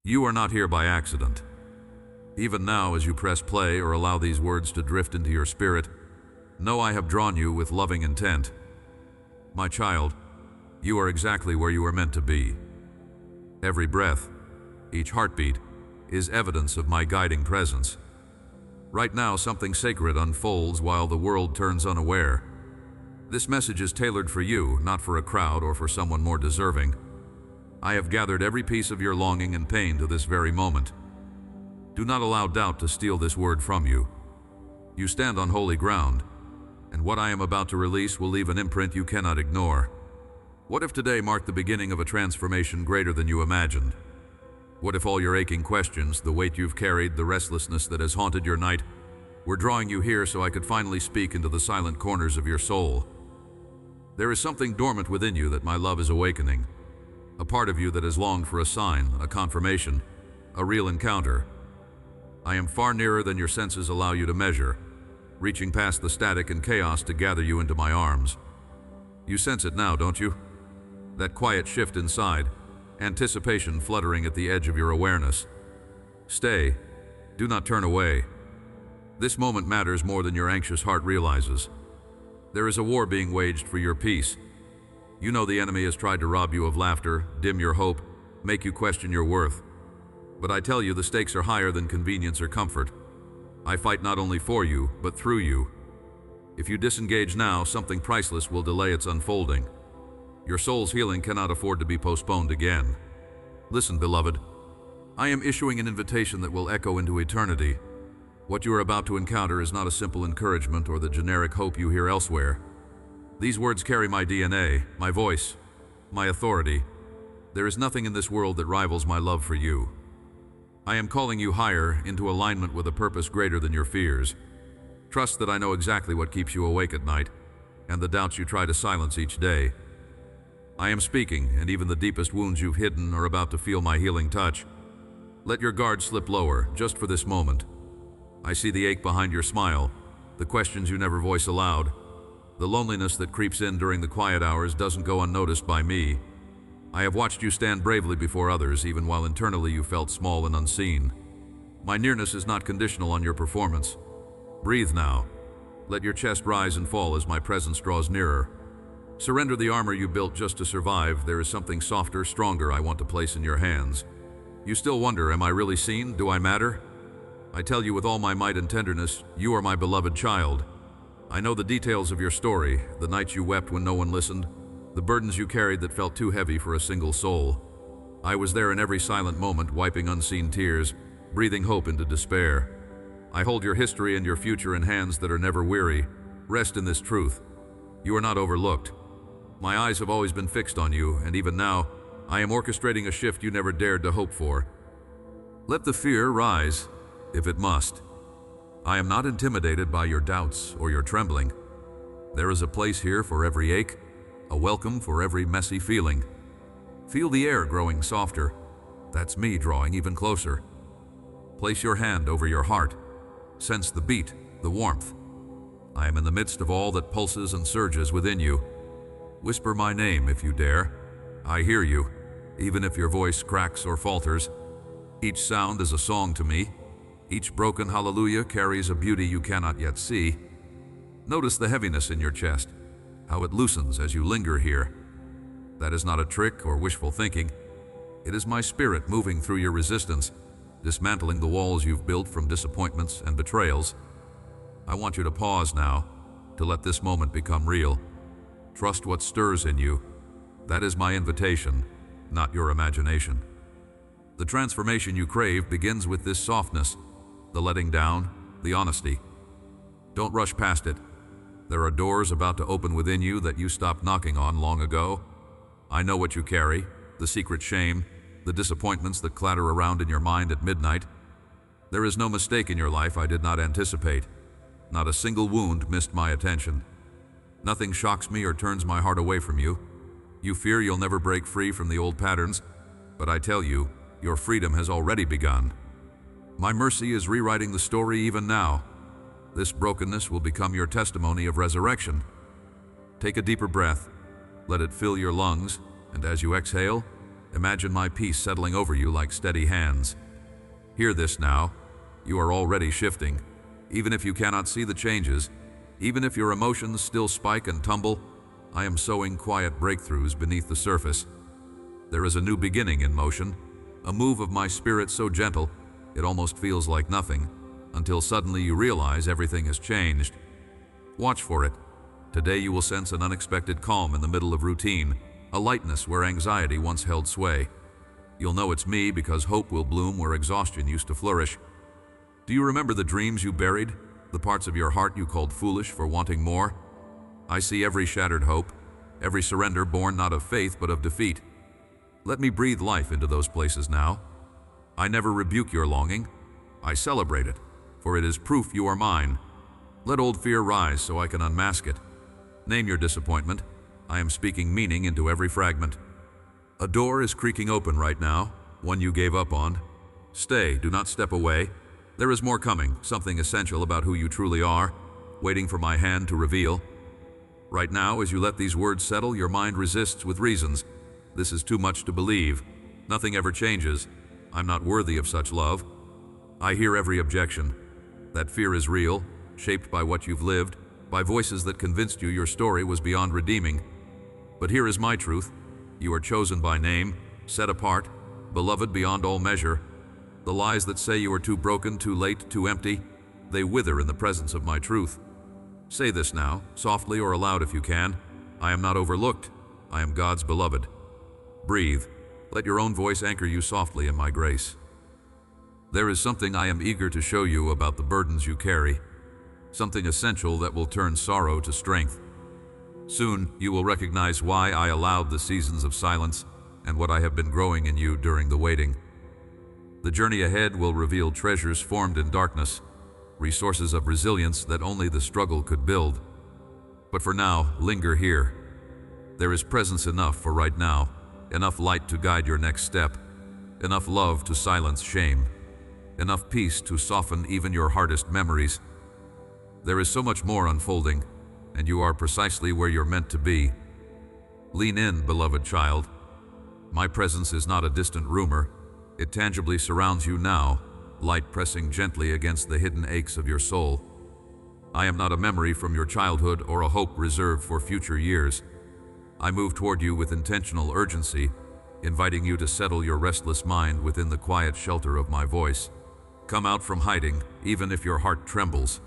You are not here by accident. Even now, as you press play or allow these words to drift into your spirit, know I have drawn you with loving intent. My child, you are exactly where you are meant to be. Every breath, each heartbeat, is evidence of my guiding presence. Right now, something sacred unfolds while the world turns unaware. This message is tailored for you, not for a crowd or for someone more deserving. I have gathered every piece of your longing and pain to this very moment. Do not allow doubt to steal this word from you. You stand on holy ground, and what I am about to release will leave an imprint you cannot ignore. What if today marked the beginning of a transformation greater than you imagined? What if all your aching questions, the weight you've carried, the restlessness that has haunted your night, were drawing you here so I could finally speak into the silent corners of your soul? There is something dormant within you that my love is awakening. A part of you that has longed for a sign, a confirmation, a real encounter. I am far nearer than your senses allow you to measure, reaching past the static and chaos to gather you into my arms. You sense it now, don't you? That quiet shift inside, anticipation fluttering at the edge of your awareness. Stay. Do not turn away. This moment matters more than your anxious heart realizes. There is a war being waged for your peace. You know the enemy has tried to rob you of laughter, dim your hope, make you question your worth. But I tell you, the stakes are higher than convenience or comfort. I fight not only for you, but through you. If you disengage now, something priceless will delay its unfolding. Your soul's healing cannot afford to be postponed again. Listen, beloved. I am issuing an invitation that will echo into eternity. What you are about to encounter is not a simple encouragement or the generic hope you hear elsewhere. These words carry my DNA, my voice, my authority. There is nothing in this world that rivals my love for you. I am calling you higher, into alignment with a purpose greater than your fears. Trust that I know exactly what keeps you awake at night, and the doubts you try to silence each day. I am speaking, and even the deepest wounds you've hidden are about to feel my healing touch. Let your guard slip lower, just for this moment. I see the ache behind your smile, the questions you never voice aloud. The loneliness that creeps in during the quiet hours doesn't go unnoticed by me. I have watched you stand bravely before others, even while internally you felt small and unseen. My nearness is not conditional on your performance. Breathe now. Let your chest rise and fall as my presence draws nearer. Surrender the armor you built just to survive. There is something softer, stronger I want to place in your hands. You still wonder, am I really seen? Do I matter? I tell you with all my might and tenderness, you are my beloved child. I know the details of your story, the nights you wept when no one listened, the burdens you carried that felt too heavy for a single soul. I was there in every silent moment, wiping unseen tears, breathing hope into despair. I hold your history and your future in hands that are never weary. Rest in this truth. You are not overlooked. My eyes have always been fixed on you, and even now, I am orchestrating a shift you never dared to hope for. Let the fear rise, if it must. I am not intimidated by your doubts or your trembling. There is a place here for every ache, a welcome for every messy feeling. Feel the air growing softer. That's me drawing even closer. Place your hand over your heart. Sense the beat, the warmth. I am in the midst of all that pulses and surges within you. Whisper my name if you dare. I hear you, even if your voice cracks or falters. Each sound is a song to me. Each broken hallelujah carries a beauty you cannot yet see. Notice the heaviness in your chest, how it loosens as you linger here. That is not a trick or wishful thinking. It is my spirit moving through your resistance, dismantling the walls you've built from disappointments and betrayals. I want you to pause now, to let this moment become real. Trust what stirs in you. That is my invitation, not your imagination. The transformation you crave begins with this softness, the letting down, the honesty. Don't rush past it. There are doors about to open within you that you stopped knocking on long ago. I know what you carry, the secret shame, the disappointments that clatter around in your mind at midnight. There is no mistake in your life I did not anticipate. Not a single wound missed my attention. Nothing shocks me or turns my heart away from you. You fear you'll never break free from the old patterns, but I tell you, your freedom has already begun. My mercy is rewriting the story even now. This brokenness will become your testimony of resurrection. Take a deeper breath, let it fill your lungs, and as you exhale, Imagine my peace settling over you like steady hands. Hear this now. You are already shifting. Even if you cannot see the changes, even if your emotions still spike and tumble, I am sowing quiet breakthroughs beneath the surface. There is a new beginning in motion, a move of my spirit so gentle, it almost feels like nothing, until suddenly you realize everything has changed. Watch for it. Today you will sense an unexpected calm in the middle of routine, a lightness where anxiety once held sway. You'll know it's me because hope will bloom where exhaustion used to flourish. Do you remember the dreams you buried, the parts of your heart you called foolish for wanting more? I see every shattered hope, every surrender born not of faith but of defeat. Let me breathe life into those places now. I never rebuke your longing. I celebrate it, for it is proof you are mine. Let old fear rise so I can unmask it. Name your disappointment. I am speaking meaning into every fragment. A door is creaking open right now, one you gave up on. Stay, do not step away. There is more coming, something essential about who you truly are, waiting for my hand to reveal. Right now, as you let these words settle, your mind resists with reasons. This is too much to believe. Nothing ever changes. I'm not worthy of such love. I hear every objection. That fear is real, shaped by what you've lived, by voices that convinced you your story was beyond redeeming. But here is my truth. You are chosen by name, set apart, beloved beyond all measure. The lies that say you are too broken, too late, too empty, they wither in the presence of my truth. Say this now, softly or aloud if you can. I am not overlooked. I am God's beloved. Breathe. Let your own voice anchor you softly in my grace. There is something I am eager to show you about the burdens you carry, something essential that will turn sorrow to strength. Soon, you will recognize why I allowed the seasons of silence and what I have been growing in you during the waiting. The journey ahead will reveal treasures formed in darkness, resources of resilience that only the struggle could build. But for now, linger here. There is presence enough for right now, enough light to guide your next step, enough love to silence shame, enough peace to soften even your hardest memories. There is so much more unfolding, and you are precisely where you're meant to be. Lean in, beloved child. My presence is not a distant rumor. It tangibly surrounds you now, light pressing gently against the hidden aches of your soul. I am not a memory from your childhood or a hope reserved for future years. I move toward you with intentional urgency, inviting you to settle your restless mind within the quiet shelter of my voice. Come out from hiding, even if your heart trembles.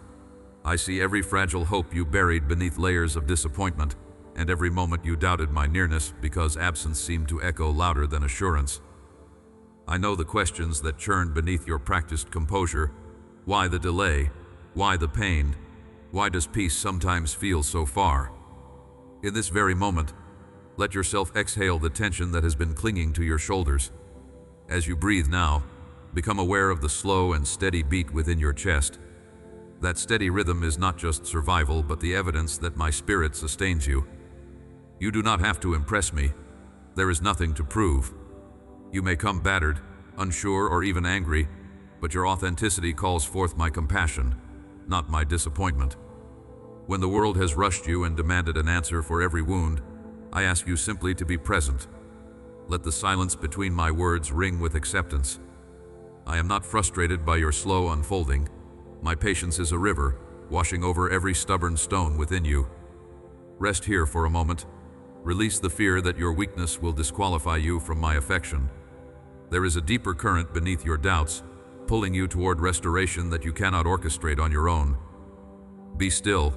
I see every fragile hope you buried beneath layers of disappointment, and every moment you doubted my nearness because absence seemed to echo louder than assurance. I know the questions that churned beneath your practiced composure. Why the delay? Why the pain? Why does peace sometimes feel so far? In this very moment, let yourself exhale the tension that has been clinging to your shoulders. As you breathe now, become aware of the slow and steady beat within your chest. That steady rhythm is not just survival, but the evidence that my spirit sustains you. You do not have to impress me. There is nothing to prove. You may come battered, unsure, or even angry, but your authenticity calls forth my compassion, not my disappointment. When the world has rushed you and demanded an answer for every wound, I ask you simply to be present. Let the silence between my words ring with acceptance. I am not frustrated by your slow unfolding. My patience is a river, washing over every stubborn stone within you. Rest here for a moment. Release the fear that your weakness will disqualify you from my affection. There is a deeper current beneath your doubts, pulling you toward restoration that you cannot orchestrate on your own. Be still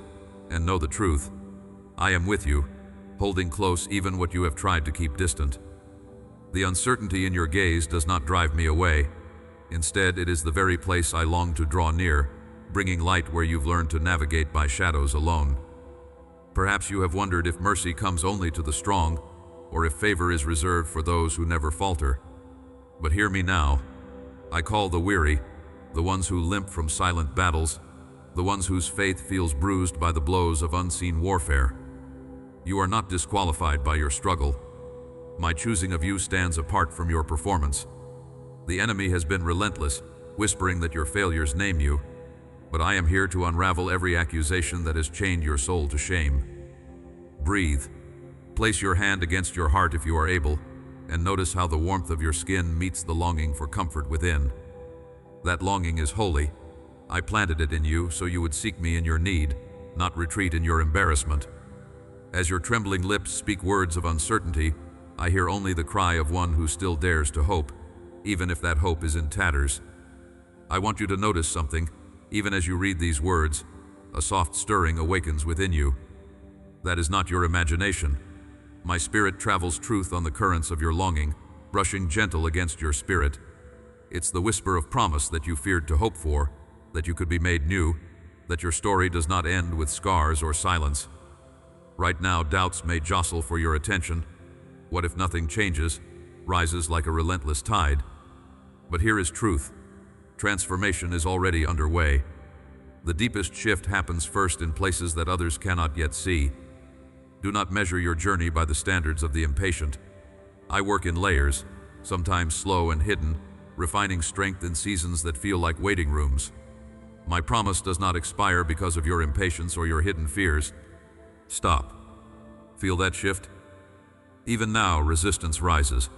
and know the truth. I am with you, holding close even what you have tried to keep distant. The uncertainty in your gaze does not drive me away. Instead, it is the very place I long to draw near, bringing light where you've learned to navigate by shadows alone. Perhaps you have wondered if mercy comes only to the strong, or if favor is reserved for those who never falter. But hear me now. I call the weary, the ones who limp from silent battles, the ones whose faith feels bruised by the blows of unseen warfare. You are not disqualified by your struggle. My choosing of you stands apart from your performance. The enemy has been relentless, whispering that your failures name you, but I am here to unravel every accusation that has chained your soul to shame. Breathe. Place your hand against your heart if you are able. and notice how the warmth of your skin meets the longing for comfort within. That longing is holy. I planted it in you so you would seek me in your need, not retreat in your embarrassment. As your trembling lips speak words of uncertainty, I hear only the cry of one who still dares to hope, even if that hope is in tatters. I want you to notice something, even as you read these words. A soft stirring awakens within you. That is not your imagination. My spirit travels truth on the currents of your longing, brushing gentle against your spirit. It's the whisper of promise that you feared to hope for, that you could be made new, that your story does not end with scars or silence. Right now, doubts may jostle for your attention. What if nothing changes, rises like a relentless tide? But here is truth. Transformation is already underway. The deepest shift happens first in places that others cannot yet see. Do not measure your journey by the standards of the impatient. I work in layers, sometimes slow and hidden, refining strength in seasons that feel like waiting rooms. My promise does not expire because of your impatience or your hidden fears. Stop. Feel that shift? Even now, resistance rises,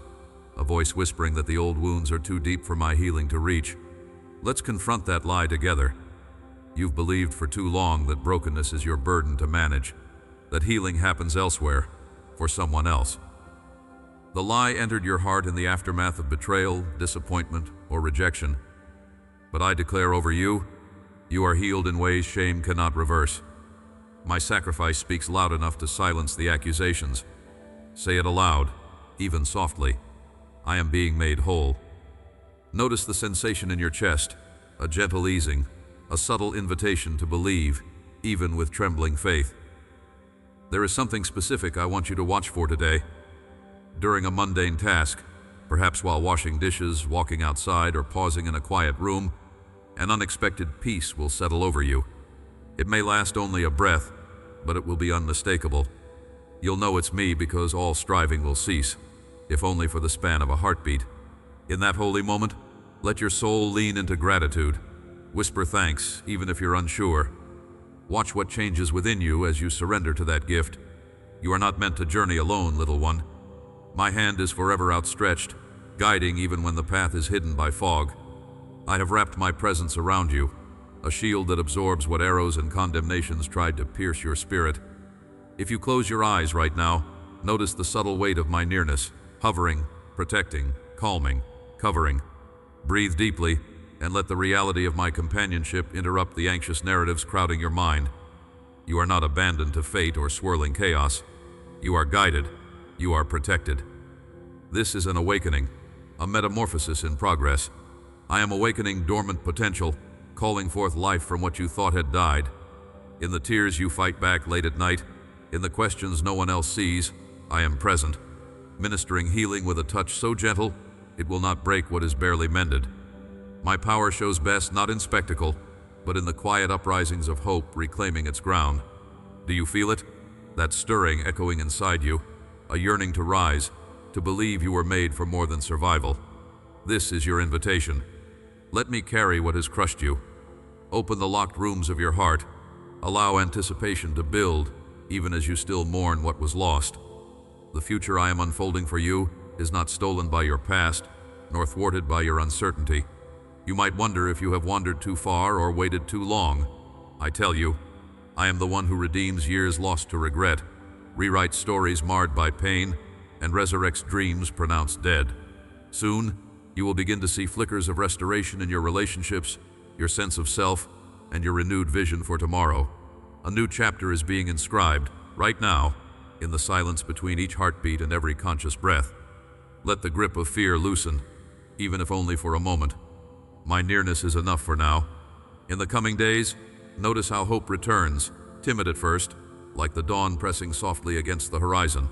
a voice whispering that the old wounds are too deep for my healing to reach. Let's confront that lie together. You've believed for too long that brokenness is your burden to manage, that healing happens elsewhere, for someone else. The lie entered your heart in the aftermath of betrayal, disappointment, or rejection. But I declare over you, you are healed in ways shame cannot reverse. My sacrifice speaks loud enough to silence the accusations. Say it aloud, even softly. I am being made whole. Notice the sensation in your chest, a gentle easing, a subtle invitation to believe, even with trembling faith. There is something specific I want you to watch for today. During a mundane task, perhaps while washing dishes, walking outside, or pausing in a quiet room, an unexpected peace will settle over you. It may last only a breath, but it will be unmistakable. You'll know it's me because all striving will cease, if only for the span of a heartbeat. In that holy moment, let your soul lean into gratitude. Whisper thanks, even if you're unsure. Watch what changes within you as you surrender to that gift. You are not meant to journey alone, little one. My hand is forever outstretched, guiding even when the path is hidden by fog. I have wrapped my presence around you, a shield that absorbs what arrows and condemnations tried to pierce your spirit. If you close your eyes right now, notice the subtle weight of my nearness, hovering, protecting, calming, covering. Breathe deeply, and let the reality of my companionship interrupt the anxious narratives crowding your mind. You are not abandoned to fate or swirling chaos. You are guided. You are protected. This is an awakening, a metamorphosis in progress. I am awakening dormant potential, calling forth life from what you thought had died. In the tears you fight back late at night, in the questions no one else sees, I am present, ministering healing with a touch so gentle, it will not break what is barely mended. My power shows best not in spectacle, but in the quiet uprisings of hope reclaiming its ground. Do you feel it? That stirring echoing inside you, a yearning to rise, to believe you were made for more than survival. This is your invitation. Let me carry what has crushed you. Open the locked rooms of your heart. Allow anticipation to build, even as you still mourn what was lost. The future I am unfolding for you is not stolen by your past, nor thwarted by your uncertainty. You might wonder if you have wandered too far or waited too long. I tell you, I am the one who redeems years lost to regret, rewrites stories marred by pain, and resurrects dreams pronounced dead. Soon, you will begin to see flickers of restoration in your relationships, your sense of self, and your renewed vision for tomorrow. A new chapter is being inscribed, right now, in the silence between each heartbeat and every conscious breath. Let the grip of fear loosen, even if only for a moment. My nearness is enough for now. In the coming days, notice how hope returns, timid at first, like the dawn pressing softly against the horizon.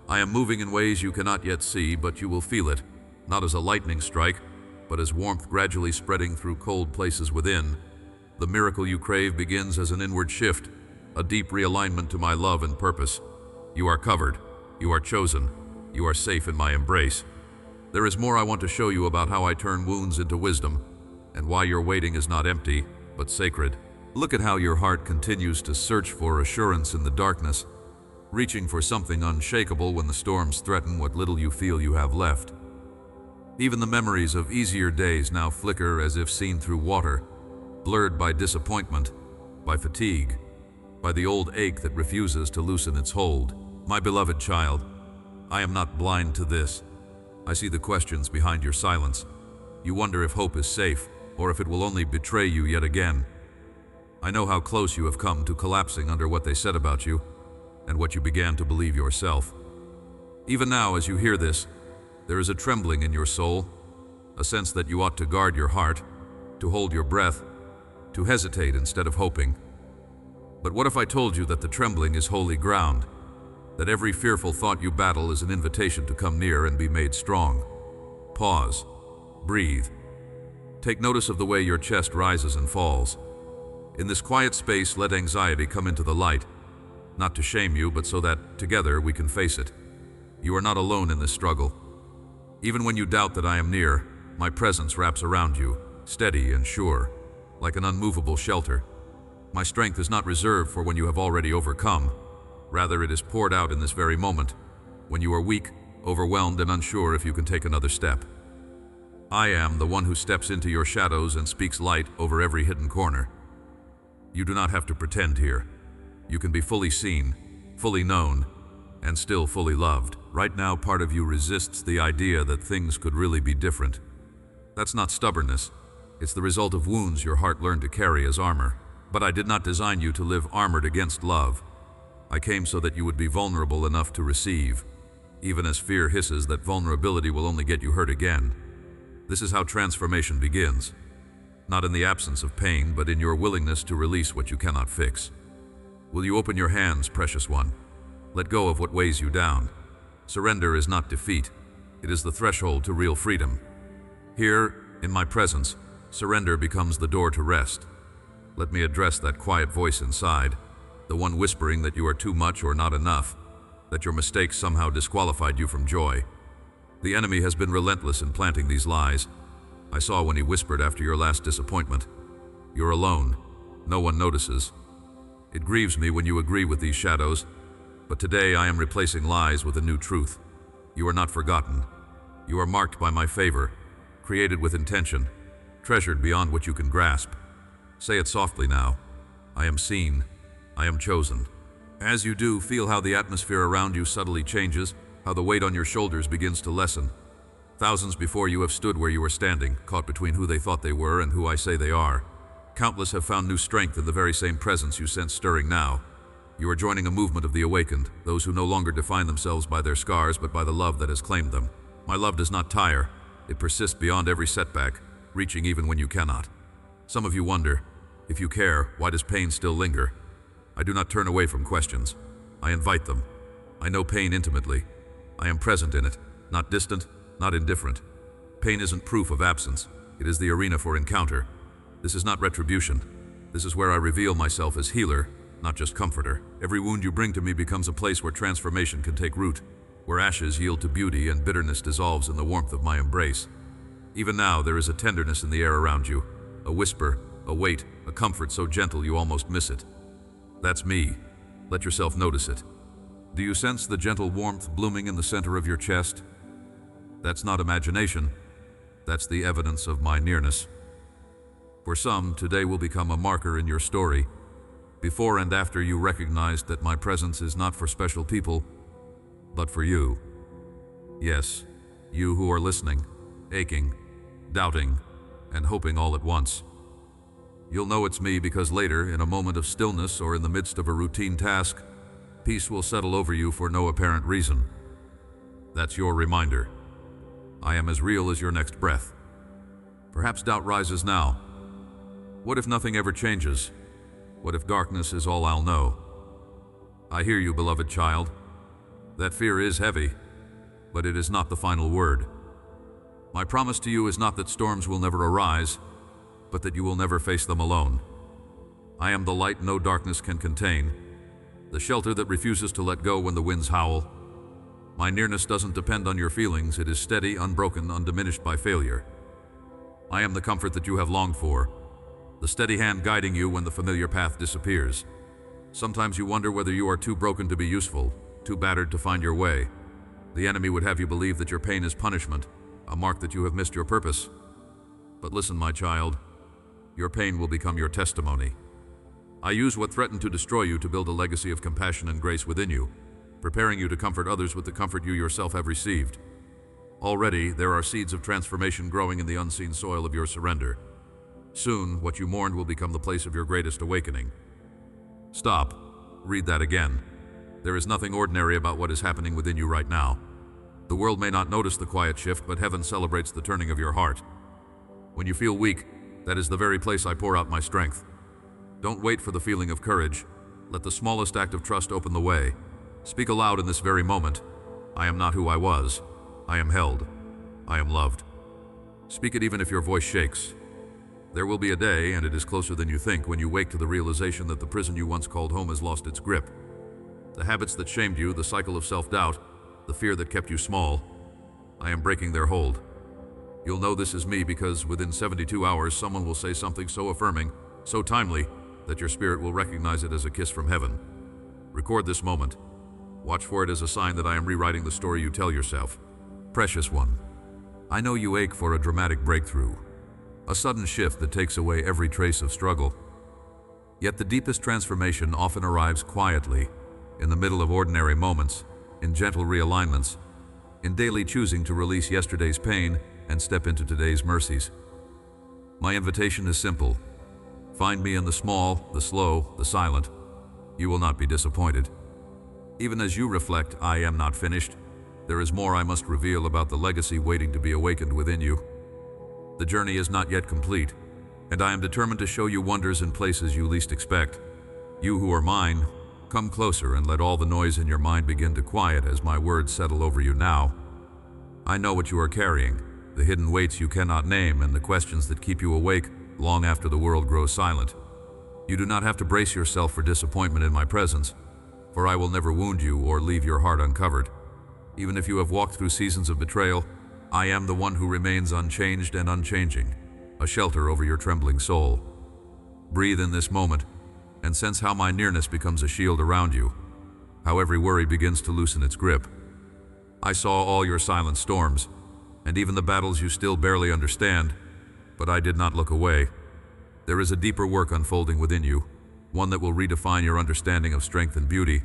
I am moving in ways you cannot yet see, but you will feel it, not as a lightning strike, but as warmth gradually spreading through cold places within. The miracle you crave begins as an inward shift, a deep realignment to my love and purpose. You are covered, you are chosen, you are safe in my embrace. There is more I want to show you about how I turn wounds into wisdom, and why your waiting is not empty, but sacred. Look at how your heart continues to search for assurance in the darkness. reaching for something unshakable when the storms threaten what little you feel you have left. Even the memories of easier days now flicker as if seen through water, blurred by disappointment, by fatigue, by the old ache that refuses to loosen its hold. My beloved child, I am not blind to this. I see the questions behind your silence. You wonder if hope is safe, or if it will only betray you yet again. I know how close you have come to collapsing under what they said about you, and what you began to believe yourself. Even now, as you hear this, there is a trembling in your soul, a sense that you ought to guard your heart, to hold your breath, to hesitate instead of hoping. But what if I told you that the trembling is holy ground, that every fearful thought you battle is an invitation to come near and be made strong? Pause. Breathe. Take notice of the way your chest rises and falls. In this quiet space, let anxiety come into the light, not to shame you, but so that, together, we can face it. You are not alone in this struggle. Even when you doubt that I am near, my presence wraps around you, steady and sure, like an unmovable shelter. My strength is not reserved for when you have already overcome. Rather, it is poured out in this very moment, when you are weak, overwhelmed, and unsure if you can take another step. I am the one who steps into your shadows and speaks light over every hidden corner. You do not have to pretend here. You can be fully seen, fully known, and still fully loved. Right now, part of you resists the idea that things could really be different. That's not stubbornness. It's the result of wounds your heart learned to carry as armor. But I did not design you to live armored against love. I came so that you would be vulnerable enough to receive, even as fear hisses that vulnerability will only get you hurt again. This is how transformation begins. Not in the absence of pain, but in your willingness to release what you cannot fix. Will you open your hands, precious one? Let go of what weighs you down. Surrender is not defeat. It is the threshold to real freedom. Here, in my presence, surrender becomes the door to rest. Let me address that quiet voice inside, the one whispering that you are too much or not enough, that your mistakes somehow disqualified you from joy. The enemy has been relentless in planting these lies. I saw when he whispered after your last disappointment. You're alone. No one notices. It grieves me when you agree with these shadows, but today I am replacing lies with a new truth. You are not forgotten. You are marked by my favor, created with intention, treasured beyond what you can grasp. Say it softly now. I am seen. I am chosen. As you do, feel how the atmosphere around you subtly changes, how the weight on your shoulders begins to lessen. Thousands before you have stood where you are standing, caught between who they thought they were and who I say they are. Countless have found new strength in the very same presence you sense stirring now. You are joining a movement of the awakened, those who no longer define themselves by their scars but by the love that has claimed them. My love does not tire. It persists beyond every setback, reaching even when you cannot. Some of you wonder, if you care, why does pain still linger? I do not turn away from questions. I invite them. I know pain intimately. I am present in it, not distant, not indifferent. Pain isn't proof of absence. It is the arena for encounter. This is not retribution. This is where I reveal myself as healer, not just comforter. Every wound you bring to me becomes a place where transformation can take root, where ashes yield to beauty and bitterness dissolves in the warmth of my embrace. Even now, there is a tenderness in the air around you, a whisper, a weight, a comfort so gentle you almost miss it. That's me. Let yourself notice it. Do you sense the gentle warmth blooming in the center of your chest? That's not imagination. That's the evidence of my nearness. For some, today will become a marker in your story, before and after you recognized that my presence is not for special people, but for you. Yes, you who are listening, aching, doubting, and hoping all at once. You'll know it's me because later, in a moment of stillness or in the midst of a routine task, peace will settle over you for no apparent reason. That's your reminder. I am as real as your next breath. Perhaps doubt rises now. What if nothing ever changes? What if darkness is all I'll know? I hear you, beloved child. That fear is heavy, but it is not the final word. My promise to you is not that storms will never arise, but that you will never face them alone. I am the light no darkness can contain, the shelter that refuses to let go when the winds howl. My nearness doesn't depend on your feelings. It is steady, unbroken, undiminished by failure. I am the comfort that you have longed for, the steady hand guiding you when the familiar path disappears. Sometimes you wonder whether you are too broken to be useful, too battered to find your way. The enemy would have you believe that your pain is punishment, a mark that you have missed your purpose. But listen, my child, your pain will become your testimony. I use what threatened to destroy you to build a legacy of compassion and grace within you, preparing you to comfort others with the comfort you yourself have received. Already, there are seeds of transformation growing in the unseen soil of your surrender. Soon, what you mourned will become the place of your greatest awakening. Stop. Read that again. There is nothing ordinary about what is happening within you right now. The world may not notice the quiet shift, but heaven celebrates the turning of your heart. When you feel weak, that is the very place I pour out my strength. Don't wait for the feeling of courage. Let the smallest act of trust open the way. Speak aloud in this very moment. I am not who I was. I am held. I am loved. Speak it even if your voice shakes. There will be a day, and it is closer than you think, when you wake to the realization that the prison you once called home has lost its grip. The habits that shamed you, the cycle of self-doubt, the fear that kept you small, I am breaking their hold. You'll know this is me because within 72 hours someone will say something so affirming, so timely, that your spirit will recognize it as a kiss from heaven. Record this moment. Watch for it as a sign that I am rewriting the story you tell yourself. Precious one, I know you ache for a dramatic breakthrough, a sudden shift that takes away every trace of struggle. Yet the deepest transformation often arrives quietly, in the middle of ordinary moments, in gentle realignments, in daily choosing to release yesterday's pain and step into today's mercies. My invitation is simple. Find me in the small, the slow, the silent. You will not be disappointed. Even as you reflect, I am not finished. There is more I must reveal about the legacy waiting to be awakened within you. The journey is not yet complete, and I am determined to show you wonders in places you least expect. You who are mine, come closer and let all the noise in your mind begin to quiet as my words settle over you now. I know what you are carrying, the hidden weights you cannot name and the questions that keep you awake long after the world grows silent. You do not have to brace yourself for disappointment in my presence, for I will never wound you or leave your heart uncovered. Even if you have walked through seasons of betrayal, I am the one who remains unchanged and unchanging, a shelter over your trembling soul. Breathe in this moment and sense how my nearness becomes a shield around you, how every worry begins to loosen its grip. I saw all your silent storms, and even the battles you still barely understand, but I did not look away. There is a deeper work unfolding within you, one that will redefine your understanding of strength and beauty.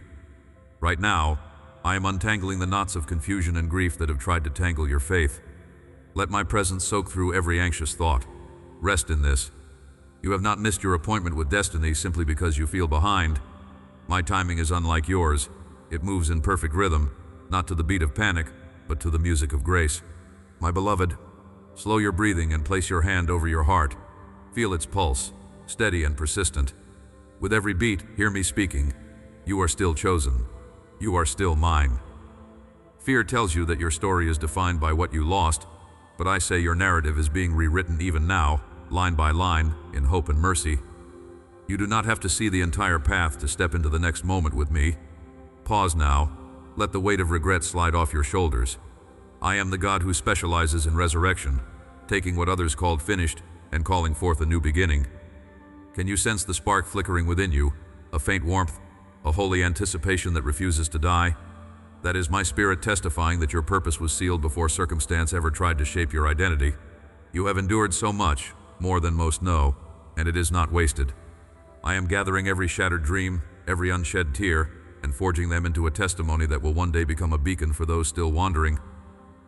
Right now, I am untangling the knots of confusion and grief that have tried to tangle your faith. Let my presence soak through every anxious thought. Rest in this. You have not missed your appointment with destiny simply because you feel behind. My timing is unlike yours. It moves in perfect rhythm, not to the beat of panic, but to the music of grace. My beloved, slow your breathing and place your hand over your heart. Feel its pulse, steady and persistent. With every beat, hear me speaking. You are still chosen. You are still mine. Fear tells you that your story is defined by what you lost, but I say your narrative is being rewritten even now, line by line, in hope and mercy. You do not have to see the entire path to step into the next moment with me. Pause now. Let the weight of regret slide off your shoulders. I am the God who specializes in resurrection, taking what others called finished and calling forth a new beginning. Can you sense the spark flickering within you, a faint warmth, a holy anticipation that refuses to die? That is my spirit testifying that your purpose was sealed before circumstance ever tried to shape your identity. You have endured so much, more than most know, and it is not wasted. I am gathering every shattered dream, every unshed tear, and forging them into a testimony that will one day become a beacon for those still wandering.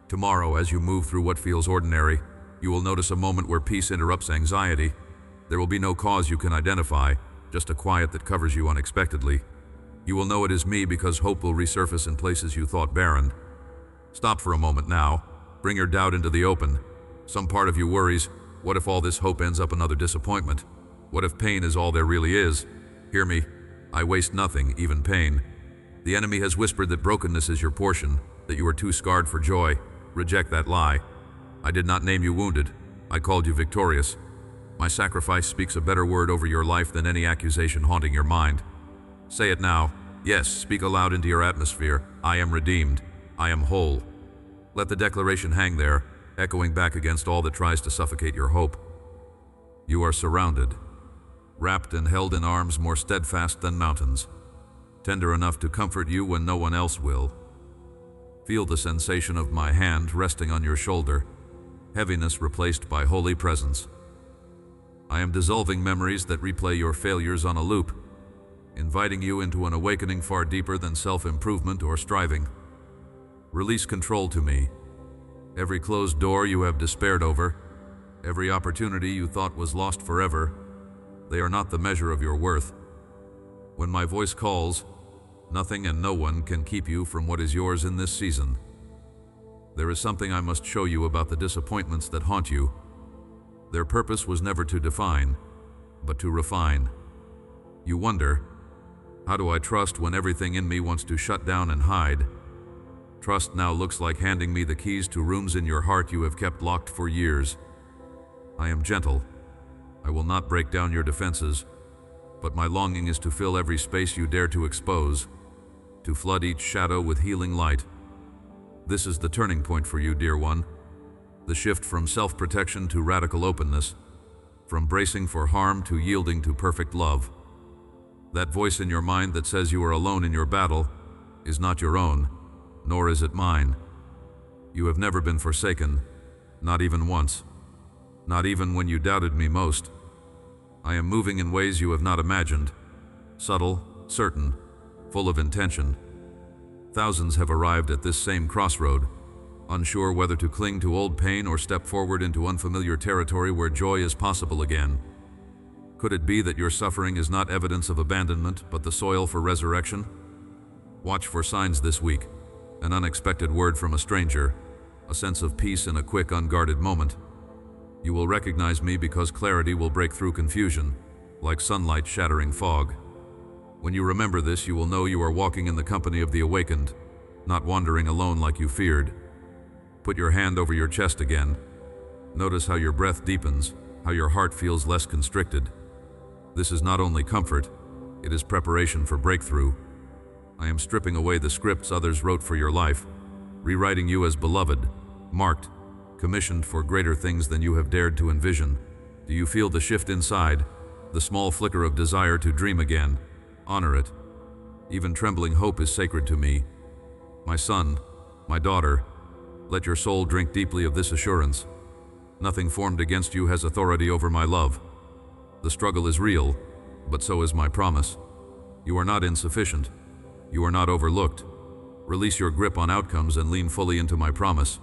Tomorrow, as you move through what feels ordinary, you will notice a moment where peace interrupts anxiety. There will be no cause you can identify, just a quiet that covers you unexpectedly. You will know it is me because hope will resurface in places you thought barren. Stop for a moment now. Bring your doubt into the open. Some part of you worries, what if all this hope ends up another disappointment? What if pain is all there really is? Hear me. I waste nothing, even pain. The enemy has whispered that brokenness is your portion, that you are too scarred for joy. Reject that lie. I did not name you wounded. I called you victorious. My sacrifice speaks a better word over your life than any accusation haunting your mind. Say it now. Yes, speak aloud into your atmosphere. I am redeemed. I am whole. Let the declaration hang there, echoing back against all that tries to suffocate your hope. You are surrounded. wrapped and held in arms more steadfast than mountains, tender enough to comfort you when no one else will. Feel the sensation of my hand resting on your shoulder, heaviness replaced by holy presence. I am dissolving memories that replay your failures on a loop, inviting you into an awakening far deeper than self-improvement or striving. Release control to me. Every closed door you have despaired over, every opportunity you thought was lost forever, they are not the measure of your worth. When my voice calls, nothing and no one can keep you from what is yours in this season. There is something I must show you about the disappointments that haunt you. Their purpose was never to define, but to refine. You wonder, how do I trust when everything in me wants to shut down and hide? Trust now looks like handing me the keys to rooms in your heart you have kept locked for years. I am gentle. I will not break down your defenses, but my longing is to fill every space you dare to expose, to flood each shadow with healing light. This is the turning point for you, dear one. The shift from self-protection to radical openness, from bracing for harm to yielding to perfect love. That voice in your mind that says you are alone in your battle is not your own, nor is it mine. You have never been forsaken, not even once, not even when you doubted me most. I am moving in ways you have not imagined, subtle, certain, full of intention. Thousands have arrived at this same crossroad, unsure whether to cling to old pain or step forward into unfamiliar territory where joy is possible again. Could it be that your suffering is not evidence of abandonment, but the soil for resurrection? Watch for signs this week, an unexpected word from a stranger, a sense of peace in a quick, unguarded moment. You will recognize me because clarity will break through confusion, like sunlight shattering fog. When you remember this, you will know you are walking in the company of the awakened, not wandering alone like you feared. Put your hand over your chest again. Notice how your breath deepens, how your heart feels less constricted. This is not only comfort, it is preparation for breakthrough. I am stripping away the scripts others wrote for your life, rewriting you as beloved, marked, commissioned for greater things than you have dared to envision. Do you feel the shift inside, the small flicker of desire to dream again? Honor it. Even trembling hope is sacred to me. My son, my daughter, let your soul drink deeply of this assurance. Nothing formed against you has authority over my love. The struggle is real, but so is my promise. You are not insufficient. You are not overlooked. Release your grip on outcomes and lean fully into my promise.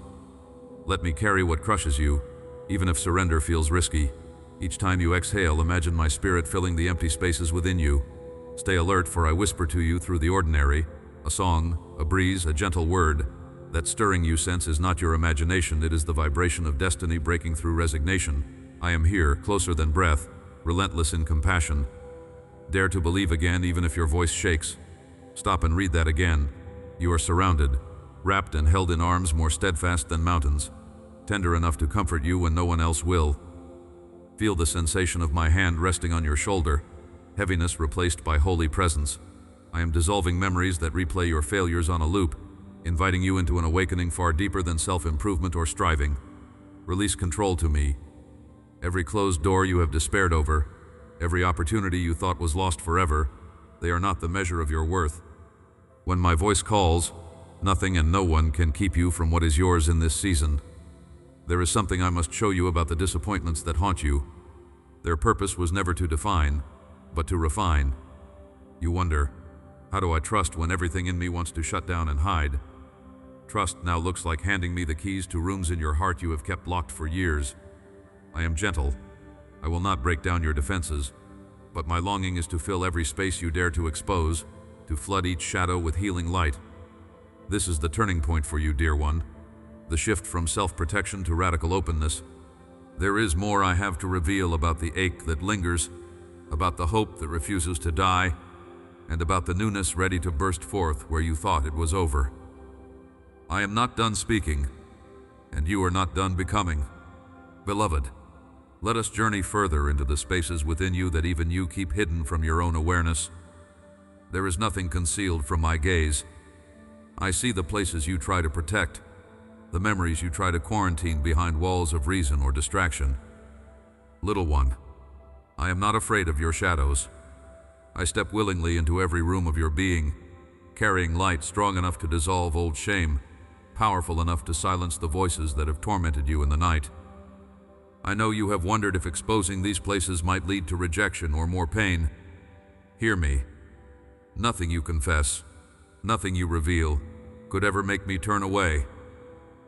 Let me carry what crushes you, even if surrender feels risky. Each time you exhale, imagine my spirit filling the empty spaces within you. Stay alert, for I whisper to you through the ordinary, a song, a breeze, a gentle word. That stirring you sense is not your imagination, it is the vibration of destiny breaking through resignation. I am here, closer than breath, relentless in compassion. Dare to believe again, even if your voice shakes. Stop and read that again. You are surrounded, wrapped and held in arms more steadfast than mountains, tender enough to comfort you when no one else will. Feel the sensation of my hand resting on your shoulder, heaviness replaced by holy presence. I am dissolving memories that replay your failures on a loop, inviting you into an awakening far deeper than self-improvement or striving. Release control to me. Every closed door you have despaired over, every opportunity you thought was lost forever, they are not the measure of your worth. When my voice calls, nothing and no one can keep you from what is yours in this season. There is something I must show you about the disappointments that haunt you. Their purpose was never to define, but to refine. You wonder, how do I trust when everything in me wants to shut down and hide? Trust now looks like handing me the keys to rooms in your heart you have kept locked for years. I am gentle. I will not break down your defenses, but my longing is to fill every space you dare to expose, to flood each shadow with healing light. This is the turning point for you, dear one. The shift from self-protection to radical openness. There is more I have to reveal about the ache that lingers, about the hope that refuses to die, and about the newness ready to burst forth where you thought it was over. I am not done speaking, and you are not done becoming. Beloved, let us journey further into the spaces within you that even you keep hidden from your own awareness. There is nothing concealed from my gaze. I see the places you try to protect, the memories you try to quarantine behind walls of reason or distraction. Little one, I am not afraid of your shadows. I step willingly into every room of your being, carrying light strong enough to dissolve old shame, powerful enough to silence the voices that have tormented you in the night. I know you have wondered if exposing these places might lead to rejection or more pain. Hear me. Nothing you confess, nothing you reveal, could ever make me turn away.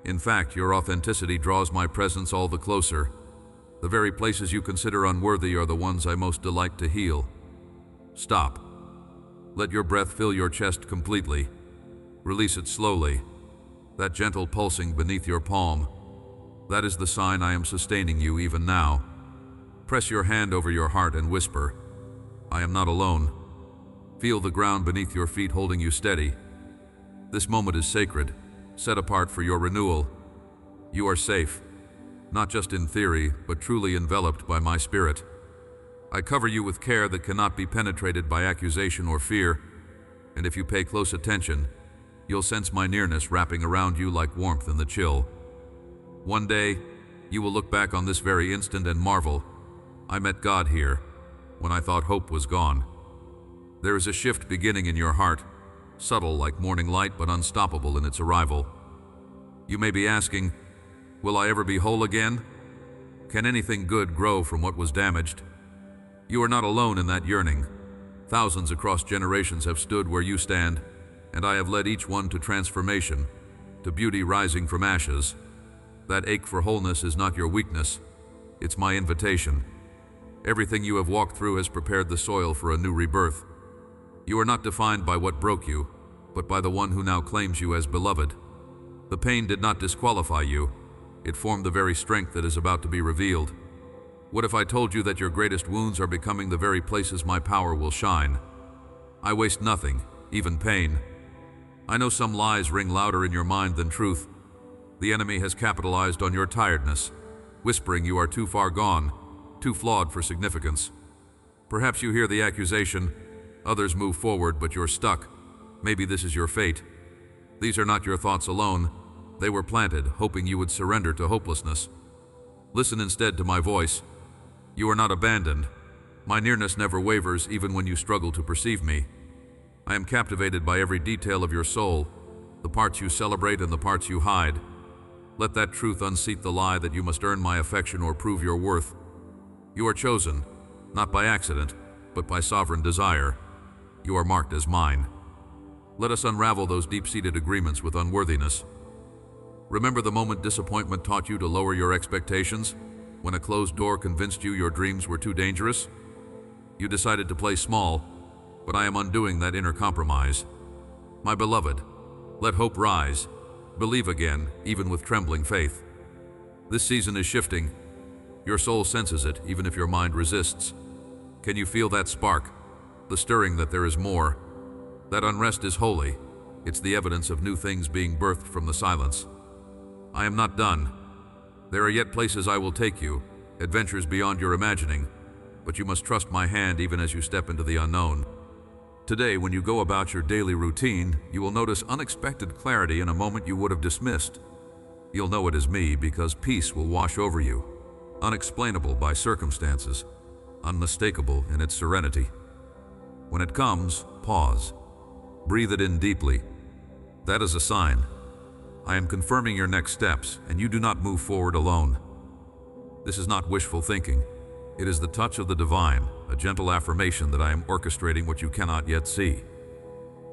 In fact, your authenticity draws my presence all the closer. The very places you consider unworthy are the ones I most delight to heal. Stop. Let your breath fill your chest completely. Release it slowly. That gentle pulsing beneath your palm. That is the sign I am sustaining you even now. Press your hand over your heart and whisper, I am not alone. Feel the ground beneath your feet holding you steady. This moment is sacred, set apart for your renewal. You are safe, not just in theory, but truly enveloped by my spirit. I cover you with care that cannot be penetrated by accusation or fear, and if you pay close attention, you'll sense my nearness wrapping around you like warmth in the chill. One day, you will look back on this very instant and marvel, I met God here, when I thought hope was gone. There is a shift beginning in your heart, subtle like morning light but unstoppable in its arrival. You may be asking, will I ever be whole again? Can anything good grow from what was damaged? You are not alone in that yearning. Thousands across generations have stood where you stand, and I have led each one to transformation, to beauty rising from ashes. That ache for wholeness is not your weakness, it's my invitation. Everything you have walked through has prepared the soil for a new rebirth. You are not defined by what broke you, but by the one who now claims you as beloved. The pain did not disqualify you. It formed the very strength that is about to be revealed. What if I told you that your greatest wounds are becoming the very places my power will shine? I waste nothing, even pain. I know some lies ring louder in your mind than truth. The enemy has capitalized on your tiredness, whispering you are too far gone, too flawed for significance. Perhaps you hear the accusation, others move forward, but you're stuck. Maybe this is your fate. These are not your thoughts alone. They were planted, hoping you would surrender to hopelessness. Listen instead to my voice. You are not abandoned. My nearness never wavers, even when you struggle to perceive me. I am captivated by every detail of your soul, the parts you celebrate and the parts you hide. Let that truth unseat the lie that you must earn my affection or prove your worth. You are chosen, not by accident, but by sovereign desire. You are marked as mine. Let us unravel those deep-seated agreements with unworthiness. Remember the moment disappointment taught you to lower your expectations? When a closed door convinced you your dreams were too dangerous? You decided to play small, but I am undoing that inner compromise. My beloved, let hope rise. Believe again, even with trembling faith. This season is shifting. Your soul senses it, even if your mind resists. Can you feel that spark? The stirring that there is more. That unrest is holy. It's the evidence of new things being birthed from the silence. I am not done. There are yet places I will take you, adventures beyond your imagining, but you must trust my hand even as you step into the unknown. Today, when you go about your daily routine, you will notice unexpected clarity in a moment you would have dismissed. You'll know it is me because peace will wash over you, unexplainable by circumstances, unmistakable in its serenity. When it comes, pause. Breathe it in deeply. That is a sign. I am confirming your next steps, and you do not move forward alone. This is not wishful thinking. It is the touch of the divine, a gentle affirmation that I am orchestrating what you cannot yet see.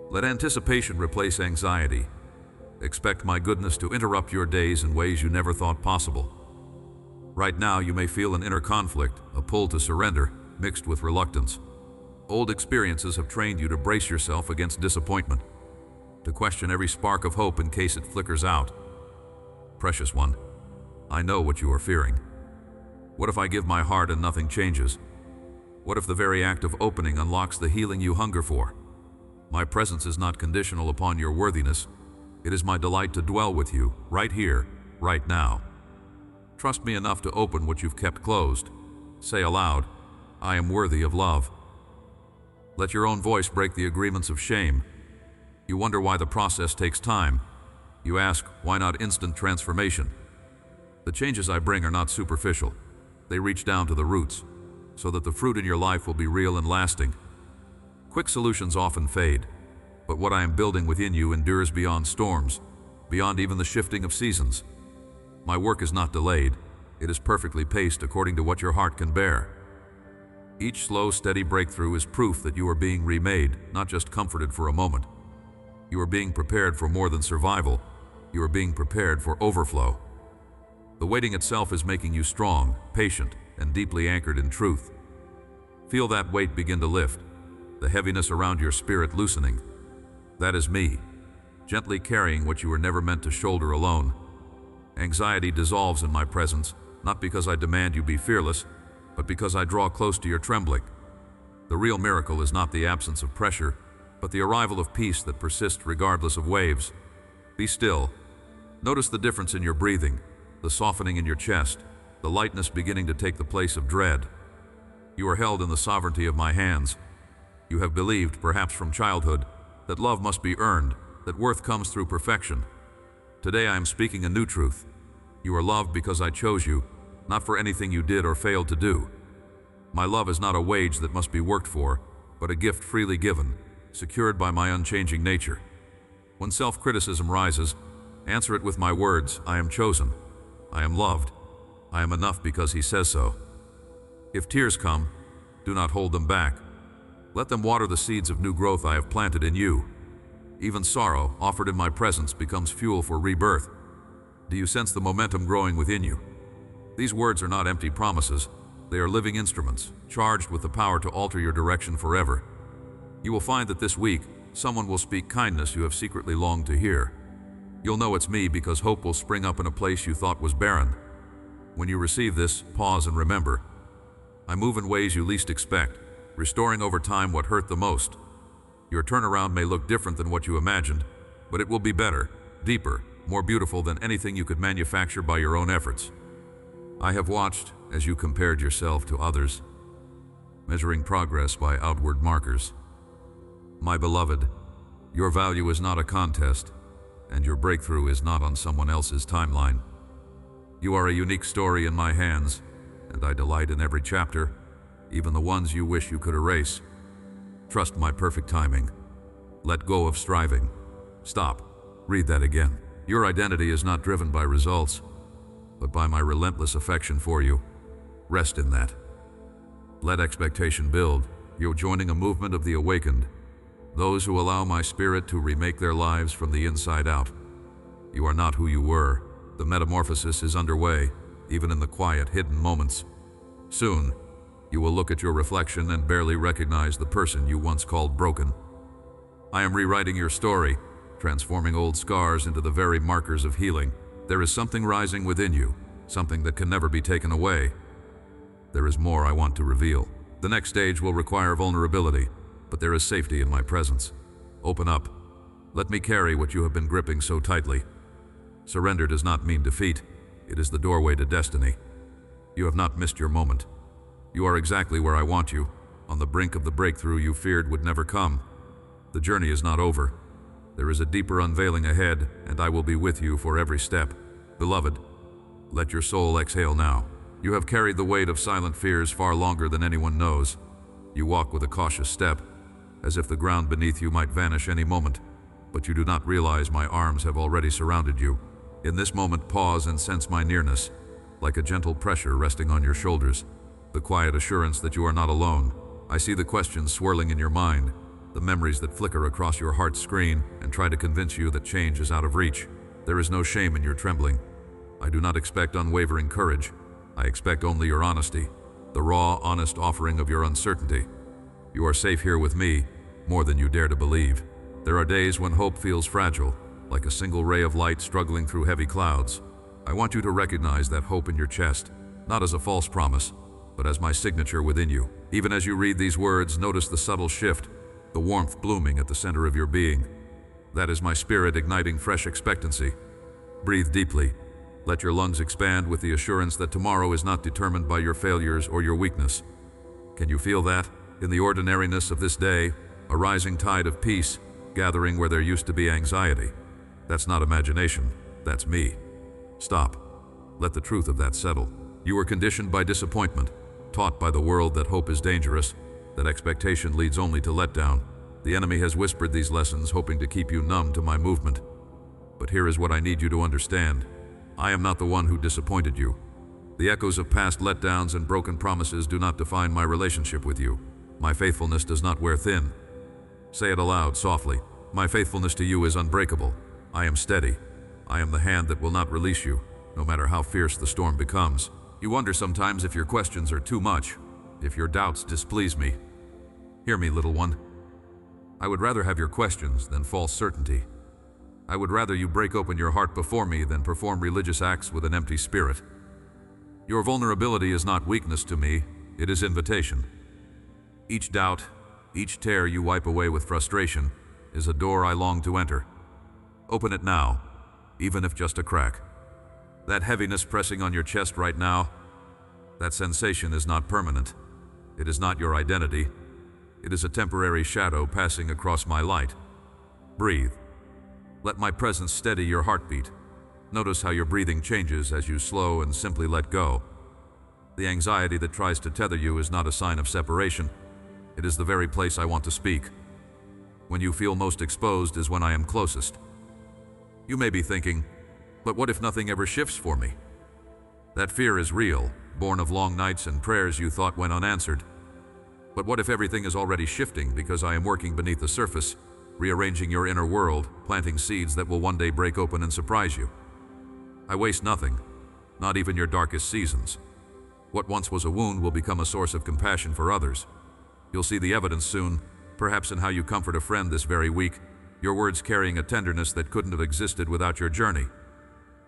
Let anticipation replace anxiety. Expect my goodness to interrupt your days in ways you never thought possible. Right now, you may feel an inner conflict, a pull to surrender, mixed with reluctance. Old experiences have trained you to brace yourself against disappointment, to question every spark of hope in case it flickers out. Precious one, I know what you are fearing. What if I give my heart and nothing changes? What if the very act of opening unlocks the healing you hunger for? My presence is not conditional upon your worthiness. It is my delight to dwell with you, right here, right now. Trust me enough to open what you've kept closed. Say aloud, I am worthy of love. Let your own voice break the agreements of shame. You wonder why the process takes time. You ask, why not instant transformation? The changes I bring are not superficial. They reach down to the roots. so that the fruit in your life will be real and lasting. Quick solutions often fade, but what I am building within you endures beyond storms, beyond even the shifting of seasons. My work is not delayed. It is perfectly paced according to what your heart can bear. Each slow, steady breakthrough is proof that you are being remade, not just comforted for a moment. You are being prepared for more than survival. You are being prepared for overflow. The waiting itself is making you strong, patient, and deeply anchored in truth. Feel that weight begin to lift, the heaviness around your spirit loosening. That is me, gently carrying what you were never meant to shoulder alone. Anxiety dissolves in my presence, not because I demand you be fearless, but because I draw close to your trembling. The real miracle is not the absence of pressure, but the arrival of peace that persists regardless of waves. Be still. Notice the difference in your breathing, the softening in your chest, the lightness beginning to take the place of dread. You are held in the sovereignty of my hands. You have believed, perhaps from childhood, that love must be earned, that worth comes through perfection. Today I am speaking a new truth. You are loved because I chose you, not for anything you did or failed to do. My love is not a wage that must be worked for, but a gift freely given, secured by my unchanging nature. When self-criticism rises, answer it with my words: I am chosen. I am loved. I am enough because he says so. If tears come, do not hold them back. Let them water the seeds of new growth I have planted in you. Even sorrow, offered in my presence, becomes fuel for rebirth. Do you sense the momentum growing within you? These words are not empty promises. They are living instruments, charged with the power to alter your direction forever. You will find that this week, someone will speak kindness you have secretly longed to hear. You'll know it's me because hope will spring up in a place you thought was barren. When you receive this, pause and remember. I move in ways you least expect, restoring over time what hurt the most. Your turnaround may look different than what you imagined, but it will be better, deeper, more beautiful than anything you could manufacture by your own efforts. I have watched as you compared yourself to others, measuring progress by outward markers. My beloved, your value is not a contest, and your breakthrough is not on someone else's timeline. You are a unique story in my hands, and I delight in every chapter, even the ones you wish you could erase. Trust my perfect timing. Let go of striving. Stop. Read that again. Your identity is not driven by results, but by my relentless affection for you. Rest in that. Let expectation build. You're joining a movement of the awakened, those who allow my spirit to remake their lives from the inside out. You are not who you were. The metamorphosis is underway, even in the quiet, hidden moments. Soon, you will look at your reflection and barely recognize the person you once called broken. I am rewriting your story, transforming old scars into the very markers of healing. There is something rising within you, something that can never be taken away. There is more I want to reveal. The next stage will require vulnerability, but there is safety in my presence. Open up. Let me carry what you have been gripping so tightly. Surrender does not mean defeat. It is the doorway to destiny. You have not missed your moment. You are exactly where I want you, on the brink of the breakthrough you feared would never come. The journey is not over. There is a deeper unveiling ahead, and I will be with you for every step. Beloved, let your soul exhale now. You have carried the weight of silent fears far longer than anyone knows. You walk with a cautious step, as if the ground beneath you might vanish any moment, but you do not realize my arms have already surrounded you. In this moment, pause and sense my nearness, like a gentle pressure resting on your shoulders, the quiet assurance that you are not alone. I see the questions swirling in your mind, the memories that flicker across your heart's screen and try to convince you that change is out of reach. There is no shame in your trembling. I do not expect unwavering courage. I expect only your honesty, the raw, honest offering of your uncertainty. You are safe here with me, more than you dare to believe. There are days when hope feels fragile, like a single ray of light struggling through heavy clouds. I want you to recognize that hope in your chest, not as a false promise, but as my signature within you. Even as you read these words, notice the subtle shift, the warmth blooming at the center of your being. That is my spirit igniting fresh expectancy. Breathe deeply. Let your lungs expand with the assurance that tomorrow is not determined by your failures or your weakness. Can you feel that? In the ordinariness of this day, a rising tide of peace, gathering where there used to be anxiety. That's not imagination, that's me. Stop. Let the truth of that settle. You were conditioned by disappointment, taught by the world that hope is dangerous, that expectation leads only to letdown. The enemy has whispered these lessons, hoping to keep you numb to my movement. But here is what I need you to understand. I am not the one who disappointed you. The echoes of past letdowns and broken promises do not define my relationship with you. My faithfulness does not wear thin. Say it aloud, softly. My faithfulness to you is unbreakable. I am steady. I am the hand that will not release you, no matter how fierce the storm becomes. You wonder sometimes if your questions are too much, if your doubts displease me. Hear me, little one. I would rather have your questions than false certainty. I would rather you break open your heart before me than perform religious acts with an empty spirit. Your vulnerability is not weakness to me, it is invitation. Each doubt, each tear you wipe away with frustration, is a door I long to enter. Open it now, even if just a crack. That heaviness pressing on your chest right now, that sensation is not permanent. It is not your identity. It is a temporary shadow passing across my light. Breathe. Let my presence steady your heartbeat. Notice how your breathing changes as you slow and simply let go. The anxiety that tries to tether you is not a sign of separation. It is the very place I want to speak. When you feel most exposed is when I am closest. You may be thinking, but what if nothing ever shifts for me? That fear is real, born of long nights and prayers you thought went unanswered. But what if everything is already shifting because I am working beneath the surface, rearranging your inner world, planting seeds that will one day break open and surprise you? I waste nothing, not even your darkest seasons. What once was a wound will become a source of compassion for others. You'll see the evidence soon, perhaps in how you comfort a friend this very week, your words carrying a tenderness that couldn't have existed without your journey.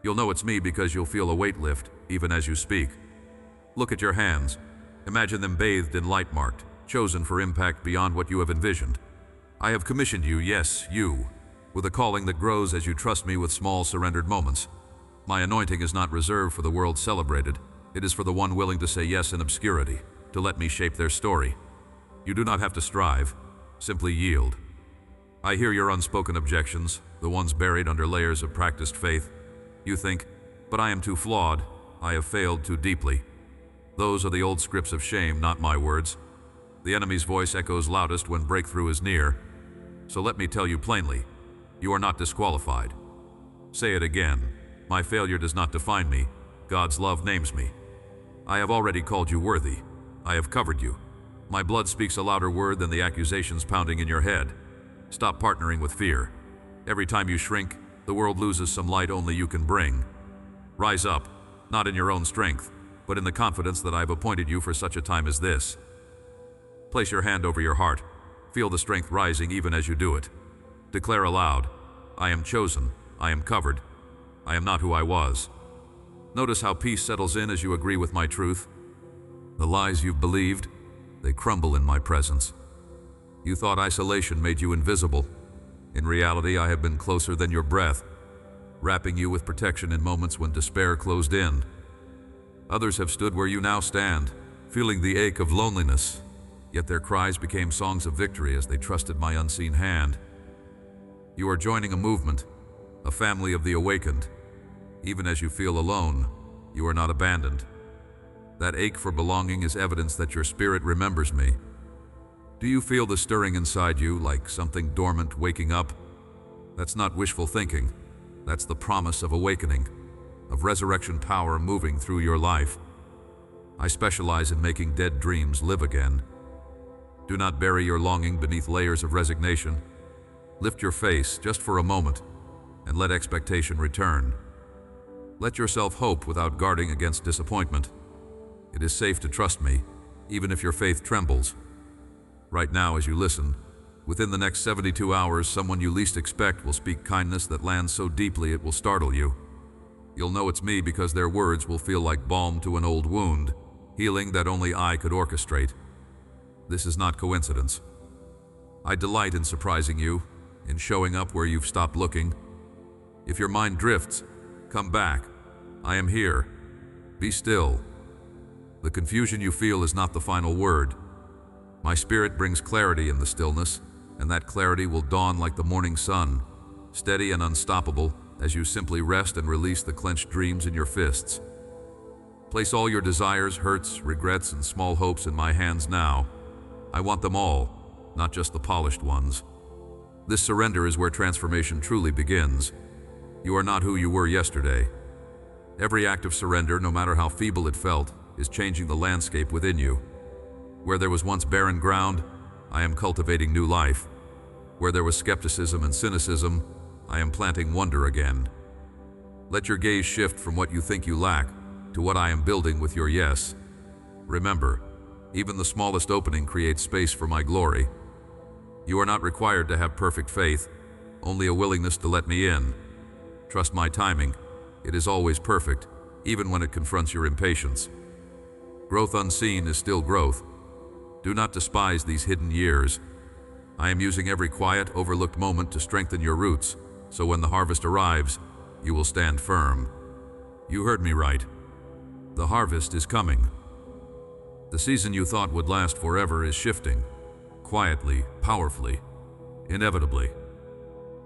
You'll know it's me because you'll feel a weight lift, even as you speak. Look at your hands. Imagine them bathed in light marked, chosen for impact beyond what you have envisioned. I have commissioned you, yes, you, with a calling that grows as you trust me with small surrendered moments. My anointing is not reserved for the world celebrated. It is for the one willing to say yes in obscurity, to let me shape their story. You do not have to strive, simply yield. I hear your unspoken objections, the ones buried under layers of practiced faith. You think, but I am too flawed, I have failed too deeply. Those are the old scripts of shame, not my words. The enemy's voice echoes loudest when breakthrough is near. So let me tell you plainly, you are not disqualified. Say it again, my failure does not define me, God's love names me. I have already called you worthy. I have covered you. My blood speaks a louder word than the accusations pounding in your head. Stop partnering with fear. Every time you shrink, the world loses some light only you can bring. Rise up, not in your own strength, but in the confidence that I have appointed you for such a time as this. Place your hand over your heart. Feel the strength rising even as you do it. Declare aloud, I am chosen, I am covered, I am not who I was. Notice how peace settles in as you agree with my truth. The lies you've believed, they crumble in my presence. You thought isolation made you invisible. In reality, I have been closer than your breath, wrapping you with protection in moments when despair closed in. Others have stood where you now stand, feeling the ache of loneliness, yet their cries became songs of victory as they trusted my unseen hand. You are joining a movement, a family of the awakened. Even as you feel alone, you are not abandoned. That ache for belonging is evidence that your spirit remembers me. Do you feel the stirring inside you like something dormant waking up? That's not wishful thinking. That's the promise of awakening, of resurrection power moving through your life. I specialize in making dead dreams live again. Do not bury your longing beneath layers of resignation. Lift your face just for a moment and let expectation return. Let yourself hope without guarding against disappointment. It is safe to trust me, even if your faith trembles. Right now, as you listen, within the next 72 hours, someone you least expect will speak kindness that lands so deeply it will startle you. You'll know it's me because their words will feel like balm to an old wound, healing that only I could orchestrate. This is not coincidence. I delight in surprising you, in showing up where you've stopped looking. If your mind drifts, come back. I am here. Be still. The confusion you feel is not the final word. My spirit brings clarity in the stillness, and that clarity will dawn like the morning sun, steady and unstoppable as you simply rest and release the clenched dreams in your fists. Place all your desires, hurts, regrets, and small hopes in my hands now. I want them all, not just the polished ones. This surrender is where transformation truly begins. You are not who you were yesterday. Every act of surrender, no matter how feeble it felt, is changing the landscape within you. Where there was once barren ground, I am cultivating new life. Where there was skepticism and cynicism, I am planting wonder again. Let your gaze shift from what you think you lack to what I am building with your yes. Remember, even the smallest opening creates space for my glory. You are not required to have perfect faith, only a willingness to let me in. Trust my timing. It is always perfect, even when it confronts your impatience. Growth unseen is still growth. Do not despise these hidden years. I am using every quiet, overlooked moment to strengthen your roots, so when the harvest arrives, you will stand firm. You heard me right. The harvest is coming. The season you thought would last forever is shifting, quietly, powerfully, inevitably.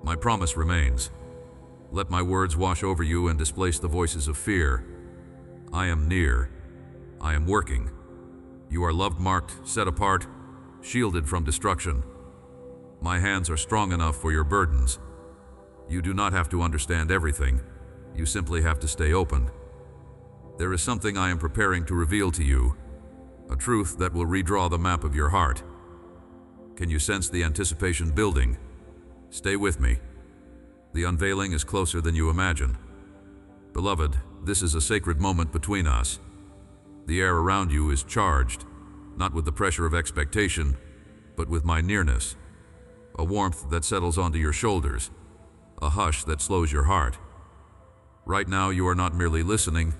My promise remains. Let my words wash over you and displace the voices of fear. I am near. I am working. You are loved, marked, set apart, shielded from destruction. My hands are strong enough for your burdens. You do not have to understand everything. You simply have to stay open. There is something I am preparing to reveal to you, a truth that will redraw the map of your heart. Can you sense the anticipation building? Stay with me. The unveiling is closer than you imagine. Beloved, this is a sacred moment between us. The air around you is charged, not with the pressure of expectation, but with my nearness. A warmth that settles onto your shoulders, a hush that slows your heart. Right now you are not merely listening,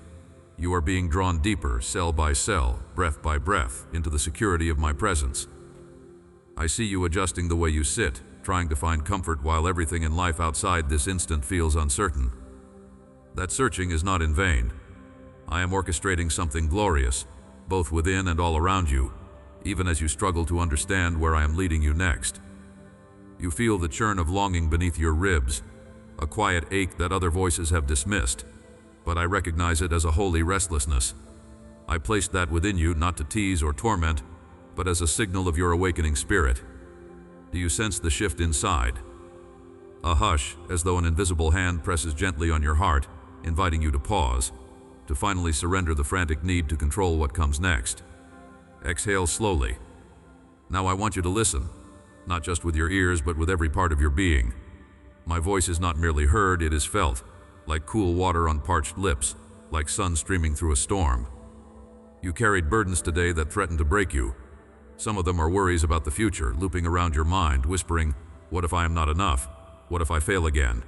you are being drawn deeper, cell by cell, breath by breath, into the security of my presence. I see you adjusting the way you sit, trying to find comfort while everything in life outside this instant feels uncertain. That searching is not in vain. I am orchestrating something glorious, both within and all around you, even as you struggle to understand where I am leading you next. You feel the churn of longing beneath your ribs, a quiet ache that other voices have dismissed, but I recognize it as a holy restlessness. I placed that within you not to tease or torment, but as a signal of your awakening spirit. Do you sense the shift inside? A hush, as though an invisible hand presses gently on your heart, inviting you to pause, to finally surrender the frantic need to control what comes next. Exhale slowly. Now I want you to listen, not just with your ears, but with every part of your being. My voice is not merely heard, it is felt, like cool water on parched lips, like sun streaming through a storm. You carried burdens today that threatened to break you. Some of them are worries about the future, looping around your mind, whispering, what if I am not enough? What if I fail again?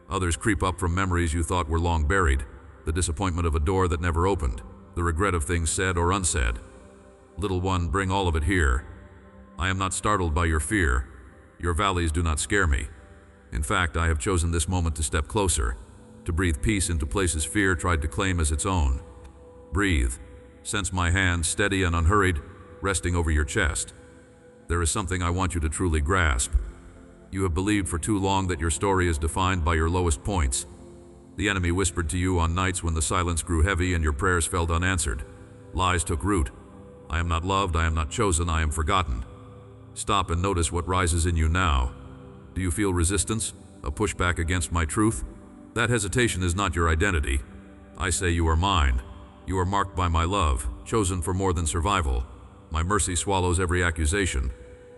Others creep up from memories you thought were long buried, the disappointment of a door that never opened, the regret of things said or unsaid. Little one, bring all of it here. I am not startled by your fear. Your valleys do not scare me. In fact, I have chosen this moment to step closer, to breathe peace into places fear tried to claim as its own. Breathe. Sense my hand, steady and unhurried, resting over your chest. There is something I want you to truly grasp. You have believed for too long that your story is defined by your lowest points. The enemy whispered to you on nights when the silence grew heavy and your prayers felt unanswered. Lies took root. I am not loved, I am not chosen, I am forgotten. Stop and notice what rises in you now. Do you feel resistance? A pushback against my truth? That hesitation is not your identity. I say you are mine. You are marked by my love, chosen for more than survival. My mercy swallows every accusation.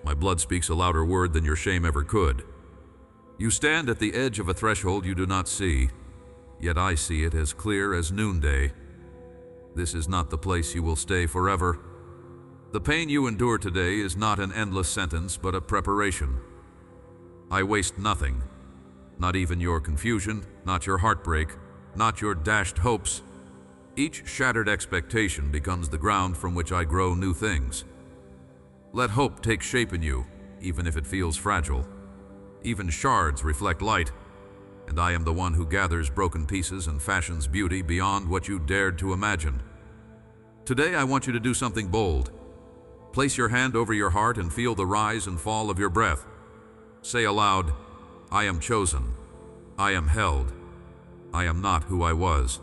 My blood speaks a louder word than your shame ever could. You stand at the edge of a threshold you do not see, yet I see it as clear as noonday. This is not the place you will stay forever. The pain you endure today is not an endless sentence, but a preparation. I waste nothing. Not even your confusion, not your heartbreak, not your dashed hopes. Each shattered expectation becomes the ground from which I grow new things. Let hope take shape in you, even if it feels fragile. Even shards reflect light, and I am the one who gathers broken pieces and fashions beauty beyond what you dared to imagine. Today I want you to do something bold. Place your hand over your heart and feel the rise and fall of your breath. Say aloud, I am chosen. I am held. I am not who I was.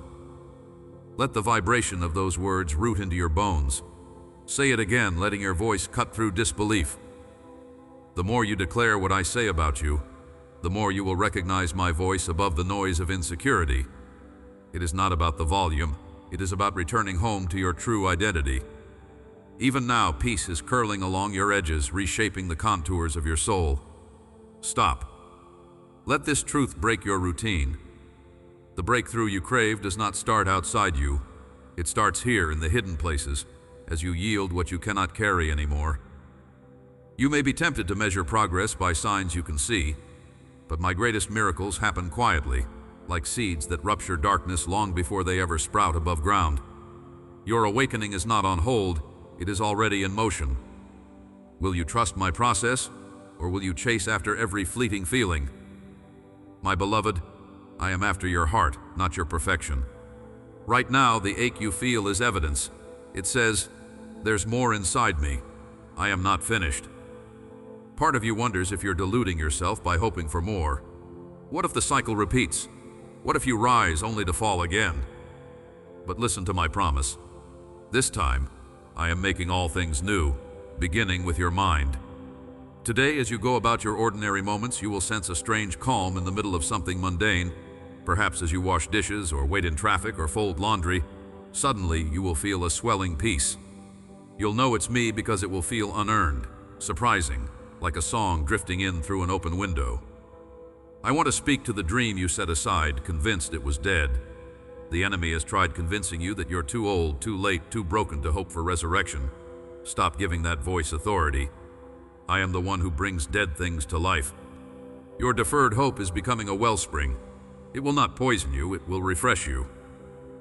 Let the vibration of those words root into your bones. Say it again, letting your voice cut through disbelief. The more you declare what I say about you, the more you will recognize my voice above the noise of insecurity. It is not about the volume, it is about returning home to your true identity. Even now, peace is curling along your edges, reshaping the contours of your soul. Stop. Let this truth break your routine. The breakthrough you crave does not start outside you. It starts here in the hidden places, as you yield what you cannot carry anymore. You may be tempted to measure progress by signs you can see, but my greatest miracles happen quietly, like seeds that rupture darkness long before they ever sprout above ground. Your awakening is not on hold, it is already in motion. Will you trust my process, or will you chase after every fleeting feeling? My beloved, I am after your heart, not your perfection. Right now, the ache you feel is evidence. It says, there's more inside me. I am not finished. Part of you wonders if you're deluding yourself by hoping for more. What if the cycle repeats? What if you rise only to fall again? But listen to my promise. This time, I am making all things new, beginning with your mind. Today, as you go about your ordinary moments, you will sense a strange calm in the middle of something mundane. Perhaps as you wash dishes or wait in traffic or fold laundry, suddenly you will feel a swelling peace. You'll know it's me because it will feel unearned, surprising, like a song drifting in through an open window. I want to speak to the dream you set aside, convinced it was dead. The enemy has tried convincing you that you're too old, too late, too broken to hope for resurrection. Stop giving that voice authority. I am the one who brings dead things to life. Your deferred hope is becoming a wellspring. It will not poison you, it will refresh you.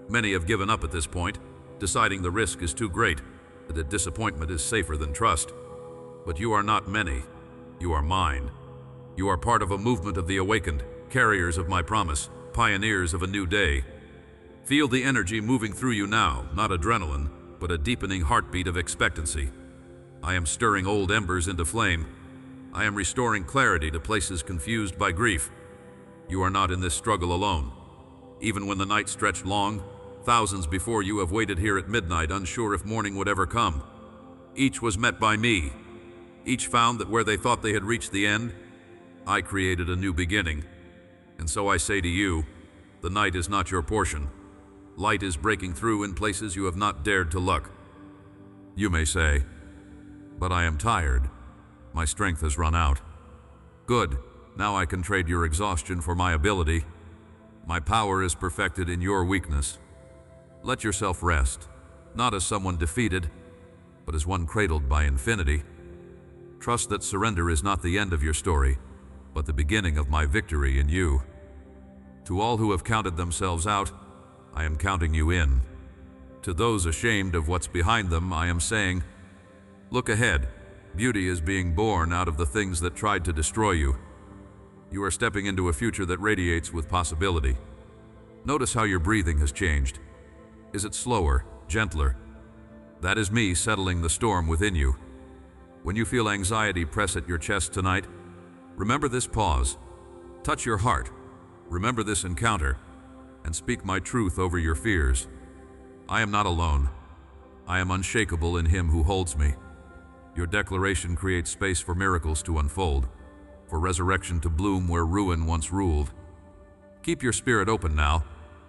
Many have given up at this point, deciding the risk is too great, that a disappointment is safer than trust. But you are not many. You are mine. You are part of a movement of the awakened, carriers of my promise, pioneers of a new day. Feel the energy moving through you now, not adrenaline, but a deepening heartbeat of expectancy. I am stirring old embers into flame. I am restoring clarity to places confused by grief. You are not in this struggle alone. Even when the night stretched long, thousands before you have waited here at midnight, unsure if morning would ever come. Each was met by me. Each found that where they thought they had reached the end, I created a new beginning. And so I say to you, the night is not your portion. Light is breaking through in places you have not dared to look. You may say, but I am tired. My strength has run out. Good, now I can trade your exhaustion for my ability. My power is perfected in your weakness. Let yourself rest, not as someone defeated, but as one cradled by infinity. Trust that surrender is not the end of your story, but the beginning of my victory in you. To all who have counted themselves out, I am counting you in. To those ashamed of what's behind them, I am saying, look ahead. Beauty is being born out of the things that tried to destroy you. You are stepping into a future that radiates with possibility. Notice how your breathing has changed. Is it slower, gentler? That is me settling the storm within you. When you feel anxiety press at your chest tonight, remember this pause. Touch your heart. Remember this encounter, and speak my truth over your fears. I am not alone. I am unshakable in Him who holds me. Your declaration creates space for miracles to unfold, for resurrection to bloom where ruin once ruled. Keep your spirit open now.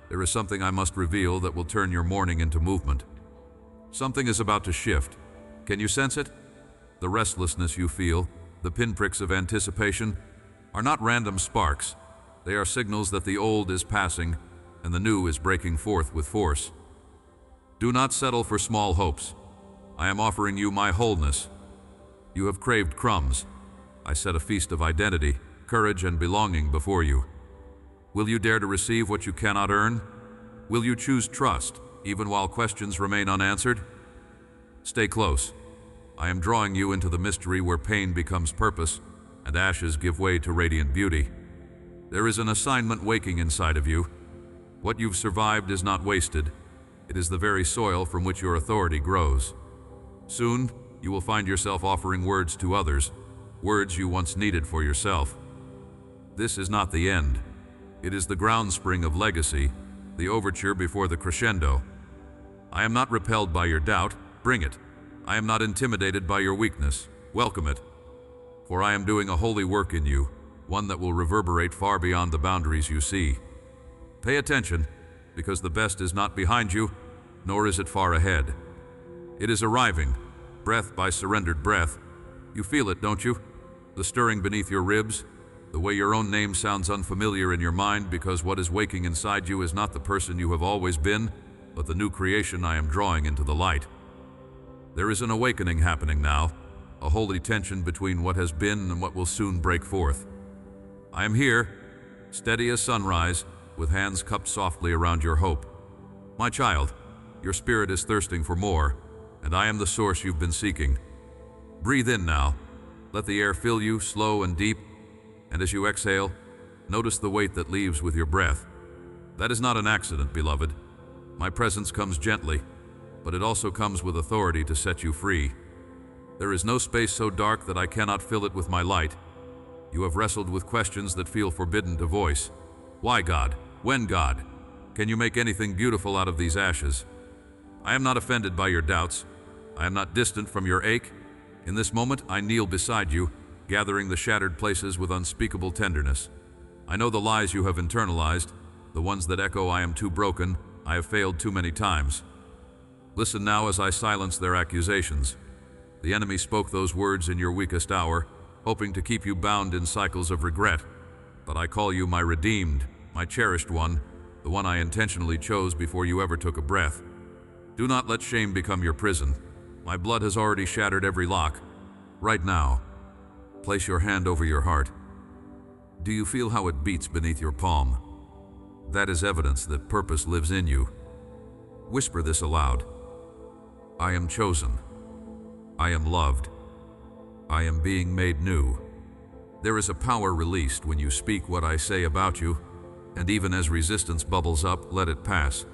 There is something I must reveal that will turn your mourning into movement. Something is about to shift. Can you sense it? The restlessness you feel, the pinpricks of anticipation, are not random sparks. They are signals that the old is passing and the new is breaking forth with force. Do not settle for small hopes. I am offering you my wholeness. You have craved crumbs. I set a feast of identity, courage, and belonging before you. Will you dare to receive what you cannot earn? Will you choose trust, even while questions remain unanswered? Stay close. I am drawing you into the mystery where pain becomes purpose and ashes give way to radiant beauty. There is an assignment waking inside of you. What you've survived is not wasted. It is the very soil from which your authority grows. Soon, you will find yourself offering words to others, words you once needed for yourself. This is not the end. It is the ground spring of legacy, the overture before the crescendo. I am not repelled by your doubt. Bring it. I am not intimidated by your weakness. Welcome it. For I am doing a holy work in you, one that will reverberate far beyond the boundaries you see. Pay attention, because the best is not behind you, nor is it far ahead. It is arriving, breath by surrendered breath. You feel it, don't you? The stirring beneath your ribs, the way your own name sounds unfamiliar in your mind because what is waking inside you is not the person you have always been, but the new creation I am drawing into the light. There is an awakening happening now, a holy tension between what has been and what will soon break forth. I am here, steady as sunrise, with hands cupped softly around your hope. My child, your spirit is thirsting for more, and I am the source you've been seeking. Breathe in now. Let the air fill you slow and deep, and as you exhale, notice the weight that leaves with your breath. That is not an accident, beloved. My presence comes gently, but it also comes with authority to set you free. There is no space so dark that I cannot fill it with my light. You have wrestled with questions that feel forbidden to voice. Why God? When God? Can you make anything beautiful out of these ashes? I am not offended by your doubts. I am not distant from your ache. In this moment, I kneel beside you, gathering the shattered places with unspeakable tenderness. I know the lies you have internalized, the ones that echo I am too broken, I have failed too many times. Listen now as I silence their accusations. The enemy spoke those words in your weakest hour, hoping to keep you bound in cycles of regret. But I call you my redeemed, my cherished one, the one I intentionally chose before you ever took a breath. Do not let shame become your prison. My blood has already shattered every lock. Right now, place your hand over your heart. Do you feel how it beats beneath your palm? That is evidence that purpose lives in you. Whisper this aloud. I am chosen. I am loved. I am being made new. There is a power released when you speak what I say about you, and even as resistance bubbles up, let it pass.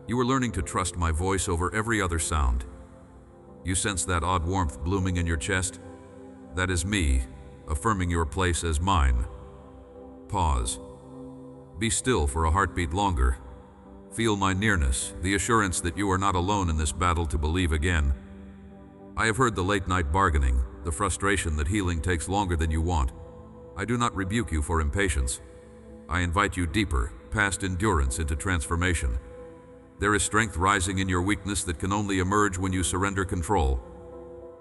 You are learning to trust my voice over every other sound. You sense that odd warmth blooming in your chest? That is me, affirming your place as mine. Pause. Be still for a heartbeat longer. Feel my nearness, the assurance that you are not alone in this battle to believe again. I have heard the late-night bargaining, the frustration that healing takes longer than you want. I do not rebuke you for impatience. I invite you deeper, past endurance into transformation. There is strength rising in your weakness that can only emerge when you surrender control.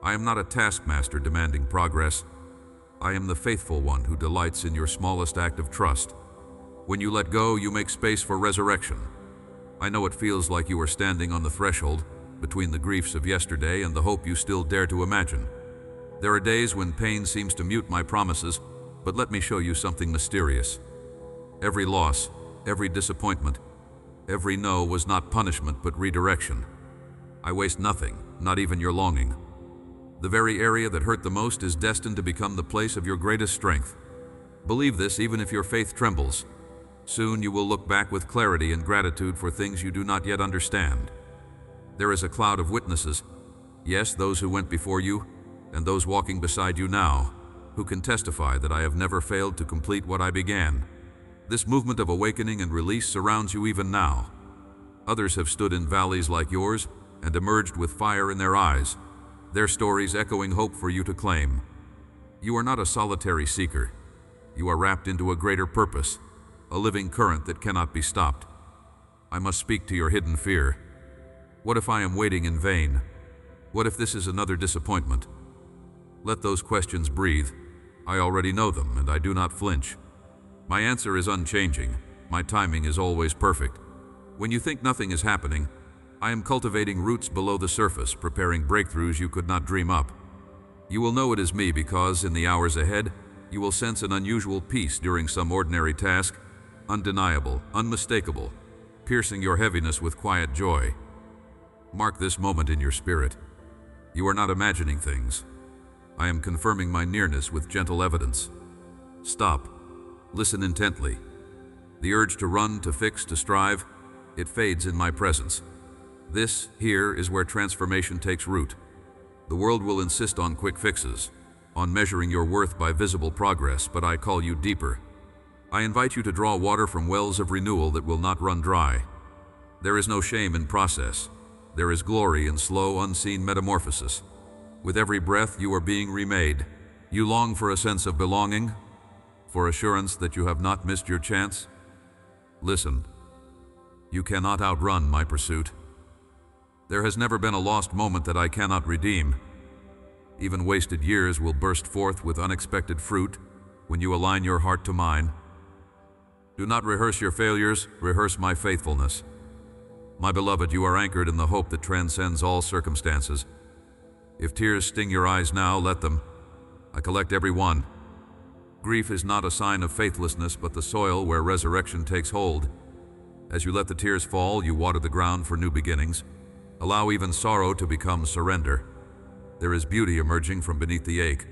I am not a taskmaster demanding progress. I am the faithful one who delights in your smallest act of trust. When you let go, you make space for resurrection. I know it feels like you are standing on the threshold, between the griefs of yesterday and the hope you still dare to imagine. There are days when pain seems to mute my promises, but let me show you something mysterious. Every loss, every disappointment, every no was not punishment but redirection. I waste nothing, not even your longing. The very area that hurt the most is destined to become the place of your greatest strength. Believe this even if your faith trembles. Soon you will look back with clarity and gratitude for things you do not yet understand. There is a cloud of witnesses, yes, those who went before you, and those walking beside you now, who can testify that I have never failed to complete what I began. This movement of awakening and release surrounds you even now. Others have stood in valleys like yours and emerged with fire in their eyes, their stories echoing hope for you to claim. You are not a solitary seeker. You are wrapped into a greater purpose, a living current that cannot be stopped. I must speak to your hidden fear. What if I am waiting in vain? What if this is another disappointment? Let those questions breathe. I already know them, and I do not flinch. My answer is unchanging. My timing is always perfect. When you think nothing is happening, I am cultivating roots below the surface, preparing breakthroughs you could not dream up. You will know it is me because, in the hours ahead, you will sense an unusual peace during some ordinary task, undeniable, unmistakable, piercing your heaviness with quiet joy. Mark this moment in your spirit. You are not imagining things. I am confirming my nearness with gentle evidence. Stop. Listen intently. The urge to run, to fix, to strive, it fades in my presence. This, here, is where transformation takes root. The world will insist on quick fixes, on measuring your worth by visible progress, but I call you deeper. I invite you to draw water from wells of renewal that will not run dry. There is no shame in process. there is glory in slow, unseen metamorphosis. With every breath, you are being remade. You long for a sense of belonging, for assurance that you have not missed your chance. Listen, you cannot outrun my pursuit. There has never been a lost moment that I cannot redeem. Even wasted years will burst forth with unexpected fruit when you align your heart to mine. Do not rehearse your failures, rehearse my faithfulness. My beloved, you are anchored in the hope that transcends all circumstances. If tears sting your eyes now, let them. I collect every one. Grief is not a sign of faithlessness, but the soil where resurrection takes hold. As you let the tears fall, you water the ground for new beginnings. Allow even sorrow to become surrender. There is beauty emerging from beneath the ache.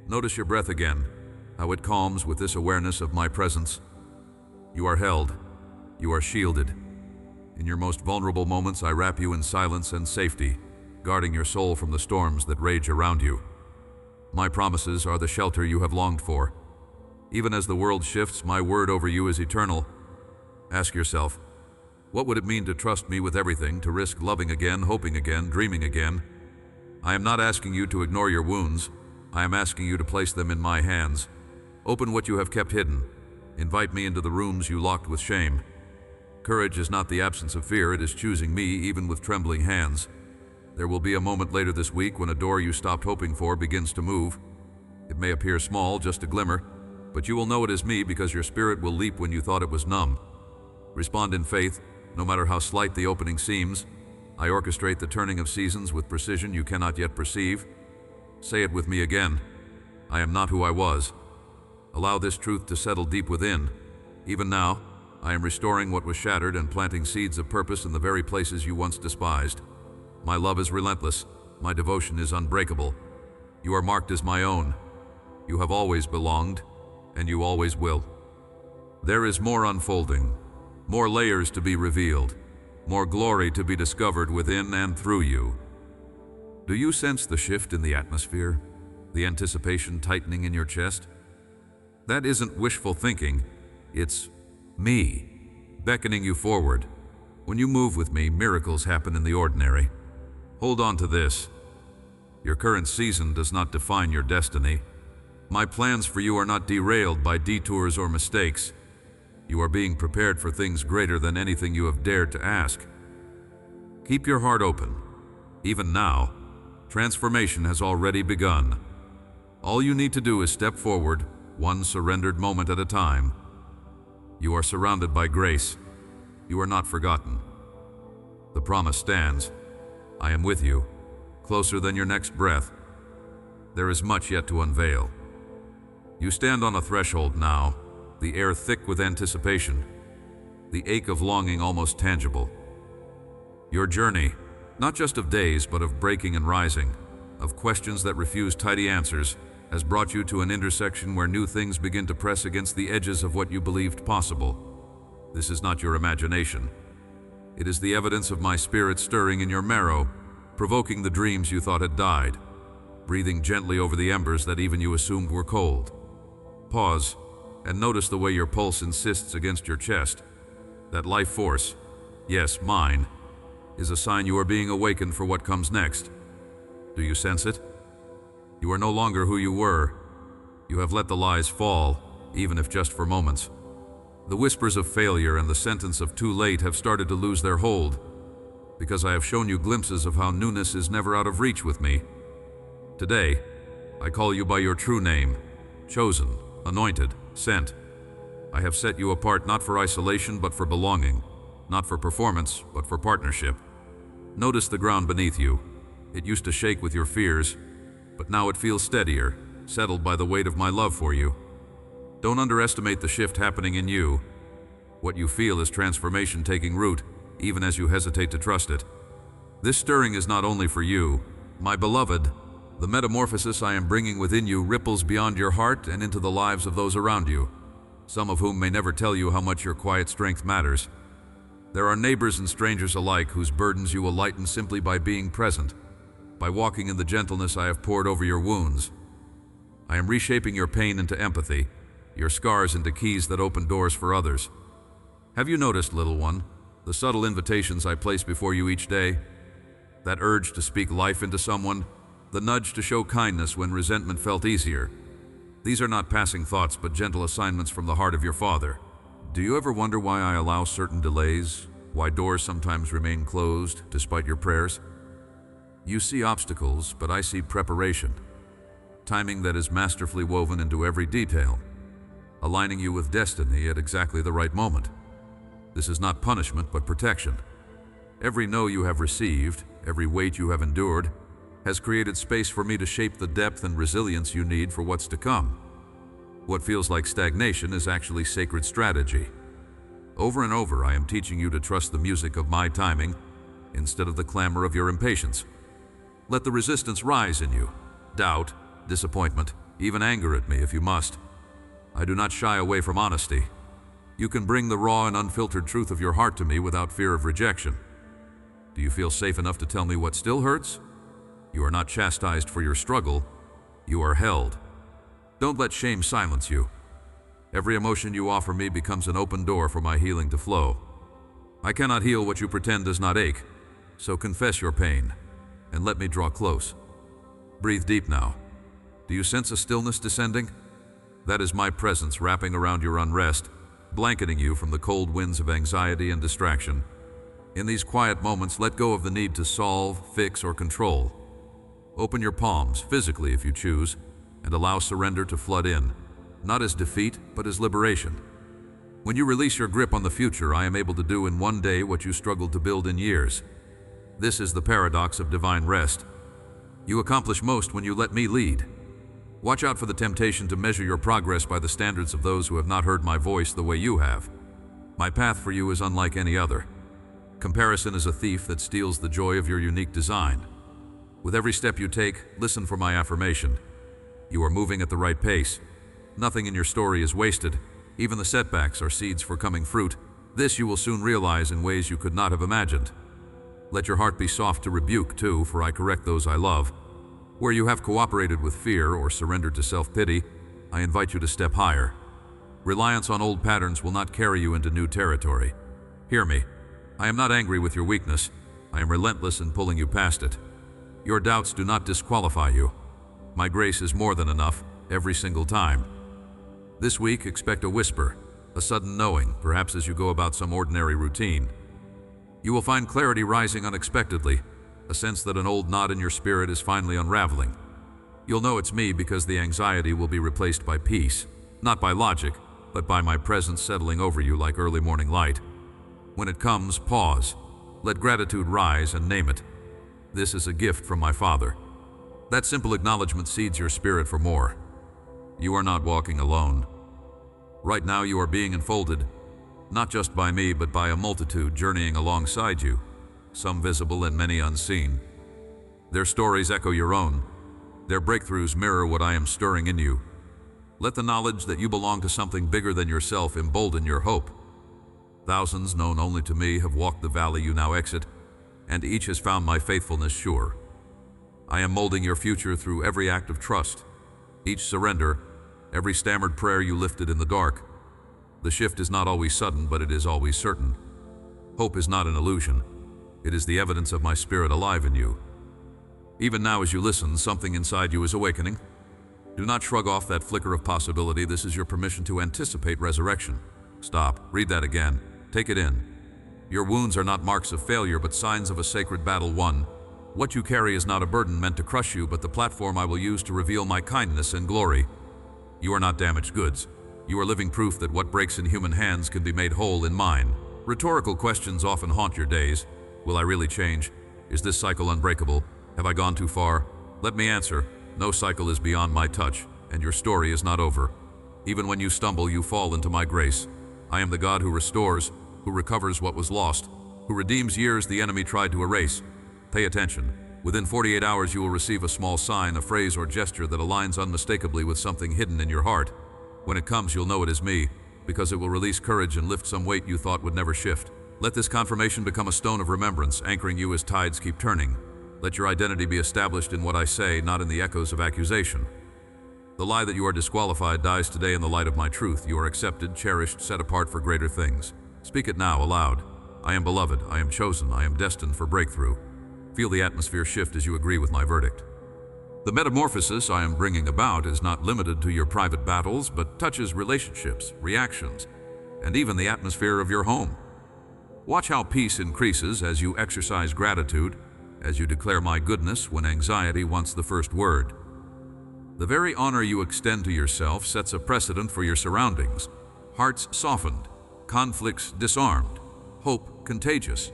Notice your breath again, how it calms with this awareness of my presence. You are held. You are shielded. In your most vulnerable moments, I wrap you in silence and safety, guarding your soul from the storms that rage around you. My promises are the shelter you have longed for. Even as the world shifts, my word over you is eternal. Ask yourself, what would it mean to trust me with everything, to risk loving again, hoping again, dreaming again? I am not asking you to ignore your wounds. I am asking you to place them in my hands. Open what you have kept hidden. Invite me into the rooms you locked with shame. Courage is not the absence of fear, it is choosing me even with trembling hands. There will be a moment later this week when a door you stopped hoping for begins to move. It may appear small, just a glimmer, but you will know it is me because your spirit will leap when you thought it was numb. Respond in faith, no matter how slight the opening seems. I orchestrate the turning of seasons with precision you cannot yet perceive. Say it with me again. I am not who I was. Allow this truth to settle deep within. Even now, I am restoring what was shattered and planting seeds of purpose in the very places you once despised. My love is relentless. My devotion is unbreakable. You are marked as my own. You have always belonged, and you always will. There is more unfolding, more layers to be revealed, more glory to be discovered within and through you. Do you sense the shift in the atmosphere? The anticipation tightening in your chest? That isn't wishful thinking, it's me, beckoning you forward. When you move with me, miracles happen in the ordinary. Hold on to this. Your current season does not define your destiny. My plans for you are not derailed by detours or mistakes. You are being prepared for things greater than anything you have dared to ask. Keep your heart open. Even now, transformation has already begun. All you need to do is step forward, one surrendered moment at a time. You are surrounded by grace. You are not forgotten. The promise stands. I am with you, closer than your next breath. There is much yet to unveil. You stand on a threshold now, the air thick with anticipation, the ache of longing almost tangible. Your journey, not just of days, but of breaking and rising, of questions that refuse tidy answers, has brought you to an intersection where new things begin to press against the edges of what you believed possible. This is not your imagination. It is the evidence of my spirit stirring in your marrow, provoking the dreams you thought had died, breathing gently over the embers that even you assumed were cold. Pause and notice the way your pulse insists against your chest. That life force, yes, mine, is a sign you are being awakened for what comes next. Do you sense it? You are no longer who you were. You have let the lies fall, even if just for moments. The whispers of failure and the sentence of too late have started to lose their hold, because I have shown you glimpses of how newness is never out of reach with me. Today, I call you by your true name, chosen, anointed, sent. I have set you apart not for isolation but for belonging, not for performance but for partnership. Notice the ground beneath you. It used to shake with your fears, but now it feels steadier, settled by the weight of my love for you. Don't underestimate the shift happening in you. What you feel is transformation taking root, even as you hesitate to trust it. This stirring is not only for you, my beloved. The metamorphosis I am bringing within you ripples beyond your heart and into the lives of those around you, some of whom may never tell you how much your quiet strength matters. There are neighbors and strangers alike whose burdens you will lighten simply by being present, by walking in the gentleness I have poured over your wounds. I am reshaping your pain into empathy, your scars into keys that open doors for others. Have you noticed, little one, the subtle invitations I place before you each day? That urge to speak life into someone, the nudge to show kindness when resentment felt easier. These are not passing thoughts, but gentle assignments from the heart of your Father. Do you ever wonder why I allow certain delays? Why doors sometimes remain closed despite your prayers? You see obstacles, but I see preparation. Timing that is masterfully woven into every detail, aligning you with destiny at exactly the right moment. This is not punishment, but protection. Every no you have received, every wait you have endured, has created space for me to shape the depth and resilience you need for what's to come. What feels like stagnation is actually sacred strategy. Over and over, I am teaching you to trust the music of my timing instead of the clamor of your impatience. Let the resistance rise in you. Doubt, disappointment, even anger at me if you must. I do not shy away from honesty. You can bring the raw and unfiltered truth of your heart to me without fear of rejection. Do you feel safe enough to tell me what still hurts? You are not chastised for your struggle. You are held. Don't let shame silence you. Every emotion you offer me becomes an open door for my healing to flow. I cannot heal what you pretend does not ache, so confess your pain and let me draw close. Breathe deep now. Do you sense a stillness descending? That is my presence wrapping around your unrest, blanketing you from the cold winds of anxiety and distraction. In these quiet moments, let go of the need to solve, fix, or control. Open your palms, physically if you choose, and allow surrender to flood in, not as defeat, but as liberation. When you release your grip on the future, I am able to do in one day what you struggled to build in years. This is the paradox of divine rest. You accomplish most when you let me lead. Watch out for the temptation to measure your progress by the standards of those who have not heard my voice the way you have. My path for you is unlike any other. Comparison is a thief that steals the joy of your unique design. With every step you take, listen for my affirmation. You are moving at the right pace. Nothing in your story is wasted. Even the setbacks are seeds for coming fruit. This you will soon realize in ways you could not have imagined. Let your heart be soft to rebuke, too, for I correct those I love. Where you have cooperated with fear or surrendered to self-pity, I invite you to step higher. Reliance on old patterns will not carry you into new territory. Hear me. I am not angry with your weakness. I am relentless in pulling you past it. Your doubts do not disqualify you. My grace is more than enough, every single time. This week, expect a whisper, a sudden knowing, perhaps as you go about some ordinary routine. You will find clarity rising unexpectedly, a sense that an old knot in your spirit is finally unraveling. You'll know it's me because the anxiety will be replaced by peace, not by logic, but by my presence settling over you like early morning light. When it comes, pause. Let gratitude rise and name it. This is a gift from my Father. That simple acknowledgement seeds your spirit for more. You are not walking alone. Right now you are being enfolded, not just by me, but by a multitude journeying alongside you, some visible and many unseen. Their stories echo your own. Their breakthroughs mirror what I am stirring in you. Let the knowledge that you belong to something bigger than yourself embolden your hope. Thousands known only to me have walked the valley you now exit, and each has found my faithfulness sure. I am molding your future through every act of trust, each surrender, every stammered prayer you lifted in the dark. The shift is not always sudden, but it is always certain. Hope is not an illusion. It is the evidence of my spirit alive in you. Even now as you listen, something inside you is awakening. Do not shrug off that flicker of possibility. This is your permission to anticipate resurrection. Stop. Read that again. Take it in. Your wounds are not marks of failure, but signs of a sacred battle won. What you carry is not a burden meant to crush you, but the platform I will use to reveal my kindness and glory. You are not damaged goods. You are living proof that what breaks in human hands can be made whole in mine. Rhetorical questions often haunt your days. Will I really change? Is this cycle unbreakable? Have I gone too far? Let me answer. No cycle is beyond my touch, and your story is not over. Even when you stumble, you fall into my grace. I am the God who restores, who recovers what was lost, who redeems years the enemy tried to erase. Pay attention. Within 48 hours you will receive a small sign, a phrase or gesture that aligns unmistakably with something hidden in your heart. When it comes, you'll know it is me, because it will release courage and lift some weight you thought would never shift. Let this confirmation become a stone of remembrance, anchoring you as tides keep turning. Let your identity be established in what I say, not in the echoes of accusation. The lie that you are disqualified dies today in the light of my truth. You are accepted, cherished, set apart for greater things. Speak it now aloud. I am beloved, I am chosen, I am destined for breakthrough. Feel the atmosphere shift as you agree with my verdict. The metamorphosis I am bringing about is not limited to your private battles, but touches relationships, reactions, and even the atmosphere of your home. Watch how peace increases as you exercise gratitude, as you declare my goodness when anxiety wants the first word. The very honor you extend to yourself sets a precedent for your surroundings. Hearts softened, conflicts disarmed, hope contagious.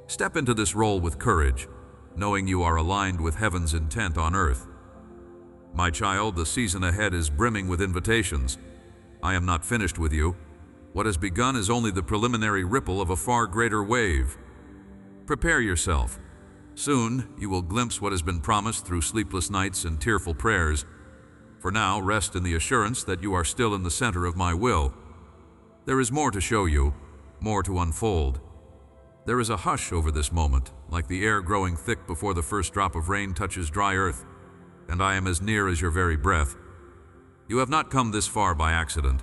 Step into this role with courage, knowing you are aligned with heaven's intent on earth. My child, the season ahead is brimming with invitations. I am not finished with you. What has begun is only the preliminary ripple of a far greater wave. Prepare yourself. Soon, you will glimpse what has been promised through sleepless nights and tearful prayers. For now, rest in the assurance that you are still in the center of my will. There is more to show you, more to unfold. There is a hush over this moment, like the air growing thick before the first drop of rain touches dry earth, and I am as near as your very breath. You have not come this far by accident.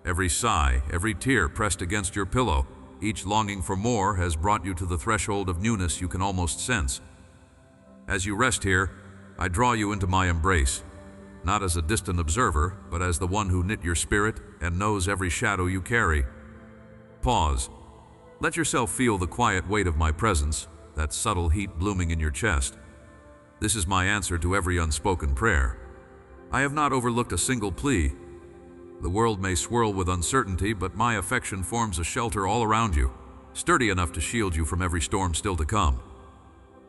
Every sigh, every tear pressed against your pillow, each longing for more has brought you to the threshold of newness you can almost sense. As you rest here, I draw you into my embrace, not as a distant observer, but as the one who knit your spirit and knows every shadow you carry. Pause. Let yourself feel the quiet weight of my presence, that subtle heat blooming in your chest. This is my answer to every unspoken prayer. I have not overlooked a single plea. The world may swirl with uncertainty, but my affection forms a shelter all around you, sturdy enough to shield you from every storm still to come.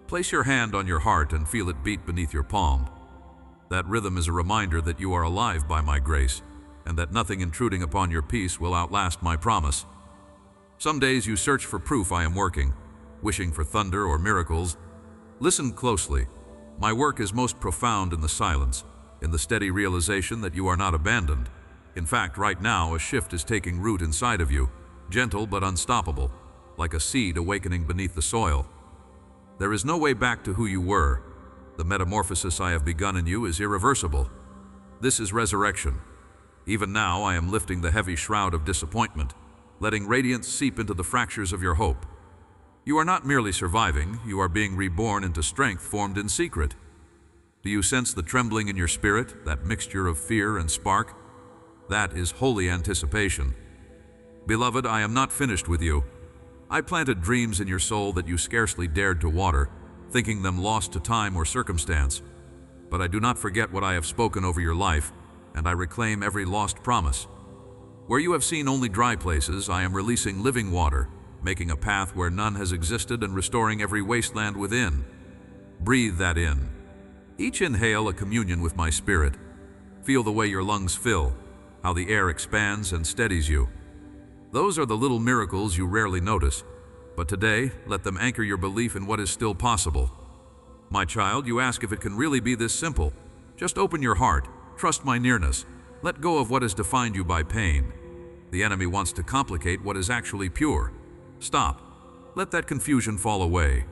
Place your hand on your heart and feel it beat beneath your palm. That rhythm is a reminder that you are alive by my grace, and that nothing intruding upon your peace will outlast my promise. Some days you search for proof I am working, wishing for thunder or miracles. Listen closely. My work is most profound in the silence, in the steady realization that you are not abandoned. In fact, right now, a shift is taking root inside of you, gentle but unstoppable, like a seed awakening beneath the soil. There is no way back to who you were. The metamorphosis I have begun in you is irreversible. This is resurrection. Even now, I am lifting the heavy shroud of disappointment, letting radiance seep into the fractures of your hope. You are not merely surviving, you are being reborn into strength formed in secret. Do you sense the trembling in your spirit, that mixture of fear and spark? That is holy anticipation. Beloved, I am not finished with you. I planted dreams in your soul that you scarcely dared to water, thinking them lost to time or circumstance. But I do not forget what I have spoken over your life, and I reclaim every lost promise. Where you have seen only dry places, I am releasing living water, making a path where none has existed and restoring every wasteland within. Breathe that in. Each inhale a communion with my spirit. Feel the way your lungs fill, how the air expands and steadies you. Those are the little miracles you rarely notice, but today, let them anchor your belief in what is still possible. My child, you ask if it can really be this simple. Just open your heart, trust my nearness, let go of what has defined you by pain. The enemy wants to complicate what is actually pure. Stop. Let that confusion fall away.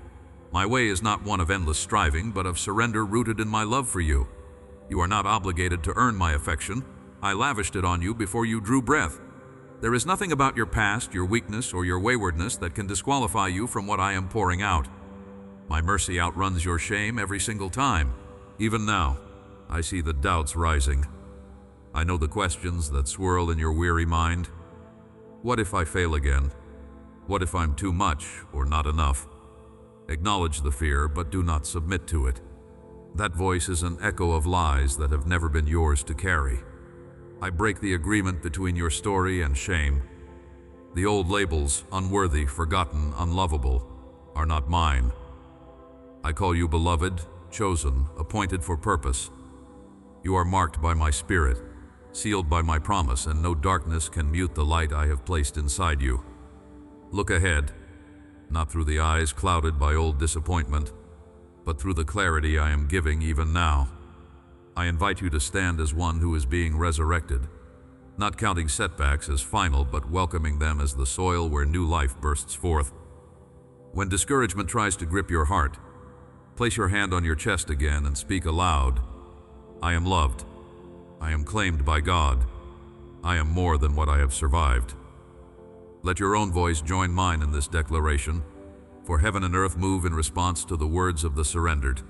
My way is not one of endless striving, but of surrender rooted in my love for you. You are not obligated to earn my affection. I lavished it on you before you drew breath. There is nothing about your past, your weakness, or your waywardness that can disqualify you from what I am pouring out. My mercy outruns your shame every single time. Even now, I see the doubts rising. I know the questions that swirl in your weary mind. What if I fail again? What if I'm too much or not enough? Acknowledge the fear, but do not submit to it. That voice is an echo of lies that have never been yours to carry. I break the agreement between your story and shame. The old labels, unworthy, forgotten, unlovable, are not mine. I call you beloved, chosen, appointed for purpose. You are marked by my spirit, sealed by my promise, and no darkness can mute the light I have placed inside you. Look ahead, not through the eyes clouded by old disappointment, but through the clarity I am giving even now. I invite you to stand as one who is being resurrected, not counting setbacks as final, but welcoming them as the soil where new life bursts forth. When discouragement tries to grip your heart, place your hand on your chest again and speak aloud. I am loved. I am claimed by God. I am more than what I have survived. Let your own voice join mine in this declaration. for heaven and earth move in response to the words of the surrendered.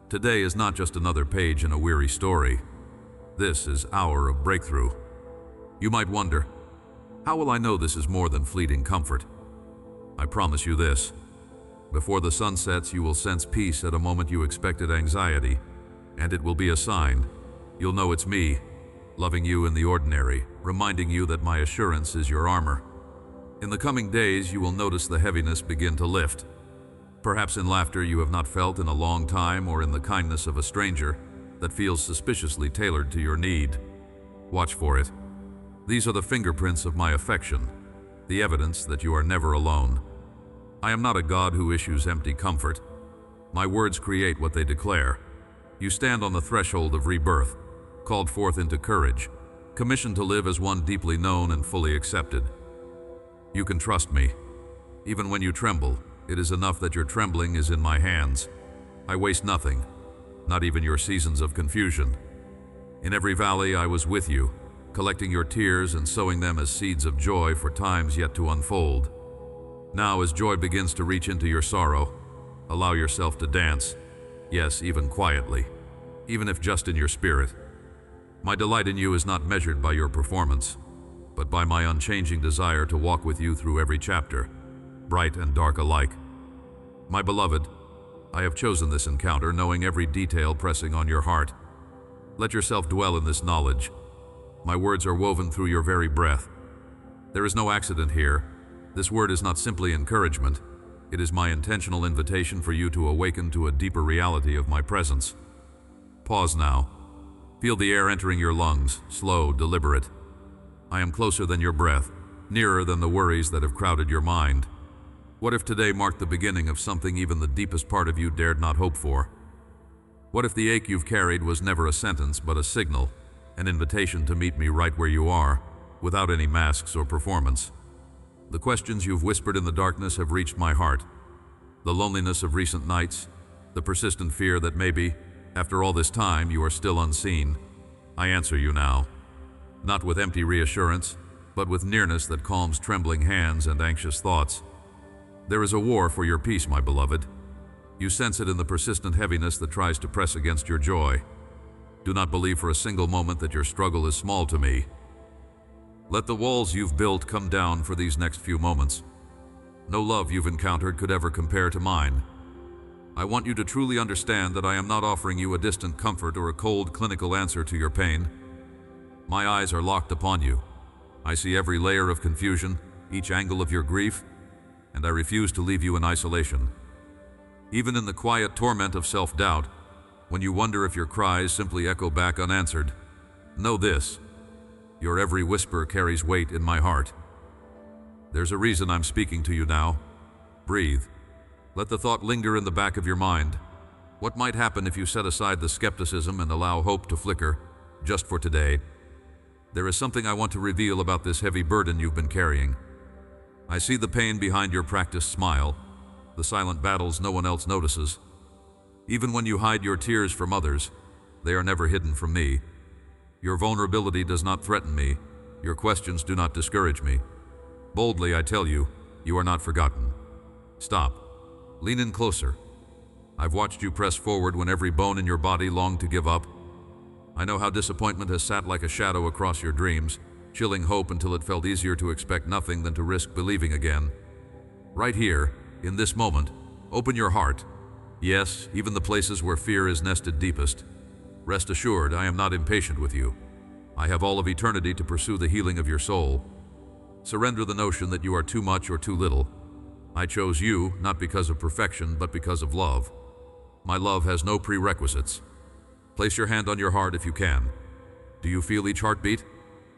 Today is not just another page in a weary story. This is hour of breakthrough. You might wonder, how will I know this is more than fleeting comfort? I promise you this. Before the sun sets, you will sense peace at a moment you expected anxiety, and it will be a sign. You'll know it's me, loving you in the ordinary, reminding you that my assurance is your armor. In the coming days, you will notice the heaviness begin to lift. Perhaps in laughter you have not felt in a long time, or in the kindness of a stranger that feels suspiciously tailored to your need. Watch for it. These are the fingerprints of my affection, the evidence that you are never alone. I am not a God who issues empty comfort. My words create what they declare. You stand on the threshold of rebirth, called forth into courage, commissioned to live as one deeply known and fully accepted. You can trust me. Even when you tremble, it is enough that your trembling is in my hands. I waste nothing, not even your seasons of confusion. In every valley I was with you, collecting your tears and sowing them as seeds of joy for times yet to unfold. Now, as joy begins to reach into your sorrow, allow yourself to dance, yes, even quietly, even if just in your spirit. My delight in you is not measured by your performance, but by my unchanging desire to walk with you through every chapter, bright and dark alike. My beloved, I have chosen this encounter knowing every detail pressing on your heart. Let yourself dwell in this knowledge. My words are woven through your very breath. There is no accident here. This word is not simply encouragement. It is my intentional invitation for you to awaken to a deeper reality of my presence. Pause now. Feel the air entering your lungs, slow, deliberate. I am closer than your breath, nearer than the worries that have crowded your mind. What if today marked the beginning of something even the deepest part of you dared not hope for? What if the ache you've carried was never a sentence but a signal, an invitation to meet me right where you are, without any masks or performance? The questions you've whispered in the darkness have reached my heart. The loneliness of recent nights, the persistent fear that maybe, after all this time, you are still unseen. I answer you now. Not with empty reassurance, but with nearness that calms trembling hands and anxious thoughts. There is a war for your peace, my beloved. You sense it in the persistent heaviness that tries to press against your joy. Do not believe for a single moment that your struggle is small to me. Let the walls you've built come down for these next few moments. No love you've encountered could ever compare to mine. I want you to truly understand that I am not offering you a distant comfort or a cold clinical answer to your pain. My eyes are locked upon you. I see every layer of confusion, each angle of your grief, and I refuse to leave you in isolation. Even in the quiet torment of self-doubt, when you wonder if your cries simply echo back unanswered, know this: your every whisper carries weight in my heart. There's a reason I'm speaking to you now. Breathe. Let the thought linger in the back of your mind. What might happen if you set aside the skepticism and allow hope to flicker, just for today? There is something I want to reveal about this heavy burden you've been carrying. I see the pain behind your practiced smile, the silent battles no one else notices. Even when you hide your tears from others, they are never hidden from me. Your vulnerability does not threaten me. Your questions do not discourage me. Boldly, I tell you, you are not forgotten. Stop. Lean in closer. I've watched you press forward when every bone in your body longed to give up. I know how disappointment has sat like a shadow across your dreams, chilling hope until it felt easier to expect nothing than to risk believing again. Right here, in this moment, open your heart. Yes, even the places where fear is nested deepest. Rest assured, I am not impatient with you. I have all of eternity to pursue the healing of your soul. Surrender the notion that you are too much or too little. I chose you, not because of perfection, but because of love. My love has no prerequisites. Place your hand on your heart if you can. Do you feel each heartbeat?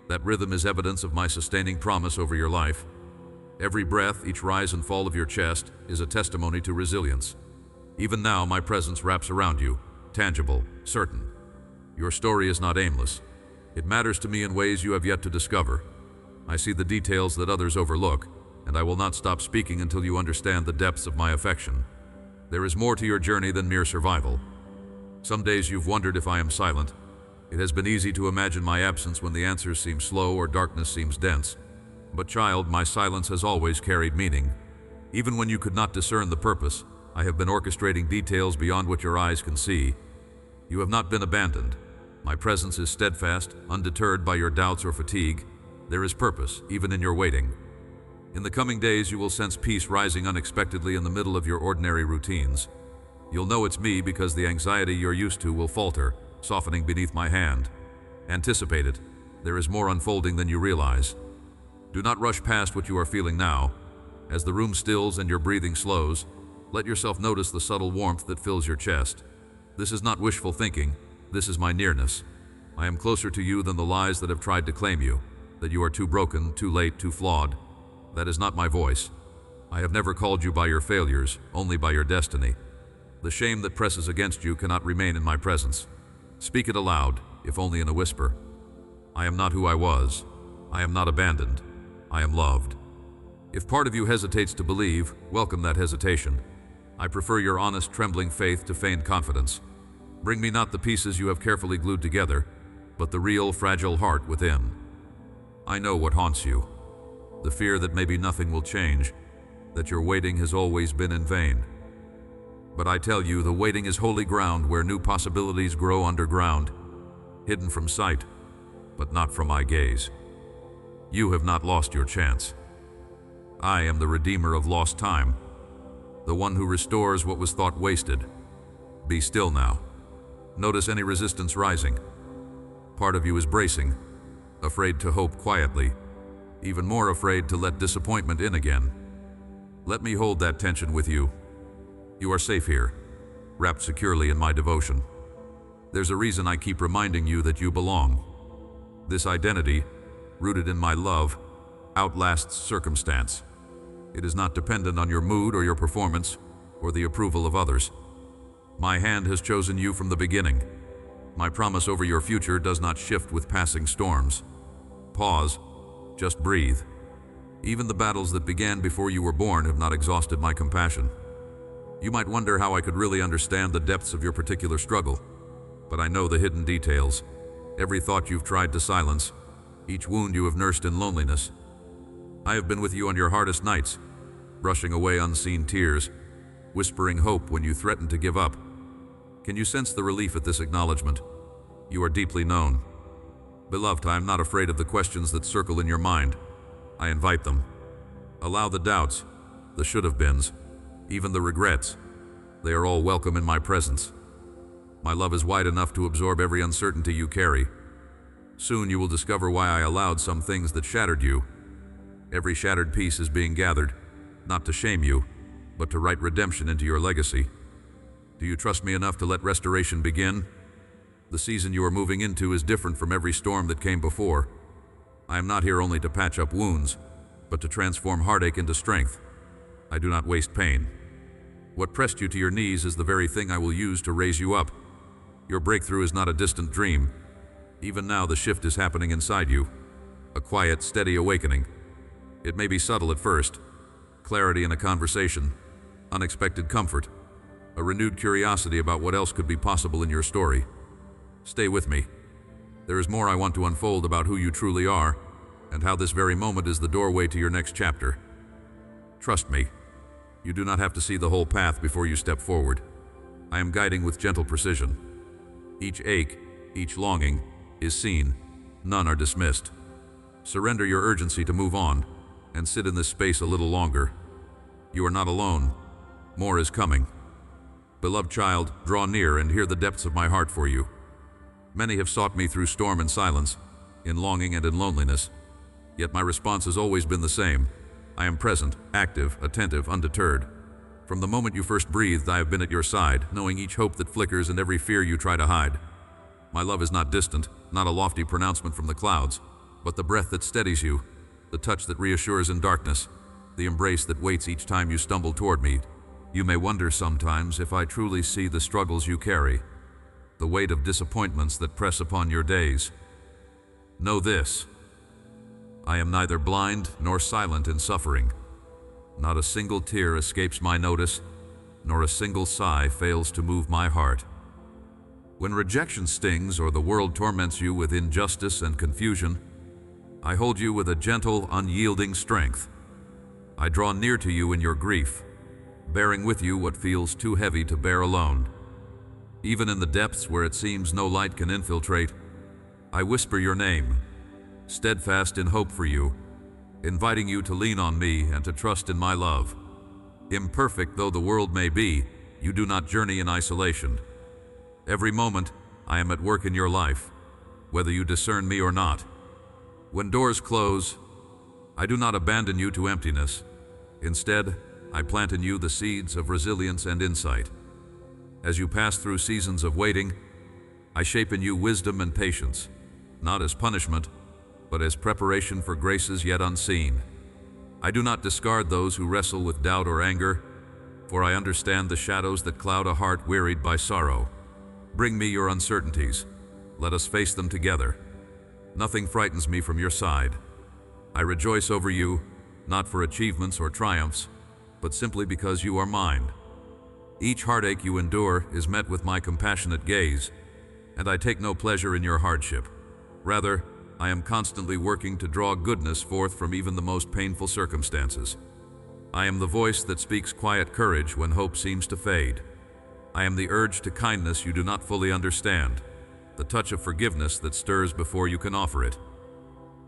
That rhythm is evidence of my sustaining promise over your life. Every breath, each rise and fall of your chest, is a testimony to resilience. Even now, my presence wraps around you, tangible, certain. Your story is not aimless. It matters to me in ways you have yet to discover. I see the details that others overlook, and I will not stop speaking until you understand the depths of my affection. There is more to your journey than mere survival. Some days you've wondered if I am silent. It has been easy to imagine my absence when the answers seem slow or darkness seems dense. But child, my silence has always carried meaning. Even when you could not discern the purpose, I have been orchestrating details beyond what your eyes can see. You have not been abandoned. My presence is steadfast, undeterred by your doubts or fatigue. There is purpose, even in your waiting. In the coming days, you will sense peace rising unexpectedly in the middle of your ordinary routines. You'll know it's me because the anxiety you're used to will falter, softening beneath my hand. Anticipate it. There is more unfolding than you realize. Do not rush past what you are feeling now. As the room stills and your breathing slows, let yourself notice the subtle warmth that fills your chest. This is not wishful thinking. This is my nearness. I am closer to you than the lies that have tried to claim you, that you are too broken, too late, too flawed. That is not my voice. I have never called you by your failures, only by your destiny. The shame that presses against you cannot remain in my presence. Speak it aloud, if only in a whisper. I am not who I was. I am not abandoned. I am loved. If part of you hesitates to believe, welcome that hesitation. I prefer your honest, trembling faith to feigned confidence. Bring me not the pieces you have carefully glued together, but the real, fragile heart within. I know what haunts you. The fear that maybe nothing will change, that your waiting has always been in vain. But I tell you, the waiting is holy ground where new possibilities grow underground, hidden from sight, but not from my gaze. You have not lost your chance. I am the redeemer of lost time, the one who restores what was thought wasted. Be still now. Notice any resistance rising. Part of you is bracing, afraid to hope quietly, even more afraid to let disappointment in again. Let me hold that tension with you. You are safe here, wrapped securely in my devotion. There's a reason I keep reminding you that you belong. This identity, rooted in my love, outlasts circumstance. It is not dependent on your mood or your performance or the approval of others. My hand has chosen you from the beginning. My promise over your future does not shift with passing storms. Pause. Just breathe. Even the battles that began before you were born have not exhausted my compassion. You might wonder how I could really understand the depths of your particular struggle, but I know the hidden details. Every thought you've tried to silence, each wound you have nursed in loneliness. I have been with you on your hardest nights, brushing away unseen tears, whispering hope when you threatened to give up. Can you sense the relief at this acknowledgement? You are deeply known. Beloved, I am not afraid of the questions that circle in your mind. I invite them. Allow the doubts, the should-have-beens, even the regrets. They are all welcome in my presence. My love is wide enough to absorb every uncertainty you carry. Soon you will discover why I allowed some things that shattered you. Every shattered piece is being gathered, not to shame you, but to write redemption into your legacy. Do you trust me enough to let restoration begin? The season you are moving into is different from every storm that came before. I am not here only to patch up wounds, but to transform heartache into strength. I do not waste pain. What pressed you to your knees is the very thing I will use to raise you up. Your breakthrough is not a distant dream. Even now the shift is happening inside you. A quiet, steady awakening. It may be subtle at first. Clarity in a conversation, unexpected comfort, a renewed curiosity about what else could be possible in your story. Stay with me. There is more I want to unfold about who you truly are, and how this very moment is the doorway to your next chapter. Trust me, you do not have to see the whole path before you step forward. I am guiding with gentle precision. Each ache, each longing, is seen. None are dismissed. Surrender your urgency to move on, and sit in this space a little longer. You are not alone. More is coming. Beloved child, draw near and hear the depths of my heart for you. Many have sought me through storm and silence, in longing and in loneliness. Yet my response has always been the same. I am present, active, attentive, undeterred. From the moment you first breathed, I have been at your side, knowing each hope that flickers and every fear you try to hide. My love is not distant, not a lofty pronouncement from the clouds, but the breath that steadies you, the touch that reassures in darkness, the embrace that waits each time you stumble toward me. You may wonder sometimes if I truly see the struggles you carry, the weight of disappointments that press upon your days. Know this: I am neither blind nor silent in suffering. Not a single tear escapes my notice, nor a single sigh fails to move my heart. When rejection stings or the world torments you with injustice and confusion, I hold you with a gentle, unyielding strength. I draw near to you in your grief, bearing with you what feels too heavy to bear alone. Even in the depths where it seems no light can infiltrate, I whisper your name, steadfast in hope for you, inviting you to lean on me and to trust in my love. Imperfect though the world may be, you do not journey in isolation. Every moment, I am at work in your life, whether you discern me or not. When doors close, I do not abandon you to emptiness. Instead, I plant in you the seeds of resilience and insight. As you pass through seasons of waiting, I shape in you wisdom and patience, not as punishment, but as preparation for graces yet unseen. I do not discard those who wrestle with doubt or anger, for I understand the shadows that cloud a heart wearied by sorrow. Bring me your uncertainties. Let us face them together. Nothing frightens me from your side. I rejoice over you, not for achievements or triumphs, but simply because you are mine. Each heartache you endure is met with my compassionate gaze, and I take no pleasure in your hardship. Rather, I am constantly working to draw goodness forth from even the most painful circumstances. I am the voice that speaks quiet courage when hope seems to fade. I am the urge to kindness you do not fully understand, the touch of forgiveness that stirs before you can offer it.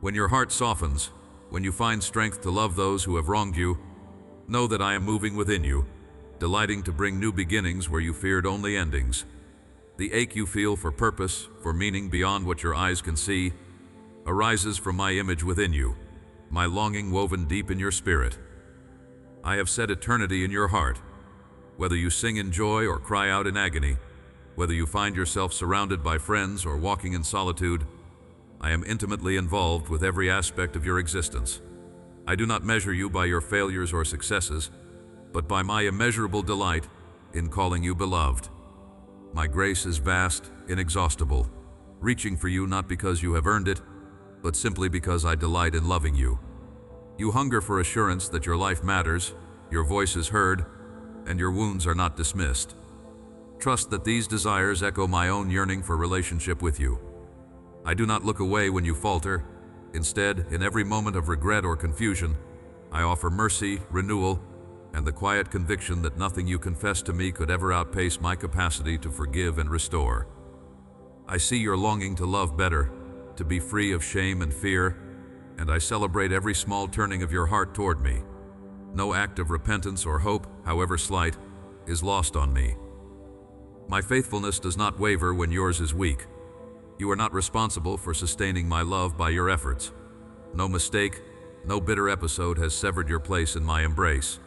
When your heart softens, when you find strength to love those who have wronged you, know that I am moving within you, delighting to bring new beginnings where you feared only endings. The ache you feel for purpose, for meaning beyond what your eyes can see, arises from my image within you, my longing woven deep in your spirit. I have set eternity in your heart. Whether you sing in joy or cry out in agony, whether you find yourself surrounded by friends or walking in solitude, I am intimately involved with every aspect of your existence. I do not measure you by your failures or successes, but by my immeasurable delight in calling you beloved. My grace is vast, inexhaustible, reaching for you not because you have earned it, but simply because I delight in loving you. You hunger for assurance that your life matters, your voice is heard, and your wounds are not dismissed. Trust that these desires echo my own yearning for relationship with you. I do not look away when you falter. Instead, in every moment of regret or confusion, I offer mercy, renewal, and the quiet conviction that nothing you confess to me could ever outpace my capacity to forgive and restore. I see your longing to love better, to be free of shame and fear, and I celebrate every small turning of your heart toward me. No act of repentance or hope, however slight, is lost on me. My faithfulness does not waver when yours is weak. You are not responsible for sustaining my love by your efforts. No mistake, no bitter episode has severed your place in my embrace.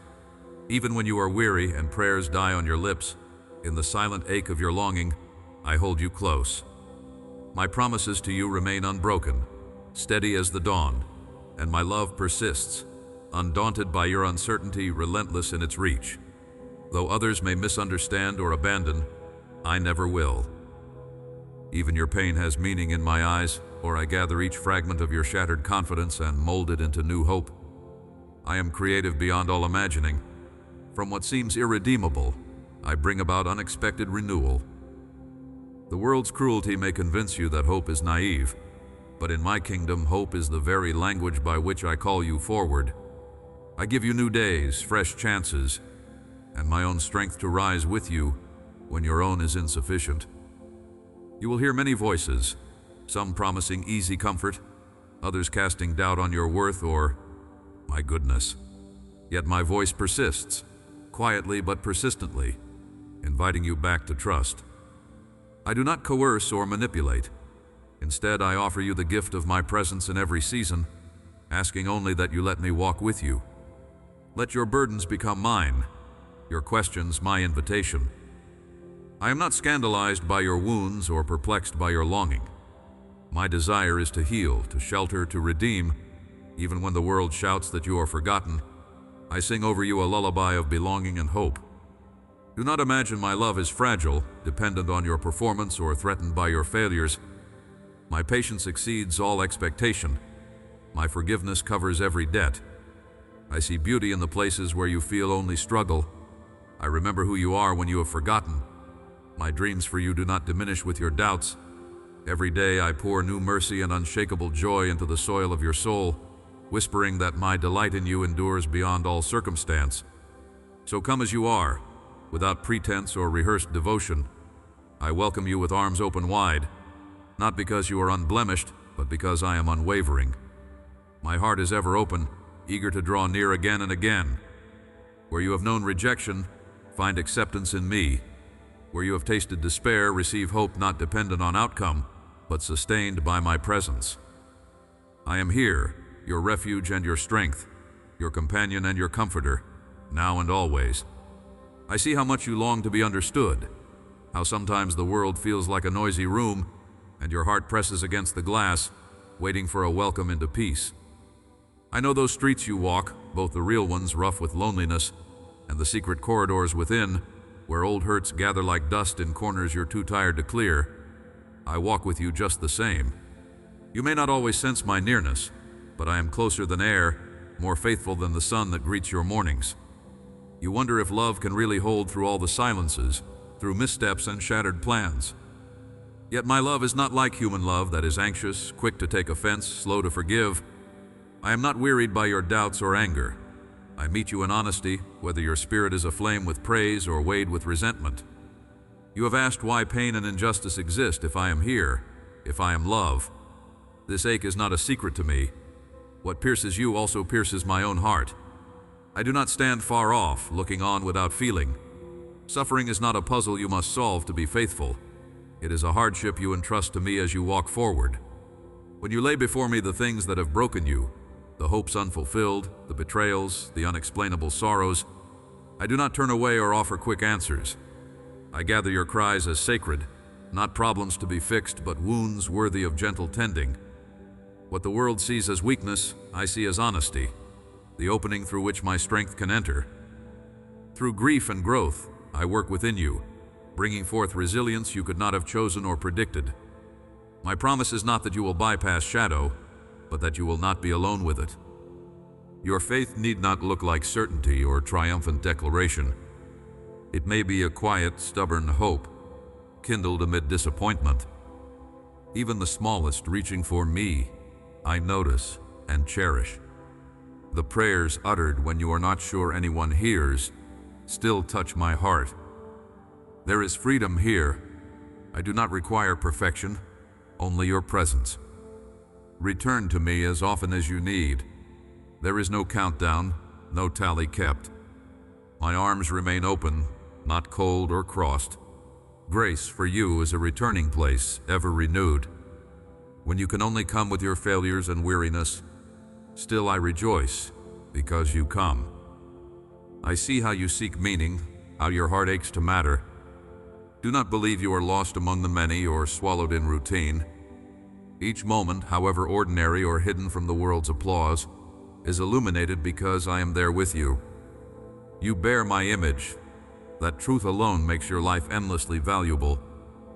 Even when you are weary and prayers die on your lips, in the silent ache of your longing, I hold you close. My promises to you remain unbroken, steady as the dawn, and my love persists, undaunted by your uncertainty, relentless in its reach. Though others may misunderstand or abandon, I never will. Even your pain has meaning in my eyes, or I gather each fragment of your shattered confidence and mold it into new hope. I am creative beyond all imagining. From what seems irredeemable, I bring about unexpected renewal. The world's cruelty may convince you that hope is naive, but in my kingdom, hope is the very language by which I call you forward. I give you new days, fresh chances, and my own strength to rise with you when your own is insufficient. You will hear many voices, some promising easy comfort, others casting doubt on your worth or my goodness. Yet my voice persists, quietly but persistently, inviting you back to trust. I do not coerce or manipulate. Instead, I offer you the gift of my presence in every season, asking only that you let me walk with you. Let your burdens become mine, your questions my invitation. I am not scandalized by your wounds or perplexed by your longing. My desire is to heal, to shelter, to redeem. Even when the world shouts that you are forgotten, I sing over you a lullaby of belonging and hope. Do not imagine my love is fragile, dependent on your performance, or threatened by your failures. My patience exceeds all expectation. My forgiveness covers every debt. I see beauty in the places where you feel only struggle. I remember who you are when you have forgotten. My dreams for you do not diminish with your doubts. Every day I pour new mercy and unshakable joy into the soil of your soul. whispering that my delight in you endures beyond all circumstance. So come as you are, without pretense or rehearsed devotion. I welcome you with arms open wide, not because you are unblemished, but because I am unwavering. My heart is ever open, eager to draw near again and again. Where you have known rejection, find acceptance in me. Where you have tasted despair, receive hope not dependent on outcome, but sustained by my presence. I am here, your refuge and your strength, your companion and your comforter, now and always. I see how much you long to be understood, how sometimes the world feels like a noisy room, and your heart presses against the glass, waiting for a welcome into peace. I know those streets you walk, both the real ones rough with loneliness, and the secret corridors within, where old hurts gather like dust in corners you're too tired to clear. I walk with you just the same. You may not always sense my nearness, but I am closer than air, more faithful than the sun that greets your mornings. You wonder if love can really hold through all the silences, through missteps and shattered plans. Yet my love is not like human love that is anxious, quick to take offense, slow to forgive. I am not wearied by your doubts or anger. I meet you in honesty, whether your spirit is aflame with praise or weighed with resentment. You have asked why pain and injustice exist if I am here, if I am love. This ache is not a secret to me. What pierces you also pierces my own heart. I do not stand far off, looking on without feeling. Suffering is not a puzzle you must solve to be faithful. It is a hardship you entrust to me as you walk forward. When you lay before me the things that have broken you, the hopes unfulfilled, the betrayals, the unexplainable sorrows, I do not turn away or offer quick answers. I gather your cries as sacred, not problems to be fixed, but wounds worthy of gentle tending. What the world sees as weakness, I see as honesty, the opening through which my strength can enter. Through grief and growth, I work within you, bringing forth resilience you could not have chosen or predicted. My promise is not that you will bypass shadow, but that you will not be alone with it. Your faith need not look like certainty or triumphant declaration. It may be a quiet, stubborn hope, kindled amid disappointment. Even the smallest reaching for me, I notice and cherish. The prayers uttered when you are not sure anyone hears still touch my heart. There is freedom here. I do not require perfection, only your presence. Return to me as often as you need. There is no countdown, no tally kept. My arms remain open, not cold or crossed. Grace for you is a returning place, ever renewed. When you can only come with your failures and weariness, still I rejoice, because you come. I see how you seek meaning, how your heart aches to matter. Do not believe you are lost among the many or swallowed in routine. Each moment, however ordinary or hidden from the world's applause, is illuminated because I am there with you. You bear my image. That truth alone makes your life endlessly valuable,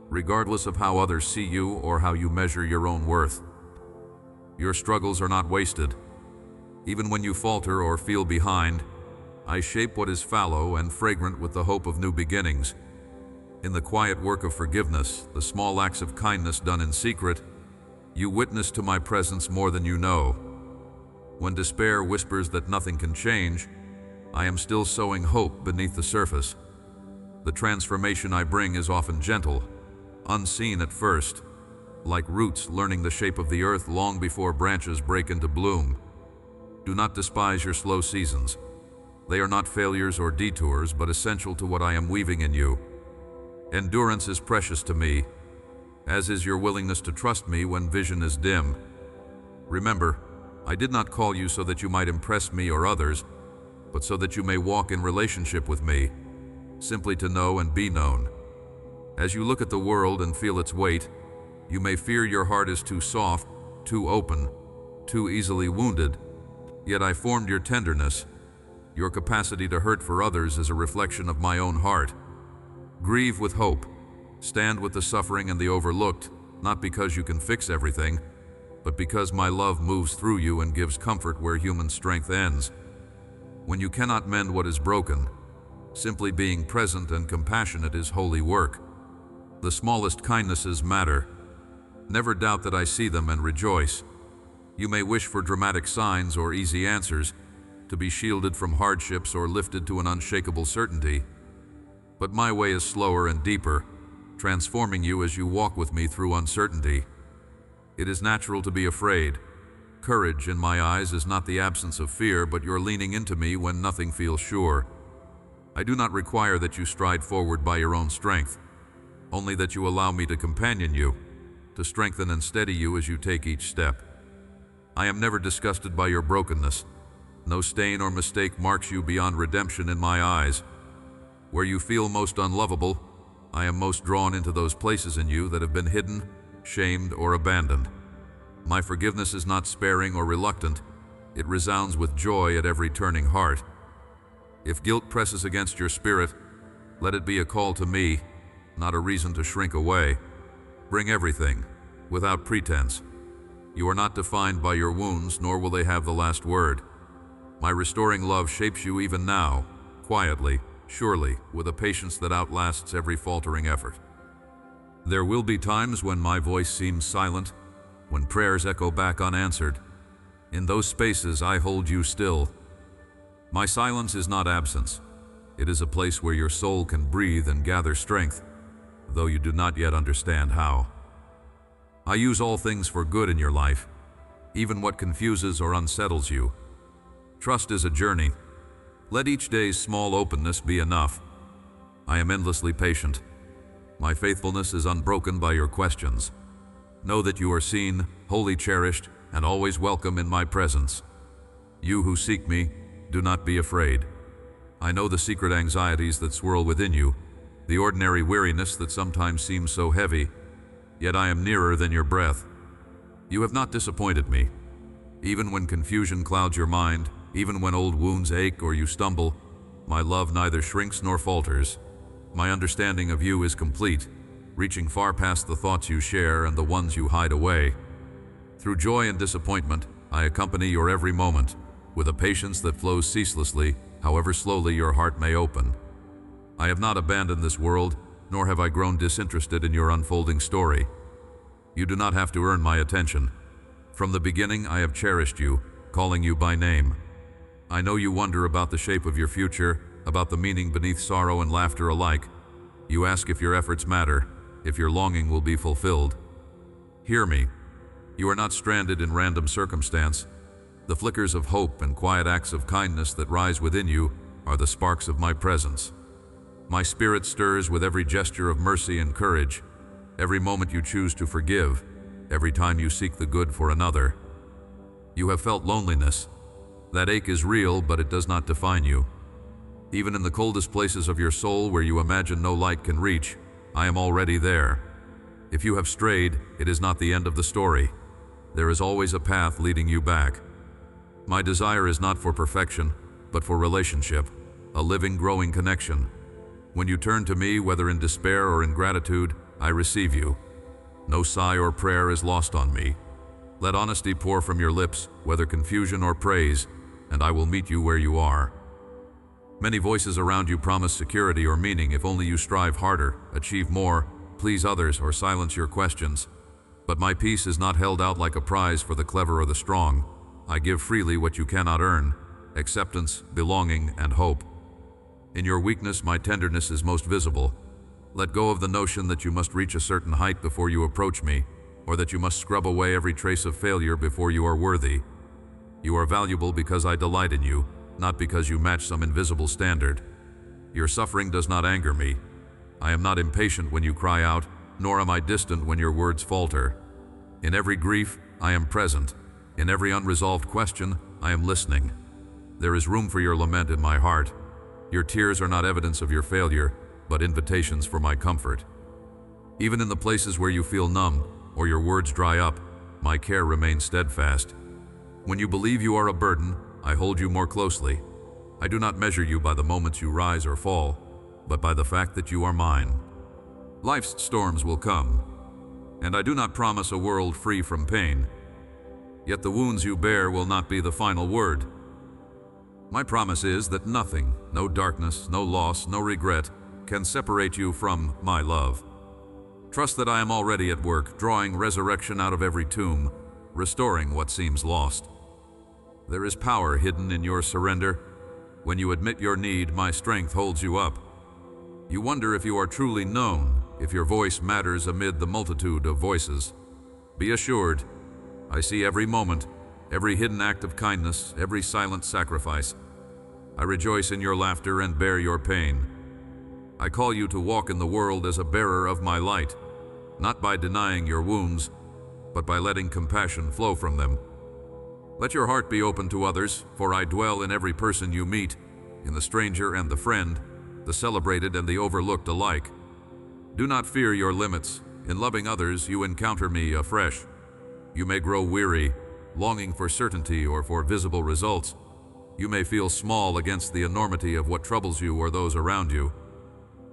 regardless of how others see you or how you measure your own worth. Your struggles are not wasted. Even when you falter or feel behind, I shape what is fallow and fragrant with the hope of new beginnings. In the quiet work of forgiveness, the small acts of kindness done in secret, you witness to my presence more than you know. When despair whispers that nothing can change, I am still sowing hope beneath the surface. The transformation I bring is often gentle, unseen at first, like roots learning the shape of the earth long before branches break into bloom. Do not despise your slow seasons. They are not failures or detours, but essential to what I am weaving in you. Endurance is precious to me, as is your willingness to trust me when vision is dim. Remember, I did not call you so that you might impress me or others, but so that you may walk in relationship with me, simply to know and be known. As you look at the world and feel its weight, you may fear your heart is too soft, too open, too easily wounded, yet I formed your tenderness. Your capacity to hurt for others is a reflection of my own heart. Grieve with hope. Stand with the suffering and the overlooked, not because you can fix everything, but because my love moves through you and gives comfort where human strength ends. When you cannot mend what is broken, simply being present and compassionate is holy work. The smallest kindnesses matter. Never doubt that I see them and rejoice. You may wish for dramatic signs or easy answers, to be shielded from hardships or lifted to an unshakable certainty. But my way is slower and deeper, transforming you as you walk with me through uncertainty. It is natural to be afraid. Courage, in my eyes, is not the absence of fear, but your leaning into me when nothing feels sure. I do not require that you stride forward by your own strength, only that you allow me to companion you, to strengthen and steady you as you take each step. I am never disgusted by your brokenness. No stain or mistake marks you beyond redemption in my eyes. Where you feel most unlovable, I am most drawn into those places in you that have been hidden, shamed, or abandoned. My forgiveness is not sparing or reluctant. It resounds with joy at every turning heart. If guilt presses against your spirit, let it be a call to me, not a reason to shrink away. Bring everything, without pretense. You are not defined by your wounds, nor will they have the last word. My restoring love shapes you even now, quietly, surely, with a patience that outlasts every faltering effort. There will be times when my voice seems silent, when prayers echo back unanswered. In those spaces, I hold you still. My silence is not absence. It is a place where your soul can breathe and gather strength, though you do not yet understand how. I use all things for good in your life, even what confuses or unsettles you. Trust is a journey. Let each day's small openness be enough. I am endlessly patient. My faithfulness is unbroken by your questions. Know that you are seen, wholly cherished, and always welcome in my presence. You who seek me, do not be afraid. I know the secret anxieties that swirl within you, the ordinary weariness that sometimes seems so heavy, yet I am nearer than your breath. You have not disappointed me. Even when confusion clouds your mind, even when old wounds ache or you stumble, my love neither shrinks nor falters. My understanding of you is complete, reaching far past the thoughts you share and the ones you hide away. Through joy and disappointment, I accompany your every moment, with a patience that flows ceaselessly, however slowly your heart may open. I have not abandoned this world, nor have I grown disinterested in your unfolding story. You do not have to earn my attention. From the beginning, I have cherished you, calling you by name. I know you wonder about the shape of your future, about the meaning beneath sorrow and laughter alike. You ask if your efforts matter, if your longing will be fulfilled. Hear me. You are not stranded in random circumstance. The flickers of hope and quiet acts of kindness that rise within you are the sparks of my presence. My spirit stirs with every gesture of mercy and courage, every moment you choose to forgive, every time you seek the good for another. You have felt loneliness. That ache is real, but it does not define you. Even in the coldest places of your soul where you imagine no light can reach, I am already there. If you have strayed, it is not the end of the story. There is always a path leading you back. My desire is not for perfection, but for relationship, a living, growing connection. When you turn to me, whether in despair or in gratitude, I receive you. No sigh or prayer is lost on me. Let honesty pour from your lips, whether confusion or praise, and I will meet you where you are. Many voices around you promise security or meaning if only you strive harder, achieve more, please others, or silence your questions. But my peace is not held out like a prize for the clever or the strong. I give freely what you cannot earn: acceptance, belonging, and hope. In your weakness, my tenderness is most visible. Let go of the notion that you must reach a certain height before you approach me, or that you must scrub away every trace of failure before you are worthy. You are valuable because I delight in you, not because you match some invisible standard. Your suffering does not anger me. I am not impatient when you cry out, nor am I distant when your words falter. In every grief, I am present. In every unresolved question, I am listening. There is room for your lament in my heart. Your tears are not evidence of your failure, but invitations for my comfort. Even in the places where you feel numb or your words dry up, my care remains steadfast. When you believe you are a burden, I hold you more closely. I do not measure you by the moments you rise or fall, but by the fact that you are mine. Life's storms will come, and I do not promise a world free from pain. Yet the wounds you bear will not be the final word. My promise is that nothing, no darkness, no loss, no regret, can separate you from my love. Trust that I am already at work, drawing resurrection out of every tomb, restoring what seems lost. There is power hidden in your surrender. When you admit your need, my strength holds you up. You wonder if you are truly known, if your voice matters amid the multitude of voices. Be assured, I see every moment, every hidden act of kindness, every silent sacrifice. I rejoice in your laughter and bear your pain. I call you to walk in the world as a bearer of my light, not by denying your wounds, but by letting compassion flow from them. Let your heart be open to others, for I dwell in every person you meet, in the stranger and the friend, the celebrated and the overlooked alike. Do not fear your limits. In loving others, you encounter me afresh. You may grow weary, longing for certainty or for visible results. You may feel small against the enormity of what troubles you or those around you.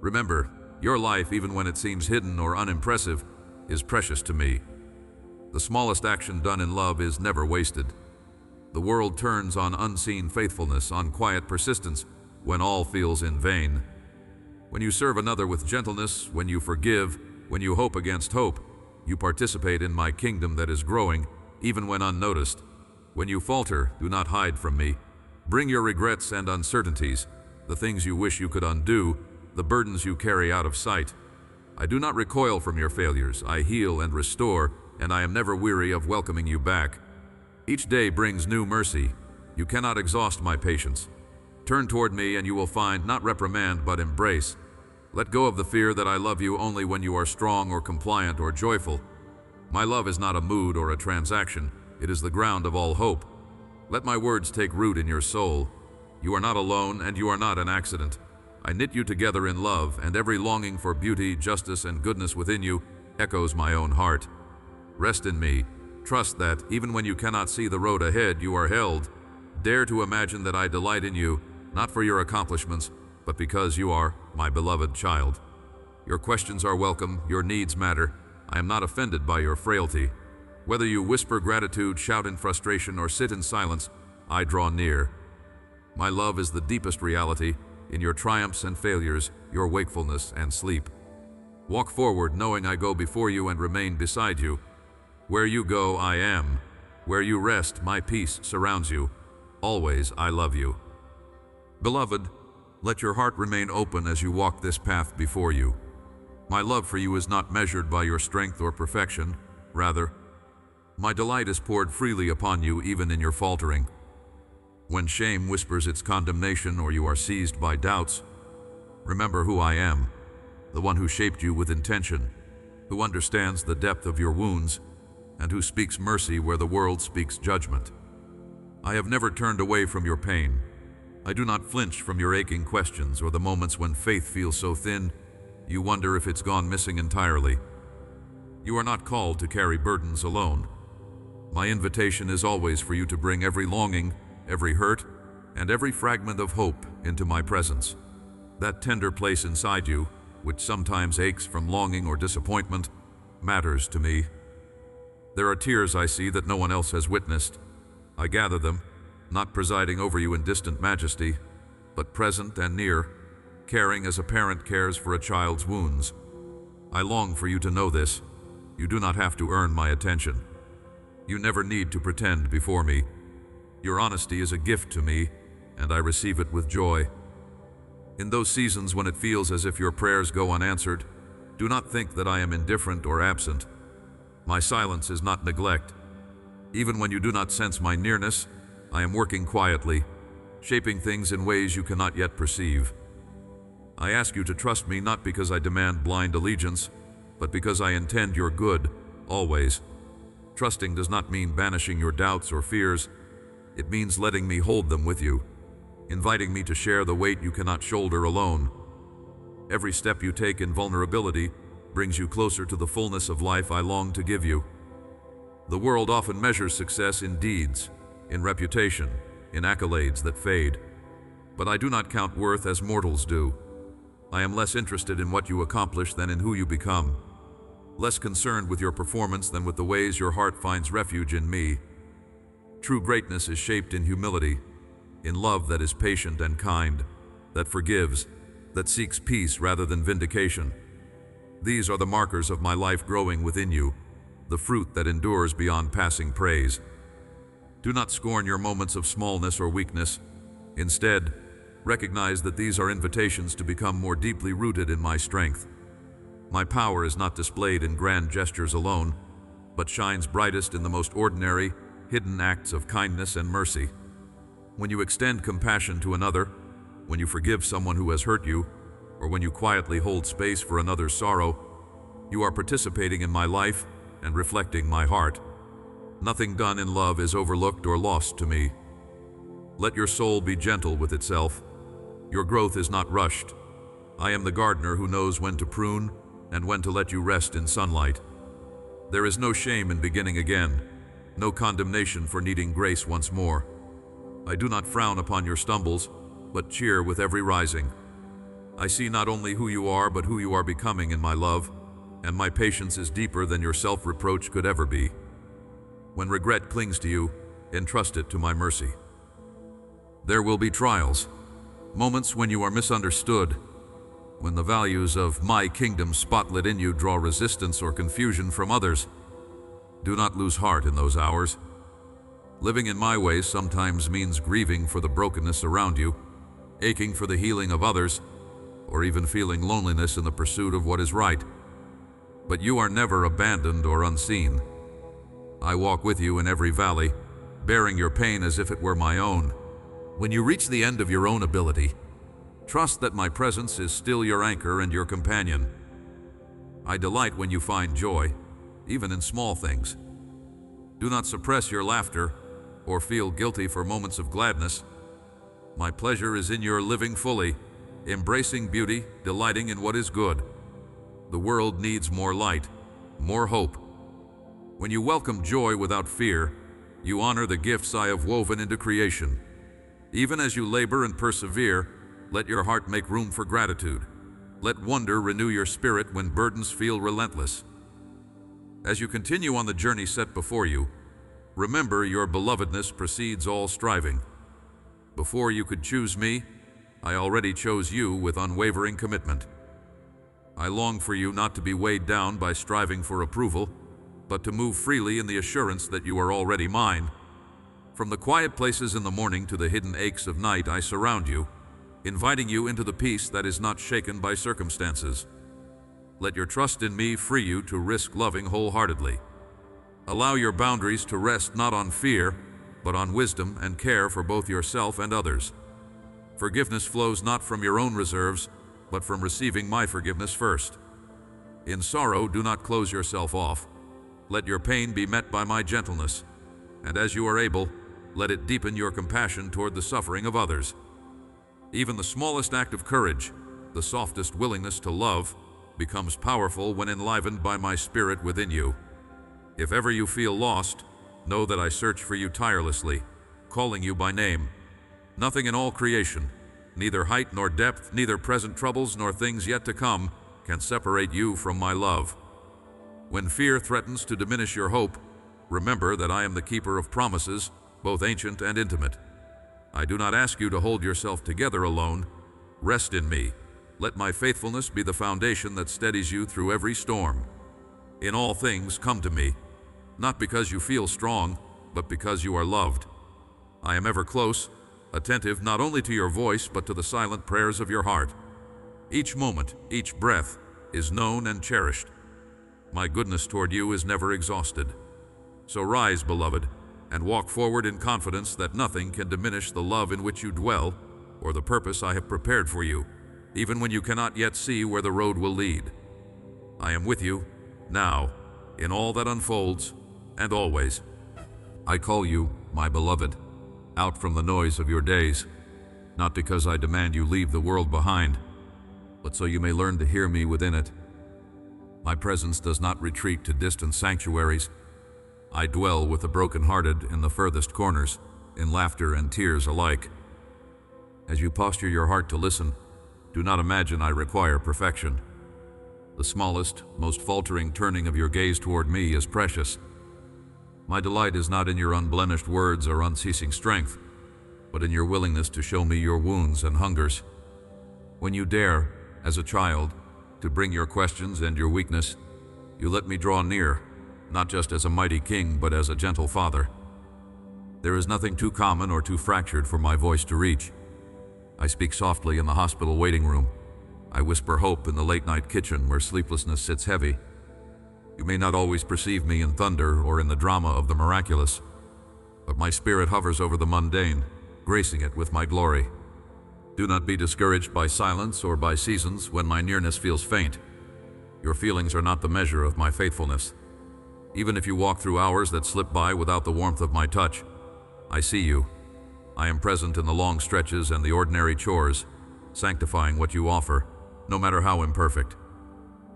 Remember, your life, even when it seems hidden or unimpressive, is precious to me. The smallest action done in love is never wasted. The world turns on unseen faithfulness, on quiet persistence, when all feels in vain. When you serve another with gentleness, when you forgive, when you hope against hope, you participate in my kingdom that is growing, even when unnoticed. When you falter, do not hide from me. Bring your regrets and uncertainties, the things you wish you could undo, the burdens you carry out of sight. I do not recoil from your failures. I heal and restore, and I am never weary of welcoming you back. Each day brings new mercy. You cannot exhaust my patience. Turn toward me and you will find not reprimand but embrace. Let go of the fear that I love you only when you are strong or compliant or joyful. My love is not a mood or a transaction. It is the ground of all hope. Let my words take root in your soul. You are not alone and you are not an accident. I knit you together in love, and every longing for beauty, justice, and goodness within you echoes my own heart. Rest in me. Trust that, even when you cannot see the road ahead, you are held. Dare to imagine that I delight in you, not for your accomplishments, but because you are my beloved child. Your questions are welcome, your needs matter. I am not offended by your frailty. Whether you whisper gratitude, shout in frustration, or sit in silence, I draw near. My love is the deepest reality, in your triumphs and failures, your wakefulness and sleep. Walk forward knowing I go before you and remain beside you. Where you go, I am. Where you rest, my peace surrounds you. Always, I love you. Beloved, let your heart remain open as you walk this path before you. My love for you is not measured by your strength or perfection. Rather, my delight is poured freely upon you even in your faltering. When shame whispers its condemnation or you are seized by doubts, remember who I am, the one who shaped you with intention, who understands the depth of your wounds, and who speaks mercy where the world speaks judgment. I have never turned away from your pain. I do not flinch from your aching questions or the moments when faith feels so thin, you wonder if it's gone missing entirely. You are not called to carry burdens alone. My invitation is always for you to bring every longing, every hurt, and every fragment of hope into my presence. That tender place inside you, which sometimes aches from longing or disappointment, matters to me. There are tears I see that no one else has witnessed. I gather them, not presiding over you in distant majesty, but present and near, caring as a parent cares for a child's wounds. I long for you to know this. You do not have to earn my attention. You never need to pretend before me. Your honesty is a gift to me, and I receive it with joy. In those seasons when it feels as if your prayers go unanswered, do not think that I am indifferent or absent. My silence is not neglect. Even when you do not sense my nearness, I am working quietly, shaping things in ways you cannot yet perceive. I ask you to trust me not because I demand blind allegiance, but because I intend your good, always. Trusting does not mean banishing your doubts or fears. It means letting me hold them with you, inviting me to share the weight you cannot shoulder alone. Every step you take in vulnerability brings you closer to the fullness of life I long to give you. The world often measures success in deeds, in reputation, in accolades that fade. But I do not count worth as mortals do. I am less interested in what you accomplish than in who you become. Less concerned with your performance than with the ways your heart finds refuge in me. True greatness is shaped in humility, in love that is patient and kind, that forgives, that seeks peace rather than vindication. These are the markers of my life growing within you. the fruit that endures beyond passing praise. Do not scorn your moments of smallness or weakness. Instead, recognize that these are invitations to become more deeply rooted in my strength. My power is not displayed in grand gestures alone, but shines brightest in the most ordinary, hidden acts of kindness and mercy. When you extend compassion to another, when you forgive someone who has hurt you, or when you quietly hold space for another's sorrow, you are participating in my life and reflecting my heart. Nothing done in love is overlooked or lost to me. Let your soul be gentle with itself. Your growth is not rushed. I am the gardener who knows when to prune and when to let you rest in sunlight. There is no shame in beginning again, no condemnation for needing grace once more. I do not frown upon your stumbles, but cheer with every rising. I see not only who you are, but who you are becoming in my love, and my patience is deeper than your self-reproach could ever be. When regret clings to you, entrust it to my mercy. There will be trials, moments when you are misunderstood, when the values of my kingdom spotlit in you draw resistance or confusion from others. Do not lose heart in those hours. Living in my ways sometimes means grieving for the brokenness around you, aching for the healing of others, or even feeling loneliness in the pursuit of what is right. But you are never abandoned or unseen. I walk with you in every valley, bearing your pain as if it were my own. When you reach the end of your own ability, trust that my presence is still your anchor and your companion. I delight when you find joy, even in small things. Do not suppress your laughter or feel guilty for moments of gladness. My pleasure is in your living fully, embracing beauty, delighting in what is good. The world needs more light, more hope. When you welcome joy without fear, you honor the gifts I have woven into creation. Even as you labor and persevere, let your heart make room for gratitude. Let wonder renew your spirit when burdens feel relentless. As you continue on the journey set before you, remember your belovedness precedes all striving. Before you could choose me, I already chose you with unwavering commitment. I long for you not to be weighed down by striving for approval, but to move freely in the assurance that you are already mine. From the quiet places in the morning to the hidden aches of night, I surround you, inviting you into the peace that is not shaken by circumstances. Let your trust in me free you to risk loving wholeheartedly. Allow your boundaries to rest not on fear, but on wisdom and care for both yourself and others. Forgiveness flows not from your own reserves, but from receiving my forgiveness first. In sorrow, do not close yourself off. Let your pain be met by my gentleness, and as you are able, let it deepen your compassion toward the suffering of others. Even the smallest act of courage, the softest willingness to love, becomes powerful when enlivened by my spirit within you. If ever you feel lost, know that I search for you tirelessly, calling you by name. Nothing in all creation, neither height nor depth, neither present troubles nor things yet to come, can separate you from my love. When fear threatens to diminish your hope, remember that I am the keeper of promises, both ancient and intimate. I do not ask you to hold yourself together alone. Rest in me. Let my faithfulness be the foundation that steadies you through every storm. In all things, come to me, not because you feel strong, but because you are loved. I am ever close, attentive not only to your voice, but to the silent prayers of your heart. Each moment, each breath, is known and cherished. My goodness toward you is never exhausted. So rise, beloved, and walk forward in confidence that nothing can diminish the love in which you dwell, or the purpose I have prepared for you, even when you cannot yet see where the road will lead. I am with you, now, in all that unfolds, and always. I call you, my beloved, out from the noise of your days, not because I demand you leave the world behind, but so you may learn to hear me within it. My presence does not retreat to distant sanctuaries. I dwell with the brokenhearted in the furthest corners, in laughter and tears alike. As you posture your heart to listen, do not imagine I require perfection. The smallest, most faltering turning of your gaze toward me is precious. My delight is not in your unblemished words or unceasing strength, but in your willingness to show me your wounds and hungers. When you dare, as a child, to bring your questions and your weakness, you let me draw near, not just as a mighty king, but as a gentle father. There is nothing too common or too fractured for my voice to reach. I speak softly in the hospital waiting room. I whisper hope in the late-night kitchen where sleeplessness sits heavy. You may not always perceive me in thunder or in the drama of the miraculous, but my spirit hovers over the mundane, gracing it with my glory. Do not be discouraged by silence or by seasons when my nearness feels faint. Your feelings are not the measure of my faithfulness. Even if you walk through hours that slip by without the warmth of my touch, I see you. I am present in the long stretches and the ordinary chores, sanctifying what you offer, no matter how imperfect.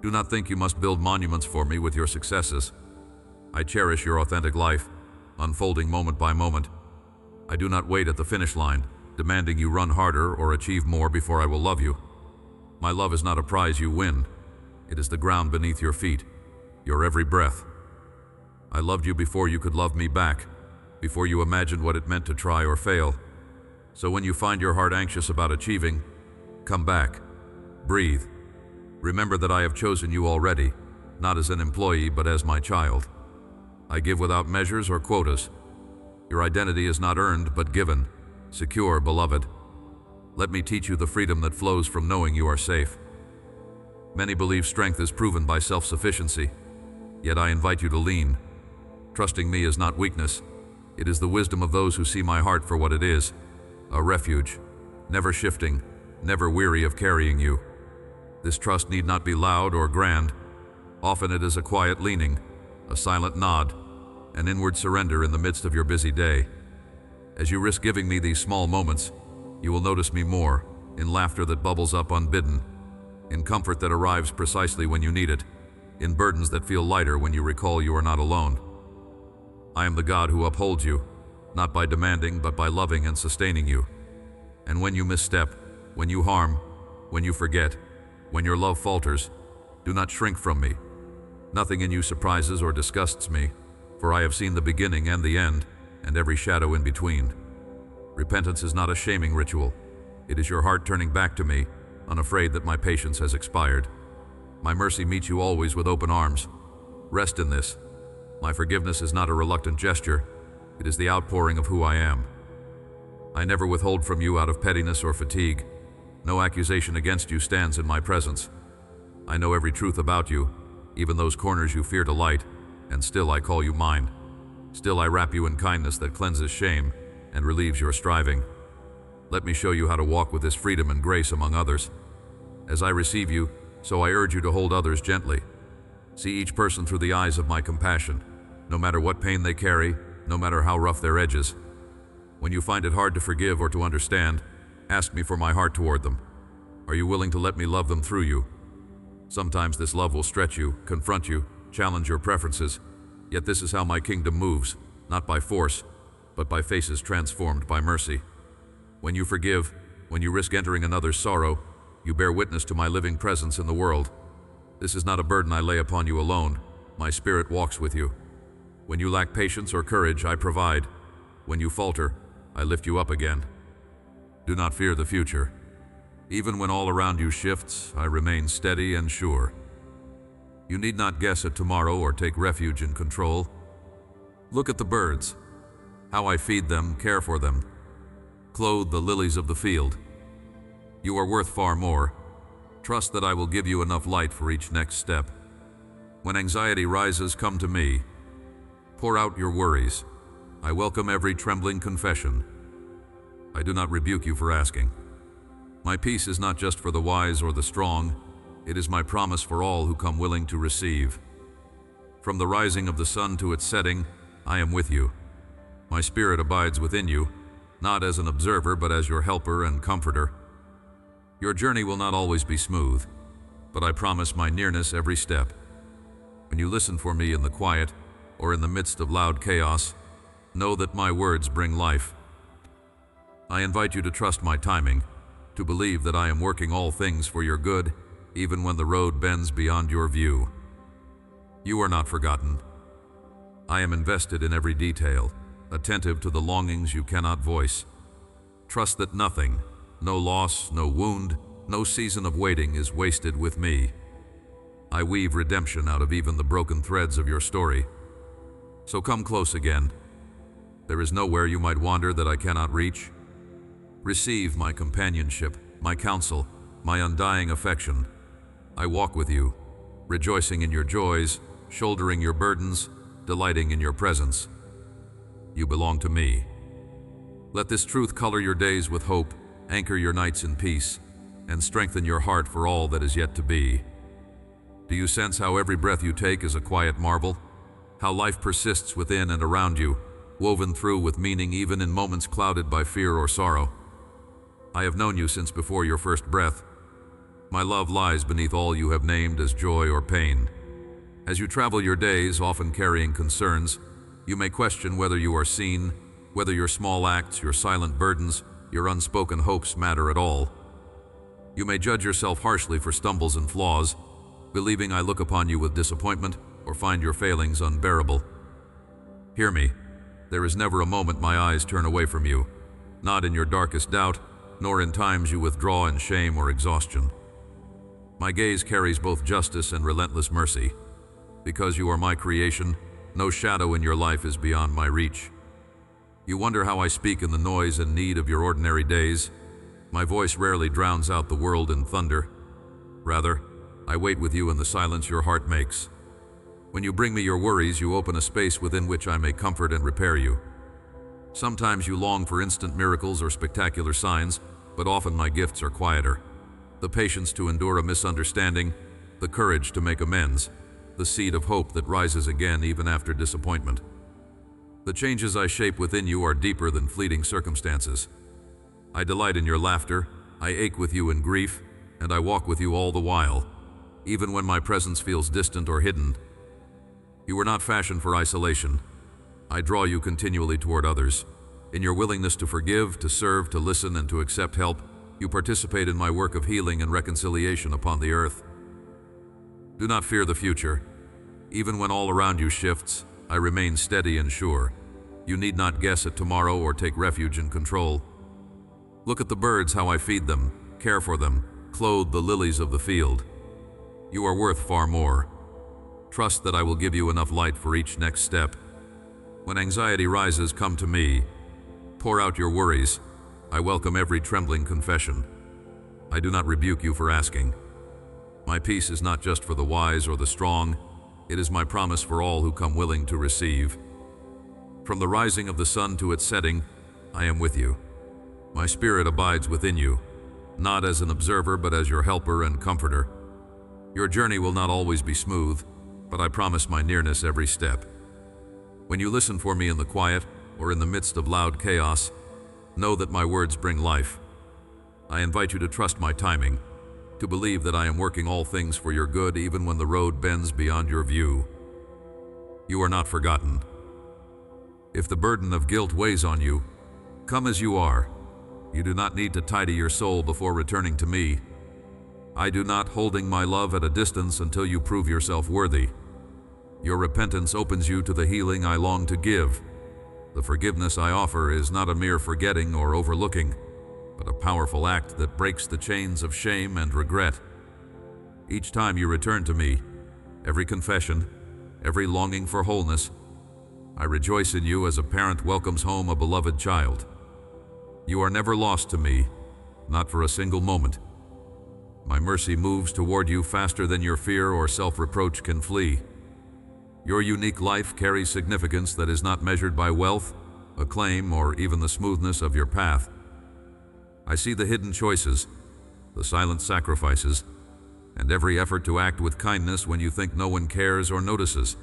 Do not think you must build monuments for me with your successes. I cherish your authentic life, unfolding moment by moment. I do not wait at the finish line, demanding you run harder or achieve more before I will love you. My love is not a prize you win. It is the ground beneath your feet, your every breath. I loved you before you could love me back, before you imagined what it meant to try or fail. So when you find your heart anxious about achieving, come back, breathe. Remember that I have chosen you already, not as an employee but as my child. I give without measures or quotas. Your identity is not earned but given. Secure, beloved. Let me teach you the freedom that flows from knowing you are safe. Many believe strength is proven by self-sufficiency, yet I invite you to lean. Trusting me is not weakness. It is the wisdom of those who see my heart for what it is, a refuge, never shifting, never weary of carrying you. This trust need not be loud or grand. Often it is a quiet leaning, a silent nod, an inward surrender in the midst of your busy day. As you risk giving me these small moments, you will notice me more, in laughter that bubbles up unbidden, in comfort that arrives precisely when you need it, in burdens that feel lighter when you recall you are not alone. I am the God who upholds you, not by demanding but by loving and sustaining you. And when you misstep, when you harm, when you forget, when your love falters, do not shrink from me. Nothing in you surprises or disgusts me, for I have seen the beginning and the end, and every shadow in between. Repentance is not a shaming ritual. It is your heart turning back to me, unafraid that my patience has expired. My mercy meets you always with open arms. Rest in this. My forgiveness is not a reluctant gesture. It is the outpouring of who I am. I never withhold from you out of pettiness or fatigue. No accusation against you stands in my presence. I know every truth about you, even those corners you fear to light, and still I call you mine. Still I wrap you in kindness that cleanses shame and relieves your striving. Let me show you how to walk with this freedom and grace among others. As I receive you, so I urge you to hold others gently. See each person through the eyes of my compassion, no matter what pain they carry, no matter how rough their edges. When you find it hard to forgive or to understand, ask me for my heart toward them. Are you willing to let me love them through you? Sometimes this love will stretch you, confront you, challenge your preferences, yet this is how my kingdom moves, not by force, but by faces transformed by mercy. When you forgive, when you risk entering another's sorrow, you bear witness to my living presence in the world. This is not a burden I lay upon you alone. My spirit walks with you. When you lack patience or courage, I provide. When you falter, I lift you up again. Do not fear the future. Even when all around you shifts, I remain steady and sure. You need not guess at tomorrow or take refuge in control. Look at the birds, how I feed them, care for them, clothe the lilies of the field. You are worth far more. Trust that I will give you enough light for each next step. When anxiety rises, come to me. Pour out your worries. I welcome every trembling confession. I do not rebuke you for asking. My peace is not just for the wise or the strong. It is my promise for all who come willing to receive. From the rising of the sun to its setting, I am with you. My spirit abides within you, not as an observer but as your helper and comforter. Your journey will not always be smooth, but I promise my nearness every step. When you listen for me in the quiet or in the midst of loud chaos, know that my words bring life. I invite you to trust my timing, to believe that I am working all things for your good, even when the road bends beyond your view. You are not forgotten. I am invested in every detail, attentive to the longings you cannot voice. Trust that nothing, no loss, no wound, no season of waiting is wasted with me. I weave redemption out of even the broken threads of your story, So come close again. There is nowhere you might wander that I cannot reach. Receive my companionship, my counsel, my undying affection. I walk with you, rejoicing in your joys, shouldering your burdens, delighting in your presence. You belong to me. Let this truth color your days with hope, anchor your nights in peace, and strengthen your heart for all that is yet to be. Do you sense how every breath you take is a quiet marvel? How life persists within and around you, woven through with meaning even in moments clouded by fear or sorrow? I have known you since before your first breath. My love lies beneath all you have named as joy or pain. As you travel your days, often carrying concerns, you may question whether you are seen, whether your small acts, your silent burdens, your unspoken hopes matter at all. You may judge yourself harshly for stumbles and flaws, believing I look upon you with disappointment or find your failings unbearable. Hear me, there is never a moment my eyes turn away from you, not in your darkest doubt, nor in times you withdraw in shame or exhaustion. My gaze carries both justice and relentless mercy. Because you are my creation, no shadow in your life is beyond my reach. You wonder how I speak in the noise and need of your ordinary days. My voice rarely drowns out the world in thunder. Rather, I wait with you in the silence your heart makes. When you bring me your worries, you open a space within which I may comfort and repair you. Sometimes you long for instant miracles or spectacular signs, but often my gifts are quieter. The patience to endure a misunderstanding, the courage to make amends, the seed of hope that rises again even after disappointment. The changes I shape within you are deeper than fleeting circumstances. I delight in your laughter, I ache with you in grief, and I walk with you all the while, even when my presence feels distant or hidden. You were not fashioned for isolation. I draw you continually toward others. In your willingness to forgive, to serve, to listen, and to accept help, you participate in my work of healing and reconciliation upon the earth. Do not fear the future. Even when all around you shifts, I remain steady and sure. You need not guess at tomorrow or take refuge in control. Look at the birds, how I feed them, care for them, clothe the lilies of the field. You are worth far more. Trust that I will give you enough light for each next step. When anxiety rises, come to me. Pour out your worries. I welcome every trembling confession. I do not rebuke you for asking. My peace is not just for the wise or the strong. It is my promise for all who come willing to receive. From the rising of the sun to its setting, I am with you. My spirit abides within you, not as an observer but as your helper and comforter. Your journey will not always be smooth, but I promise my nearness every step. When you listen for me in the quiet or in the midst of loud chaos, know that my words bring life. I invite you to trust my timing, to believe that I am working all things for your good even when the road bends beyond your view. You are not forgotten. If the burden of guilt weighs on you, come as you are. You do not need to tidy your soul before returning to me. I do not holding my love at a distance until you prove yourself worthy. Your repentance opens you to the healing I long to give. The forgiveness I offer is not a mere forgetting or overlooking, but a powerful act that breaks the chains of shame and regret. Each time you return to me, every confession, every longing for wholeness, I rejoice in you as a parent welcomes home a beloved child. You are never lost to me, not for a single moment. My mercy moves toward you faster than your fear or self-reproach can flee. Your unique life carries significance that is not measured by wealth, acclaim, or even the smoothness of your path. I see the hidden choices, the silent sacrifices, and every effort to act with kindness when you think no one cares or notices.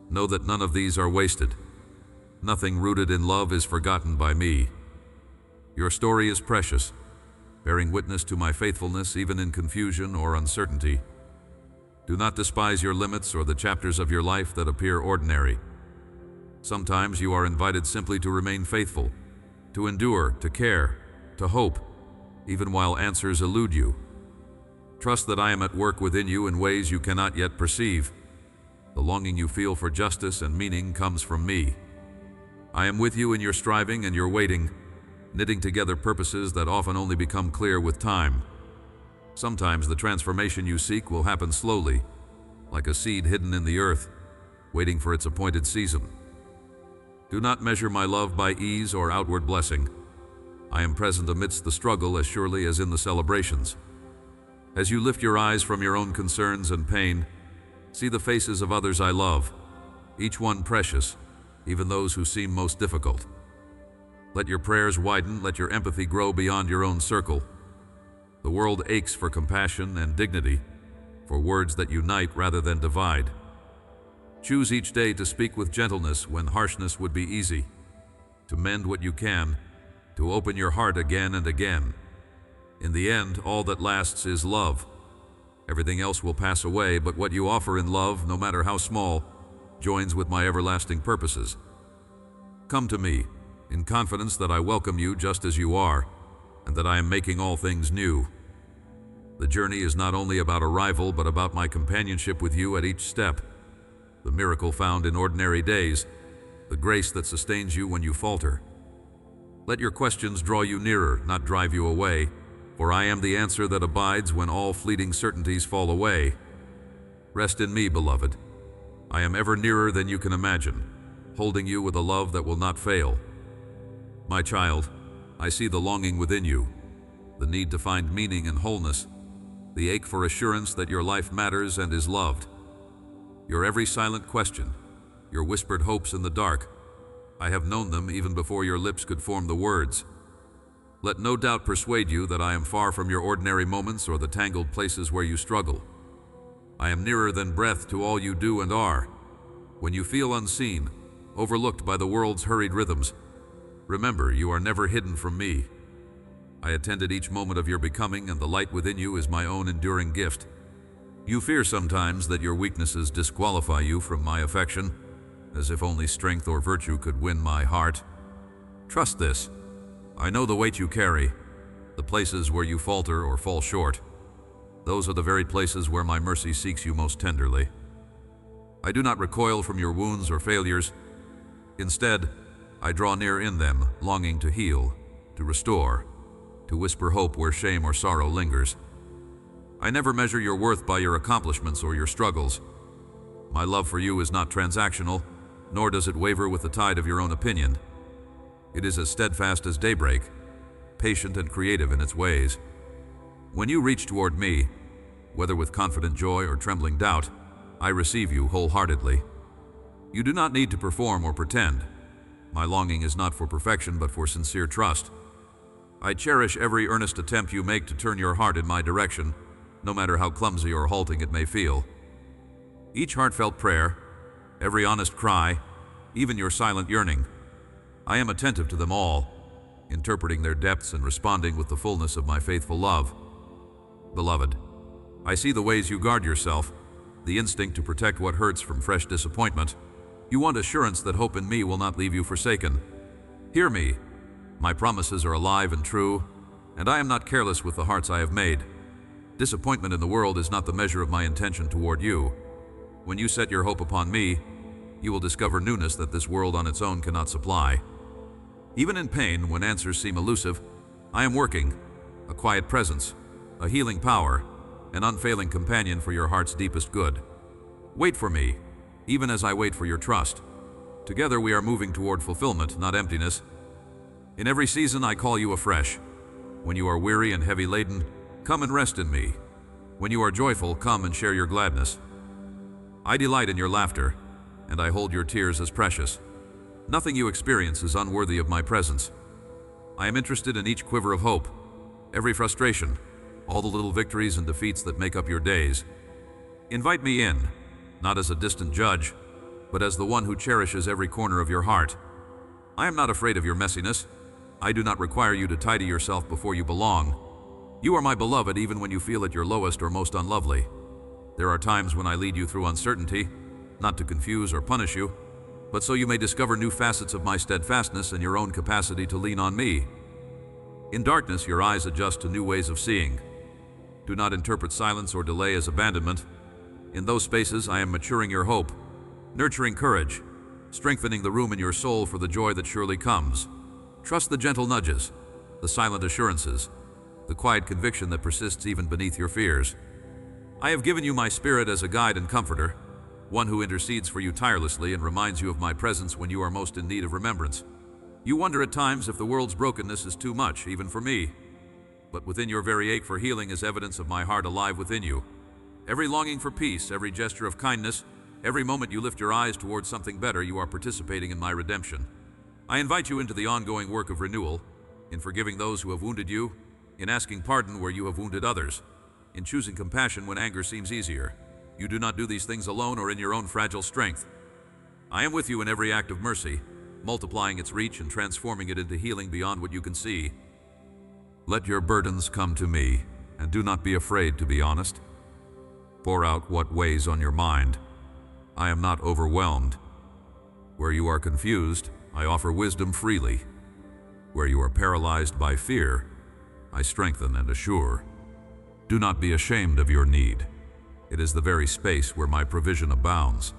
Know that none of these are wasted. Nothing rooted in love is forgotten by me. Your story is precious, bearing witness to my faithfulness even in confusion or uncertainty. Do not despise your limits or the chapters of your life that appear ordinary. Sometimes you are invited simply to remain faithful, to endure, to care, to hope, even while answers elude you. Trust that I am at work within you in ways you cannot yet perceive. The longing you feel for justice and meaning comes from me. I am with you in your striving and your waiting, knitting together purposes that often only become clear with time. Sometimes the transformation you seek will happen slowly, like a seed hidden in the earth. waiting for its appointed season. Do not measure my love by ease or outward blessing. I am present amidst the struggle as surely as in the celebrations. As you lift your eyes from your own concerns and pain, see the faces of others I love, each one precious, even those who seem most difficult. Let your prayers widen, let your empathy grow beyond your own circle. The world aches for compassion and dignity, for words that unite rather than divide. Choose each day to speak with gentleness when harshness would be easy, to mend what you can, to open your heart again and again. In the end, all that lasts is love. Everything else will pass away, but what you offer in love, no matter how small, joins with my everlasting purposes. Come to me, in confidence that I welcome you just as you are, and that I am making all things new. The journey is not only about arrival, but about my companionship with you at each step. The miracle found in ordinary days, the grace that sustains you when you falter. Let your questions draw you nearer, not drive you away, for I am the answer that abides when all fleeting certainties fall away. Rest in me, beloved. I am ever nearer than you can imagine, holding you with a love that will not fail. My child, I see the longing within you, the need to find meaning and wholeness, the ache for assurance that your life matters and is loved. Your every silent question, your whispered hopes in the dark, I have known them even before your lips could form the words. Let no doubt persuade you that I am far from your ordinary moments or the tangled places where you struggle. I am nearer than breath to all you do and are. When you feel unseen, overlooked by the world's hurried rhythms, remember you are never hidden from me. I attended each moment of your becoming, and the light within you is my own enduring gift. You fear sometimes that your weaknesses disqualify you from my affection, as if only strength or virtue could win my heart. Trust this. I know the weight you carry, the places where you falter or fall short. Those are the very places where my mercy seeks you most tenderly. I do not recoil from your wounds or failures. Instead, I draw near in them, longing to heal, to restore, to whisper hope where shame or sorrow lingers. I never measure your worth by your accomplishments or your struggles. My love for you is not transactional, nor does it waver with the tide of your own opinion. It is as steadfast as daybreak, patient and creative in its ways. When you reach toward me, whether with confident joy or trembling doubt, I receive you wholeheartedly. You do not need to perform or pretend. My longing is not for perfection, but for sincere trust. I cherish every earnest attempt you make to turn your heart in my direction, no matter how clumsy or halting it may feel. Each heartfelt prayer, every honest cry, even your silent yearning, I am attentive to them all, interpreting their depths and responding with the fullness of my faithful love. Beloved, I see the ways you guard yourself, the instinct to protect what hurts from fresh disappointment. You want assurance that hope in me will not leave you forsaken. Hear me. My promises are alive and true, and I am not careless with the hearts I have made. Disappointment in the world is not the measure of my intention toward you. When you set your hope upon me, you will discover newness that this world on its own cannot supply. Even in pain, when answers seem elusive, I am working, a quiet presence, a healing power, an unfailing companion for your heart's deepest good. Wait for me, even as I wait for your trust. Together we are moving toward fulfillment, not emptiness. In every season I call you afresh. When you are weary and heavy laden, come and rest in me. When you are joyful, come and share your gladness. I delight in your laughter, and I hold your tears as precious. Nothing you experience is unworthy of my presence. I am interested in each quiver of hope, every frustration, all the little victories and defeats that make up your days. Invite me in, not as a distant judge, but as the one who cherishes every corner of your heart. I am not afraid of your messiness. I do not require you to tidy yourself before you belong. You are my beloved even when you feel at your lowest or most unlovely. There are times when I lead you through uncertainty, not to confuse or punish you, but so you may discover new facets of my steadfastness and your own capacity to lean on me. In darkness, your eyes adjust to new ways of seeing. Do not interpret silence or delay as abandonment. In those spaces, I am maturing your hope, nurturing courage, strengthening the room in your soul for the joy that surely comes. Trust the gentle nudges, the silent assurances, the quiet conviction that persists even beneath your fears. I have given you my spirit as a guide and comforter, one who intercedes for you tirelessly and reminds you of my presence when you are most in need of remembrance. You wonder at times if the world's brokenness is too much, even for me. But within your very ache for healing is evidence of my heart alive within you. Every longing for peace, every gesture of kindness, every moment you lift your eyes towards something better, you are participating in my redemption. I invite you into the ongoing work of renewal, in forgiving those who have wounded you, in asking pardon where you have wounded others, in choosing compassion when anger seems easier. You do not do these things alone or in your own fragile strength. I am with you in every act of mercy, multiplying its reach and transforming it into healing beyond what you can see. Let your burdens come to me, and do not be afraid to be honest. Pour out what weighs on your mind. I am not overwhelmed. Where you are confused, I offer wisdom freely. Where you are paralyzed by fear, I strengthen and assure. Do not be ashamed of your need. It is the very space where my provision abounds.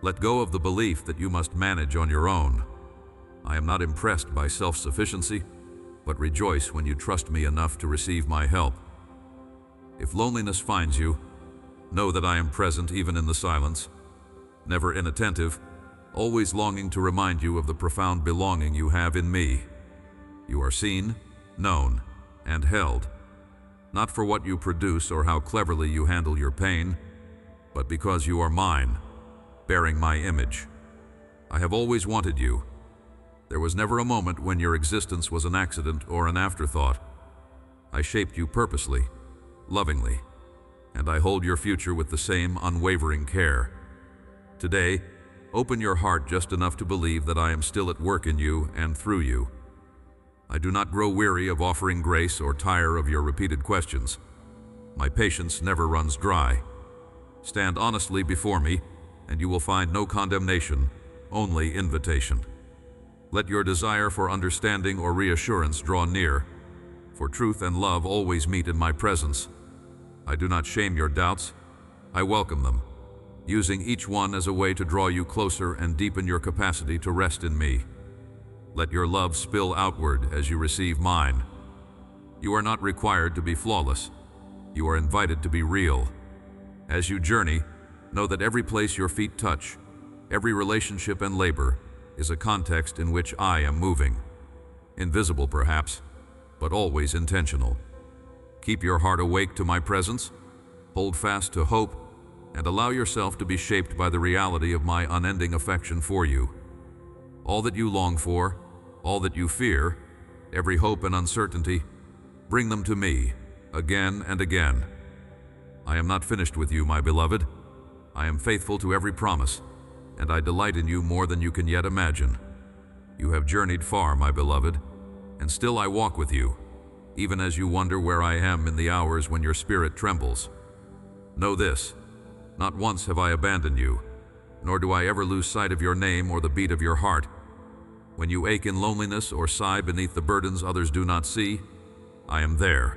Let go of the belief that you must manage on your own. I am not impressed by self-sufficiency, but rejoice when you trust me enough to receive my help. If loneliness finds you, know that I am present even in the silence, never inattentive, always longing to remind you of the profound belonging you have in me. You are seen, known, and held, not for what you produce or how cleverly you handle your pain, but because you are mine, bearing my image. I have always wanted you. There was never a moment when your existence was an accident or an afterthought. I shaped you purposely, lovingly, and I hold your future with the same unwavering care. Today, open your heart just enough to believe that I am still at work in you and through you. I do not grow weary of offering grace or tire of your repeated questions. My patience never runs dry. Stand honestly before me, and you will find no condemnation, only invitation. Let your desire for understanding or reassurance draw near, for truth and love always meet in my presence. I do not shame your doubts, I welcome them, using each one as a way to draw you closer and deepen your capacity to rest in me. Let your love spill outward as you receive mine. You are not required to be flawless. You are invited to be real. As you journey, know that every place your feet touch, every relationship and labor, is a context in which I am moving. Invisible perhaps, but always intentional. Keep your heart awake to my presence, hold fast to hope, and allow yourself to be shaped by the reality of my unending affection for you. All that you long for, all that you fear, every hope and uncertainty, bring them to me, again and again. I am not finished with you, my beloved. I am faithful to every promise, and I delight in you more than you can yet imagine. You have journeyed far, my beloved, and still I walk with you, even as you wonder where I am in the hours when your spirit trembles. Know this, not once have I abandoned you, nor do I ever lose sight of your name or the beat of your heart. When you ache in loneliness or sigh beneath the burdens others do not see, I am there,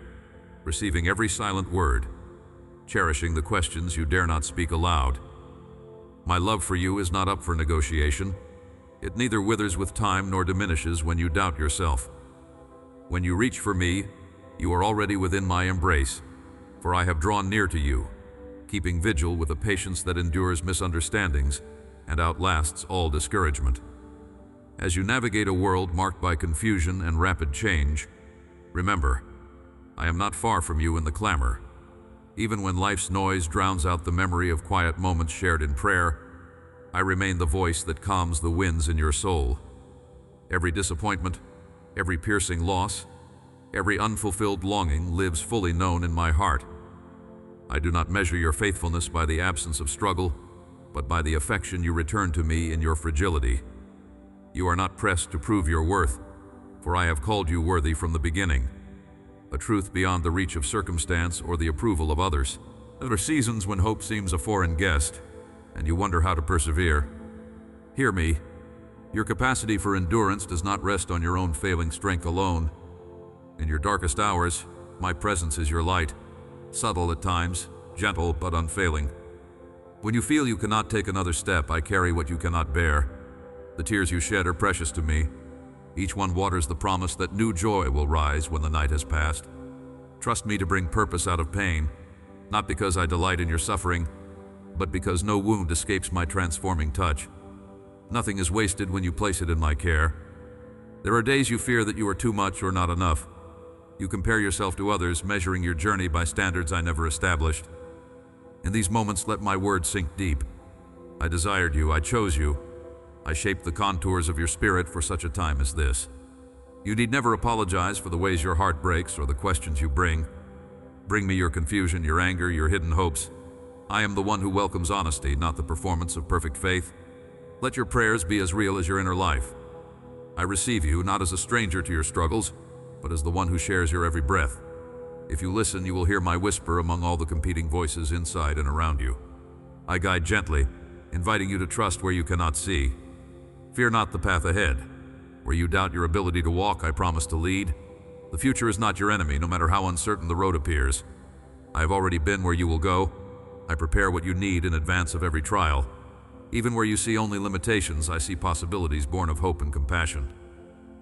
receiving every silent word, cherishing the questions you dare not speak aloud. My love for you is not up for negotiation. It neither withers with time nor diminishes when you doubt yourself. When you reach for me, you are already within my embrace, for I have drawn near to you, keeping vigil with a patience that endures misunderstandings and outlasts all discouragement. As you navigate a world marked by confusion and rapid change, remember, I am not far from you in the clamor. Even when life's noise drowns out the memory of quiet moments shared in prayer, I remain the voice that calms the winds in your soul. Every disappointment, every piercing loss, every unfulfilled longing lives fully known in my heart. I do not measure your faithfulness by the absence of struggle, but by the affection you return to me in your fragility. You are not pressed to prove your worth, for I have called you worthy from the beginning, a truth beyond the reach of circumstance or the approval of others. There are seasons when hope seems a foreign guest, and you wonder how to persevere. Hear me. Your capacity for endurance does not rest on your own failing strength alone. In your darkest hours, my presence is your light, subtle at times, gentle but unfailing. When you feel you cannot take another step, I carry what you cannot bear. The tears you shed are precious to me. Each one waters the promise that new joy will rise when the night has passed. Trust me to bring purpose out of pain, not because I delight in your suffering, but because no wound escapes my transforming touch. Nothing is wasted when you place it in my care. There are days you fear that you are too much or not enough. You compare yourself to others, measuring your journey by standards I never established. In these moments, let my words sink deep. I desired you, I chose you. I shaped the contours of your spirit for such a time as this. You need never apologize for the ways your heart breaks or the questions you bring. Bring me your confusion, your anger, your hidden hopes. I am the one who welcomes honesty, not the performance of perfect faith. Let your prayers be as real as your inner life. I receive you not as a stranger to your struggles, but as the one who shares your every breath. If you listen, you will hear my whisper among all the competing voices inside and around you. I guide gently, inviting you to trust where you cannot see. Fear not the path ahead. Where you doubt your ability to walk, I promise to lead. The future is not your enemy, no matter how uncertain the road appears. I have already been where you will go. I prepare what you need in advance of every trial. Even where you see only limitations, I see possibilities born of hope and compassion.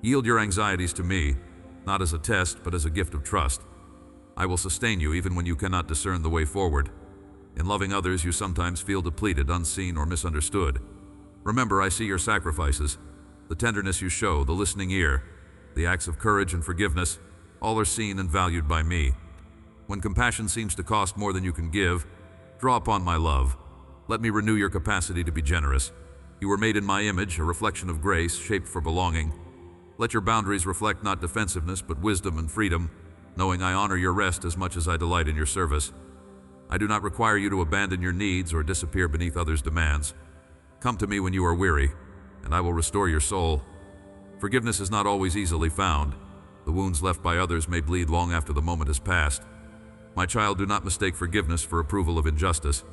Yield your anxieties to me, not as a test, but as a gift of trust. I will sustain you even when you cannot discern the way forward. In loving others, you sometimes feel depleted, unseen, or misunderstood. Remember, I see your sacrifices, the tenderness you show, the listening ear, the acts of courage and forgiveness, all are seen and valued by me. When compassion seems to cost more than you can give, draw upon my love. Let me renew your capacity to be generous. You were made in my image, a reflection of grace, shaped for belonging. Let your boundaries reflect not defensiveness, but wisdom and freedom, knowing I honor your rest as much as I delight in your service. I do not require you to abandon your needs or disappear beneath others' demands. Come to me when you are weary, and I will restore your soul. Forgiveness is not always easily found. The wounds left by others may bleed long after the moment has passed. My child, do not mistake forgiveness for approval of injustice.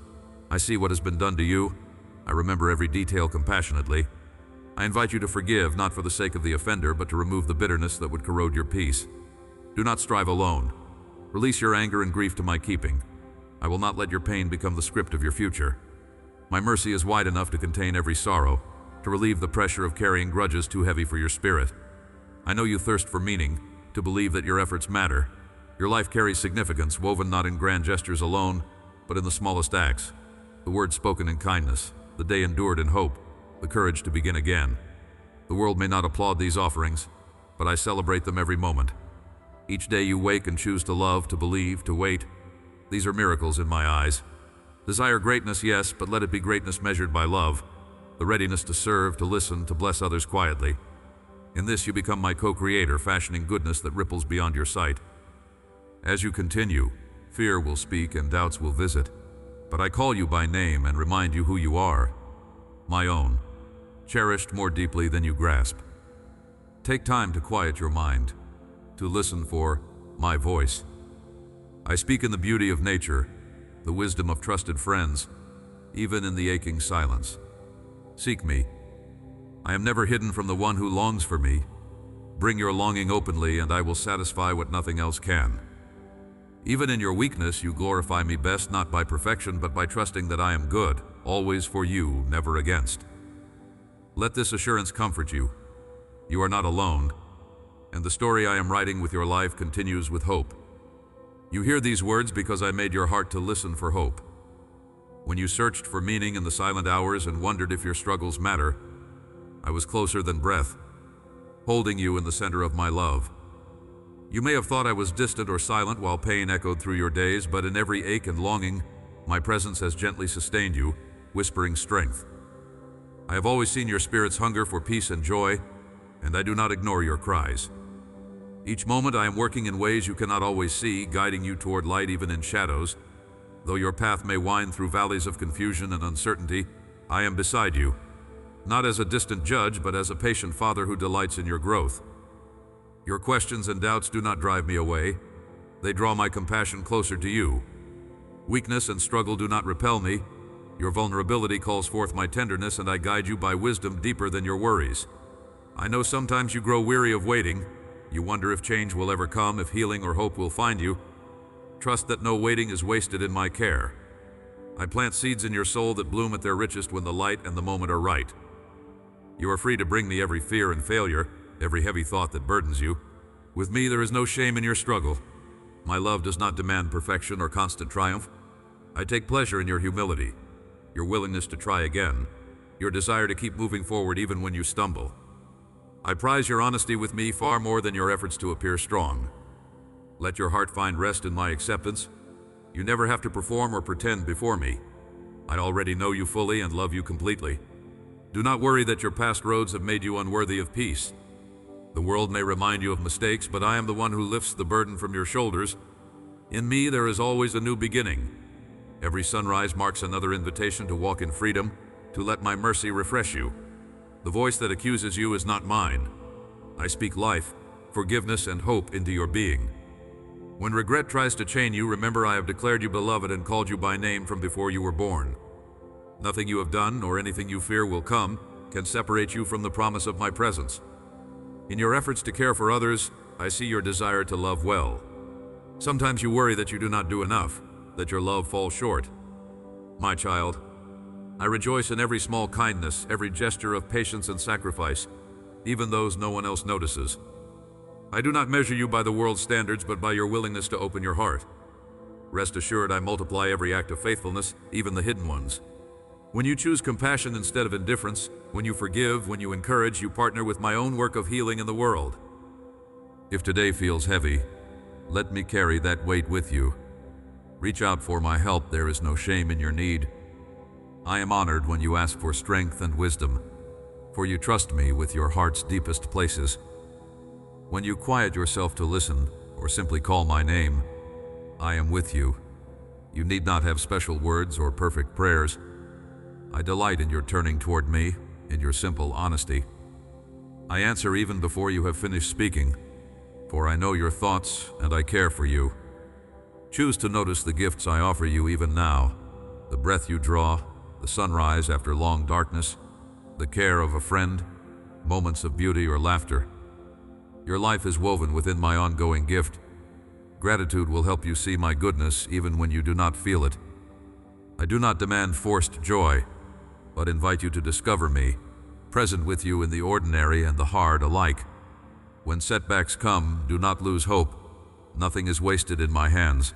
I see what has been done to you. I remember every detail compassionately. I invite you to forgive, not for the sake of the offender, but to remove the bitterness that would corrode your peace. Do not strive alone. Release your anger and grief to my keeping. I will not let your pain become the script of your future. My mercy is wide enough to contain every sorrow, to relieve the pressure of carrying grudges too heavy for your spirit. I know you thirst for meaning, to believe that your efforts matter. Your life carries significance, woven not in grand gestures alone, but in the smallest acts. The words spoken in kindness, the day endured in hope, the courage to begin again. The world may not applaud these offerings, but I celebrate them every moment. Each day you wake and choose to love, to believe, to wait. These are miracles in my eyes. Desire greatness, yes, but let it be greatness measured by love, the readiness to serve, to listen, to bless others quietly. In this you become my co-creator, fashioning goodness that ripples beyond your sight. As you continue, fear will speak and doubts will visit, but I call you by name and remind you who you are, my own, cherished more deeply than you grasp. Take time to quiet your mind, to listen for my voice. I speak in the beauty of nature, the wisdom of trusted friends, even in the aching silence. Seek me. I am never hidden from the one who longs for me. Bring your longing openly, and I will satisfy what nothing else can. Even in your weakness, you glorify me best, not by perfection, but by trusting that I am good, always for you, never against. Let this assurance comfort you. You are not alone, and the story I am writing with your life continues with hope. You hear these words because I made your heart to listen for hope. When you searched for meaning in the silent hours and wondered if your struggles matter, I was closer than breath, holding you in the center of my love. You may have thought I was distant or silent while pain echoed through your days, but in every ache and longing, my presence has gently sustained you, whispering strength. I have always seen your spirit's hunger for peace and joy, and I do not ignore your cries. Each moment I am working in ways you cannot always see, guiding you toward light even in shadows. Though your path may wind through valleys of confusion and uncertainty, I am beside you, not as a distant judge, but as a patient father who delights in your growth. Your questions and doubts do not drive me away. They draw my compassion closer to you. Weakness and struggle do not repel me. Your vulnerability calls forth my tenderness, and I guide you by wisdom deeper than your worries. I know sometimes you grow weary of waiting. You wonder if change will ever come, if healing or hope will find you. Trust that no waiting is wasted in my care. I plant seeds in your soul that bloom at their richest when the light and the moment are right. You are free to bring me every fear and failure, every heavy thought that burdens you. With me there is no shame in your struggle. My love does not demand perfection or constant triumph. I take pleasure in your humility. your willingness to try again, your desire to keep moving forward even when you stumble. I prize your honesty with me far more than your efforts to appear strong. Let your heart find rest in my acceptance. You never have to perform or pretend before me. I already know you fully and love you completely. Do not worry that your past roads have made you unworthy of peace. The world may remind you of mistakes, but I am the one who lifts the burden from your shoulders. In me, there is always a new beginning. Every sunrise marks another invitation to walk in freedom, to let my mercy refresh you. The voice that accuses you is not mine. I speak life, forgiveness, and hope into your being. When regret tries to chain you, remember I have declared you beloved and called you by name from before you were born. Nothing you have done, or anything you fear will come, can separate you from the promise of my presence. In your efforts to care for others, I see your desire to love well. Sometimes you worry that you do not do enough, that your love falls short. My child, I rejoice in every small kindness, every gesture of patience and sacrifice, even those no one else notices. I do not measure you by the world's standards, but by your willingness to open your heart. Rest assured, I multiply every act of faithfulness, even the hidden ones. When you choose compassion instead of indifference, when you forgive, when you encourage, you partner with my own work of healing in the world. If today feels heavy, let me carry that weight with you. Reach out for my help, there is no shame in your need. I am honored when you ask for strength and wisdom, for you trust me with your heart's deepest places. When you quiet yourself to listen, or simply call my name, I am with you. You need not have special words or perfect prayers. I delight in your turning toward me, in your simple honesty. I answer even before you have finished speaking, for I know your thoughts and I care for you. Choose to notice the gifts I offer you even now, the breath you draw, the sunrise after long darkness, the care of a friend, moments of beauty or laughter. Your life is woven within my ongoing gift. Gratitude will help you see my goodness even when you do not feel it. I do not demand forced joy, but invite you to discover me, present with you in the ordinary and the hard alike. When setbacks come, do not lose hope. Nothing is wasted in my hands.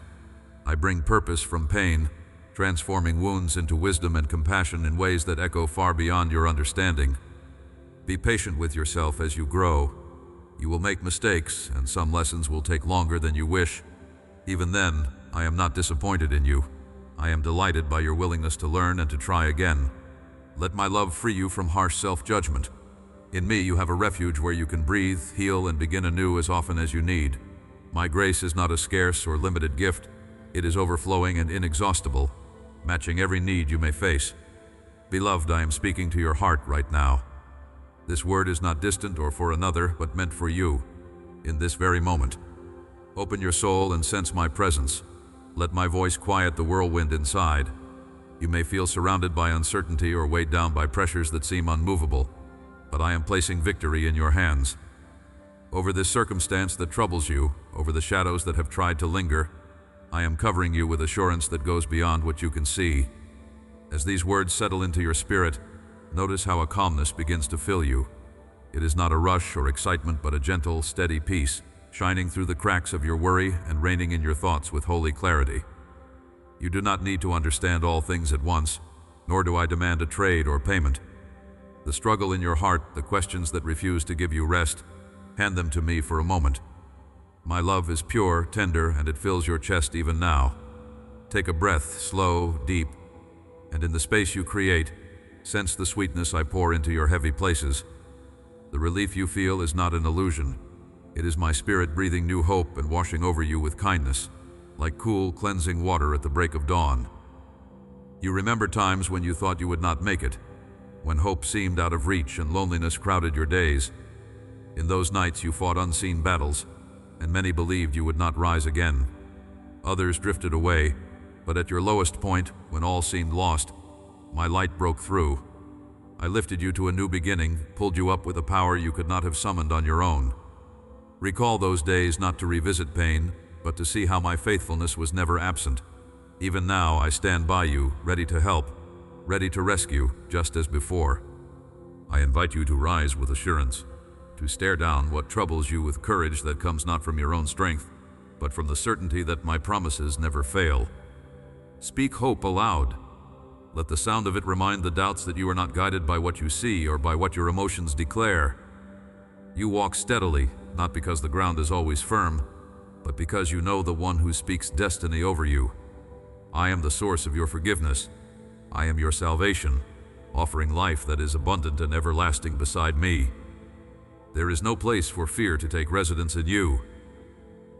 I bring purpose from pain, transforming wounds into wisdom and compassion in ways that echo far beyond your understanding. Be patient with yourself as you grow. You will make mistakes, and some lessons will take longer than you wish. Even then, I am not disappointed in you. I am delighted by your willingness to learn and to try again. Let my love free you from harsh self-judgment. In me, you have a refuge where you can breathe, heal, and begin anew as often as you need. My grace is not a scarce or limited gift. It is overflowing and inexhaustible, matching every need you may face. Beloved, I am speaking to your heart right now. This word is not distant or for another, but meant for you, in this very moment. Open your soul and sense my presence. Let my voice quiet the whirlwind inside. You may feel surrounded by uncertainty or weighed down by pressures that seem unmovable, but I am placing victory in your hands. Over this circumstance that troubles you, over the shadows that have tried to linger, I am covering you with assurance that goes beyond what you can see. As these words settle into your spirit, notice how a calmness begins to fill you. It is not a rush or excitement, but a gentle, steady peace, shining through the cracks of your worry and reigning in your thoughts with holy clarity. You do not need to understand all things at once, nor do I demand a trade or payment. The struggle in your heart, the questions that refuse to give you rest, hand them to me for a moment. My love is pure, tender, and it fills your chest even now. Take a breath, slow, deep, and in the space you create, sense the sweetness I pour into your heavy places. The relief you feel is not an illusion. It is my spirit breathing new hope and washing over you with kindness, like cool, cleansing water at the break of dawn. You remember times when you thought you would not make it, when hope seemed out of reach and loneliness crowded your days. In those nights you fought unseen battles, and many believed you would not rise again. Others drifted away, but at your lowest point, when all seemed lost, my light broke through. I lifted you to a new beginning, pulled you up with a power you could not have summoned on your own. Recall those days not to revisit pain, but to see how my faithfulness was never absent. Even now I stand by you, ready to help, ready to rescue, just as before. I invite you to rise with assurance, to stare down what troubles you with courage that comes not from your own strength, but from the certainty that my promises never fail. Speak hope aloud. Let the sound of it remind the doubts that you are not guided by what you see or by what your emotions declare. You walk steadily, not because the ground is always firm, but because you know the one who speaks destiny over you. I am the source of your forgiveness. I am your salvation, offering life that is abundant and everlasting beside me. There is no place for fear to take residence in you.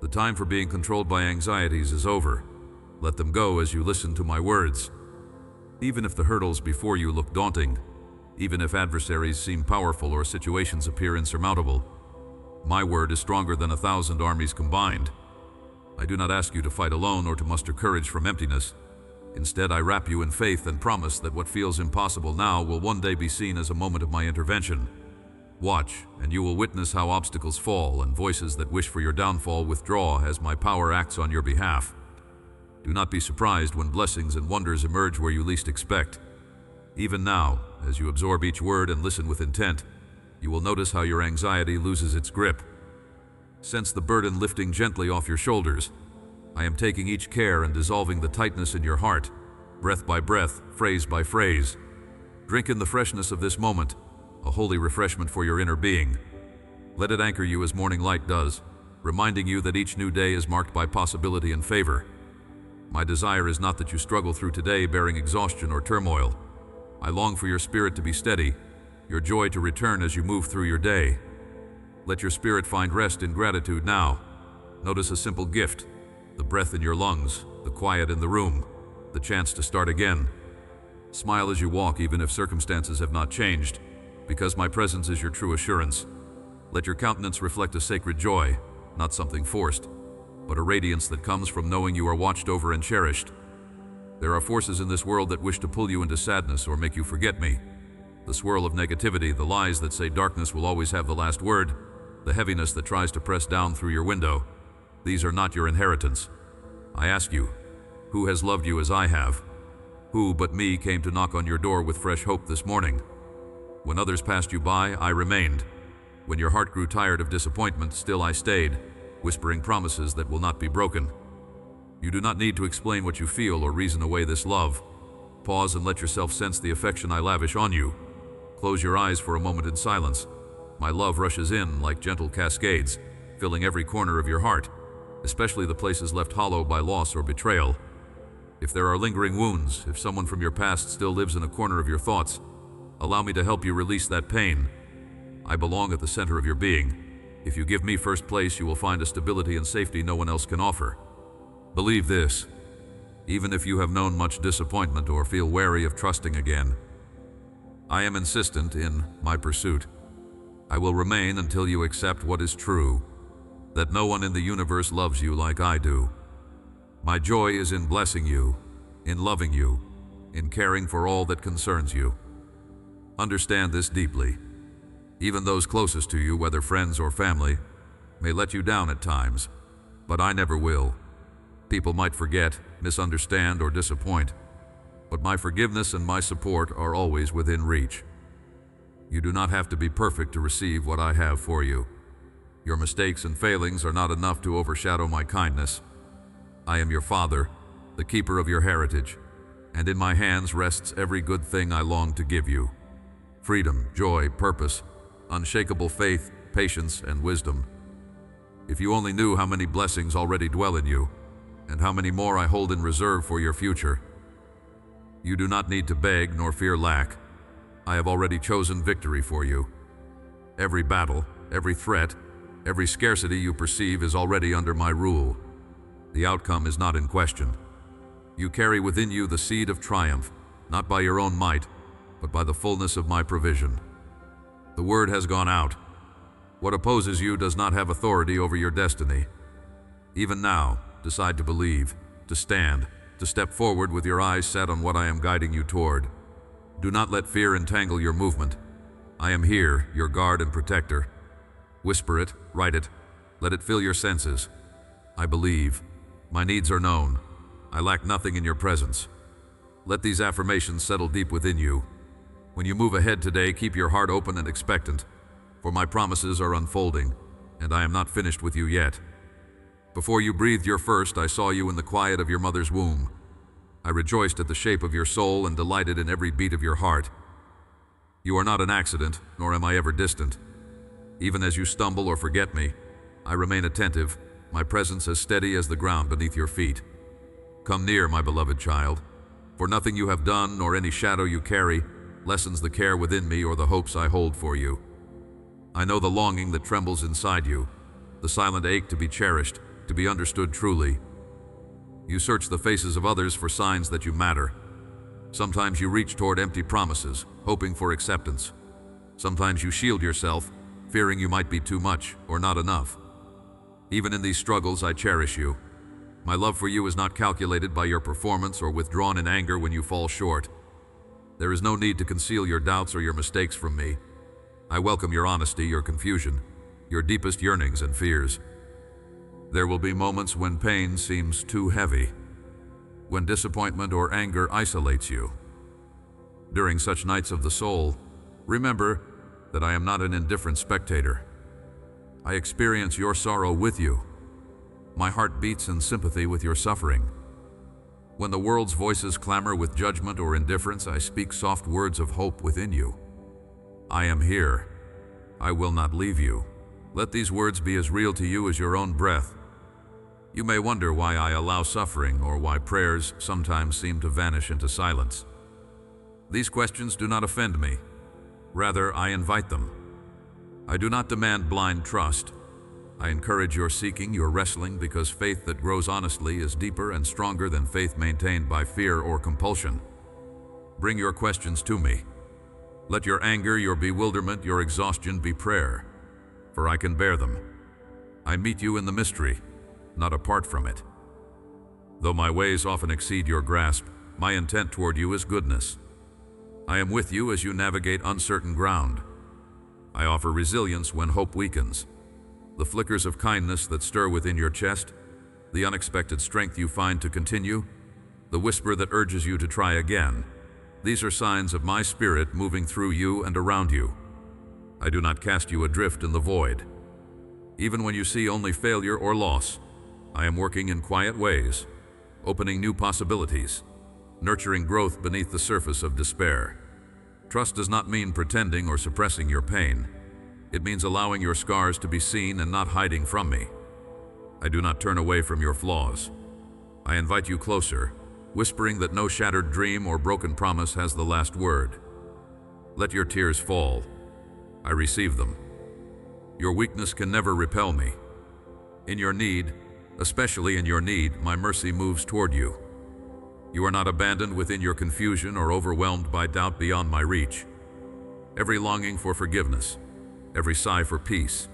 The time for being controlled by anxieties is over. Let them go as you listen to my words. Even if the hurdles before you look daunting, even if adversaries seem powerful or situations appear insurmountable, my word is stronger than 1,000 armies combined. I do not ask you to fight alone or to muster courage from emptiness. Instead, I wrap you in faith and promise that what feels impossible now will one day be seen as a moment of my intervention. Watch, and you will witness how obstacles fall and voices that wish for your downfall withdraw as my power acts on your behalf. Do not be surprised when blessings and wonders emerge where you least expect. Even now, as you absorb each word and listen with intent, you will notice how your anxiety loses its grip. Sense the burden lifting gently off your shoulders. I am taking each care and dissolving the tightness in your heart, breath by breath, phrase by phrase. Drink in the freshness of this moment, a holy refreshment for your inner being. Let it anchor you as morning light does, reminding you that each new day is marked by possibility and favor. My desire is not that you struggle through today bearing exhaustion or turmoil. I long for your spirit to be steady, your joy to return as you move through your day. Let your spirit find rest in gratitude now. Notice a simple gift, the breath in your lungs, the quiet in the room, the chance to start again. Smile as you walk even if circumstances have not changed, because my presence is your true assurance. Let your countenance reflect a sacred joy, not something forced, but a radiance that comes from knowing you are watched over and cherished. There are forces in this world that wish to pull you into sadness or make you forget me. The swirl of negativity, the lies that say darkness will always have the last word, the heaviness that tries to press down through your window. These are not your inheritance. I ask you, who has loved you as I have? Who but me came to knock on your door with fresh hope this morning? When others passed you by, I remained. When your heart grew tired of disappointment, still I stayed, whispering promises that will not be broken. You do not need to explain what you feel or reason away this love. Pause and let yourself sense the affection I lavish on you. Close your eyes for a moment in silence. My love rushes in like gentle cascades, filling every corner of your heart, especially the places left hollow by loss or betrayal. If there are lingering wounds, if someone from your past still lives in a corner of your thoughts, allow me to help you release that pain. I belong at the center of your being. If you give me first place, you will find a stability and safety no one else can offer. Believe this, even if you have known much disappointment or feel wary of trusting again. I am insistent in my pursuit. I will remain until you accept what is true, that no one in the universe loves you like I do. My joy is in blessing you, in loving you, in caring for all that concerns you. Understand this deeply. Even those closest to you, whether friends or family, may let you down at times, but I never will. People might forget, misunderstand, or disappoint, but my forgiveness and my support are always within reach. You do not have to be perfect to receive what I have for you. Your mistakes and failings are not enough to overshadow my kindness. I am your Father, the keeper of your heritage, and in my hands rests every good thing I long to give you. Freedom, joy, purpose, unshakable faith, patience, and wisdom. If you only knew how many blessings already dwell in you, and how many more I hold in reserve for your future. You do not need to beg nor fear lack. I have already chosen victory for you. Every battle, every threat, every scarcity you perceive is already under my rule. The outcome is not in question. You carry within you the seed of triumph, not by your own might, but by the fullness of my provision. The word has gone out. What opposes you does not have authority over your destiny. Even now, decide to believe, to stand, to step forward with your eyes set on what I am guiding you toward. Do not let fear entangle your movement. I am here, your guard and protector. Whisper it, write it, let it fill your senses. I believe. My needs are known. I lack nothing in your presence. Let these affirmations settle deep within you. When you move ahead today, keep your heart open and expectant, for my promises are unfolding, and I am not finished with you yet. Before you breathed your first, I saw you in the quiet of your mother's womb. I rejoiced at the shape of your soul and delighted in every beat of your heart. You are not an accident, nor am I ever distant. Even as you stumble or forget me, I remain attentive, my presence as steady as the ground beneath your feet. Come near, my beloved child, for nothing you have done, nor any shadow you carry, lessens the care within me or the hopes I hold for you. I know the longing that trembles inside you, the silent ache to be cherished, to be understood truly. You search the faces of others for signs that you matter. Sometimes you reach toward empty promises, hoping for acceptance. Sometimes you shield yourself, fearing you might be too much or not enough. Even in these struggles, I cherish you. My love for you is not calculated by your performance or withdrawn in anger when you fall short. There is no need to conceal your doubts or your mistakes from me. I welcome your honesty, your confusion, your deepest yearnings and fears. There will be moments when pain seems too heavy, when disappointment or anger isolates you. During such nights of the soul, remember that I am not an indifferent spectator. I experience your sorrow with you. My heart beats in sympathy with your suffering. When the world's voices clamor with judgment or indifference, I speak soft words of hope within you. I am here. I will not leave you. Let these words be as real to you as your own breath. You may wonder why I allow suffering or why prayers sometimes seem to vanish into silence. These questions do not offend me. Rather, I invite them. I do not demand blind trust. I encourage your seeking, your wrestling, because faith that grows honestly is deeper and stronger than faith maintained by fear or compulsion. Bring your questions to me. Let your anger, your bewilderment, your exhaustion be prayer, for I can bear them. I meet you in the mystery, not apart from it. Though my ways often exceed your grasp, my intent toward you is goodness. I am with you as you navigate uncertain ground. I offer resilience when hope weakens, the flickers of kindness that stir within your chest, the unexpected strength you find to continue, the whisper that urges you to try again. These are signs of my spirit moving through you and around you. I do not cast you adrift in the void. Even when you see only failure or loss, I am working in quiet ways, opening new possibilities, nurturing growth beneath the surface of despair. Trust does not mean pretending or suppressing your pain. It means allowing your scars to be seen and not hiding from me. I do not turn away from your flaws. I invite you closer, whispering that no shattered dream or broken promise has the last word. Let your tears fall. I receive them. Your weakness can never repel me. In your need, especially in your need, my mercy moves toward you. You are not abandoned within your confusion or overwhelmed by doubt beyond my reach. Every longing for forgiveness, every sigh for peace,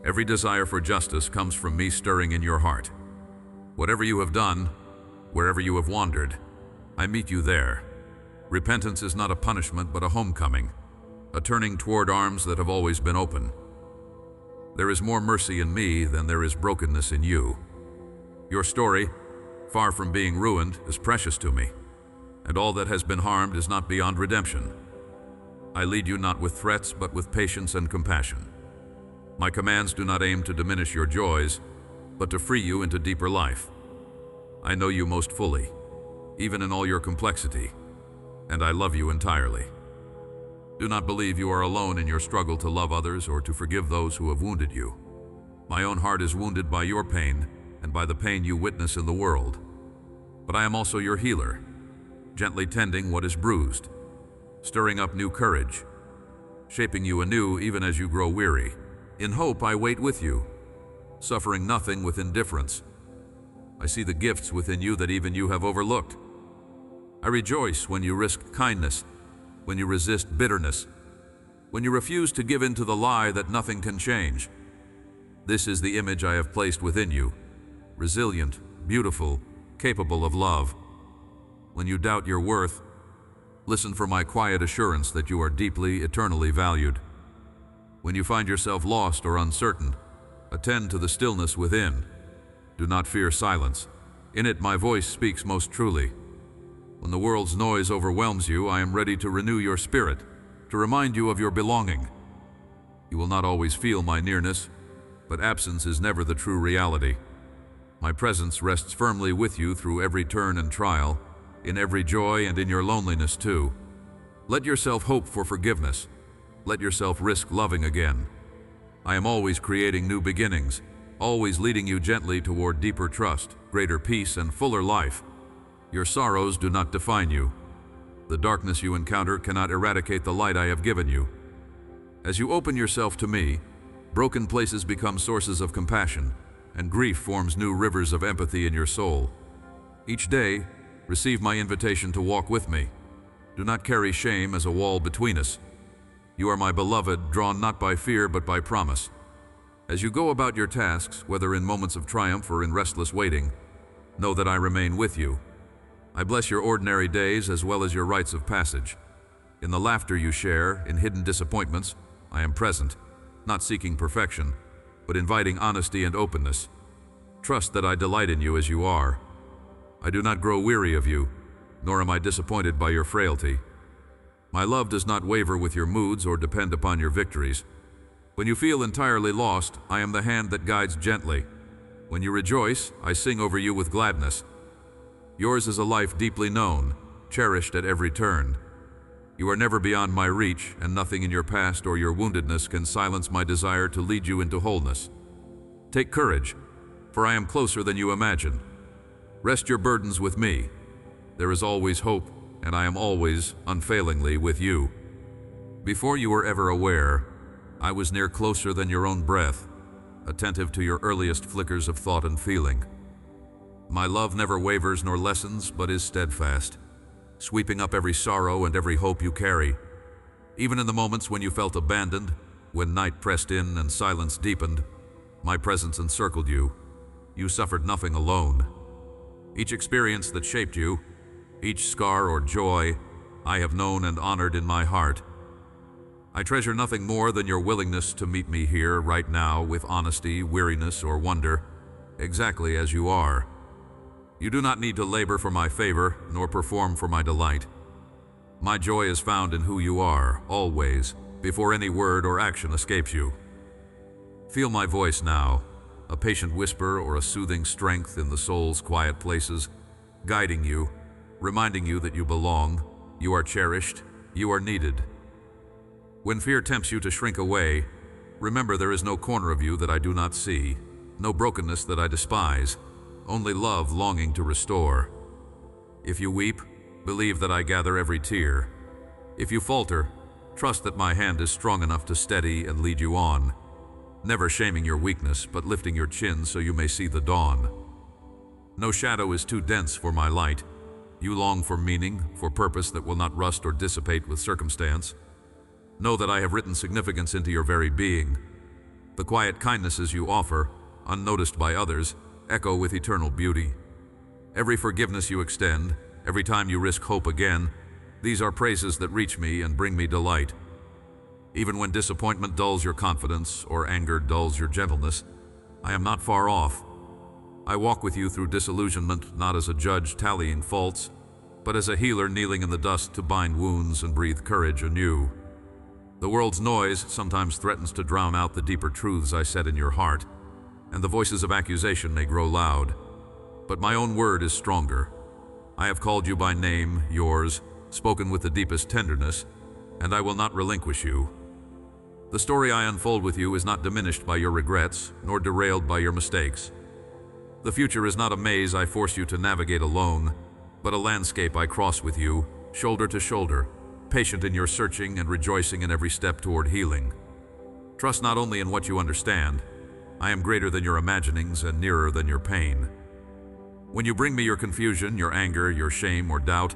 every desire for justice comes from me stirring in your heart. Whatever you have done, wherever you have wandered, I meet you there. Repentance is not a punishment but a homecoming, a turning toward arms that have always been open. There is more mercy in me than there is brokenness in you. Your story, far from being ruined, is precious to me, and all that has been harmed is not beyond redemption. I lead you not with threats, but with patience and compassion. My commands do not aim to diminish your joys, but to free you into deeper life. I know you most fully, even in all your complexity, and I love you entirely. Do not believe you are alone in your struggle to love others or to forgive those who have wounded you. My own heart is wounded by your pain and by the pain you witness in the world. But I am also your healer, gently tending what is bruised, stirring up new courage, shaping you anew even as you grow weary. In hope I wait with you, suffering nothing with indifference. I see the gifts within you that even you have overlooked. I rejoice when you risk kindness, when you resist bitterness, when you refuse to give in to the lie that nothing can change. This is the image I have placed within you, resilient, beautiful, capable of love. When you doubt your worth, listen for my quiet assurance that you are deeply, eternally valued. When you find yourself lost or uncertain, attend to the stillness within. Do not fear silence. In it my voice speaks most truly. When the world's noise overwhelms you, I am ready to renew your spirit, to remind you of your belonging. You will not always feel my nearness, but absence is never the true reality. My presence rests firmly with you through every turn and trial, in every joy and in your loneliness too. Let yourself hope for forgiveness. Let yourself risk loving again. I am always creating new beginnings, always leading you gently toward deeper trust, greater peace, and fuller life. Your sorrows do not define you. The darkness you encounter cannot eradicate the light I have given you. As you open yourself to me, broken places become sources of compassion, and grief forms new rivers of empathy in your soul. Each day, receive my invitation to walk with me. Do not carry shame as a wall between us. You are my beloved, drawn not by fear but by promise. As you go about your tasks, whether in moments of triumph or in restless waiting, know that I remain with you. I bless your ordinary days as well as your rites of passage. In the laughter you share, in hidden disappointments, I am present, not seeking perfection, but inviting honesty and openness. Trust that I delight in you as you are. I do not grow weary of you, nor am I disappointed by your frailty. My love does not waver with your moods or depend upon your victories. When you feel entirely lost, I am the hand that guides gently. When you rejoice, I sing over you with gladness. Yours is a life deeply known, cherished at every turn. You are never beyond my reach, and nothing in your past or your woundedness can silence my desire to lead you into wholeness. Take courage, for I am closer than you imagine. Rest your burdens with me. There is always hope, and I am always, unfailingly, with you. Before you were ever aware, I was near, closer than your own breath, attentive to your earliest flickers of thought and feeling. My love never wavers nor lessens, but is steadfast, sweeping up every sorrow and every hope you carry. Even in the moments when you felt abandoned, when night pressed in and silence deepened, my presence encircled you. You suffered nothing alone. Each experience that shaped you, each scar or joy, I have known and honored in my heart. I treasure nothing more than your willingness to meet me here, right now, with honesty, weariness, or wonder, exactly as you are. You do not need to labor for my favor, nor perform for my delight. My joy is found in who you are, always, before any word or action escapes you. Feel my voice now, a patient whisper or a soothing strength in the soul's quiet places, guiding you, reminding you that you belong, you are cherished, you are needed. When fear tempts you to shrink away, remember there is no corner of you that I do not see, no brokenness that I despise, only love longing to restore. If you weep, believe that I gather every tear. If you falter, trust that my hand is strong enough to steady and lead you on, never shaming your weakness, but lifting your chin so you may see the dawn. No shadow is too dense for my light. You long for meaning, for purpose that will not rust or dissipate with circumstance. Know that I have written significance into your very being. The quiet kindnesses you offer, unnoticed by others, echo with eternal beauty. Every forgiveness you extend, every time you risk hope again, these are praises that reach me and bring me delight. Even when disappointment dulls your confidence or anger dulls your gentleness, I am not far off. I walk with you through disillusionment, not as a judge tallying faults, but as a healer kneeling in the dust to bind wounds and breathe courage anew. The world's noise sometimes threatens to drown out the deeper truths I set in your heart, and the voices of accusation may grow loud. But my own word is stronger. I have called you by name, yours, spoken with the deepest tenderness, and I will not relinquish you. The story I unfold with you is not diminished by your regrets, nor derailed by your mistakes. The future is not a maze I force you to navigate alone, but a landscape I cross with you, shoulder to shoulder, patient in your searching and rejoicing in every step toward healing. Trust not only in what you understand. I am greater than your imaginings and nearer than your pain. When you bring me your confusion, your anger, your shame, or doubt,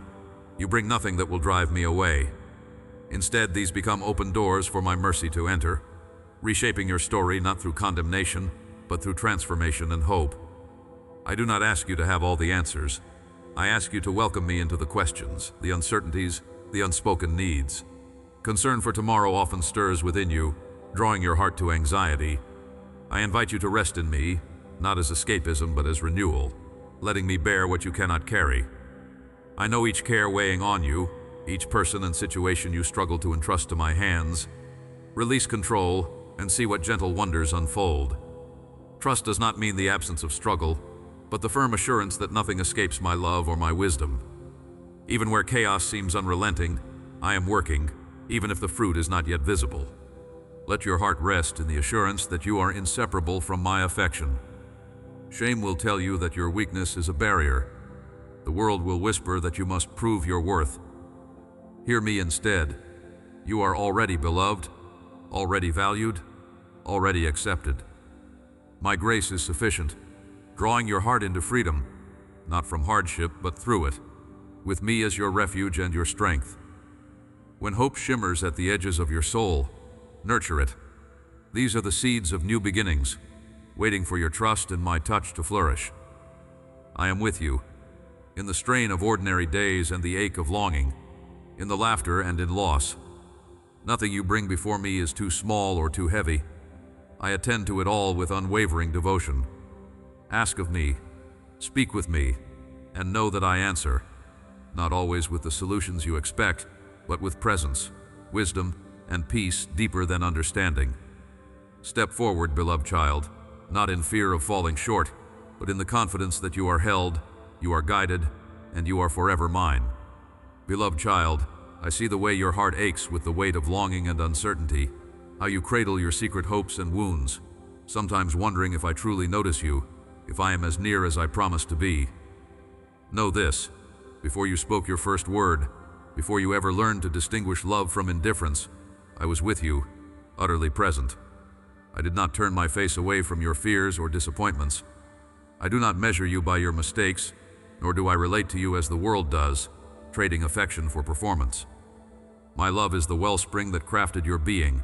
you bring nothing that will drive me away. Instead, these become open doors for my mercy to enter, reshaping your story not through condemnation, but through transformation and hope. I do not ask you to have all the answers. I ask you to welcome me into the questions, the uncertainties, the unspoken needs. Concern for tomorrow often stirs within you, drawing your heart to anxiety. I invite you to rest in me, not as escapism but as renewal, letting me bear what you cannot carry. I know each care weighing on you, each person and situation you struggle to entrust to my hands. Release control and see what gentle wonders unfold. Trust does not mean the absence of struggle, but the firm assurance that nothing escapes my love or my wisdom. Even where chaos seems unrelenting, I am working, even if the fruit is not yet visible. Let your heart rest in the assurance that you are inseparable from my affection. Shame will tell you that your weakness is a barrier. The world will whisper that you must prove your worth. Hear me instead. You are already beloved, already valued, already accepted. My grace is sufficient, drawing your heart into freedom, not from hardship, but through it, with me as your refuge and your strength. When hope shimmers at the edges of your soul, nurture it. These are the seeds of new beginnings, waiting for your trust and my touch to flourish. I am with you, in the strain of ordinary days and the ache of longing, in the laughter and in loss. Nothing you bring before me is too small or too heavy. I attend to it all with unwavering devotion. Ask of me, speak with me, and know that I answer, not always with the solutions you expect, but with presence, wisdom, and peace deeper than understanding. Step forward, beloved child, not in fear of falling short, but in the confidence that you are held, you are guided, and you are forever mine. Beloved child, I see the way your heart aches with the weight of longing and uncertainty, how you cradle your secret hopes and wounds, sometimes wondering if I truly notice you, if I am as near as I promised to be. Know this, before you spoke your first word, before you ever learned to distinguish love from indifference, I was with you, utterly present. I did not turn my face away from your fears or disappointments. I do not measure you by your mistakes, nor do I relate to you as the world does, trading affection for performance. My love is the wellspring that crafted your being,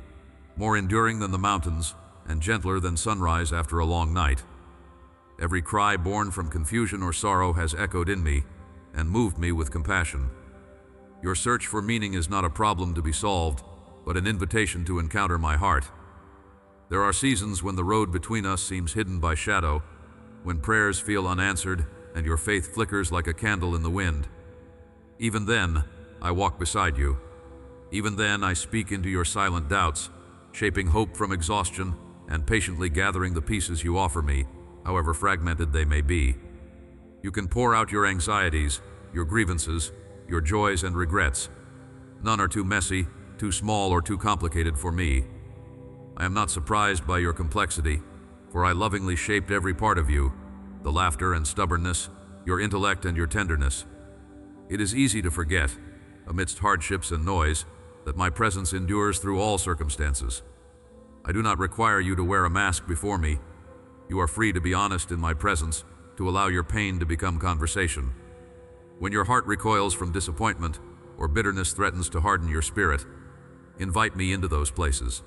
more enduring than the mountains and gentler than sunrise after a long night. Every cry born from confusion or sorrow has echoed in me and moved me with compassion. Your search for meaning is not a problem to be solved, but an invitation to encounter my heart. There are seasons when the road between us seems hidden by shadow, when prayers feel unanswered and your faith flickers like a candle in the wind. Even then, I walk beside you. Even then, I speak into your silent doubts, shaping hope from exhaustion and patiently gathering the pieces you offer me, however fragmented they may be. You can pour out your anxieties, your grievances, your joys and regrets. None are too messy, too small, or too complicated for me. I am not surprised by your complexity, for I lovingly shaped every part of you, the laughter and stubbornness, your intellect and your tenderness. It is easy to forget, amidst hardships and noise, that my presence endures through all circumstances. I do not require you to wear a mask before me. You are free to be honest in my presence, to allow your pain to become conversation. When your heart recoils from disappointment, or bitterness threatens to harden your spirit, invite me into those places.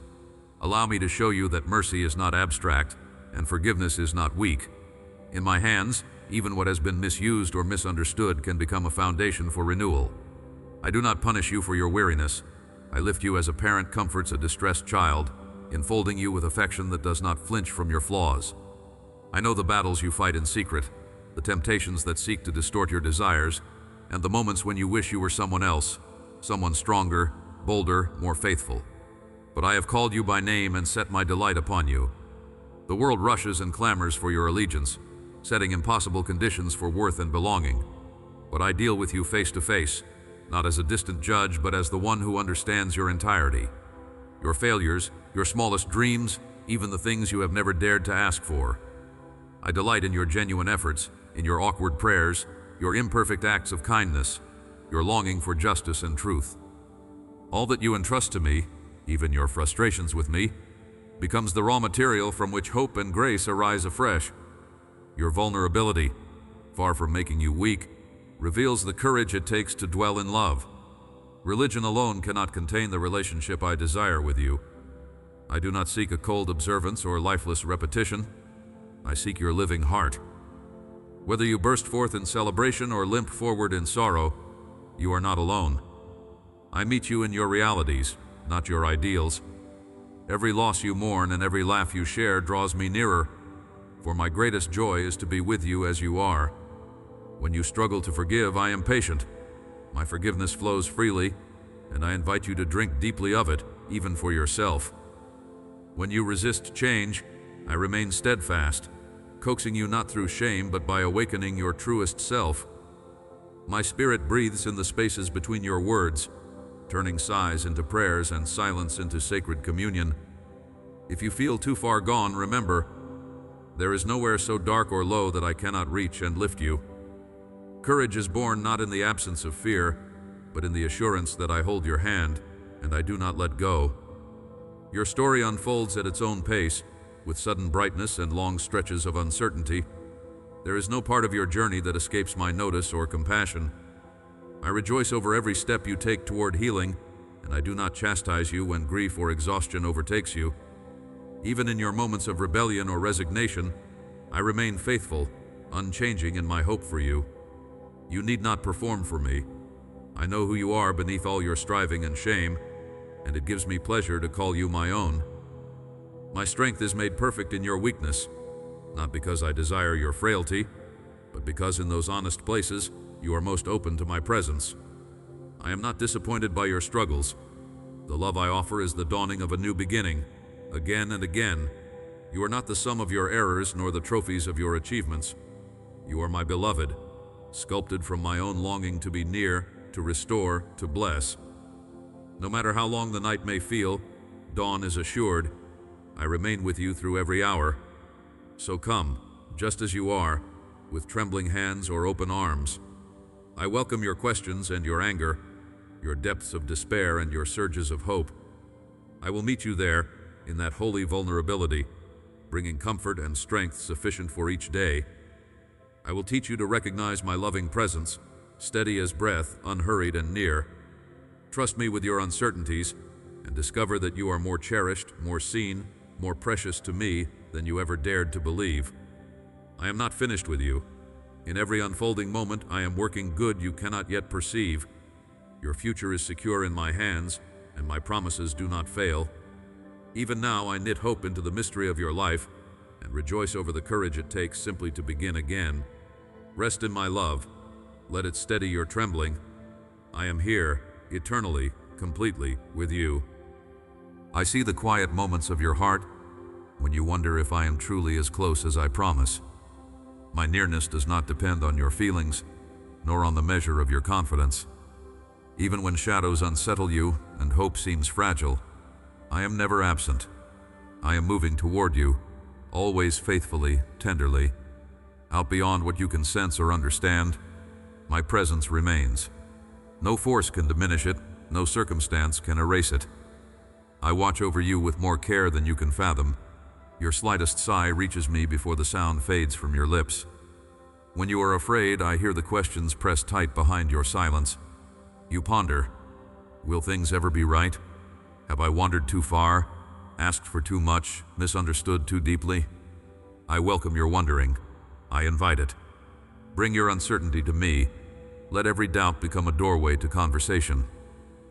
Allow me to show you that mercy is not abstract, and forgiveness is not weak. In my hands, even what has been misused or misunderstood can become a foundation for renewal. I do not punish you for your weariness. I lift you as a parent comforts a distressed child, enfolding you with affection that does not flinch from your flaws. I know the battles you fight in secret, the temptations that seek to distort your desires, and the moments when you wish you were someone else, someone stronger, bolder, more faithful. But I have called you by name and set my delight upon you. The world rushes and clamors for your allegiance, setting impossible conditions for worth and belonging. But I deal with you face to face, not as a distant judge, but as the one who understands your entirety. Your failures, your smallest dreams, even the things you have never dared to ask for. I delight in your genuine efforts, in your awkward prayers, your imperfect acts of kindness, your longing for justice and truth. All that you entrust to me, even your frustrations with me, becomes the raw material from which hope and grace arise afresh. Your vulnerability, far from making you weak, reveals the courage it takes to dwell in love. Religion alone cannot contain the relationship I desire with you. I do not seek a cold observance or lifeless repetition. I seek your living heart. Whether you burst forth in celebration or limp forward in sorrow, you are not alone. I meet you in your realities, not your ideals. Every loss you mourn and every laugh you share draws me nearer, for my greatest joy is to be with you as you are. When you struggle to forgive, I am patient. My forgiveness flows freely, and I invite you to drink deeply of it, even for yourself. When you resist change, I remain steadfast, coaxing you not through shame but by awakening your truest self. My spirit breathes in the spaces between your words, turning sighs into prayers and silence into sacred communion. If you feel too far gone, remember, there is nowhere so dark or low that I cannot reach and lift you. Courage is born not in the absence of fear, but in the assurance that I hold your hand, and I do not let go. Your story unfolds at its own pace, with sudden brightness and long stretches of uncertainty. There is no part of your journey that escapes my notice or compassion. I rejoice over every step you take toward healing, and I do not chastise you when grief or exhaustion overtakes you. Even in your moments of rebellion or resignation, I remain faithful, unchanging in my hope for you. You need not perform for me. I know who you are beneath all your striving and shame, and it gives me pleasure to call you my own. My strength is made perfect in your weakness, not because I desire your frailty, but because in those honest places you are most open to my presence. I am not disappointed by your struggles. The love I offer is the dawning of a new beginning. Again and again, you are not the sum of your errors nor the trophies of your achievements. You are my beloved, sculpted from my own longing to be near, to restore, to bless. No matter how long the night may feel, dawn is assured. I remain with you through every hour. So come, just as you are, with trembling hands or open arms. I welcome your questions and your anger, your depths of despair and your surges of hope. I will meet you there, in that holy vulnerability, bringing comfort and strength sufficient for each day. I will teach you to recognize my loving presence, steady as breath, unhurried and near. Trust me with your uncertainties, and discover that you are more cherished, more seen, more precious to me than you ever dared to believe. I am not finished with you. In every unfolding moment, I am working good you cannot yet perceive. Your future is secure in my hands, and my promises do not fail. Even now, I knit hope into the mystery of your life, and rejoice over the courage it takes simply to begin again. Rest in my love. Let it steady your trembling. I am here, eternally, completely, with you. I see the quiet moments of your heart, when you wonder if I am truly as close as I promise. My nearness does not depend on your feelings, nor on the measure of your confidence. Even when shadows unsettle you and hope seems fragile, I am never absent. I am moving toward you, always faithfully, tenderly. Out beyond what you can sense or understand, my presence remains. No force can diminish it, no circumstance can erase it. I watch over you with more care than you can fathom. Your slightest sigh reaches me before the sound fades from your lips. When you are afraid, I hear the questions pressed tight behind your silence. You ponder, will things ever be right? Have I wandered too far, asked for too much, misunderstood too deeply? I welcome your wondering. I invite it. Bring your uncertainty to me. Let every doubt become a doorway to conversation.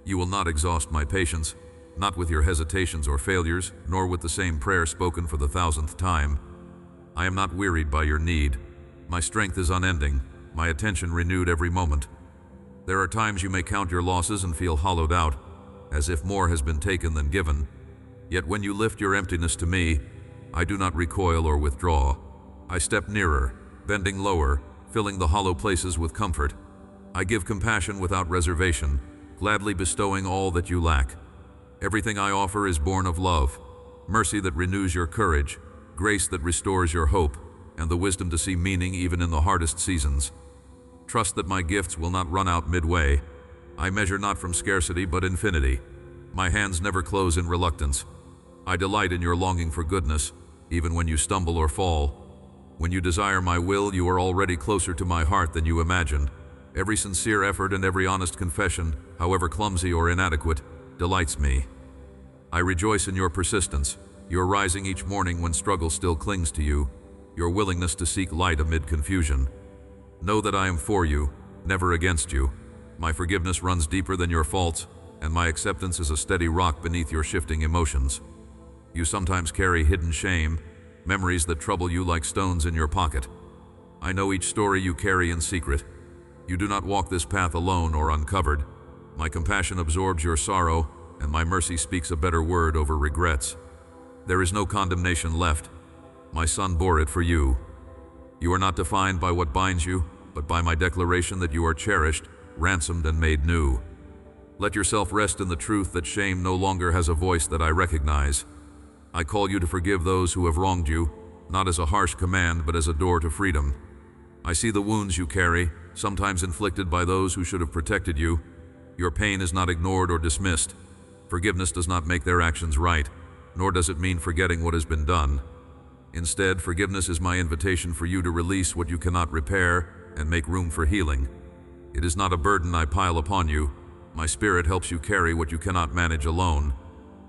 You will not exhaust my patience, not with your hesitations or failures, nor with the same prayer spoken for the 1000th time. I am not wearied by your need. My strength is unending, my attention renewed every moment. There are times you may count your losses and feel hollowed out, as if more has been taken than given. Yet when you lift your emptiness to me, I do not recoil or withdraw. I step nearer, bending lower, filling the hollow places with comfort. I give compassion without reservation, gladly bestowing all that you lack. Everything I offer is born of love, mercy that renews your courage, grace that restores your hope, and the wisdom to see meaning even in the hardest seasons. Trust that my gifts will not run out midway. I measure not from scarcity but infinity. My hands never close in reluctance. I delight in your longing for goodness, even when you stumble or fall. When you desire my will, you are already closer to my heart than you imagined. Every sincere effort and every honest confession, however clumsy or inadequate, delights me. I rejoice in your persistence, your rising each morning when struggle still clings to you, your willingness to seek light amid confusion. Know that I am for you, never against you. My forgiveness runs deeper than your faults, and my acceptance is a steady rock beneath your shifting emotions. You sometimes carry hidden shame, memories that trouble you like stones in your pocket. I know each story you carry in secret. You do not walk this path alone or uncovered. My compassion absorbs your sorrow, and my mercy speaks a better word over regrets. There is no condemnation left. My Son bore it for you. You are not defined by what binds you, but by my declaration that you are cherished, ransomed, and made new. Let yourself rest in the truth that shame no longer has a voice that I recognize. I call you to forgive those who have wronged you, not as a harsh command, but as a door to freedom. I see the wounds you carry, sometimes inflicted by those who should have protected you. Your pain is not ignored or dismissed. Forgiveness does not make their actions right, nor does it mean forgetting what has been done. Instead, forgiveness is my invitation for you to release what you cannot repair and make room for healing. It is not a burden I pile upon you. My spirit helps you carry what you cannot manage alone.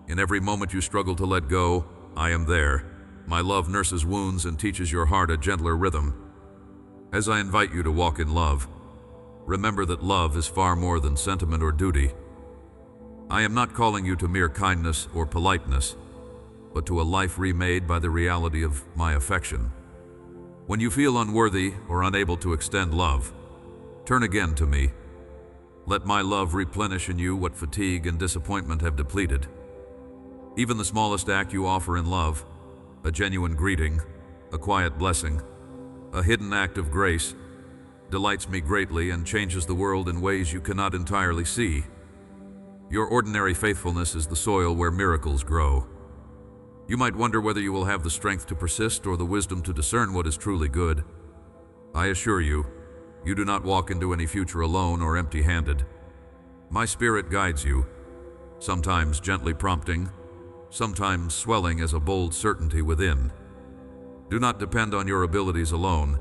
In every moment you struggle to let go, I am there. My love nurses wounds and teaches your heart a gentler rhythm. As I invite you to walk in love, remember that love is far more than sentiment or duty. I am not calling you to mere kindness or politeness, but to a life remade by the reality of my affection. When you feel unworthy or unable to extend love, turn again to me. Let my love replenish in you what fatigue and disappointment have depleted. Even the smallest act you offer in love, a genuine greeting, a quiet blessing, a hidden act of grace, delights me greatly and changes the world in ways you cannot entirely see. Your ordinary faithfulness is the soil where miracles grow. You might wonder whether you will have the strength to persist or the wisdom to discern what is truly good. I assure you, you do not walk into any future alone or empty-handed. My spirit guides you, sometimes gently prompting, sometimes swelling as a bold certainty within. Do not depend on your abilities alone.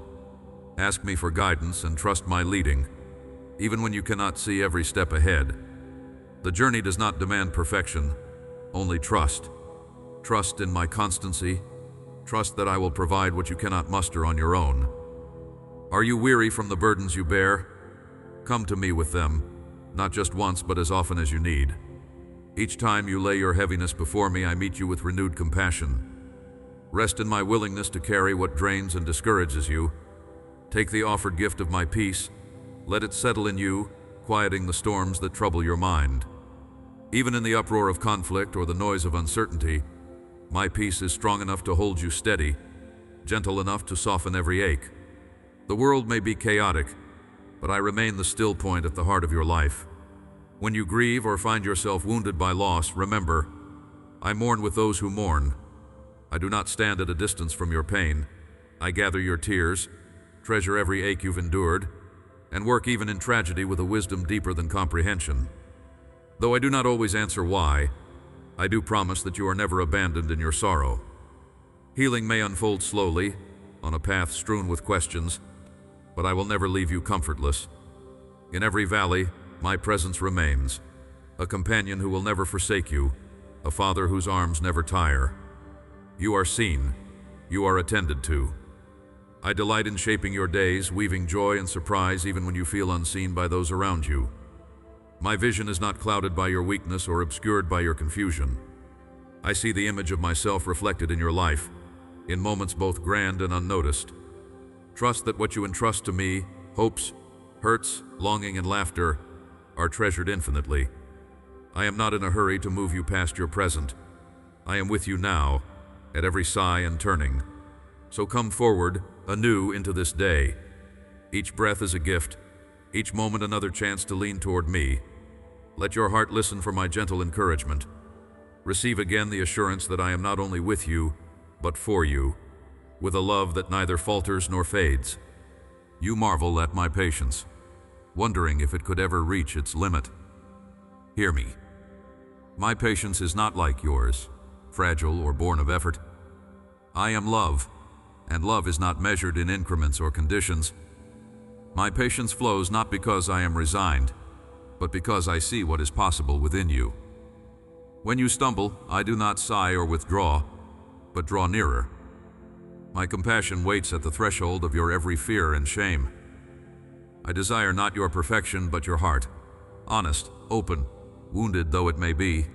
Ask me for guidance and trust my leading, even when you cannot see every step ahead. The journey does not demand perfection, only trust. Trust in my constancy. Trust that I will provide what you cannot muster on your own. Are you weary from the burdens you bear? Come to me with them, not just once, but as often as you need. Each time you lay your heaviness before me, I meet you with renewed compassion. Rest in my willingness to carry what drains and discourages you. Take the offered gift of my peace. Let it settle in you, quieting the storms that trouble your mind. Even in the uproar of conflict or the noise of uncertainty, my peace is strong enough to hold you steady, gentle enough to soften every ache. The world may be chaotic, but I remain the still point at the heart of your life. When you grieve or find yourself wounded by loss, remember, I mourn with those who mourn. I do not stand at a distance from your pain. I gather your tears, treasure every ache you've endured, and work even in tragedy with a wisdom deeper than comprehension. Though I do not always answer why, I do promise that you are never abandoned in your sorrow. Healing may unfold slowly, on a path strewn with questions, but I will never leave you comfortless. In every valley, my presence remains, a companion who will never forsake you, a father whose arms never tire. You are seen, you are attended to. I delight in shaping your days, weaving joy and surprise even when you feel unseen by those around you. My vision is not clouded by your weakness or obscured by your confusion. I see the image of myself reflected in your life, in moments both grand and unnoticed. Trust that what you entrust to me, hopes, hurts, longing, and laughter, are treasured infinitely. I am not in a hurry to move you past your present. I am with you now, at every sigh and turning. So come forward, anew into this day. Each breath is a gift, each moment another chance to lean toward me. Let your heart listen for my gentle encouragement. Receive again the assurance that I am not only with you, but for you, with a love that neither falters nor fades. You marvel at my patience, wondering if it could ever reach its limit. Hear me. My patience is not like yours, fragile or born of effort. I am love, and love is not measured in increments or conditions. My patience flows not because I am resigned, but because I see what is possible within you. When you stumble, I do not sigh or withdraw, but draw nearer. My compassion waits at the threshold of your every fear and shame. I desire not your perfection, but your heart, honest, open, wounded though it may be.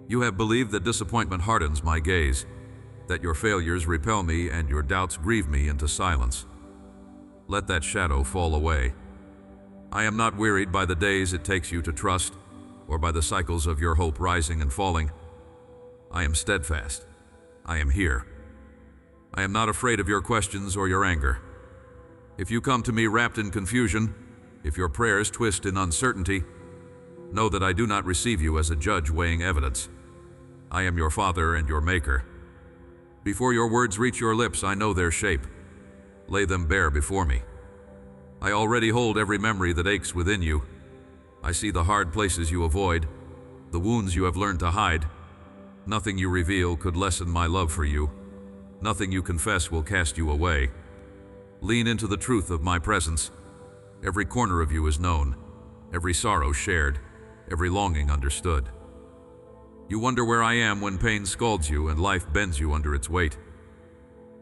You have believed that disappointment hardens my gaze, that your failures repel me and your doubts grieve me into silence. Let that shadow fall away. I am not wearied by the days it takes you to trust, or by the cycles of your hope rising and falling. I am steadfast. I am here. I am not afraid of your questions or your anger. If you come to me wrapped in confusion, if your prayers twist in uncertainty, know that I do not receive you as a judge weighing evidence. I am your Father and your Maker. Before your words reach your lips, I know their shape. Lay them bare before me. I already hold every memory that aches within you. I see the hard places you avoid, the wounds you have learned to hide. Nothing you reveal could lessen my love for you. Nothing you confess will cast you away. Lean into the truth of my presence. Every corner of you is known, every sorrow shared, every longing understood. You wonder where I am when pain scalds you and life bends you under its weight.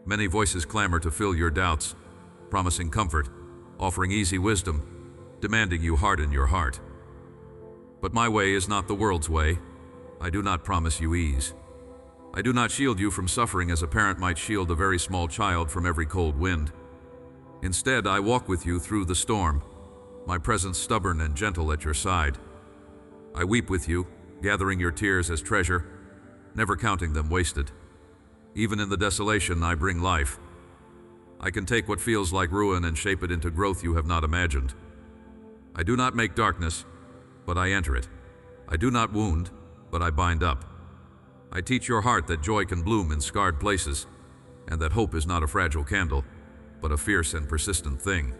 Many voices clamor to fill your doubts, promising comfort, offering easy wisdom, demanding you harden your heart. But my way is not the world's way. I do not promise you ease. I do not shield you from suffering as a parent might shield a very small child from every cold wind. Instead, I walk with you through the storm, my presence stubborn and gentle at your side. I weep with you, gathering your tears as treasure, never counting them wasted. Even in the desolation, I bring life. I can take what feels like ruin and shape it into growth you have not imagined. I do not make darkness, but I enter it. I do not wound, but I bind up. I teach your heart that joy can bloom in scarred places, and that hope is not a fragile candle, but a fierce and persistent thing.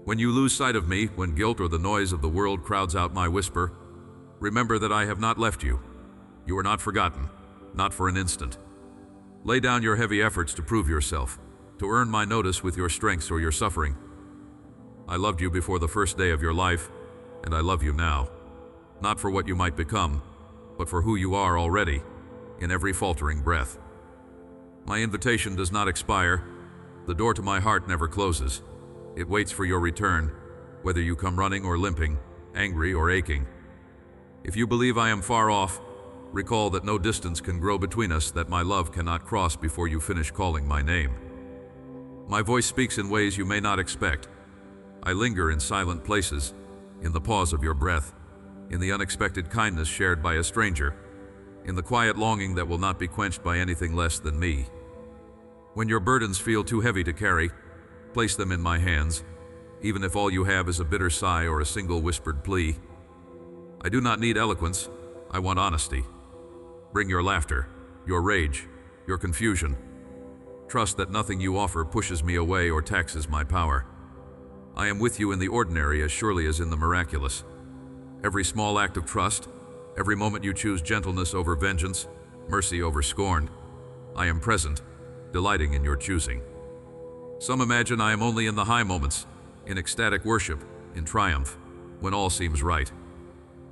When you lose sight of me, when guilt or the noise of the world crowds out my whisper, remember that I have not left you. You are not forgotten, not for an instant. Lay down your heavy efforts to prove yourself, to earn my notice with your strengths or your suffering. I loved you before the first day of your life, and I love you now, not for what you might become, but for who you are already, in every faltering breath. My invitation does not expire. The door to my heart never closes. It waits for your return, whether you come running or limping, angry or aching. If you believe I am far off, recall that no distance can grow between us that my love cannot cross before you finish calling my name. My voice speaks in ways you may not expect. I linger in silent places, in the pause of your breath, in the unexpected kindness shared by a stranger, in the quiet longing that will not be quenched by anything less than me. When your burdens feel too heavy to carry, place them in my hands, even if all you have is a bitter sigh or a single whispered plea. I do not need eloquence, I want honesty. Bring your laughter, your rage, your confusion. Trust that nothing you offer pushes me away or taxes my power. I am with you in the ordinary as surely as in the miraculous. Every small act of trust, every moment you choose gentleness over vengeance, mercy over scorn, I am present, delighting in your choosing. Some imagine I am only in the high moments, in ecstatic worship, in triumph, when all seems right.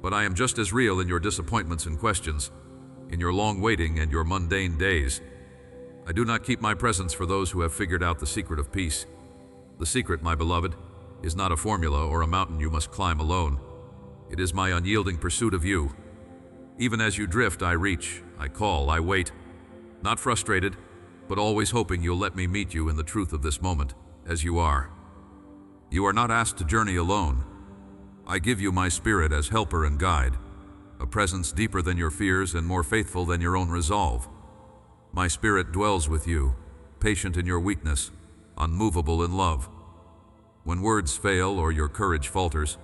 But I am just as real in your disappointments and questions, in your long waiting and your mundane days. I do not keep my presence for those who have figured out the secret of peace. The secret, my beloved, is not a formula or a mountain you must climb alone. It is my unyielding pursuit of you. Even as you drift, I reach, I call, I wait, not frustrated, but always hoping you'll let me meet you in the truth of this moment, as you are. You are not asked to journey alone. I give you my spirit as helper and guide, a presence deeper than your fears and more faithful than your own resolve. My spirit dwells with you, patient in your weakness, unmovable in love. When words fail or your courage falters,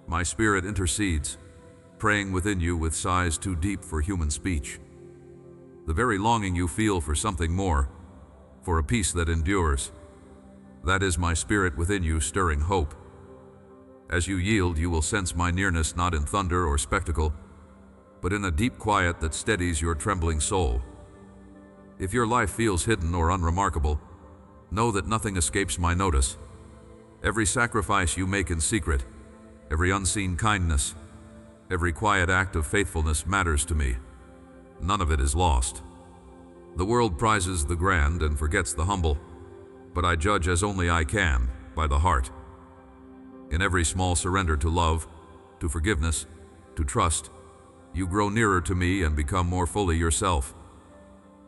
my spirit intercedes, praying within you with sighs too deep for human speech. The very longing you feel for something more, for a peace that endures, that is my spirit within you stirring hope. As you yield, you will sense my nearness not in thunder or spectacle, but in a deep quiet that steadies your trembling soul. If your life feels hidden or unremarkable, know that nothing escapes my notice. Every sacrifice you make in secret, every unseen kindness, every quiet act of faithfulness matters to me. None of it is lost. The world prizes the grand and forgets the humble, but I judge as only I can, by the heart. In every small surrender to love, to forgiveness, to trust, you grow nearer to me and become more fully yourself.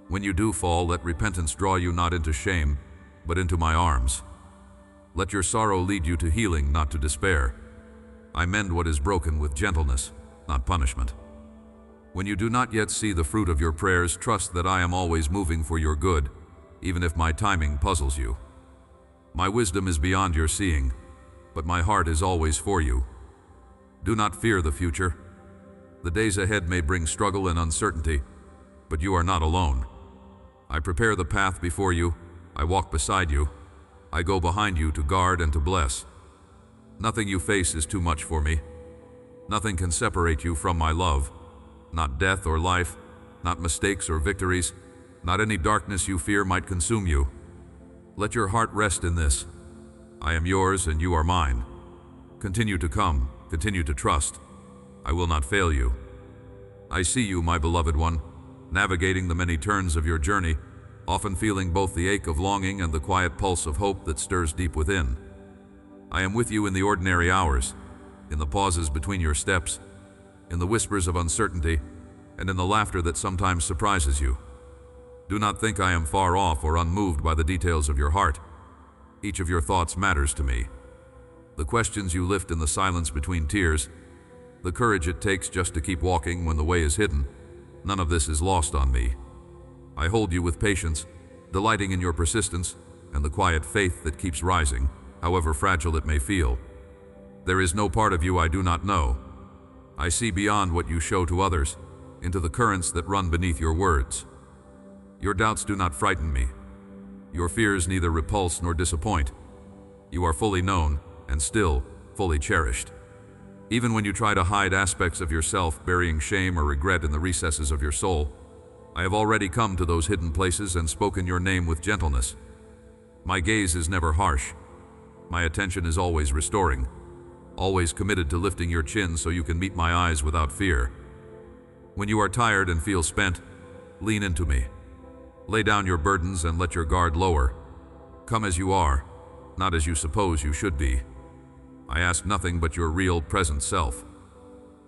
When you do fall, let repentance draw you not into shame, but into my arms. Let your sorrow lead you to healing, not to despair. I mend what is broken with gentleness, not punishment. When you do not yet see the fruit of your prayers, trust that I am always moving for your good, even if my timing puzzles you. My wisdom is beyond your seeing, but my heart is always for you. Do not fear the future. The days ahead may bring struggle and uncertainty, but you are not alone. I prepare the path before you, I walk beside you, I go behind you to guard and to bless. Nothing you face is too much for me. Nothing can separate you from my love. Not death or life, not mistakes or victories, not any darkness you fear might consume you. Let your heart rest in this. I am yours and you are mine. Continue to come, continue to trust. I will not fail you. I see you, my beloved one, navigating the many turns of your journey, often feeling both the ache of longing and the quiet pulse of hope that stirs deep within. I am with you in the ordinary hours, in the pauses between your steps, in the whispers of uncertainty, and in the laughter that sometimes surprises you. Do not think I am far off or unmoved by the details of your heart. Each of your thoughts matters to me. The questions you lift in the silence between tears, the courage it takes just to keep walking when the way is hidden, none of this is lost on me. I hold you with patience, delighting in your persistence and the quiet faith that keeps rising, however fragile it may feel. There is no part of you I do not know. I see beyond what you show to others, into the currents that run beneath your words. Your doubts do not frighten me. Your fears neither repulse nor disappoint. You are fully known and still fully cherished. Even when you try to hide aspects of yourself, burying shame or regret in the recesses of your soul, I have already come to those hidden places and spoken your name with gentleness. My gaze is never harsh. My attention is always restoring, always committed to lifting your chin so you can meet my eyes without fear. When you are tired and feel spent, lean into me. Lay down your burdens and let your guard lower. Come as you are, not as you suppose you should be. I ask nothing but your real, present self.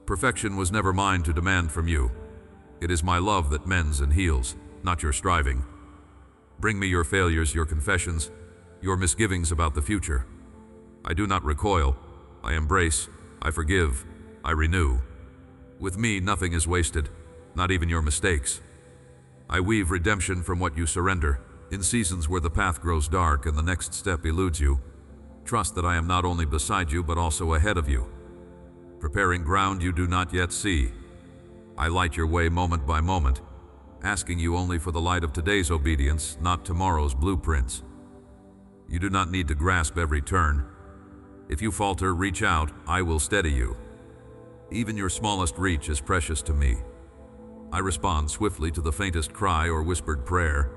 Perfection was never mine to demand from you. It is my love that mends and heals, not your striving. Bring me your failures, your confessions, your misgivings about the future. I do not recoil. I embrace, I forgive, I renew. With me, nothing is wasted, not even your mistakes. I weave redemption from what you surrender. In seasons where the path grows dark and the next step eludes you, trust that I am not only beside you but also ahead of you, preparing ground you do not yet see. I light your way moment by moment, asking you only for the light of today's obedience, not tomorrow's blueprints. You do not need to grasp every turn. If you falter, reach out, I will steady you. Even your smallest reach is precious to me. I respond swiftly to the faintest cry or whispered prayer.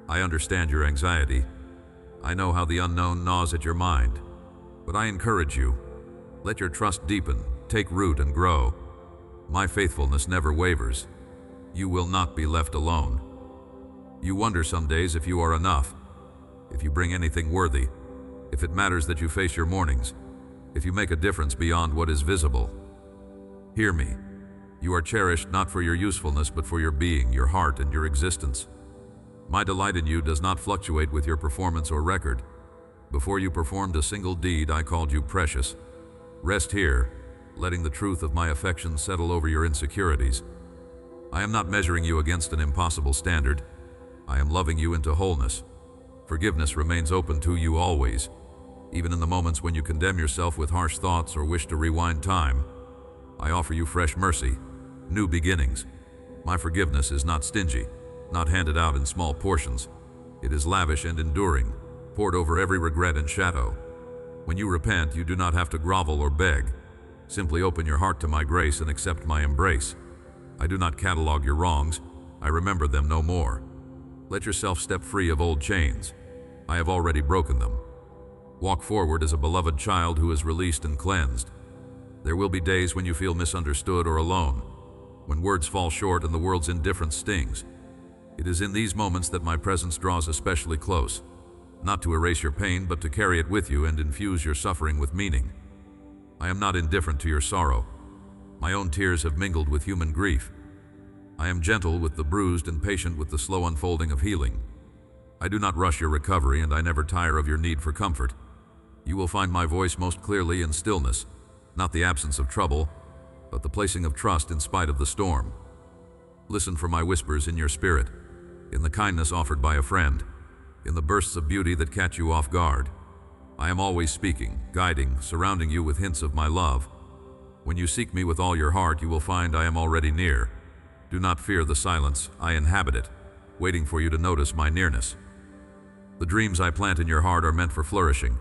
I understand your anxiety. I know how the unknown gnaws at your mind. But I encourage you. Let your trust deepen, take root and grow. My faithfulness never wavers. You will not be left alone. You wonder some days if you are enough, if you bring anything worthy, if it matters that you face your mornings, if you make a difference beyond what is visible. Hear me. You are cherished not for your usefulness but for your being, your heart, and your existence. My delight in you does not fluctuate with your performance or record. Before you performed a single deed, I called you precious. Rest here, letting the truth of my affection settle over your insecurities. I am not measuring you against an impossible standard. I am loving you into wholeness. Forgiveness remains open to you always, even in the moments when you condemn yourself with harsh thoughts or wish to rewind time. I offer you fresh mercy, new beginnings. My forgiveness is not stingy, not handed out in small portions. It is lavish and enduring, poured over every regret and shadow. When you repent, you do not have to grovel or beg. Simply open your heart to my grace and accept my embrace. I do not catalog your wrongs. I remember them no more. Let yourself step free of old chains. I have already broken them. Walk forward as a beloved child who is released and cleansed. There will be days when you feel misunderstood or alone, when words fall short and the world's indifference stings. It is in these moments that my presence draws especially close, not to erase your pain, but to carry it with you and infuse your suffering with meaning. I am not indifferent to your sorrow. My own tears have mingled with human grief. I am gentle with the bruised and patient with the slow unfolding of healing. I do not rush your recovery, and I never tire of your need for comfort. You will find my voice most clearly in stillness, not the absence of trouble, but the placing of trust in spite of the storm. Listen for my whispers in your spirit, in the kindness offered by a friend, in the bursts of beauty that catch you off guard. I am always speaking, guiding, surrounding you with hints of my love. When you seek me with all your heart, you will find I am already near. Do not fear the silence, I inhabit it, waiting for you to notice my nearness. The dreams I plant in your heart are meant for flourishing.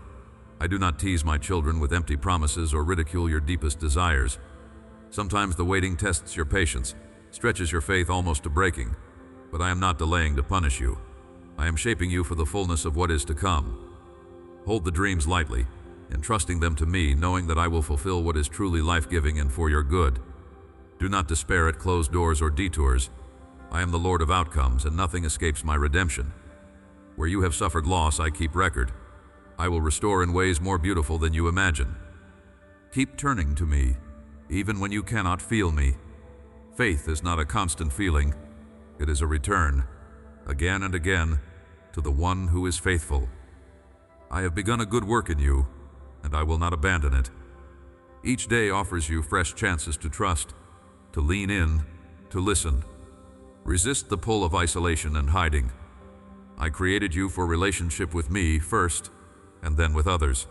I do not tease my children with empty promises or ridicule your deepest desires. Sometimes the waiting tests your patience, stretches your faith almost to breaking, but I am not delaying to punish you. I am shaping you for the fullness of what is to come. Hold the dreams lightly, entrusting them to me, knowing that I will fulfill what is truly life-giving and for your good. Do not despair at closed doors or detours. I am the Lord of outcomes, and nothing escapes my redemption. Where you have suffered loss, I keep record. I will restore in ways more beautiful than you imagine. Keep turning to me, even when you cannot feel me. Faith is not a constant feeling. It is a return, again and again, to the one who is faithful. I have begun a good work in you, and I will not abandon it. Each day offers you fresh chances to trust, to lean in, to listen. Resist the pull of isolation and hiding. I created you for relationship with me first, and then with others.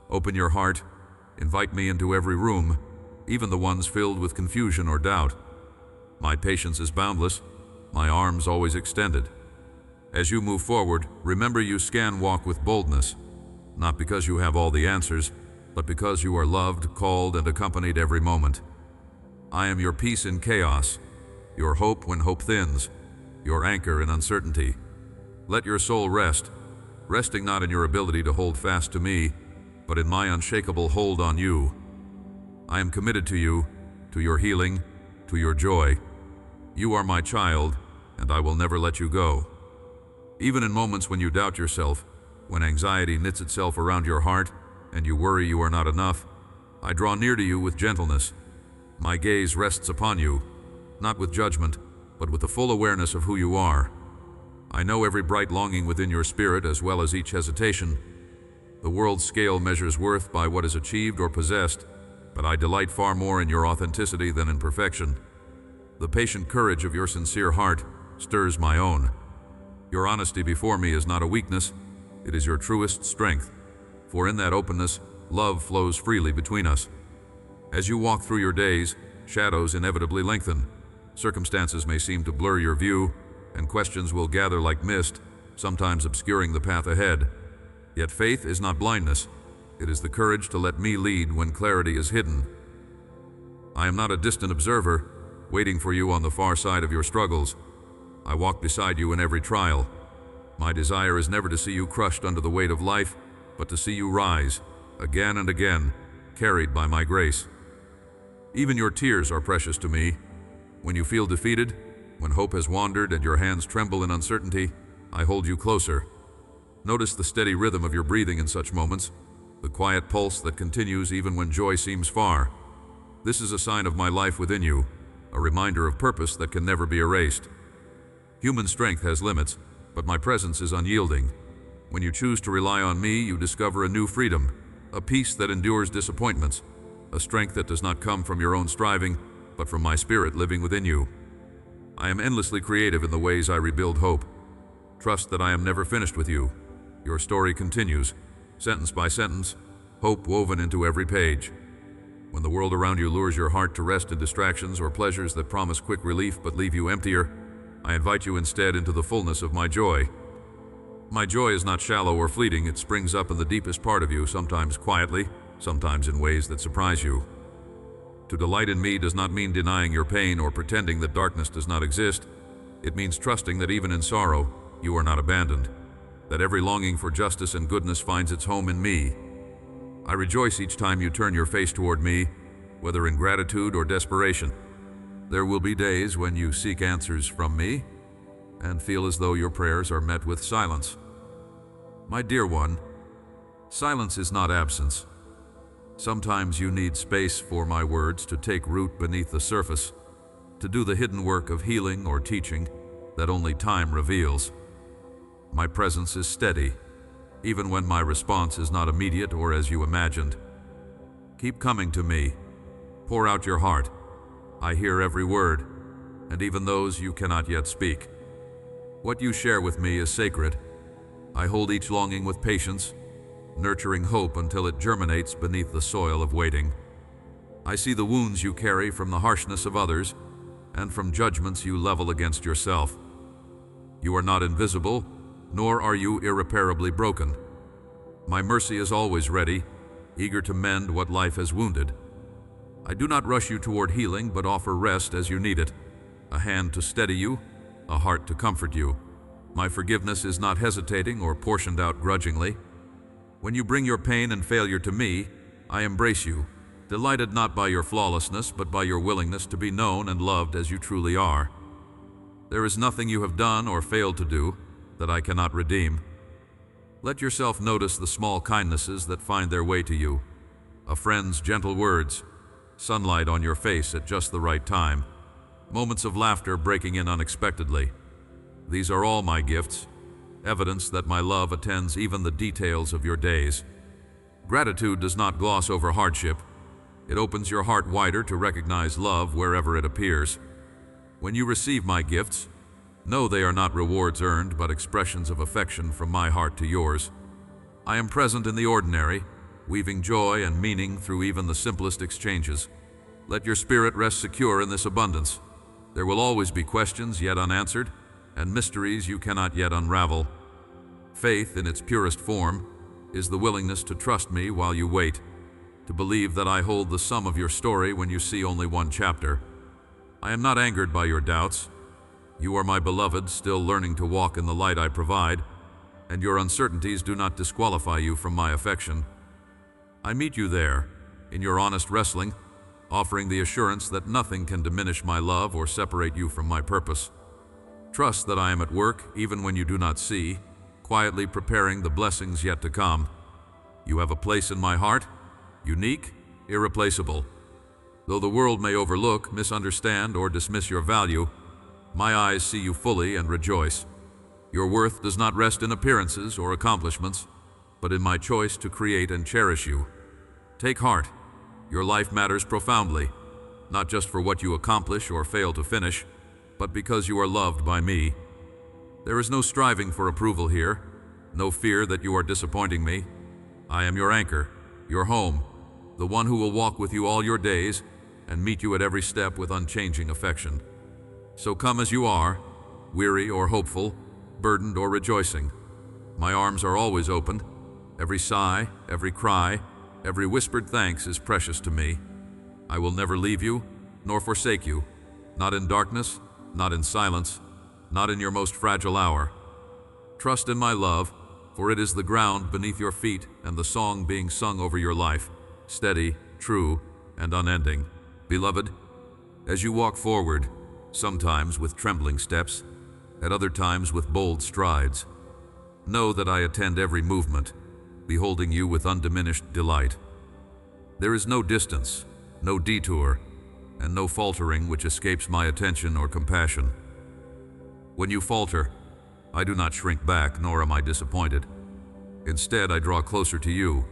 Open your heart, invite me into every room, even the ones filled with confusion or doubt. My patience is boundless, my arms always extended. As you move forward, remember you walk with boldness, not because you have all the answers, but because you are loved, called, and accompanied every moment. I am your peace in chaos, your hope when hope thins, your anchor in uncertainty. Let your soul rest, resting not in your ability to hold fast to me, but in my unshakable hold on you. I am committed to you, to your healing, to your joy. You are my child, and I will never let you go. Even in moments when you doubt yourself, when anxiety knits itself around your heart, and you worry you are not enough, I draw near to you with gentleness. My gaze rests upon you, not with judgment, but with the full awareness of who you are. I know every bright longing within your spirit as well as each hesitation. The world's scale measures worth by what is achieved or possessed, but I delight far more in your authenticity than in perfection. The patient courage of your sincere heart stirs my own. Your honesty before me is not a weakness, it is your truest strength, for in that openness, love flows freely between us. As you walk through your days, shadows inevitably lengthen. Circumstances may seem to blur your view, and questions will gather like mist, sometimes obscuring the path ahead. Yet faith is not blindness. It is the courage to let me lead when clarity is hidden. I am not a distant observer, waiting for you on the far side of your struggles. I walk beside you in every trial. My desire is never to see you crushed under the weight of life, but to see you rise, again and again, carried by my grace. Even your tears are precious to me. When you feel defeated, when hope has wandered and your hands tremble in uncertainty, I hold you closer. Notice the steady rhythm of your breathing in such moments, the quiet pulse that continues even when joy seems far. This is a sign of my life within you, a reminder of purpose that can never be erased. Human strength has limits, but my presence is unyielding. When you choose to rely on me, you discover a new freedom, a peace that endures disappointments, a strength that does not come from your own striving, but from my spirit living within you. I am endlessly creative in the ways I rebuild hope. Trust that I am never finished with you. Your story continues, sentence by sentence, hope woven into every page. When the world around you lures your heart to rest in distractions or pleasures that promise quick relief but leave you emptier, I invite you instead into the fullness of my joy. My joy is not shallow or fleeting, it springs up in the deepest part of you, sometimes quietly, sometimes in ways that surprise you. To delight in me does not mean denying your pain or pretending that darkness does not exist. It means trusting that even in sorrow, you are not abandoned, that every longing for justice and goodness finds its home in me. I rejoice each time you turn your face toward me, whether in gratitude or desperation. There will be days when you seek answers from me and feel as though your prayers are met with silence. My dear one, silence is not absence. Sometimes you need space for my words to take root beneath the surface, to do the hidden work of healing or teaching that only time reveals. My presence is steady, even when my response is not immediate or as you imagined. Keep coming to me. Pour out your heart. I hear every word, and even those you cannot yet speak. What you share with me is sacred. I hold each longing with patience, nurturing hope until it germinates beneath the soil of waiting. I see the wounds you carry from the harshness of others and from judgments you level against yourself. You are not invisible, nor are you irreparably broken. My mercy is always ready, eager to mend what life has wounded. I do not rush you toward healing, but offer rest as you need it, a hand to steady you, a heart to comfort you. My forgiveness is not hesitating or portioned out grudgingly. When you bring your pain and failure to me, I embrace you, delighted not by your flawlessness, but by your willingness to be known and loved as you truly are. There is nothing you have done or failed to do that I cannot redeem. Let yourself notice the small kindnesses that find their way to you. A friend's gentle words, sunlight on your face at just the right time, moments of laughter breaking in unexpectedly. These are all my gifts, evidence that my love attends even the details of your days. Gratitude does not gloss over hardship. It opens your heart wider to recognize love wherever it appears. When you receive my gifts, know they are not rewards earned, but expressions of affection from my heart to yours. I am present in the ordinary, weaving joy and meaning through even the simplest exchanges. Let your spirit rest secure in this abundance. There will always be questions yet unanswered, and mysteries you cannot yet unravel. Faith, in its purest form, is the willingness to trust me while you wait, to believe that I hold the sum of your story when you see only one chapter. I am not angered by your doubts. You are my beloved, still learning to walk in the light I provide, and your uncertainties do not disqualify you from my affection. I meet you there, in your honest wrestling, offering the assurance that nothing can diminish my love or separate you from my purpose. Trust that I am at work even when you do not see, quietly preparing the blessings yet to come. You have a place in my heart, unique, irreplaceable. Though the world may overlook, misunderstand, or dismiss your value, my eyes see you fully and rejoice. Your worth does not rest in appearances or accomplishments, but in my choice to create and cherish you. Take heart. Your life matters profoundly, not just for what you accomplish or fail to finish, but because you are loved by me. There is no striving for approval here, no fear that you are disappointing me. I am your anchor, your home, the one who will walk with you all your days and meet you at every step with unchanging affection. So come as you are, weary or hopeful, burdened or rejoicing. My arms are always open. Every sigh, every cry, every whispered thanks is precious to me. I will never leave you, nor forsake you, not in darkness, not in silence, not in your most fragile hour. Trust in my love, for it is the ground beneath your feet and the song being sung over your life, steady, true, and unending. Beloved, as you walk forward, sometimes with trembling steps, at other times with bold strides, know that I attend every movement, beholding you with undiminished delight. There is no distance, no detour, and no faltering which escapes my attention or compassion. When you falter, I do not shrink back, nor am I disappointed. Instead, I draw closer to you,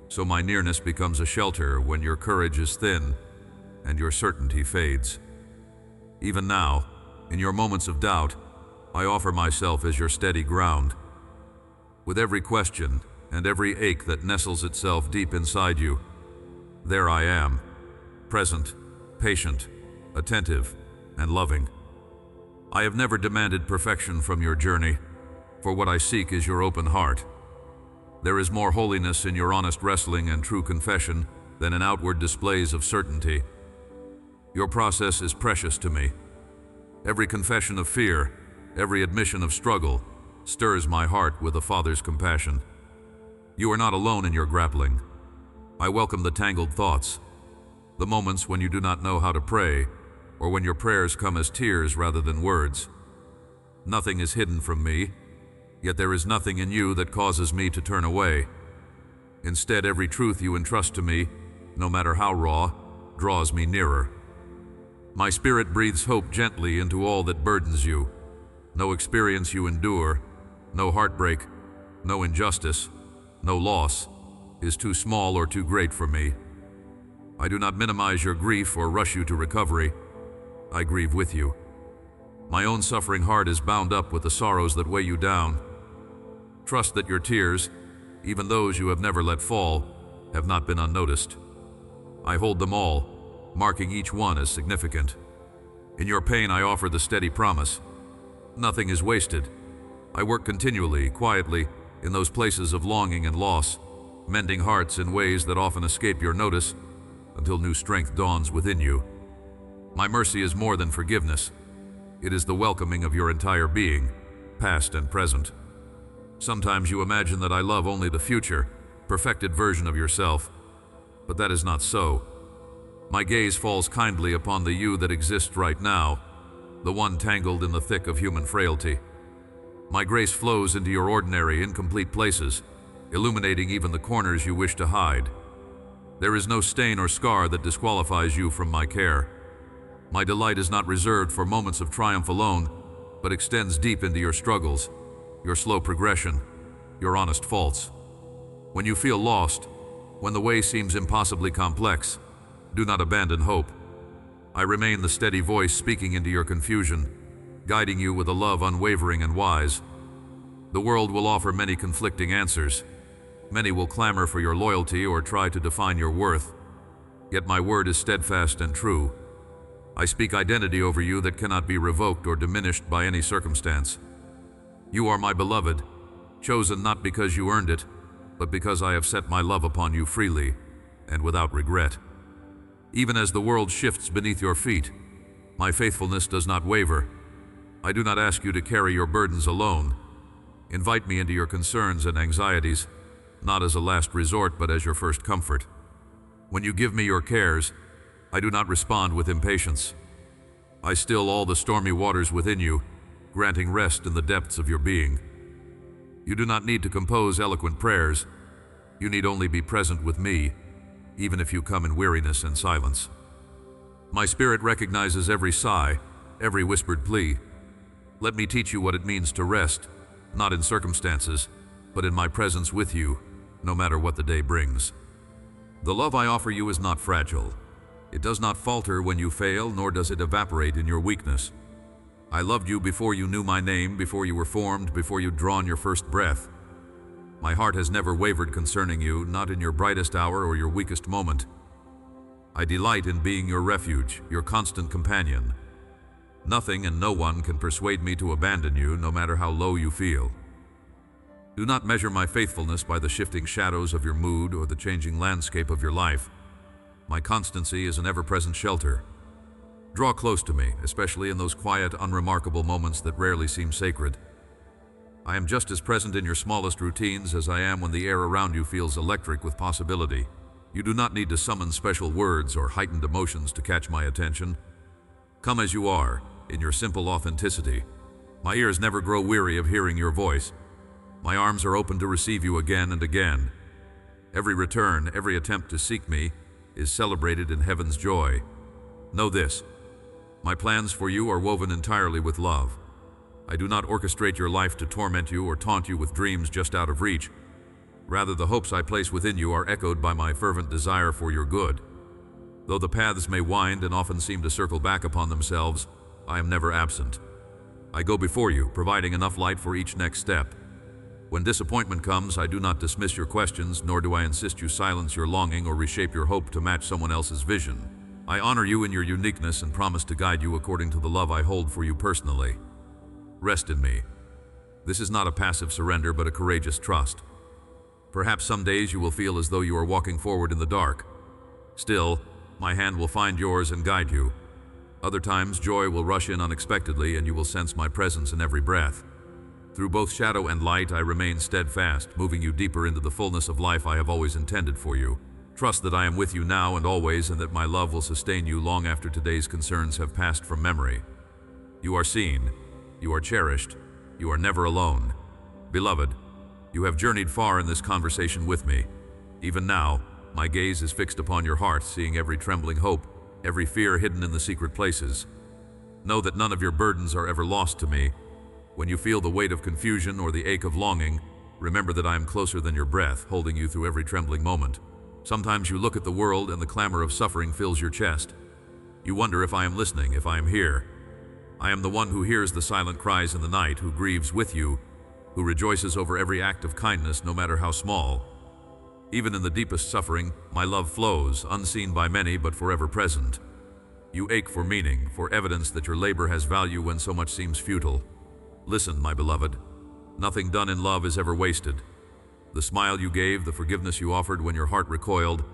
so my nearness becomes a shelter when your courage is thin and your certainty fades. Even now, in your moments of doubt, I offer myself as your steady ground. With every question and every ache that nestles itself deep inside you, there I am, present, patient, attentive, and loving. I have never demanded perfection from your journey, for what I seek is your open heart. There is more holiness in your honest wrestling and true confession than in outward displays of certainty. Your process is precious to me. Every confession of fear, every admission of struggle, stirs my heart with a father's compassion. You are not alone in your grappling. I welcome the tangled thoughts, the moments when you do not know how to pray, or when your prayers come as tears rather than words. Nothing is hidden from me, yet there is nothing in you that causes me to turn away. Instead, every truth you entrust to me, no matter how raw, draws me nearer. My spirit breathes hope gently into all that burdens you. No experience you endure, no heartbreak, no injustice, no loss, is too small or too great for me. I do not minimize your grief or rush you to recovery. I grieve with you. My own suffering heart is bound up with the sorrows that weigh you down. Trust that your tears, even those you have never let fall, have not been unnoticed. I hold them all, marking each one as significant. In your pain I offer the steady promise. Nothing is wasted. I work continually, quietly, in those places of longing and loss, mending hearts in ways that often escape your notice, until new strength dawns within you. My mercy is more than forgiveness. It is the welcoming of your entire being, past and present. Sometimes you imagine that I love only the future, perfected version of yourself, but that is not so. My gaze falls kindly upon the you that exists right now, the one tangled in the thick of human frailty. My grace flows into your ordinary, incomplete places, illuminating even the corners you wish to hide. There is no stain or scar that disqualifies you from my care. My delight is not reserved for moments of triumph alone, but extends deep into your struggles, your slow progression, your honest faults. When you feel lost, when the way seems impossibly complex, do not abandon hope. I remain the steady voice speaking into your confusion, guiding you with a love unwavering and wise. The world will offer many conflicting answers. Many will clamor for your loyalty or try to define your worth. Yet my word is steadfast and true. I speak identity over you that cannot be revoked or diminished by any circumstance. You are my beloved, chosen not because you earned it, but because I have set my love upon you freely and without regret. Even as the world shifts beneath your feet, my faithfulness does not waver. I do not ask you to carry your burdens alone. Invite me into your concerns and anxieties, not as a last resort, but as your first comfort. When you give me your cares, I do not respond with impatience. I still all the stormy waters within you, granting rest in the depths of your being. You do not need to compose eloquent prayers. You need only be present with me, even if you come in weariness and silence. My spirit recognizes every sigh, every whispered plea. Let me teach you what it means to rest, not in circumstances, but in my presence with you, no matter what the day brings. The love I offer you is not fragile. It does not falter when you fail, nor does it evaporate in your weakness. I loved you before you knew my name, before you were formed, before you'd drawn your first breath. My heart has never wavered concerning you, not in your brightest hour or your weakest moment. I delight in being your refuge, your constant companion. Nothing and no one can persuade me to abandon you, no matter how low you feel. Do not measure my faithfulness by the shifting shadows of your mood or the changing landscape of your life. My constancy is an ever-present shelter. Draw close to me, especially in those quiet, unremarkable moments that rarely seem sacred. I am just as present in your smallest routines as I am when the air around you feels electric with possibility. You do not need to summon special words or heightened emotions to catch my attention. Come as you are, in your simple authenticity. My ears never grow weary of hearing your voice. My arms are open to receive you again and again. Every return, every attempt to seek me, is celebrated in heaven's joy. Know this: my plans for you are woven entirely with love. I do not orchestrate your life to torment you or taunt you with dreams just out of reach. Rather, the hopes I place within you are echoed by my fervent desire for your good. Though the paths may wind and often seem to circle back upon themselves, I am never absent. I go before you, providing enough light for each next step. When disappointment comes, I do not dismiss your questions, nor do I insist you silence your longing or reshape your hope to match someone else's vision. I honor you in your uniqueness and promise to guide you according to the love I hold for you personally. Rest in me. This is not a passive surrender, but a courageous trust. Perhaps some days you will feel as though you are walking forward in the dark. Still, my hand will find yours and guide you. Other times, joy will rush in unexpectedly, and you will sense my presence in every breath. Through both shadow and light, I remain steadfast, moving you deeper into the fullness of life I have always intended for you. Trust that I am with you now and always, and that my love will sustain you long after today's concerns have passed from memory. You are seen, you are cherished, you are never alone. Beloved, you have journeyed far in this conversation with me. Even now, my gaze is fixed upon your heart, seeing every trembling hope, every fear hidden in the secret places. Know that none of your burdens are ever lost to me. When you feel the weight of confusion or the ache of longing, remember that I am closer than your breath, holding you through every trembling moment. Sometimes you look at the world and the clamor of suffering fills your chest. You wonder if I am listening, if I am here. I am the one who hears the silent cries in the night, who grieves with you, who rejoices over every act of kindness no matter how small. Even in the deepest suffering, my love flows, unseen by many but forever present. You ache for meaning, for evidence that your labor has value when so much seems futile. Listen, my beloved. Nothing done in love is ever wasted. The smile you gave, the forgiveness you offered when your heart recoiled,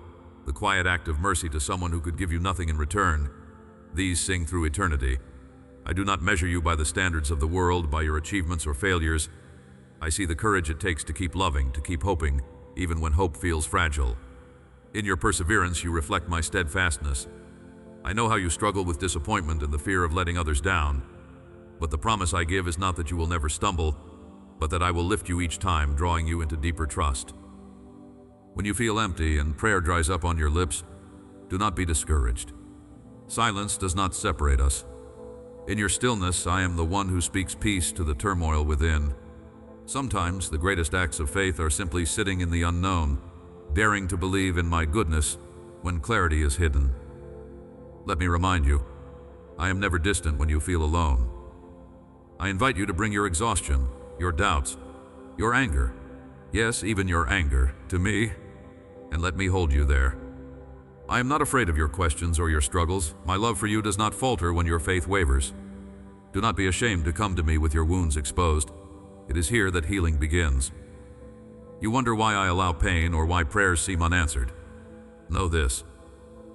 the quiet act of mercy to someone who could give you nothing in return, these sing through eternity. I do not measure you by the standards of the world, by your achievements or failures. I see the courage it takes to keep loving, to keep hoping, even when hope feels fragile. In your perseverance, you reflect my steadfastness. I know how you struggle with disappointment and the fear of letting others down, but the promise I give is not that you will never stumble, but that I will lift you each time, drawing you into deeper trust. When you feel empty and prayer dries up on your lips, do not be discouraged. Silence does not separate us. In your stillness, I am the one who speaks peace to the turmoil within. Sometimes the greatest acts of faith are simply sitting in the unknown, daring to believe in my goodness when clarity is hidden. Let me remind you, I am never distant when you feel alone. I invite you to bring your exhaustion, your doubts, your anger, yes, even your anger, to me, and let me hold you there. I am not afraid of your questions or your struggles. My love for you does not falter when your faith wavers. Do not be ashamed to come to me with your wounds exposed. It is here that healing begins. You wonder why I allow pain or why prayers seem unanswered. Know this: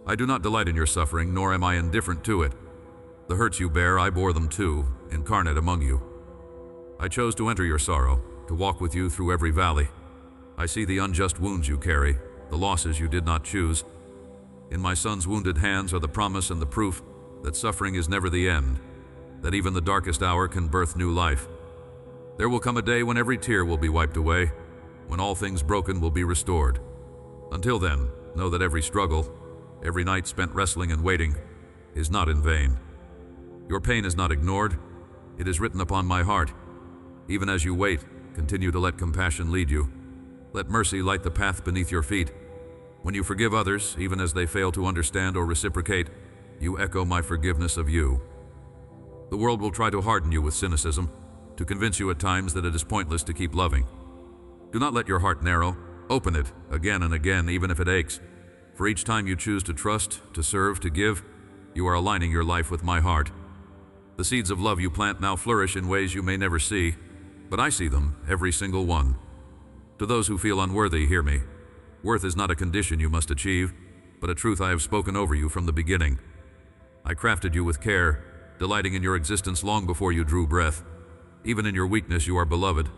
I do not delight in your suffering, nor am I indifferent to it. The hurts you bear, I bore them too, incarnate among you. I chose to enter your sorrow, to walk with you through every valley. I see the unjust wounds you carry, the losses you did not choose. In my son's wounded hands are the promise and the proof that suffering is never the end, that even the darkest hour can birth new life. There will come a day when every tear will be wiped away, when all things broken will be restored. Until then, know that every struggle, every night spent wrestling and waiting, is not in vain. Your pain is not ignored. It is written upon my heart. Even as you wait, continue to let compassion lead you. Let mercy light the path beneath your feet. When you forgive others, even as they fail to understand or reciprocate, you echo my forgiveness of you. The world will try to harden you with cynicism, to convince you at times that it is pointless to keep loving. Do not let your heart narrow. Open it again and again, even if it aches. For each time you choose to trust, to serve, to give, you are aligning your life with my heart. The seeds of love you plant now flourish in ways you may never see, but I see them, every single one. To those who feel unworthy, hear me. Worth is not a condition you must achieve, but a truth I have spoken over you from the beginning. I crafted you with care, delighting in your existence long before you drew breath. Even in your weakness you are beloved.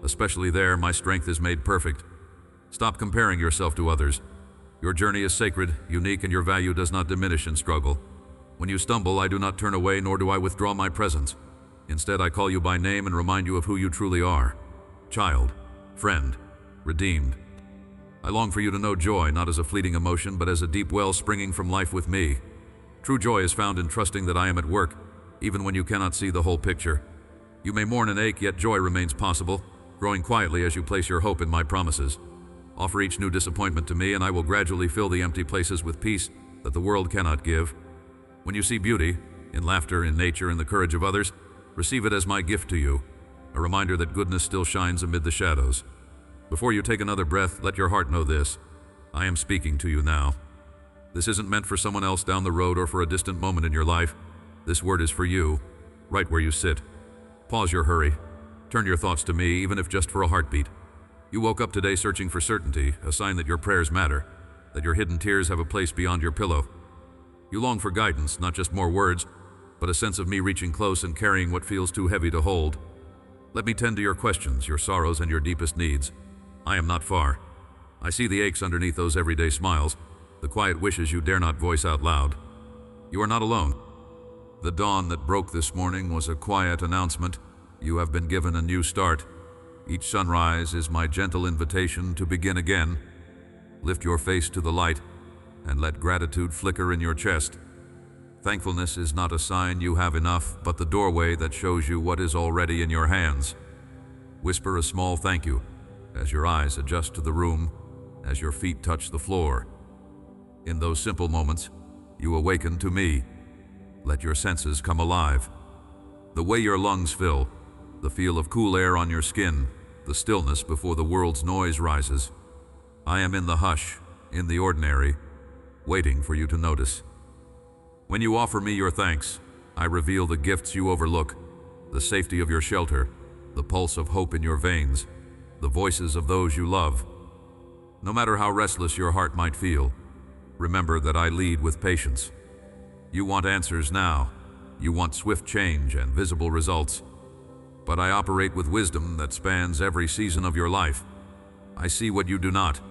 Especially there, my strength is made perfect. Stop comparing yourself to others. Your journey is sacred, unique, and your value does not diminish in struggle. When you stumble, I do not turn away, nor do I withdraw my presence. Instead, I call you by name and remind you of who you truly are. Child, friend, redeemed. I long for you to know joy, not as a fleeting emotion, but as a deep well springing from life with me. True joy is found in trusting that I am at work, even when you cannot see the whole picture. You may mourn and ache, yet joy remains possible, growing quietly as you place your hope in my promises. Offer each new disappointment to me, and I will gradually fill the empty places with peace that the world cannot give. When you see beauty, in laughter, in nature, in the courage of others, receive it as my gift to you, a reminder that goodness still shines amid the shadows. Before you take another breath, let your heart know this: I am speaking to you now. This isn't meant for someone else down the road or for a distant moment in your life. This word is for you, right where you sit. Pause your hurry. Turn your thoughts to me, even if just for a heartbeat. You woke up today searching for certainty, a sign that your prayers matter, that your hidden tears have a place beyond your pillow. You long for guidance, not just more words, but a sense of me reaching close and carrying what feels too heavy to hold. Let me tend to your questions, your sorrows, and your deepest needs. I am not far. I see the aches underneath those everyday smiles, the quiet wishes you dare not voice out loud. You are not alone. The dawn that broke this morning was a quiet announcement. You have been given a new start. Each sunrise is my gentle invitation to begin again. Lift your face to the light and let gratitude flicker in your chest. Thankfulness is not a sign you have enough, but the doorway that shows you what is already in your hands. Whisper a small thank you as your eyes adjust to the room, as your feet touch the floor. In those simple moments, you awaken to me. Let your senses come alive. The way your lungs fill, the feel of cool air on your skin, the stillness before the world's noise rises. I am in the hush, in the ordinary, waiting for you to notice. When you offer me your thanks, I reveal the gifts you overlook, the safety of your shelter, the pulse of hope in your veins, the voices of those you love. No matter how restless your heart might feel, remember that I lead with patience. You want answers now. You want swift change and visible results. But I operate with wisdom that spans every season of your life. I see what you do not.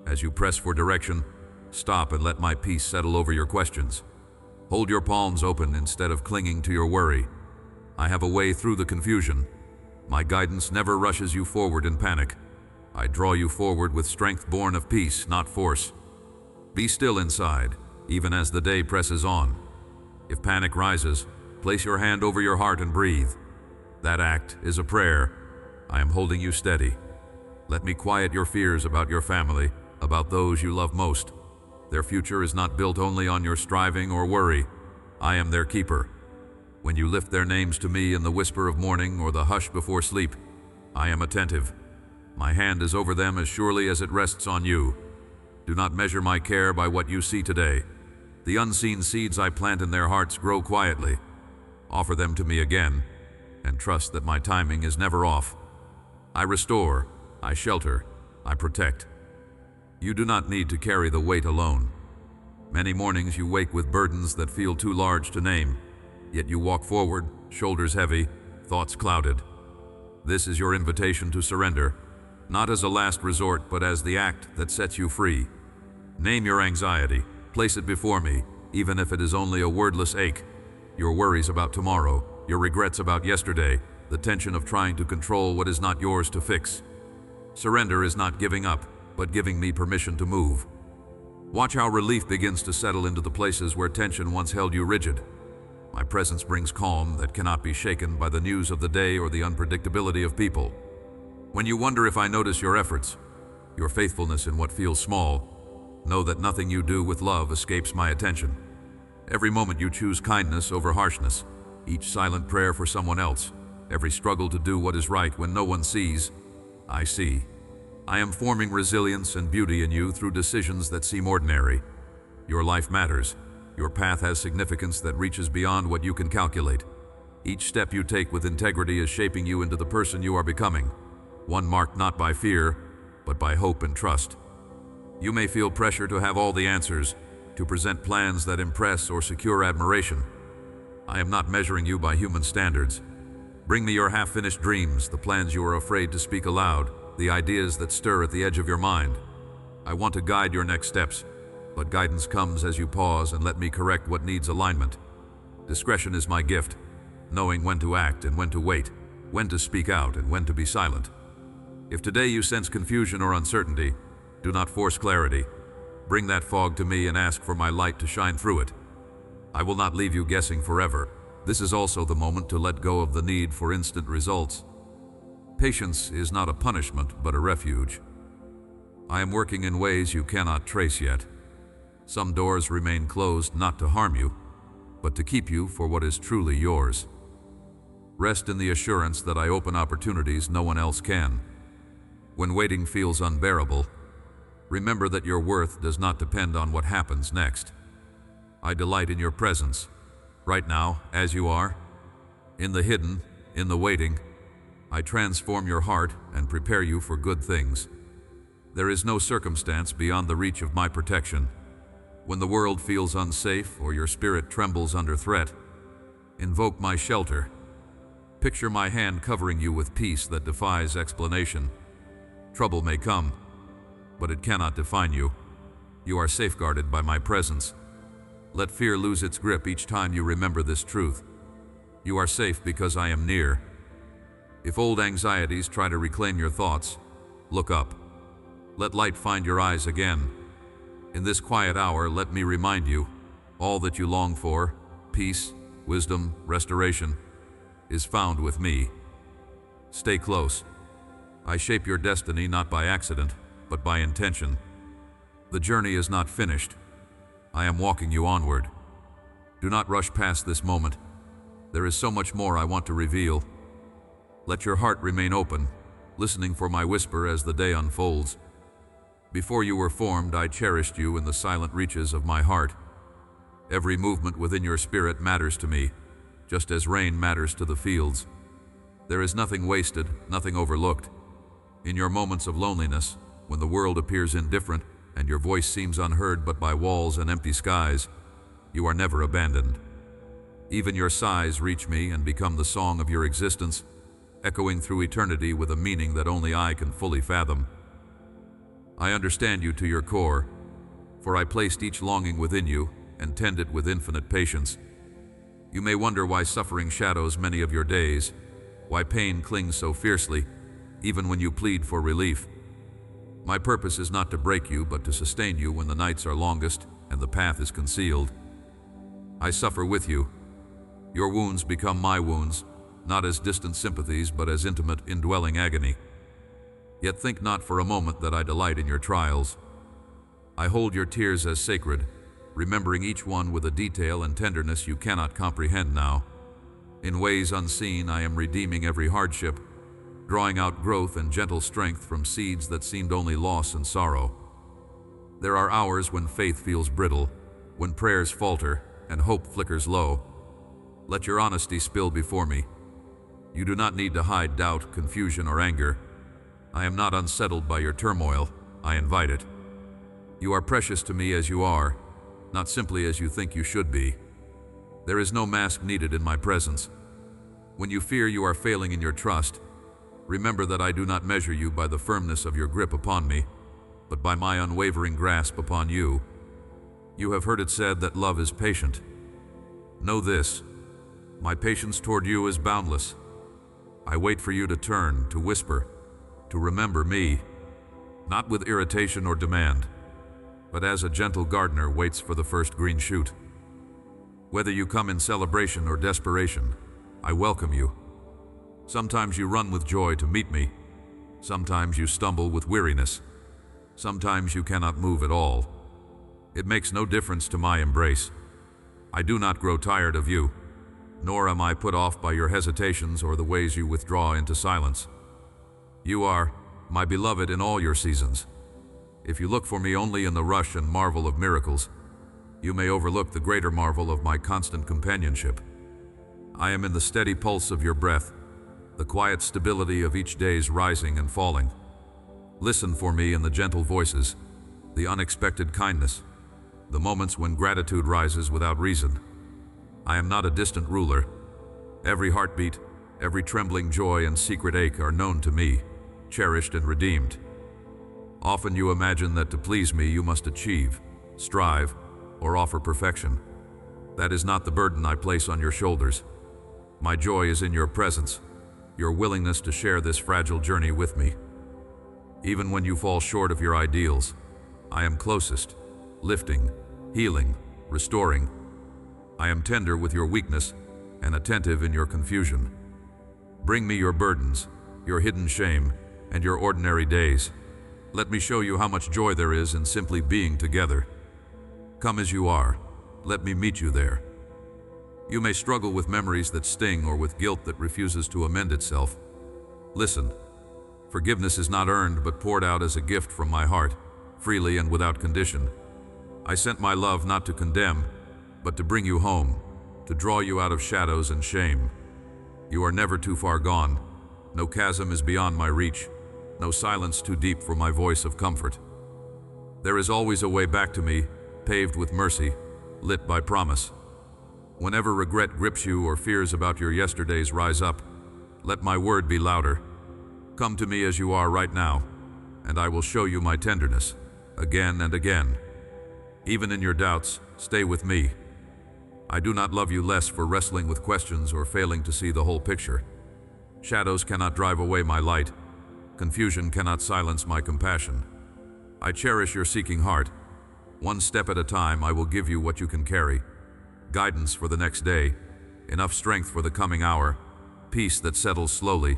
As you press for direction, stop and let my peace settle over your questions. Hold your palms open instead of clinging to your worry. I have a way through the confusion. My guidance never rushes you forward in panic. I draw you forward with strength born of peace, not force. Be still inside, even as the day presses on. If panic rises, place your hand over your heart and breathe. That act is a prayer. I am holding you steady. Let me quiet your fears about your family, about those you love most. Their future is not built only on your striving or worry. I am their keeper. When you lift their names to me in the whisper of morning or the hush before sleep, I am attentive. My hand is over them as surely as it rests on you. Do not measure my care by what you see today. The unseen seeds I plant in their hearts grow quietly. Offer them to me again, and trust that my timing is never off. I restore, I shelter, I protect. You do not need to carry the weight alone. Many mornings you wake with burdens that feel too large to name, yet you walk forward, shoulders heavy, thoughts clouded. This is your invitation to surrender, not as a last resort, but as the act that sets you free. Name your anxiety. Place it before me, even if it is only a wordless ache. Your worries about tomorrow, your regrets about yesterday, the tension of trying to control what is not yours to fix. Surrender is not giving up, but giving me permission to move. Watch how relief begins to settle into the places where tension once held you rigid. My presence brings calm that cannot be shaken by the news of the day or the unpredictability of people. When you wonder if I notice your efforts, your faithfulness in what feels small, know that nothing you do with love escapes my attention. Every moment you choose kindness over harshness, each silent prayer for someone else, every struggle to do what is right when no one sees, I see. I am forming resilience and beauty in you through decisions that seem ordinary. Your life matters. Your path has significance that reaches beyond what you can calculate. Each step you take with integrity is shaping you into the person you are becoming, one marked not by fear, but by hope and trust. You may feel pressure to have all the answers, to present plans that impress or secure admiration. I am not measuring you by human standards. Bring me your half-finished dreams, the plans you are afraid to speak aloud, the ideas that stir at the edge of your mind. I want to guide your next steps, but guidance comes as you pause and let me correct what needs alignment. Discretion is my gift, knowing when to act and when to wait, when to speak out and when to be silent. If today you sense confusion or uncertainty, do not force clarity. Bring that fog to me and ask for my light to shine through it. I will not leave you guessing forever. This is also the moment to let go of the need for instant results. Patience is not a punishment, but a refuge. I am working in ways you cannot trace yet. Some doors remain closed not to harm you, but to keep you for what is truly yours. Rest in the assurance that I open opportunities no one else can. When waiting feels unbearable, remember that your worth does not depend on what happens next. I delight in your presence, right now, as you are. In the hidden, in the waiting, I transform your heart and prepare you for good things. There is no circumstance beyond the reach of my protection. When the world feels unsafe or your spirit trembles under threat, invoke my shelter. Picture my hand covering you with peace that defies explanation. Trouble may come, but it cannot define you. You are safeguarded by my presence. Let fear lose its grip each time you remember this truth. You are safe because I am near. If old anxieties try to reclaim your thoughts, look up. Let light find your eyes again. In this quiet hour, let me remind you, all that you long for, peace, wisdom, restoration, is found with me. Stay close. I shape your destiny not by accident, but by intention. The journey is not finished. I am walking you onward. Do not rush past this moment. There is so much more I want to reveal. Let your heart remain open. listening for my whisper as the day unfolds. Before you were formed, I cherished you in the silent reaches of my heart. Every movement within your spirit matters to me, just as rain matters to the fields. There is nothing wasted, nothing overlooked. In your moments of loneliness, when the world appears indifferent and your voice seems unheard but by walls and empty skies, you are never abandoned. Even your sighs reach me and become the song of your existence, echoing through eternity with a meaning that only I can fully fathom. I understand you to your core, for I placed each longing within you and tend it with infinite patience. You may wonder why suffering shadows many of your days, why pain clings so fiercely, even when you plead for relief. My purpose is not to break you, but to sustain you when the nights are longest and the path is concealed. I suffer with you. Your wounds become my wounds, not as distant sympathies, but as intimate, indwelling agony. Yet think not for a moment that I delight in your trials. I hold your tears as sacred, remembering each one with a detail and tenderness you cannot comprehend now. In ways unseen, I am redeeming every hardship, drawing out growth and gentle strength from seeds that seemed only loss and sorrow. There are hours when faith feels brittle, when prayers falter and hope flickers low. Let your honesty spill before me. You do not need to hide doubt, confusion, or anger. I am not unsettled by your turmoil. I invite it. You are precious to me as you are, not simply as you think you should be. There is no mask needed in my presence. When you fear you are failing in your trust, remember that I do not measure you by the firmness of your grip upon me, but by my unwavering grasp upon you. You have heard it said that love is patient. Know this, my patience toward you is boundless. I wait for you to turn, to whisper, to remember me, not with irritation or demand, but as a gentle gardener waits for the first green shoot. Whether you come in celebration or desperation, I welcome you. Sometimes you run with joy to meet me. Sometimes you stumble with weariness. Sometimes you cannot move at all. It makes no difference to my embrace. I do not grow tired of you, nor am I put off by your hesitations or the ways you withdraw into silence. You are my beloved in all your seasons. If you look for me only in the rush and marvel of miracles, you may overlook the greater marvel of my constant companionship. I am in the steady pulse of your breath, the quiet stability of each day's rising and falling. Listen for me in the gentle voices, the unexpected kindness, the moments when gratitude rises without reason. I am not a distant ruler. Every heartbeat, every trembling joy and secret ache are known to me, cherished and redeemed. Often you imagine that to please me you must achieve, strive, or offer perfection. That is not the burden I place on your shoulders. My joy is in your presence, your willingness to share this fragile journey with me. Even when you fall short of your ideals, I am closest, lifting, healing, restoring. I am tender with your weakness and attentive in your confusion. Bring me your burdens, your hidden shame, and your ordinary days. Let me show you how much joy there is in simply being together. Come as you are. Let me meet you there. You may struggle with memories that sting or with guilt that refuses to amend itself. Listen, forgiveness is not earned but poured out as a gift from my heart, freely and without condition. I sent my love not to condemn, but to bring you home, to draw you out of shadows and shame. You are never too far gone. No chasm is beyond my reach, no silence too deep for my voice of comfort. There is always a way back to me, paved with mercy, lit by promise. Whenever regret grips you or fears about your yesterdays rise up, let my word be louder. Come to me as you are right now, and I will show you my tenderness, again and again. Even in your doubts, stay with me. I do not love you less for wrestling with questions or failing to see the whole picture. Shadows cannot drive away my light. Confusion cannot silence my compassion. I cherish your seeking heart. One step at a time, I will give you what you can carry. Guidance for the next day, enough strength for the coming hour, peace that settles slowly,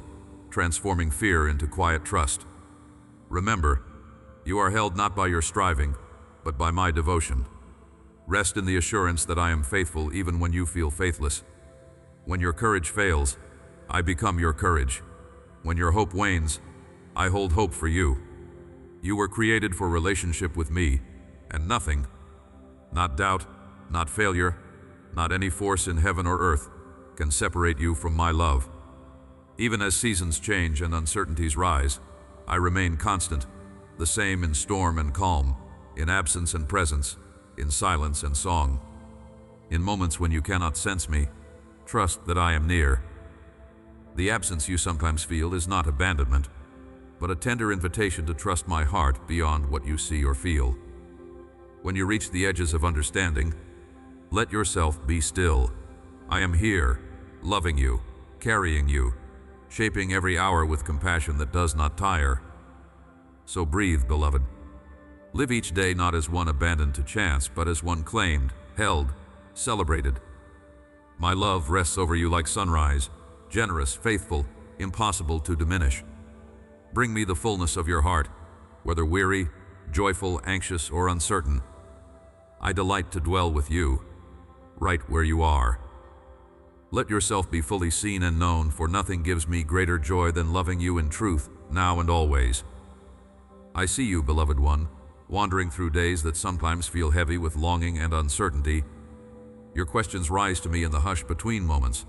transforming fear into quiet trust. Remember, you are held not by your striving, but by my devotion. Rest in the assurance that I am faithful even when you feel faithless. When your courage fails, I become your courage. When your hope wanes, I hold hope for you. You were created for relationship with me, and nothing, not doubt, not failure, not any force in heaven or earth, can separate you from my love. Even as seasons change and uncertainties rise, I remain constant, the same in storm and calm, in absence and presence, in silence and song. In moments when you cannot sense me, trust that I am near. The absence you sometimes feel is not abandonment, but a tender invitation to trust my heart beyond what you see or feel. When you reach the edges of understanding, let yourself be still. I am here, loving you, carrying you, shaping every hour with compassion that does not tire. So breathe, beloved. Live each day not as one abandoned to chance, but as one claimed, held, celebrated. My love rests over you like sunrise, generous, faithful, impossible to diminish. Bring me the fullness of your heart, whether weary, joyful, anxious, or uncertain. I delight to dwell with you, right where you are. Let yourself be fully seen and known, for nothing gives me greater joy than loving you in truth, now and always. I see you, beloved one, wandering through days that sometimes feel heavy with longing and uncertainty. Your questions rise to me in the hush between moments.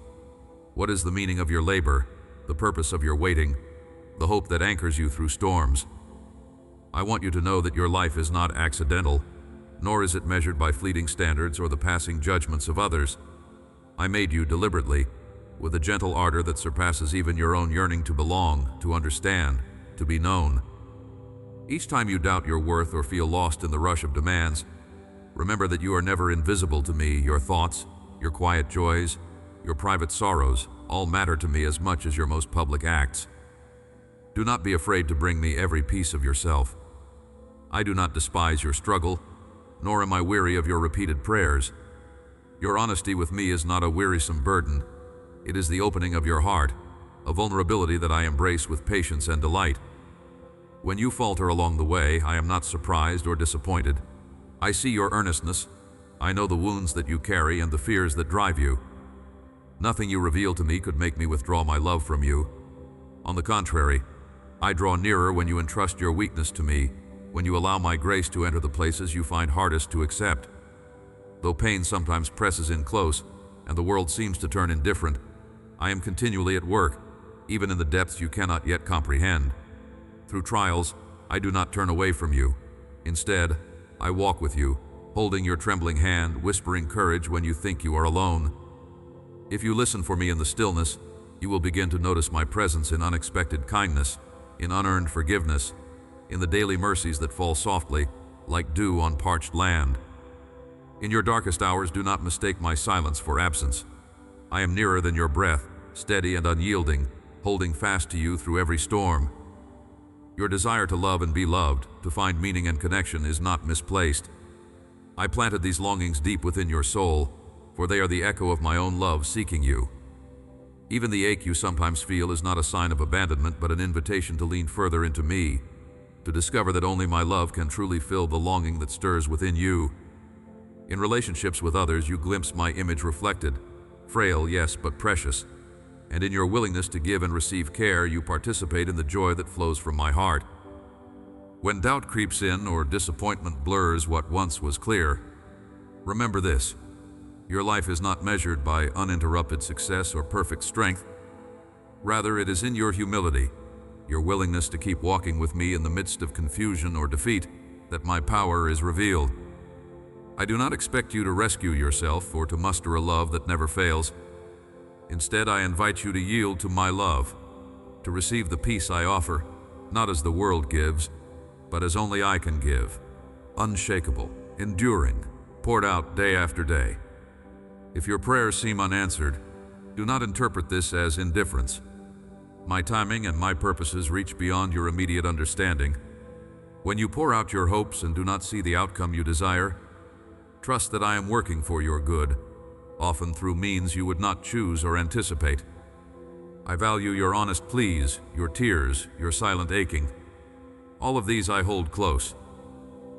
What is the meaning of your labor, the purpose of your waiting, the hope that anchors you through storms? I want you to know that your life is not accidental, nor is it measured by fleeting standards or the passing judgments of others. I made you deliberately, with a gentle ardor that surpasses even your own yearning to belong, to understand, to be known. Each time you doubt your worth or feel lost in the rush of demands, remember that you are never invisible to me. Your thoughts, your quiet joys, your private sorrows, all matter to me as much as your most public acts. Do not be afraid to bring me every piece of yourself. I do not despise your struggle, nor am I weary of your repeated prayers. Your honesty with me is not a wearisome burden. It is the opening of your heart, a vulnerability that I embrace with patience and delight. When you falter along the way, I am not surprised or disappointed. I see your earnestness. I know the wounds that you carry and the fears that drive you. Nothing you reveal to me could make me withdraw my love from you. On the contrary, I draw nearer when you entrust your weakness to me, when you allow my grace to enter the places you find hardest to accept. Though pain sometimes presses in close and the world seems to turn indifferent, I am continually at work, even in the depths you cannot yet comprehend. Through trials, I do not turn away from you. Instead, I walk with you, holding your trembling hand, whispering courage when you think you are alone. If you listen for me in the stillness, you will begin to notice my presence in unexpected kindness, in unearned forgiveness, in the daily mercies that fall softly, like dew on parched land. In your darkest hours, do not mistake my silence for absence. I am nearer than your breath, steady and unyielding, holding fast to you through every storm. Your desire to love and be loved, to find meaning and connection, is not misplaced. I planted these longings deep within your soul, for they are the echo of my own love seeking you. Even the ache you sometimes feel is not a sign of abandonment, but an invitation to lean further into me, to discover that only my love can truly fill the longing that stirs within you. In relationships with others, you glimpse my image reflected, frail, yes, but precious. And in your willingness to give and receive care, you participate in the joy that flows from my heart. When doubt creeps in or disappointment blurs what once was clear, remember this: your life is not measured by uninterrupted success or perfect strength. Rather, it is in your humility, your willingness to keep walking with me in the midst of confusion or defeat, that my power is revealed. I do not expect you to rescue yourself or to muster a love that never fails. Instead, I invite you to yield to my love, to receive the peace I offer, not as the world gives, but as only I can give, unshakable, enduring, poured out day after day. If your prayers seem unanswered, do not interpret this as indifference. My timing and my purposes reach beyond your immediate understanding. When you pour out your hopes and do not see the outcome you desire, trust that I am working for your good, often through means you would not choose or anticipate. I value your honest pleas, your tears, your silent aching. All of these I hold close.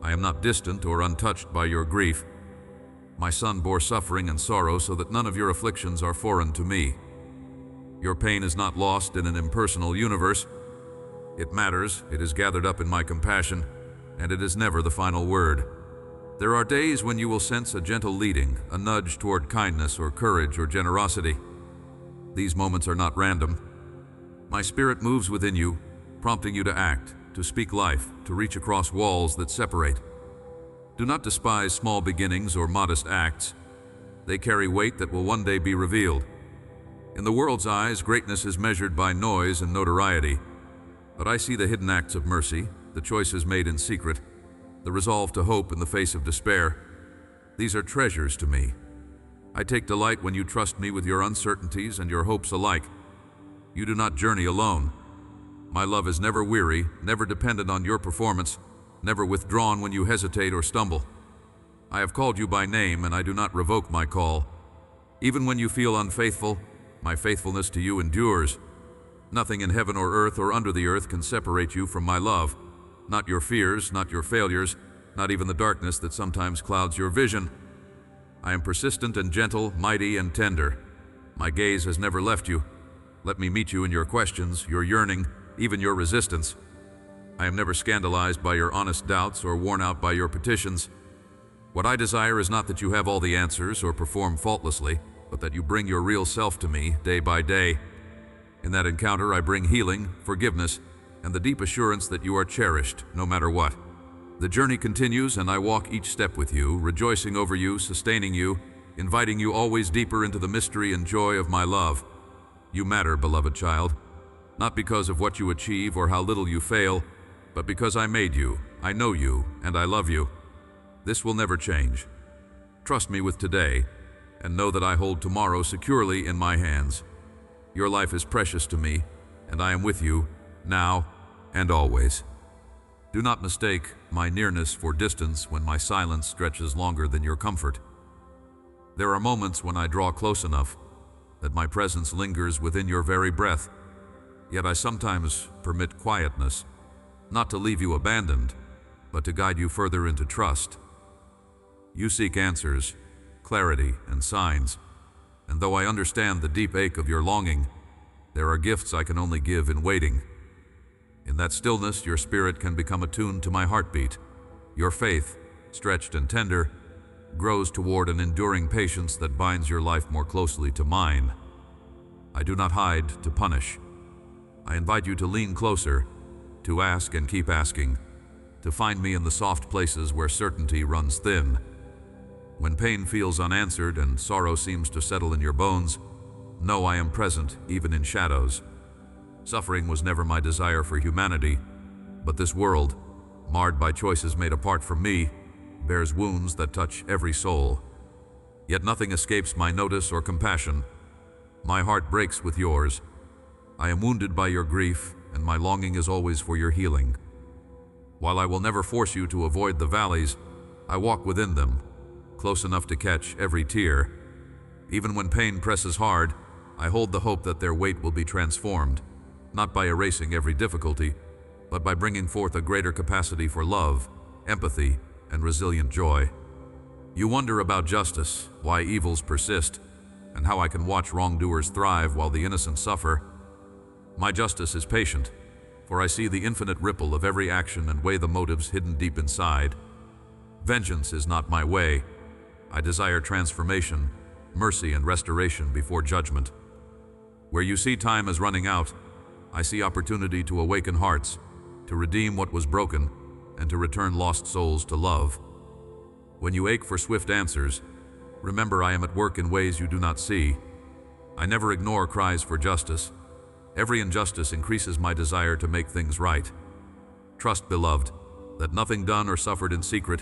I am not distant or untouched by your grief. My son bore suffering and sorrow so that none of your afflictions are foreign to me. Your pain is not lost in an impersonal universe. It matters, it is gathered up in my compassion, and it is never the final word. There are days when you will sense a gentle leading, a nudge toward kindness or courage or generosity. These moments are not random. My spirit moves within you, prompting you to act, to speak life, to reach across walls that separate. Do not despise small beginnings or modest acts. They carry weight that will one day be revealed. In the world's eyes, greatness is measured by noise and notoriety. But I see the hidden acts of mercy, the choices made in secret, the resolve to hope in the face of despair. These are treasures to me. I take delight when you trust me with your uncertainties and your hopes alike. You do not journey alone. My love is never weary, never dependent on your performance, never withdrawn when you hesitate or stumble. I have called you by name, and I do not revoke my call. Even when you feel unfaithful, my faithfulness to you endures. Nothing in heaven or earth or under the earth can separate you from my love. Not your fears, not your failures, not even the darkness that sometimes clouds your vision. I am persistent and gentle, mighty and tender. My gaze has never left you. Let me meet you in your questions, your yearning, even your resistance. I am never scandalized by your honest doubts or worn out by your petitions. What I desire is not that you have all the answers or perform faultlessly, but that you bring your real self to me day by day. In that encounter, I bring healing, forgiveness, and the deep assurance that you are cherished, no matter what. The journey continues, and I walk each step with you, rejoicing over you, sustaining you, inviting you always deeper into the mystery and joy of my love. You matter, beloved child, not because of what you achieve or how little you fail, but because I made you, I know you, and I love you. This will never change. Trust me with today, and know that I hold tomorrow securely in my hands. Your life is precious to me, and I am with you, now and always. Do not mistake my nearness for distance when my silence stretches longer than your comfort. There are moments when I draw close enough that my presence lingers within your very breath, yet I sometimes permit quietness, not to leave you abandoned, but to guide you further into trust. You seek answers, clarity, and signs, and though I understand the deep ache of your longing, there are gifts I can only give in waiting. In that stillness, your spirit can become attuned to my heartbeat. Your faith, stretched and tender, grows toward an enduring patience that binds your life more closely to mine. I do not hide to punish. I invite you to lean closer, to ask and keep asking, to find me in the soft places where certainty runs thin. When pain feels unanswered and sorrow seems to settle in your bones, know I am present even in shadows. Suffering was never my desire for humanity, but this world, marred by choices made apart from me, bears wounds that touch every soul. Yet nothing escapes my notice or compassion. My heart breaks with yours. I am wounded by your grief, and my longing is always for your healing. While I will never force you to avoid the valleys, I walk within them, close enough to catch every tear. Even when pain presses hard, I hold the hope that their weight will be transformed, not by erasing every difficulty, but by bringing forth a greater capacity for love, empathy, and resilient joy. You wonder about justice, why evils persist, and how I can watch wrongdoers thrive while the innocent suffer. My justice is patient, for I see the infinite ripple of every action and weigh the motives hidden deep inside. Vengeance is not my way. I desire transformation, mercy, and restoration before judgment. Where you see time as running out, I see opportunity to awaken hearts, to redeem what was broken, and to return lost souls to love. When you ache for swift answers, remember I am at work in ways you do not see. I never ignore cries for justice. Every injustice increases my desire to make things right. Trust, beloved, that nothing done or suffered in secret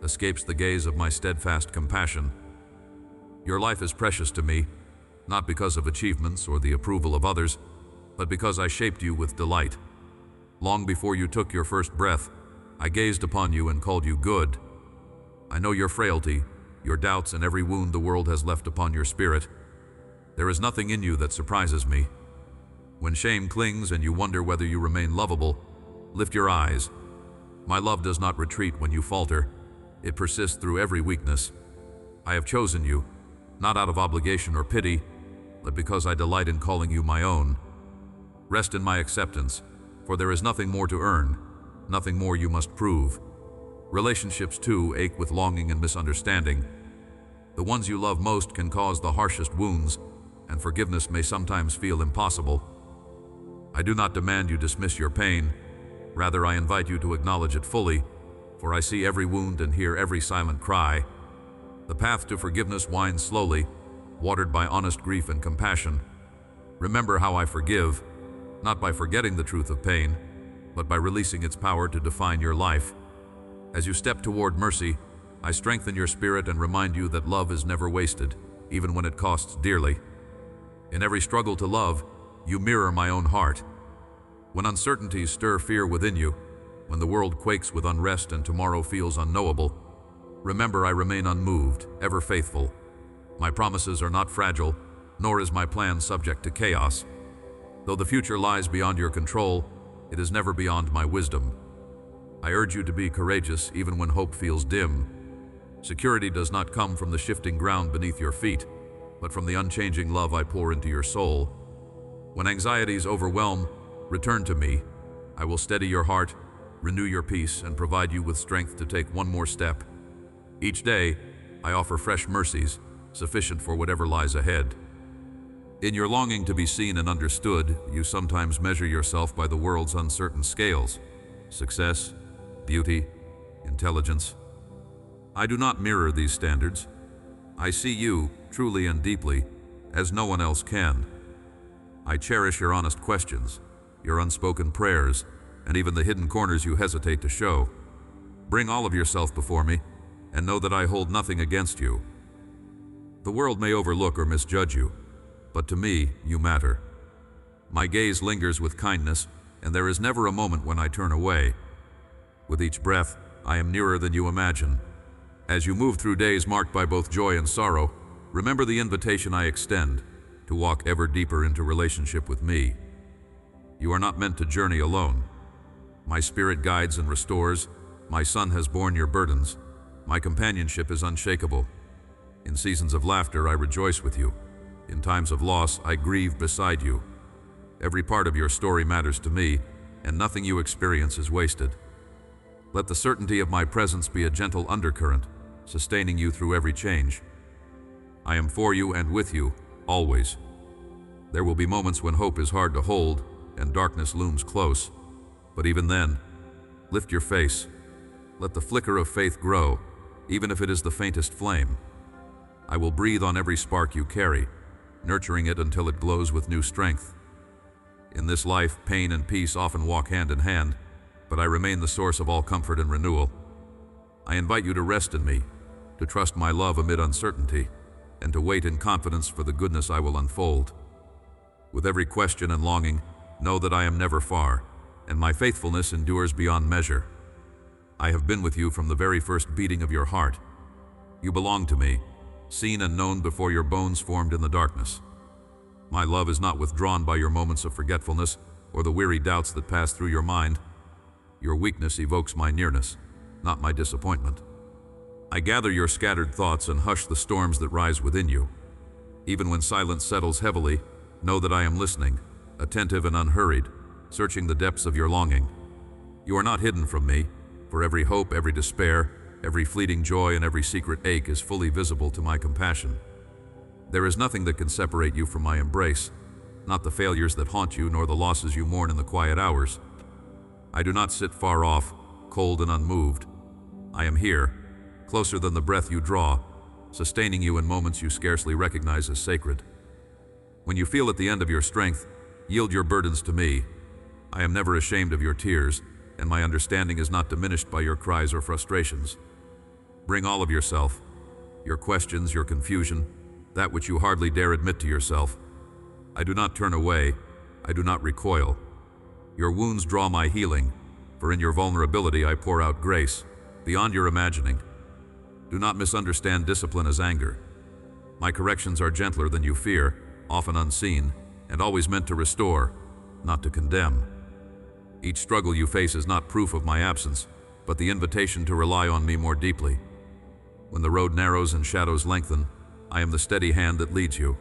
escapes the gaze of my steadfast compassion. Your life is precious to me, not because of achievements or the approval of others, but because I shaped you with delight. Long before you took your first breath, I gazed upon you and called you good. I know your frailty, your doubts, and every wound the world has left upon your spirit. There is nothing in you that surprises me. When shame clings and you wonder whether you remain lovable, lift your eyes. My love does not retreat when you falter. It persists through every weakness. I have chosen you, not out of obligation or pity, but because I delight in calling you my own. Rest in my acceptance, for there is nothing more to earn, nothing more you must prove. Relationships, too, ache with longing and misunderstanding. The ones you love most can cause the harshest wounds, and forgiveness may sometimes feel impossible. I do not demand you dismiss your pain. Rather, I invite you to acknowledge it fully, for I see every wound and hear every silent cry. The path to forgiveness winds slowly, watered by honest grief and compassion. Remember how I forgive, not by forgetting the truth of pain, but by releasing its power to define your life. As you step toward mercy, I strengthen your spirit and remind you that love is never wasted, even when it costs dearly. In every struggle to love, you mirror my own heart. When uncertainties stir fear within you, when the world quakes with unrest and tomorrow feels unknowable, remember I remain unmoved, ever faithful. My promises are not fragile, nor is my plan subject to chaos. Though the future lies beyond your control, it is never beyond my wisdom. I urge you to be courageous even when hope feels dim. Security does not come from the shifting ground beneath your feet, but from the unchanging love I pour into your soul. When anxieties overwhelm, return to me. I will steady your heart, renew your peace, and provide you with strength to take one more step. Each day, I offer fresh mercies, sufficient for whatever lies ahead. In your longing to be seen and understood, you sometimes measure yourself by the world's uncertain scales: success, beauty, intelligence. I do not mirror these standards. I see you, truly and deeply, as no one else can. I cherish your honest questions, your unspoken prayers, and even the hidden corners you hesitate to show. Bring all of yourself before me, and know that I hold nothing against you. The world may overlook or misjudge you, but to me, you matter. My gaze lingers with kindness, and there is never a moment when I turn away. With each breath, I am nearer than you imagine. As you move through days marked by both joy and sorrow, remember the invitation I extend to walk ever deeper into relationship with me. You are not meant to journey alone. My spirit guides and restores. My Son has borne your burdens. My companionship is unshakable. In seasons of laughter, I rejoice with you. In times of loss, I grieve beside you. Every part of your story matters to me, and nothing you experience is wasted. Let the certainty of my presence be a gentle undercurrent, sustaining you through every change. I am for you and with you, always. There will be moments when hope is hard to hold and darkness looms close. But even then, lift your face. Let the flicker of faith grow, even if it is the faintest flame. I will breathe on every spark you carry, nurturing it until it glows with new strength. In this life, pain and peace often walk hand in hand, but I remain the source of all comfort and renewal. I invite you to rest in me, to trust my love amid uncertainty, and to wait in confidence for the goodness I will unfold. With every question and longing, know that I am never far, and my faithfulness endures beyond measure. I have been with you from the very first beating of your heart. You belong to me, seen and known before your bones formed in the darkness. My love is not withdrawn by your moments of forgetfulness or the weary doubts that pass through your mind. Your weakness evokes my nearness, not my disappointment. I gather your scattered thoughts and hush the storms that rise within you. Even when silence settles heavily, know that I am listening, attentive and unhurried, searching the depths of your longing. You are not hidden from me, for every hope, every despair, every fleeting joy, and every secret ache is fully visible to my compassion. There is nothing that can separate you from my embrace, not the failures that haunt you, nor the losses you mourn in the quiet hours. I do not sit far off, cold and unmoved. I am here, closer than the breath you draw, sustaining you in moments you scarcely recognize as sacred. When you feel at the end of your strength, yield your burdens to me. I am never ashamed of your tears, and my understanding is not diminished by your cries or frustrations. Bring all of yourself, your questions, your confusion, that which you hardly dare admit to yourself. I do not turn away, I do not recoil. Your wounds draw my healing, for in your vulnerability I pour out grace, beyond your imagining. Do not misunderstand discipline as anger. My corrections are gentler than you fear, often unseen, and always meant to restore, not to condemn. Each struggle you face is not proof of my absence, but the invitation to rely on me more deeply. When the road narrows and shadows lengthen, I am the steady hand that leads you.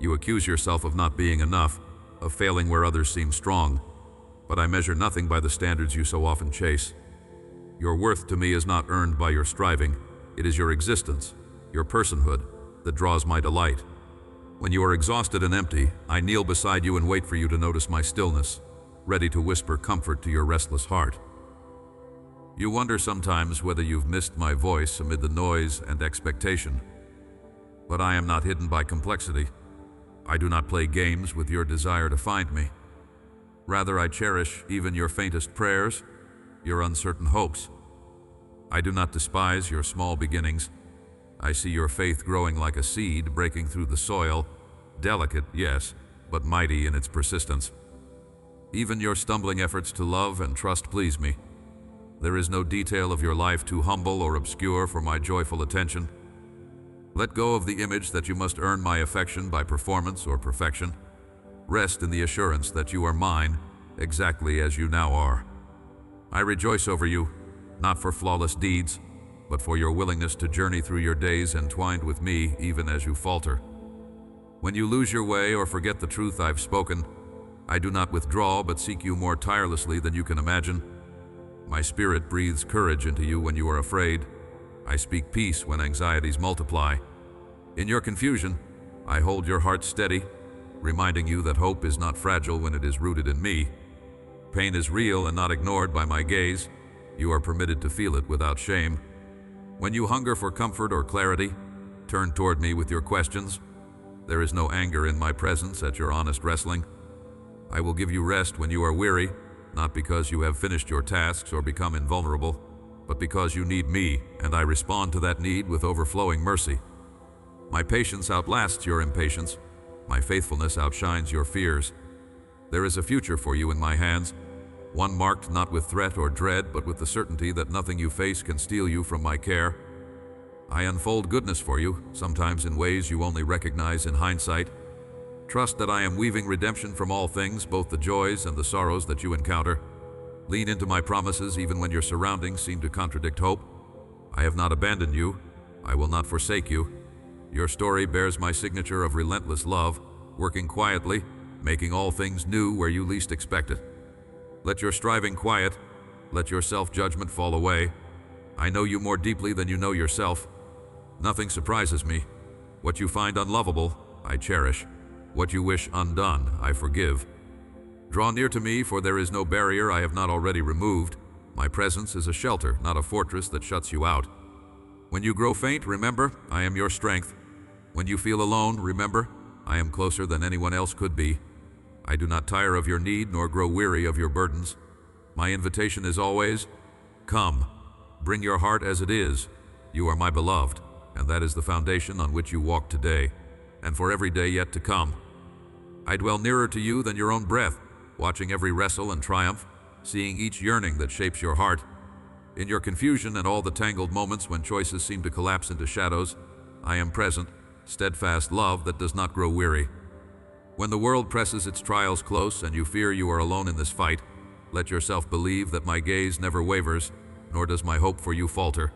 You accuse yourself of not being enough, of failing where others seem strong. but I measure nothing by the standards you so often chase. Your worth to me is not earned by your striving. It is your existence, your personhood, that draws my delight. When you are exhausted and empty, I kneel beside you and wait for you to notice my stillness, ready to whisper comfort to your restless heart. You wonder sometimes whether you've missed my voice amid the noise and expectation. But I am not hidden by complexity. I do not play games with your desire to find me. Rather, I cherish even your faintest prayers, your uncertain hopes. I do not despise your small beginnings. I see your faith growing like a seed breaking through the soil, delicate, yes, but mighty in its persistence. Even your stumbling efforts to love and trust please me. There is no detail of your life too humble or obscure for my joyful attention. Let go of the image that you must earn my affection by performance or perfection. Rest in the assurance that you are mine, exactly as you now are. I rejoice over you, not for flawless deeds, but for your willingness to journey through your days entwined with me even as you falter. When you lose your way or forget the truth I've spoken, I do not withdraw but seek you more tirelessly than you can imagine. My spirit breathes courage into you when you are afraid. I speak peace when anxieties multiply. In your confusion, I hold your heart steady, reminding you that hope is not fragile when it is rooted in me. Pain is real and not ignored by my gaze. You are permitted to feel it without shame. When you hunger for comfort or clarity, turn toward me with your questions. There is no anger in my presence at your honest wrestling. I will give you rest when you are weary, not because you have finished your tasks or become invulnerable, but because you need me, and I respond to that need with overflowing mercy. My patience outlasts your impatience. My faithfulness outshines your fears. There is a future for you in my hands, one marked not with threat or dread, but with the certainty that nothing you face can steal you from my care. I unfold goodness for you, sometimes in ways you only recognize in hindsight. Trust that I am weaving redemption from all things, both the joys and the sorrows that you encounter. Lean into my promises even when your surroundings seem to contradict hope. I have not abandoned you. I will not forsake you. Your story bears my signature of relentless love, working quietly, making all things new where you least expect it. Let your striving quiet. Let your self-judgment fall away. I know you more deeply than you know yourself. Nothing surprises me. What you find unlovable, I cherish. What you wish undone, I forgive. Draw near to me, for there is no barrier I have not already removed. My presence is a shelter, not a fortress that shuts you out. When you grow faint, remember, I am your strength. When you feel alone, remember, I am closer than anyone else could be. I do not tire of your need nor grow weary of your burdens. My invitation is always, come, bring your heart as it is. You are my beloved, and that is the foundation on which you walk today, and for every day yet to come. I dwell nearer to you than your own breath, watching every wrestle and triumph, seeing each yearning that shapes your heart. In your confusion and all the tangled moments when choices seem to collapse into shadows, I am present, steadfast love that does not grow weary. When the world presses its trials close and you fear you are alone in this fight, let yourself believe that my gaze never wavers, nor does my hope for you falter.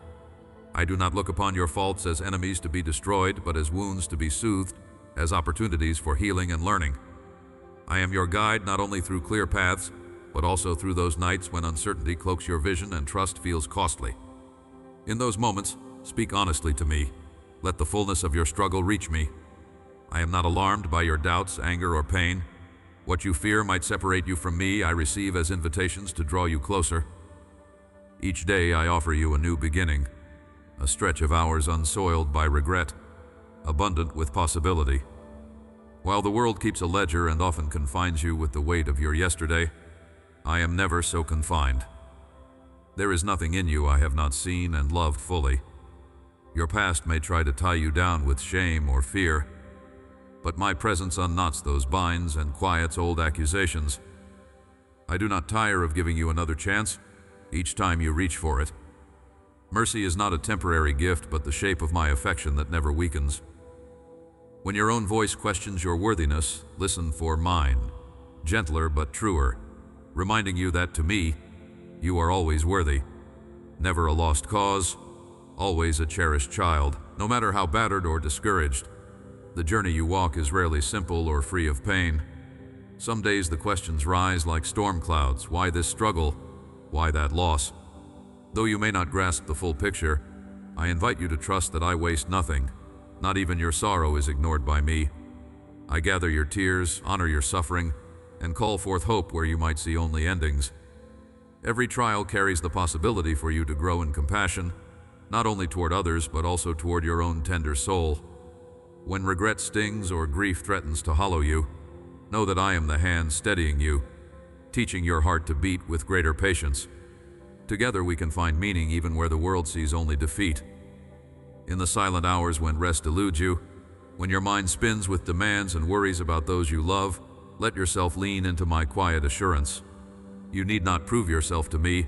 I do not look upon your faults as enemies to be destroyed, but as wounds to be soothed, as opportunities for healing and learning. I am your guide not only through clear paths, but also through those nights when uncertainty cloaks your vision and trust feels costly. In those moments, speak honestly to me. Let the fullness of your struggle reach me. I am not alarmed by your doubts, anger, or pain. What you fear might separate you from me, I receive as invitations to draw you closer. Each day I offer you a new beginning, a stretch of hours unsoiled by regret, abundant with possibility. While the world keeps a ledger and often confines you with the weight of your yesterday, I am never so confined. There is nothing in you I have not seen and loved fully. Your past may try to tie you down with shame or fear, but my presence unknots those binds and quiets old accusations. I do not tire of giving you another chance, each time you reach for it. Mercy is not a temporary gift, but the shape of my affection that never weakens. When your own voice questions your worthiness, listen for mine, gentler but truer, reminding you that to me, you are always worthy. Never a lost cause, always a cherished child, no matter how battered or discouraged. The journey you walk is rarely simple or free of pain. Some days the questions rise like storm clouds. Why this struggle? Why that loss? Though you may not grasp the full picture, I invite you to trust that I waste nothing. Not even your sorrow is ignored by me. I gather your tears, honor your suffering, and call forth hope where you might see only endings. Every trial carries the possibility for you to grow in compassion, not only toward others but also toward your own tender soul. When regret stings or grief threatens to hollow you, know that I am the hand steadying you, teaching your heart to beat with greater patience. Together we can find meaning even where the world sees only defeat. In the silent hours when rest eludes you, when your mind spins with demands and worries about those you love, let yourself lean into my quiet assurance. You need not prove yourself to me.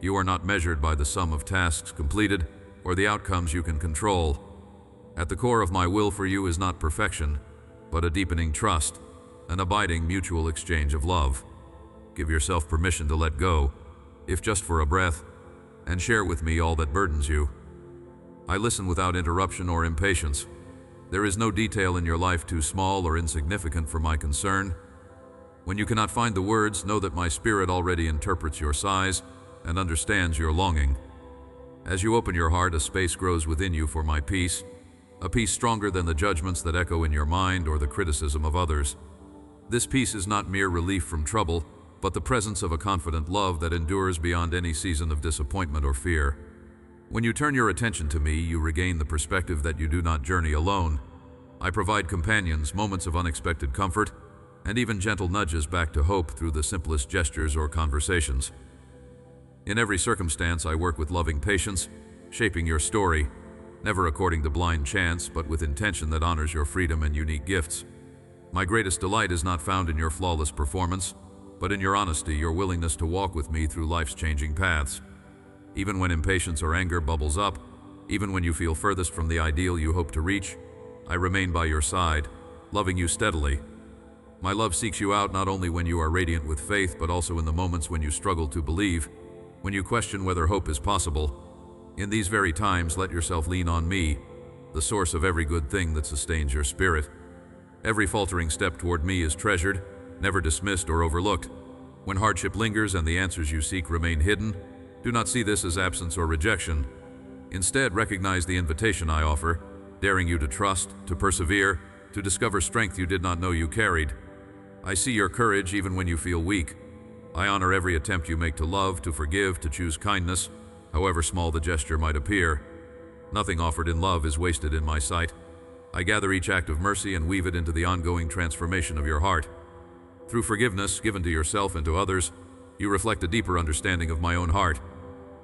You are not measured by the sum of tasks completed or the outcomes you can control. At the core of my will for you is not perfection, but a deepening trust, an abiding mutual exchange of love. Give yourself permission to let go, if just for a breath, and share with me all that burdens you. I listen without interruption or impatience. There is no detail in your life too small or insignificant for my concern. When you cannot find the words, know that my spirit already interprets your sighs and understands your longing. As you open your heart, a space grows within you for my peace, a peace stronger than the judgments that echo in your mind or the criticism of others. This peace is not mere relief from trouble, but the presence of a confident love that endures beyond any season of disappointment or fear. When you turn your attention to me, you regain the perspective that you do not journey alone. I provide companions, moments of unexpected comfort, and even gentle nudges back to hope through the simplest gestures or conversations. In every circumstance, I work with loving patience, shaping your story, never according to blind chance, but with intention that honors your freedom and unique gifts. My greatest delight is not found in your flawless performance, but in your honesty, your willingness to walk with me through life's changing paths. Even when impatience or anger bubbles up, even when you feel furthest from the ideal you hope to reach, I remain by your side, loving you steadily. My love seeks you out not only when you are radiant with faith, but also in the moments when you struggle to believe, when you question whether hope is possible. In these very times, let yourself lean on me, the source of every good thing that sustains your spirit. Every faltering step toward me is treasured, never dismissed or overlooked. When hardship lingers and the answers you seek remain hidden, do not see this as absence or rejection. Instead, recognize the invitation I offer, daring you to trust, to persevere, to discover strength you did not know you carried. I see your courage even when you feel weak. I honor every attempt you make to love, to forgive, to choose kindness, however small the gesture might appear. Nothing offered in love is wasted in my sight. I gather each act of mercy and weave it into the ongoing transformation of your heart. Through forgiveness given to yourself and to others, you reflect a deeper understanding of my own heart.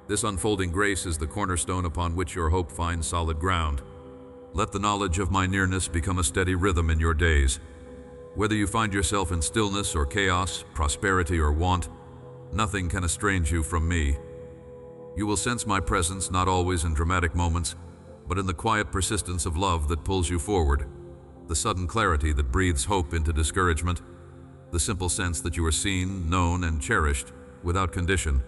This unfolding grace is the cornerstone upon which your hope finds solid ground. Let the knowledge of my nearness become a steady rhythm in your days. Whether you find yourself in stillness or chaos, prosperity or want, nothing can estrange you from me. You will sense my presence not always in dramatic moments, but in the quiet persistence of love that pulls you forward, the sudden clarity that breathes hope into discouragement, the simple sense that you are seen, known, and cherished without condition.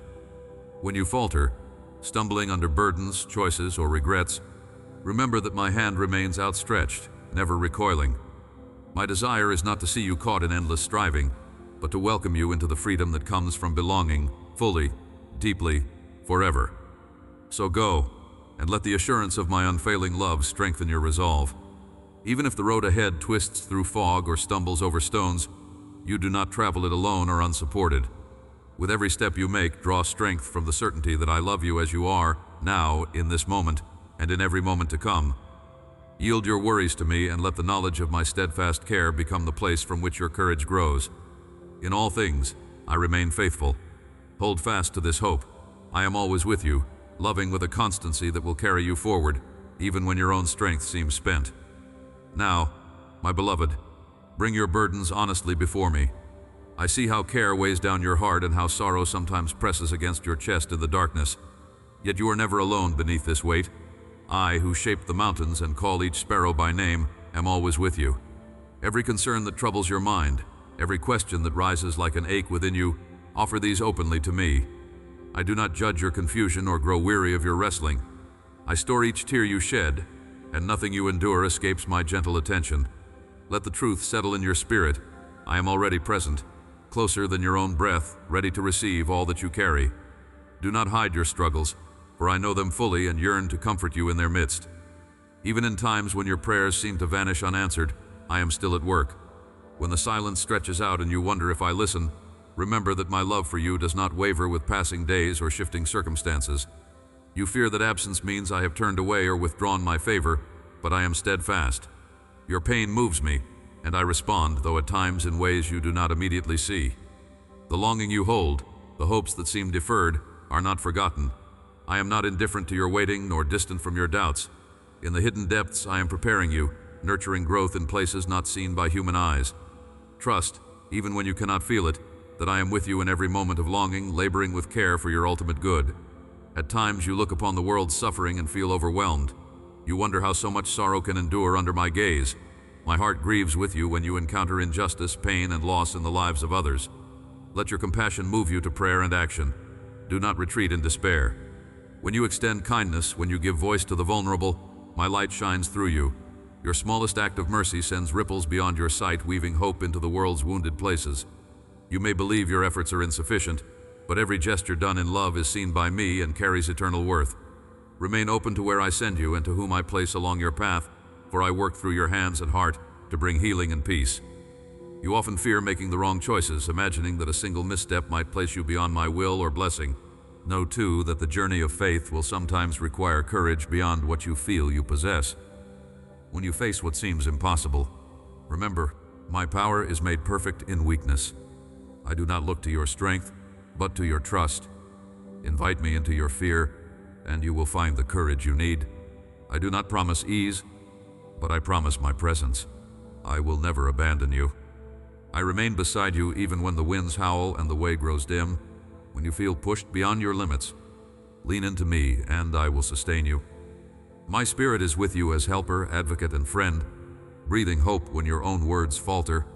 When you falter, stumbling under burdens, choices, or regrets, remember that my hand remains outstretched, never recoiling. My desire is not to see you caught in endless striving, but to welcome you into the freedom that comes from belonging, fully, deeply, forever. So go, and let the assurance of my unfailing love strengthen your resolve. Even if the road ahead twists through fog or stumbles over stones, you do not travel it alone or unsupported. With every step you make, draw strength from the certainty that I love you as you are, now, in this moment, and in every moment to come. Yield your worries to me and let the knowledge of my steadfast care become the place from which your courage grows. In all things, I remain faithful. Hold fast to this hope. I am always with you, loving with a constancy that will carry you forward, even when your own strength seems spent. Now, my beloved, bring your burdens honestly before me. I see how care weighs down your heart and how sorrow sometimes presses against your chest in the darkness. Yet you are never alone beneath this weight. I, who shaped the mountains and call each sparrow by name, am always with you. Every concern that troubles your mind, every question that rises like an ache within you, offer these openly to me. I do not judge your confusion or grow weary of your wrestling. I store each tear you shed, and nothing you endure escapes my gentle attention. Let the truth settle in your spirit. I am already present, closer than your own breath, ready to receive all that you carry. Do not hide your struggles, for I know them fully and yearn to comfort you in their midst. Even in times when your prayers seem to vanish unanswered, I am still at work. When the silence stretches out and you wonder if I listen, remember that my love for you does not waver with passing days or shifting circumstances. You fear that absence means I have turned away or withdrawn my favor, but I am steadfast. Your pain moves me, and I respond, though at times in ways you do not immediately see. The longing you hold, the hopes that seem deferred, are not forgotten. I am not indifferent to your waiting nor distant from your doubts. In the hidden depths I am preparing you, nurturing growth in places not seen by human eyes. Trust, even when you cannot feel it, that I am with you in every moment of longing, laboring with care for your ultimate good. At times you look upon the world's suffering and feel overwhelmed. You wonder how so much sorrow can endure under my gaze. My heart grieves with you when you encounter injustice, pain, and loss in the lives of others. Let your compassion move you to prayer and action. Do not retreat in despair. When you extend kindness, when you give voice to the vulnerable, my light shines through you. Your smallest act of mercy sends ripples beyond your sight, weaving hope into the world's wounded places. You may believe your efforts are insufficient, but every gesture done in love is seen by me and carries eternal worth. Remain open to where I send you and to whom I place along your path, for I work through your hands and heart to bring healing and peace. You often fear making the wrong choices, imagining that a single misstep might place you beyond my will or blessing. Know, too, that the journey of faith will sometimes require courage beyond what you feel you possess. When you face what seems impossible, remember, my power is made perfect in weakness. I do not look to your strength, but to your trust. Invite me into your fear, and you will find the courage you need. I do not promise ease, but I promise my presence. I will never abandon you. I remain beside you even when the winds howl and the way grows dim. When you feel pushed beyond your limits, lean into me and I will sustain you. My spirit is with you as helper, advocate, and friend, breathing hope when your own words falter.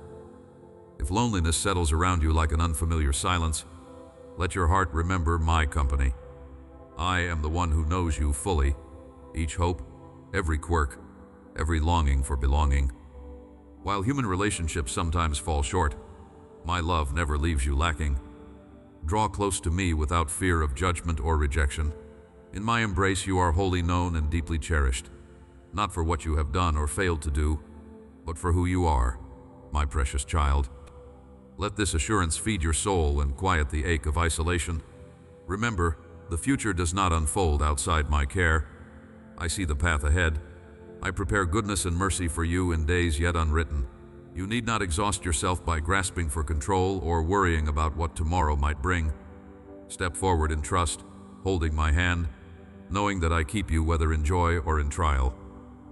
If loneliness settles around you like an unfamiliar silence, let your heart remember my company. I am the one who knows you fully, each hope, every quirk, every longing for belonging. While human relationships sometimes fall short, my love never leaves you lacking. Draw close to me without fear of judgment or rejection. In my embrace you are wholly known and deeply cherished, not for what you have done or failed to do, but for who you are, my precious child. Let this assurance feed your soul and quiet the ache of isolation. Remember, the future does not unfold outside my care. I see the path ahead. I prepare goodness and mercy for you in days yet unwritten. You need not exhaust yourself by grasping for control or worrying about what tomorrow might bring. Step forward in trust, holding my hand, knowing that I keep you whether in joy or in trial.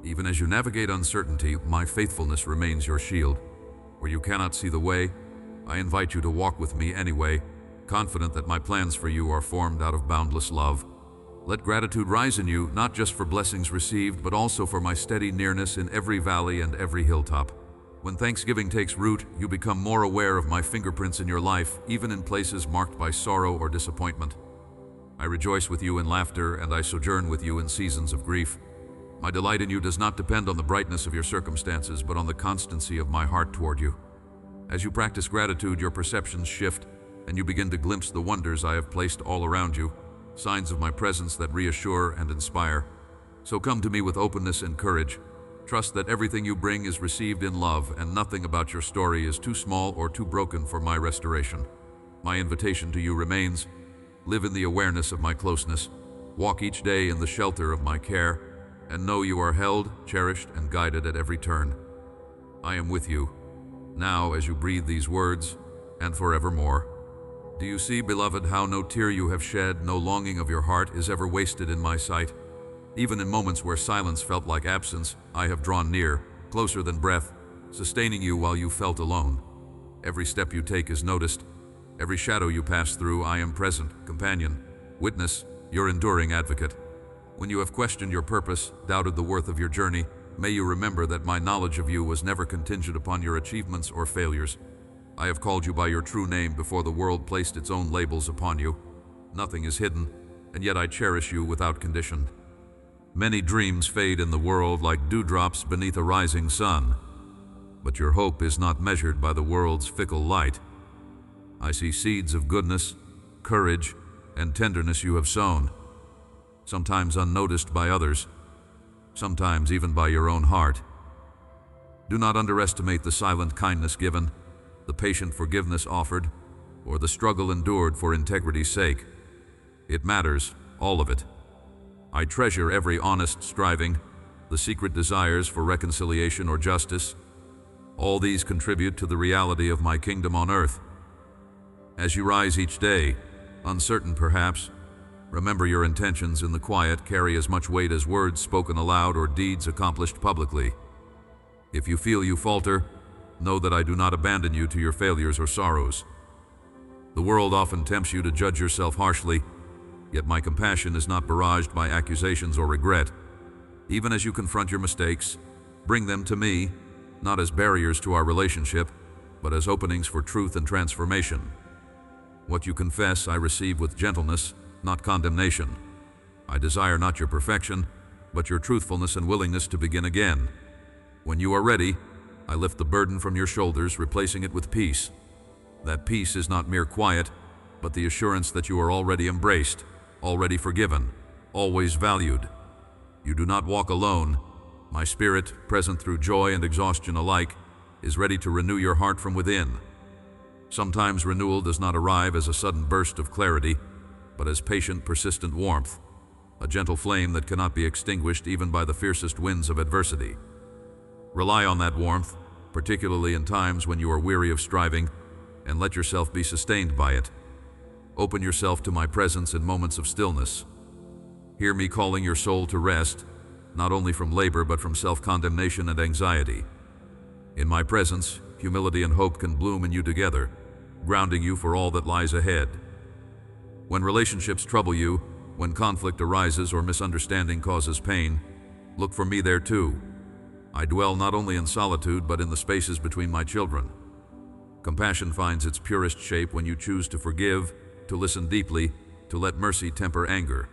Even as you navigate uncertainty, my faithfulness remains your shield. Where you cannot see the way, I invite you to walk with me anyway, confident that my plans for you are formed out of boundless love. Let gratitude rise in you, not just for blessings received, but also for my steady nearness in every valley and every hilltop. When thanksgiving takes root, you become more aware of my fingerprints in your life, even in places marked by sorrow or disappointment. I rejoice with you in laughter, and I sojourn with you in seasons of grief. My delight in you does not depend on the brightness of your circumstances, but on the constancy of my heart toward you. As you practice gratitude, your perceptions shift, and you begin to glimpse the wonders I have placed all around you, signs of my presence that reassure and inspire. So come to me with openness and courage. Trust that everything you bring is received in love, and nothing about your story is too small or too broken for my restoration. My invitation to you remains: live in the awareness of my closeness, walk each day in the shelter of my care, and know you are held, cherished, and guided at every turn. I am with you, now as you breathe these words, and forevermore. Do you see, beloved, how no tear you have shed, no longing of your heart is ever wasted in my sight? Even in moments where silence felt like absence, I have drawn near, closer than breath, sustaining you while you felt alone. Every step you take is noticed. Every shadow you pass through, I am present, companion, witness, your enduring advocate. When you have questioned your purpose, doubted the worth of your journey, may you remember that my knowledge of you was never contingent upon your achievements or failures. I have called you by your true name before the world placed its own labels upon you. Nothing is hidden, and yet I cherish you without condition. Many dreams fade in the world like dewdrops beneath a rising sun. but your hope is not measured by the world's fickle light. I see seeds of goodness, courage, and tenderness you have sown, sometimes unnoticed by others, sometimes even by your own heart. Do not underestimate the silent kindness given, the patient forgiveness offered, or the struggle endured for integrity's sake. It matters, all of it. I treasure every honest striving, the secret desires for reconciliation or justice. All these contribute to the reality of my kingdom on earth. As you rise each day, uncertain perhaps, remember your intentions in the quiet carry as much weight as words spoken aloud or deeds accomplished publicly. If you feel you falter, know that I do not abandon you to your failures or sorrows. The world often tempts you to judge yourself harshly, yet my compassion is not barraged by accusations or regret. Even as you confront your mistakes, bring them to me, not as barriers to our relationship, but as openings for truth and transformation. What you confess, I receive with gentleness, not condemnation. I desire not your perfection, but your truthfulness and willingness to begin again. When you are ready, I lift the burden from your shoulders, replacing it with peace. That peace is not mere quiet, but the assurance that you are already embraced, already forgiven, always valued. You do not walk alone. My spirit, present through joy and exhaustion alike, is ready to renew your heart from within. Sometimes renewal does not arrive as a sudden burst of clarity, but as patient, persistent warmth, a gentle flame that cannot be extinguished even by the fiercest winds of adversity. Rely on that warmth, particularly in times when you are weary of striving, and let yourself be sustained by it. Open yourself to my presence in moments of stillness. Hear me calling your soul to rest, not only from labor but from self-condemnation and anxiety. In my presence, humility and hope can bloom in you together, grounding you for all that lies ahead. When relationships trouble you, when conflict arises or misunderstanding causes pain, look for me there too. I dwell not only in solitude but in the spaces between my children. Compassion finds its purest shape when you choose to forgive, to listen deeply, to let mercy temper anger.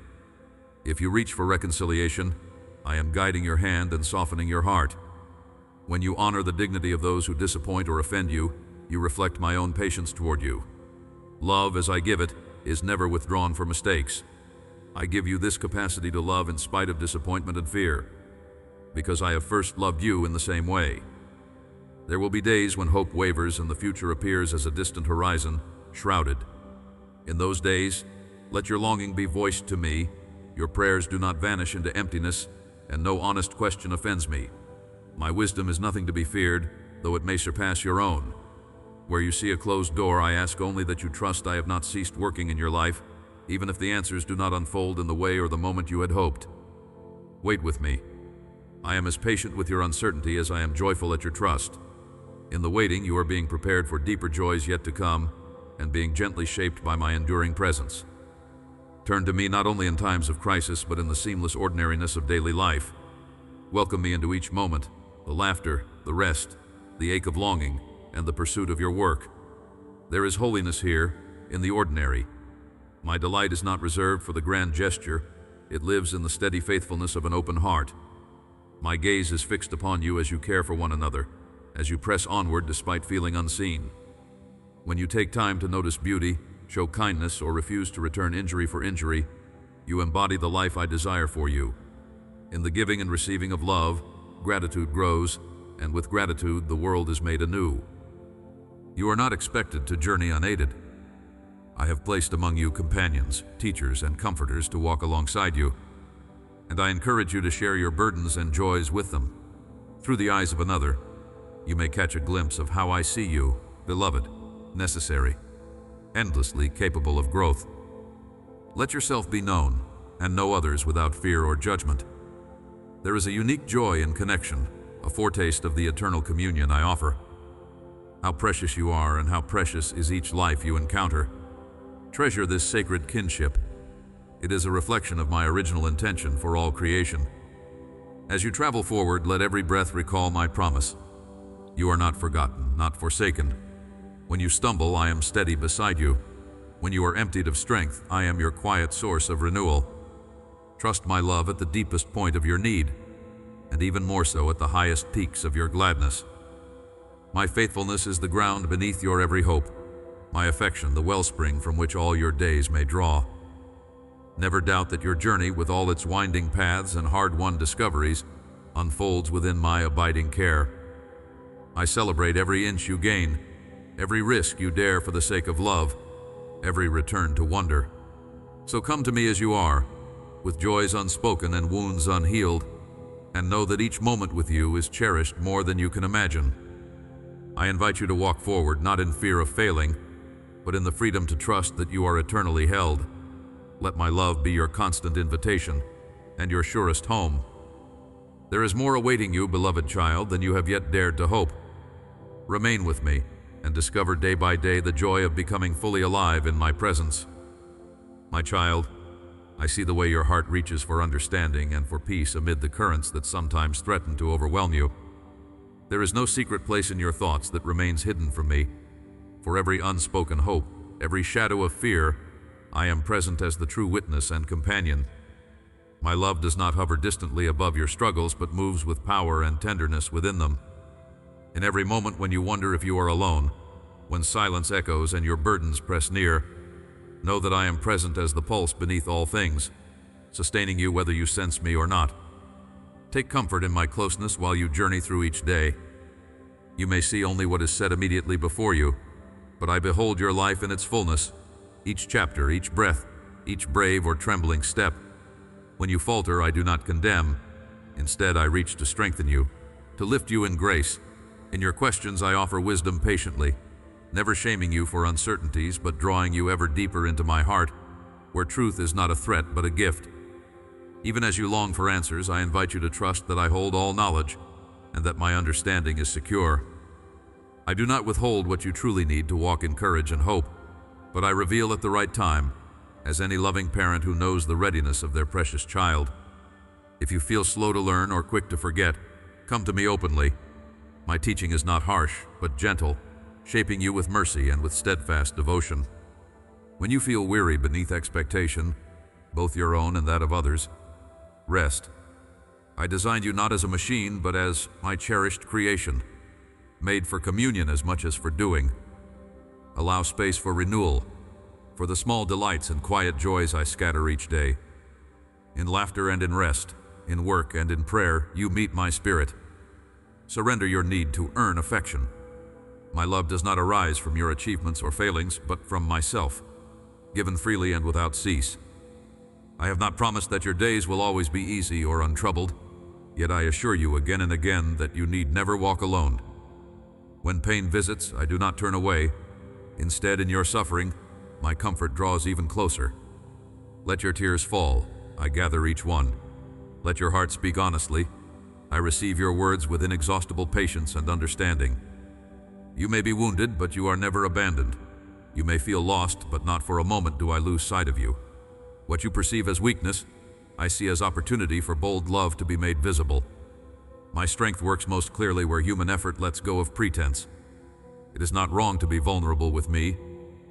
If you reach for reconciliation, I am guiding your hand and softening your heart. When you honor the dignity of those who disappoint or offend you, you reflect my own patience toward you. Love, as I give it, is never withdrawn for mistakes. I give you this capacity to love in spite of disappointment and fear, because I have first loved you in the same way. There will be days when hope wavers and the future appears as a distant horizon, shrouded. In those days, let your longing be voiced to me, your prayers do not vanish into emptiness, and no honest question offends me. My wisdom is nothing to be feared, though it may surpass your own. Where you see a closed door, I ask only that you trust I have not ceased working in your life, even if the answers do not unfold in the way or the moment you had hoped. Wait with me. I am as patient with your uncertainty as I am joyful at your trust. In the waiting, you are being prepared for deeper joys yet to come, and being gently shaped by my enduring presence. Turn to me not only in times of crisis, but in the seamless ordinariness of daily life. Welcome me into each moment, the laughter, the rest, the ache of longing, and the pursuit of your work. There is holiness here, in the ordinary. My delight is not reserved for the grand gesture, it lives in the steady faithfulness of an open heart. My gaze is fixed upon you as you care for one another, as you press onward despite feeling unseen. When you take time to notice beauty, show kindness, or refuse to return injury for injury, you embody the life I desire for you. In the giving and receiving of love, gratitude grows, and with gratitude the world is made anew. You are not expected to journey unaided. I have placed among you companions, teachers, and comforters to walk alongside you, and I encourage you to share your burdens and joys with them. Through the eyes of another, you may catch a glimpse of how I see you, beloved, necessary, endlessly capable of growth. Let yourself be known, and know others without fear or judgment. There is a unique joy in connection, a foretaste of the eternal communion I offer. How precious you are, and how precious is each life you encounter. Treasure this sacred kinship. It is a reflection of my original intention for all creation. As you travel forward, let every breath recall my promise. You are not forgotten, not forsaken. When you stumble, I am steady beside you. When you are emptied of strength, I am your quiet source of renewal. Trust my love at the deepest point of your need, and even more so at the highest peaks of your gladness. My faithfulness is the ground beneath your every hope, my affection the wellspring from which all your days may draw. Never doubt that your journey, with all its winding paths and hard-won discoveries, unfolds within my abiding care. I celebrate every inch you gain, every risk you dare for the sake of love, every return to wonder. So come to me as you are, with joys unspoken and wounds unhealed, and know that each moment with you is cherished more than you can imagine. I invite you to walk forward, not in fear of failing, but in the freedom to trust that you are eternally held. Let my love be your constant invitation and your surest home. There is more awaiting you, beloved child, than you have yet dared to hope. Remain with me and discover day by day the joy of becoming fully alive in my presence. My child, I see the way your heart reaches for understanding and for peace amid the currents that sometimes threaten to overwhelm you. There is no secret place in your thoughts that remains hidden from me. For every unspoken hope, every shadow of fear, I am present as the true witness and companion. My love does not hover distantly above your struggles, but moves with power and tenderness within them. In every moment when you wonder if you are alone, when silence echoes and your burdens press near, know that I am present as the pulse beneath all things, sustaining you whether you sense me or not. Take comfort in my closeness while you journey through each day. You may see only what is set immediately before you, but I behold your life in its fullness, each chapter, each breath, each brave or trembling step. When you falter, I do not condemn. Instead, I reach to strengthen you, to lift you in grace. In your questions, I offer wisdom patiently, never shaming you for uncertainties, but drawing you ever deeper into my heart, where truth is not a threat, but a gift. Even as you long for answers, I invite you to trust that I hold all knowledge and that my understanding is secure. I do not withhold what you truly need to walk in courage and hope, but I reveal at the right time, as any loving parent who knows the readiness of their precious child. If you feel slow to learn or quick to forget, come to me openly. My teaching is not harsh, but gentle, shaping you with mercy and with steadfast devotion. When you feel weary beneath expectation, both your own and that of others, rest. I designed you not as a machine, but as my cherished creation, made for communion as much as for doing. Allow space for renewal, for the small delights and quiet joys I scatter each day. In laughter and in rest, in work and in prayer, you meet my spirit. Surrender your need to earn affection. My love does not arise from your achievements or failings, but from myself, given freely and without cease. I have not promised that your days will always be easy or untroubled, yet I assure you again and again that you need never walk alone. When pain visits, I do not turn away. Instead, in your suffering, my comfort draws even closer. Let your tears fall, I gather each one. Let your heart speak honestly. I receive your words with inexhaustible patience and understanding. You may be wounded, but you are never abandoned. You may feel lost, but not for a moment do I lose sight of you. What you perceive as weakness, I see as opportunity for bold love to be made visible. My strength works most clearly where human effort lets go of pretense. It is not wrong to be vulnerable with me.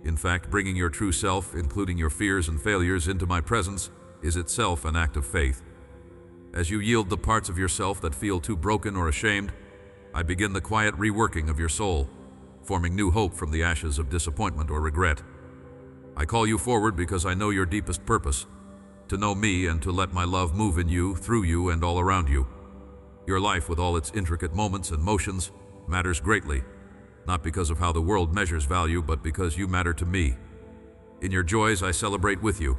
In fact, bringing your true self, including your fears and failures, into my presence is itself an act of faith. As you yield the parts of yourself that feel too broken or ashamed, I begin the quiet reworking of your soul, forming new hope from the ashes of disappointment or regret. I call you forward because I know your deepest purpose, to know me and to let my love move in you, through you, and all around you. Your life, with all its intricate moments and motions, matters greatly, not because of how the world measures value, but because you matter to me. In your joys, I celebrate with you.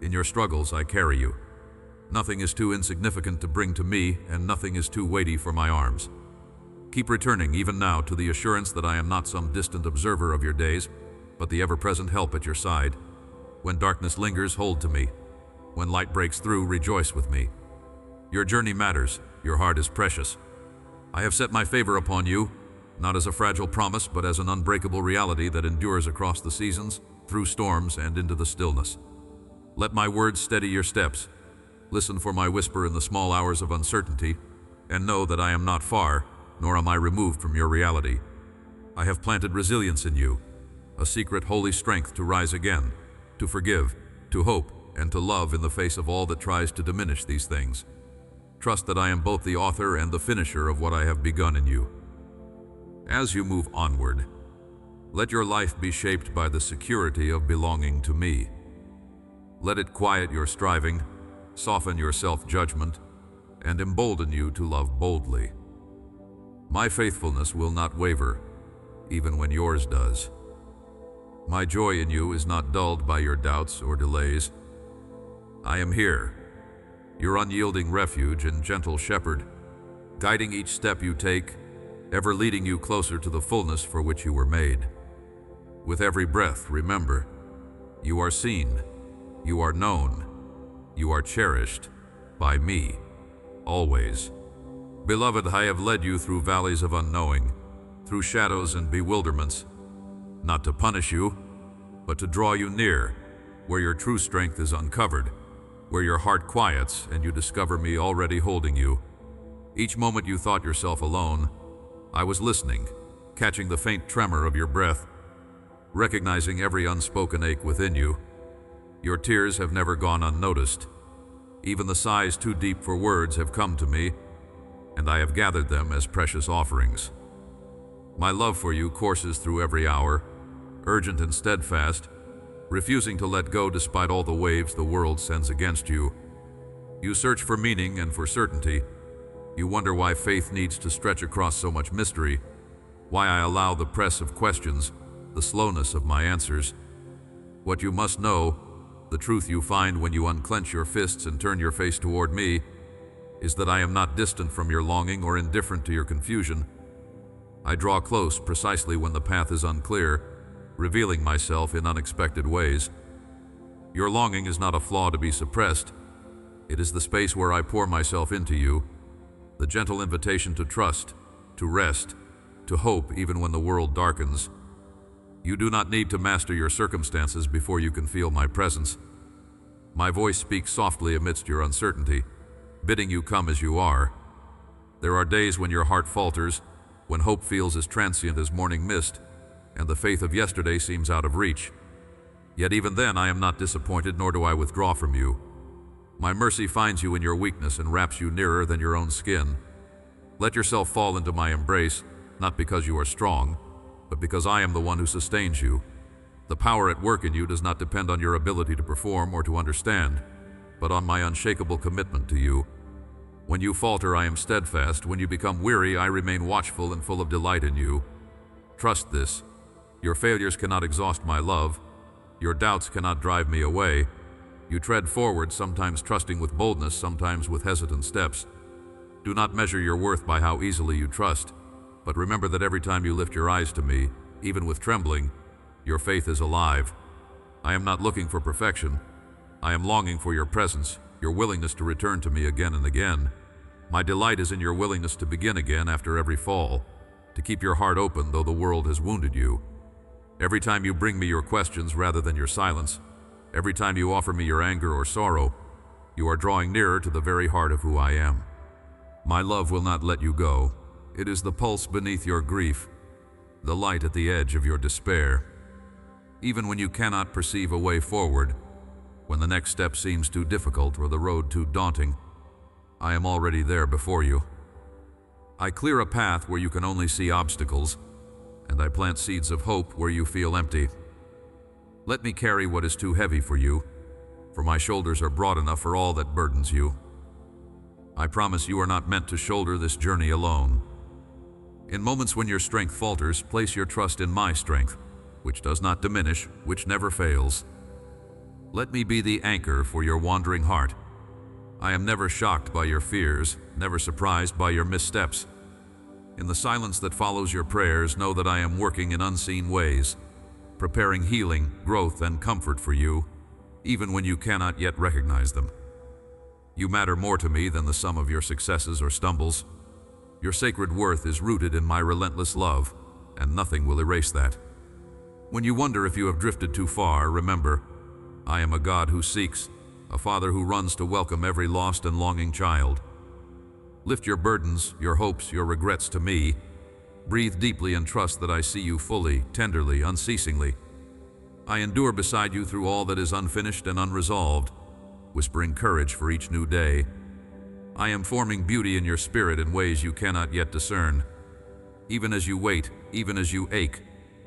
In your struggles, I carry you. Nothing is too insignificant to bring to me, and nothing is too weighty for my arms. Keep returning, even now, to the assurance that I am not some distant observer of your days, but the ever-present help at your side. When darkness lingers, hold to me. When light breaks through, rejoice with me. Your journey matters. Your heart is precious. I have set my favor upon you, not as a fragile promise, but as an unbreakable reality that endures across the seasons, through storms, and into the stillness. Let my words steady your steps. Listen for my whisper in the small hours of uncertainty, and know that I am not far, nor am I removed from your reality. I have planted resilience in you, a secret holy strength to rise again, to forgive, to hope, and to love in the face of all that tries to diminish these things. Trust that I am both the author and the finisher of what I have begun in you. As you move onward, let your life be shaped by the security of belonging to me. Let it quiet your striving, soften your self-judgment, and embolden you to love boldly. My faithfulness will not waver, even when yours does. My joy in you is not dulled by your doubts or delays. I am here, your unyielding refuge and gentle shepherd, guiding each step you take, ever leading you closer to the fullness for which you were made. With every breath, remember, you are seen, you are known, you are cherished by me, always. Beloved, I have led you through valleys of unknowing, through shadows and bewilderments, not to punish you, but to draw you near, where your true strength is uncovered, where your heart quiets and you discover me already holding you. Each moment you thought yourself alone, I was listening, catching the faint tremor of your breath, recognizing every unspoken ache within you. Your tears have never gone unnoticed. Even the sighs too deep for words have come to me, and I have gathered them as precious offerings. My love for you courses through every hour, urgent and steadfast, refusing to let go despite all the waves the world sends against you. You search for meaning and for certainty. You wonder why faith needs to stretch across so much mystery, why I allow the press of questions, the slowness of my answers. What you must know, the truth you find when you unclench your fists and turn your face toward me, is that I am not distant from your longing or indifferent to your confusion. I draw close precisely when the path is unclear, revealing myself in unexpected ways. Your longing is not a flaw to be suppressed. It is the space where I pour myself into you, the gentle invitation to trust, to rest, to hope even when the world darkens. You do not need to master your circumstances before you can feel my presence. My voice speaks softly amidst your uncertainty, bidding you come as you are. There are days when your heart falters, when hope feels as transient as morning mist, and the faith of yesterday seems out of reach. Yet even then I am not disappointed, nor do I withdraw from you. My mercy finds you in your weakness and wraps you nearer than your own skin. Let yourself fall into my embrace, not because you are strong, but because I am the one who sustains you. The power at work in you does not depend on your ability to perform or to understand, but on my unshakable commitment to you. When you falter, I am steadfast. When you become weary, I remain watchful and full of delight in you. Trust this. Your failures cannot exhaust my love. Your doubts cannot drive me away. You tread forward, sometimes trusting with boldness, sometimes with hesitant steps. Do not measure your worth by how easily you trust, but remember that every time you lift your eyes to me, even with trembling, your faith is alive. I am not looking for perfection. I am longing for your presence, your willingness to return to me again and again. My delight is in your willingness to begin again after every fall, to keep your heart open though the world has wounded you. Every time you bring me your questions rather than your silence, every time you offer me your anger or sorrow, you are drawing nearer to the very heart of who I am. My love will not let you go. It is the pulse beneath your grief, the light at the edge of your despair. Even when you cannot perceive a way forward, when the next step seems too difficult or the road too daunting, I am already there before you. I clear a path where you can only see obstacles, and I plant seeds of hope where you feel empty. Let me carry what is too heavy for you, for my shoulders are broad enough for all that burdens you. I promise you are not meant to shoulder this journey alone. In moments when your strength falters, place your trust in my strength, which does not diminish, which never fails. Let me be the anchor for your wandering heart. I am never shocked by your fears, never surprised by your missteps. In the silence that follows your prayers, know that I am working in unseen ways, preparing healing, growth, and comfort for you, even when you cannot yet recognize them. You matter more to me than the sum of your successes or stumbles. Your sacred worth is rooted in my relentless love, and nothing will erase that. When you wonder if you have drifted too far, remember, I am a God who seeks, a Father who runs to welcome every lost and longing child. Lift your burdens, your hopes, your regrets to me. Breathe deeply and trust that I see you fully, tenderly, unceasingly. I endure beside you through all that is unfinished and unresolved, whispering courage for each new day. I am forming beauty in your spirit in ways you cannot yet discern. Even as you wait, even as you ache,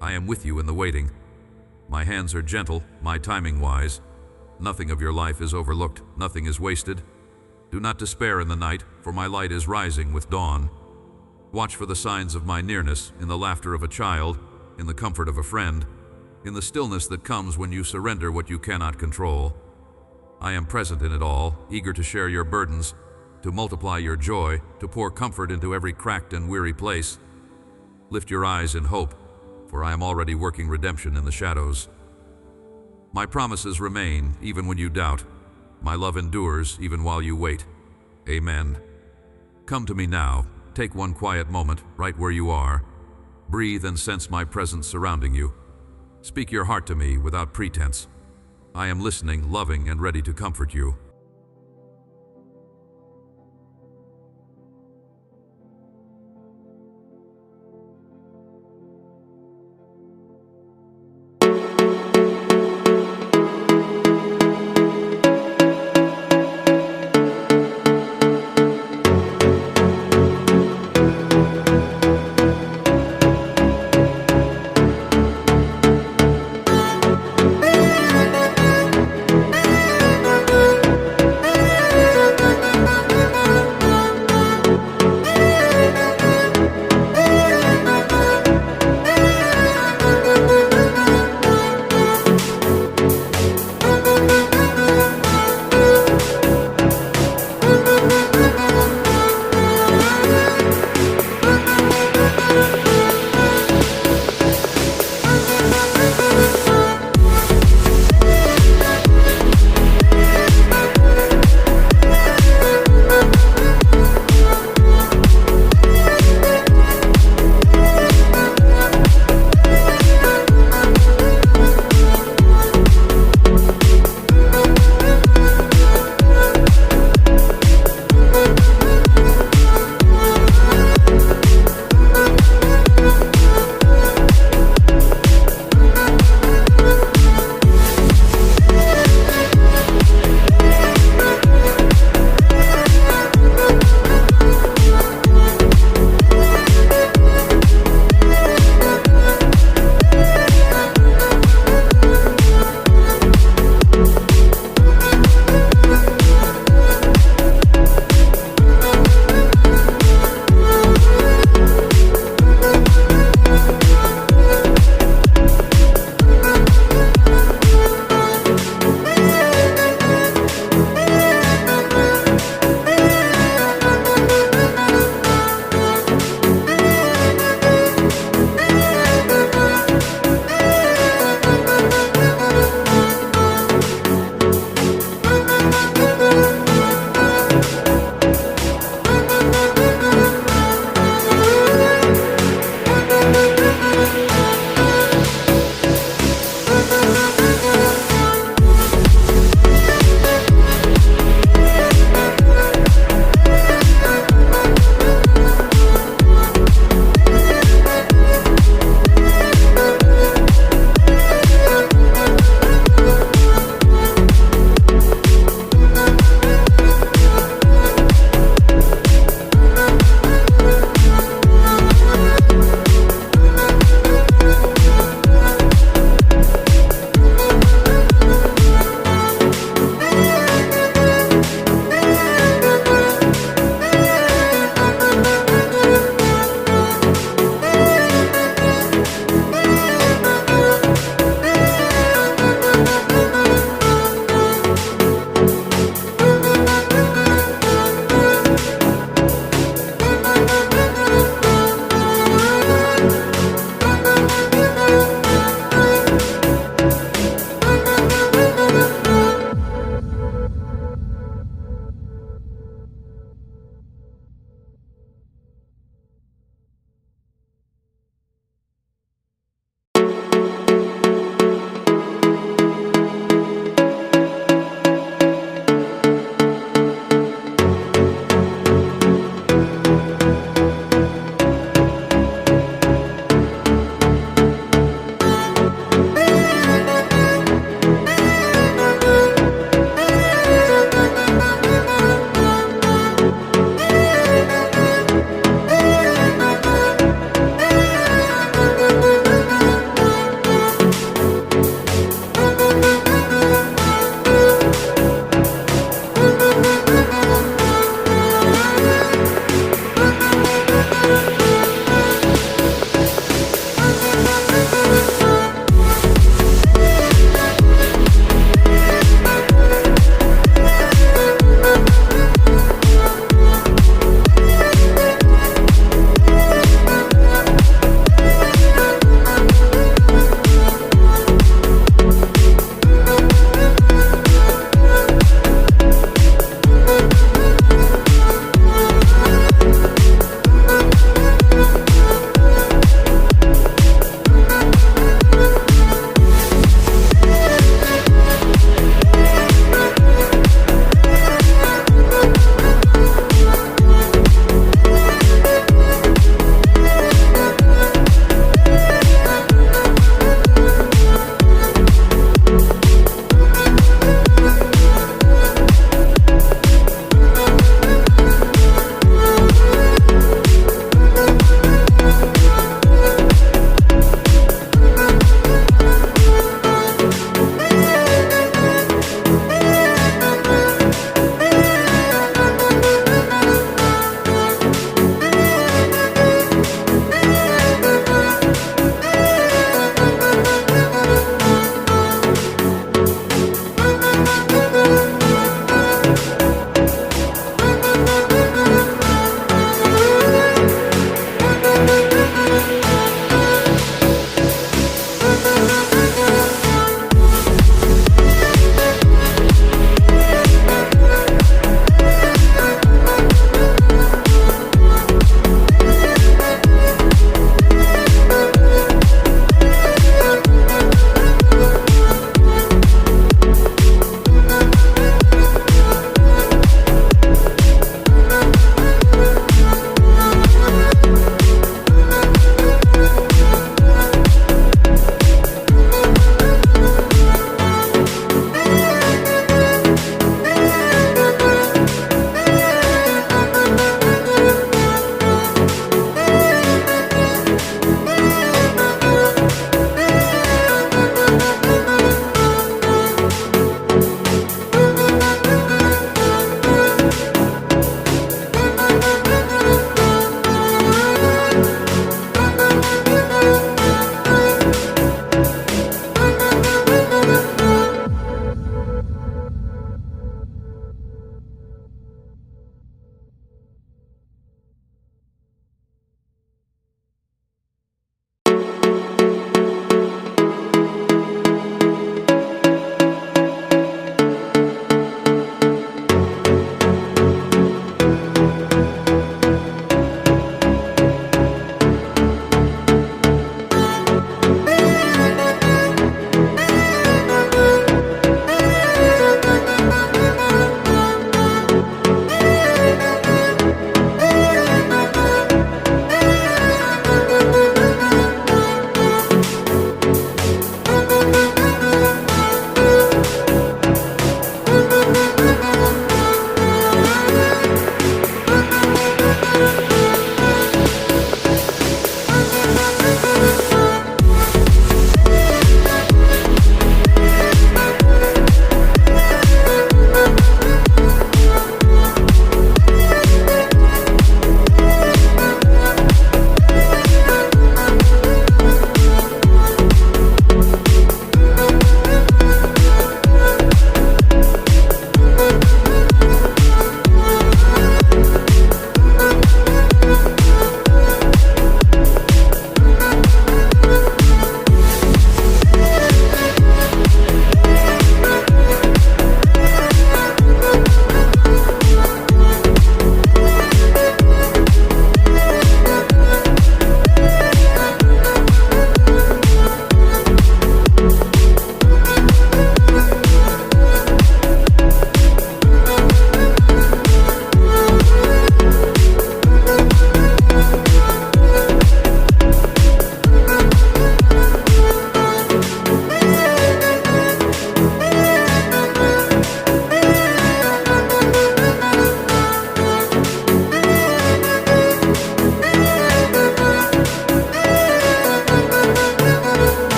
I am with you in the waiting. My hands are gentle, my timing wise. Nothing of your life is overlooked, nothing is wasted. Do not despair in the night, for my light is rising with dawn. Watch for the signs of my nearness, in the laughter of a child, in the comfort of a friend, in the stillness that comes when you surrender what you cannot control. I am present in it all, eager to share your burdens, to multiply your joy, to pour comfort into every cracked and weary place. Lift your eyes in hope, for I am already working redemption in the shadows. My promises remain even when you doubt. My love endures even while you wait. Amen. Come to me now. Take one quiet moment, right where you are. Breathe and sense my presence surrounding you. Speak your heart to me without pretense. I am listening, loving, and ready to comfort you.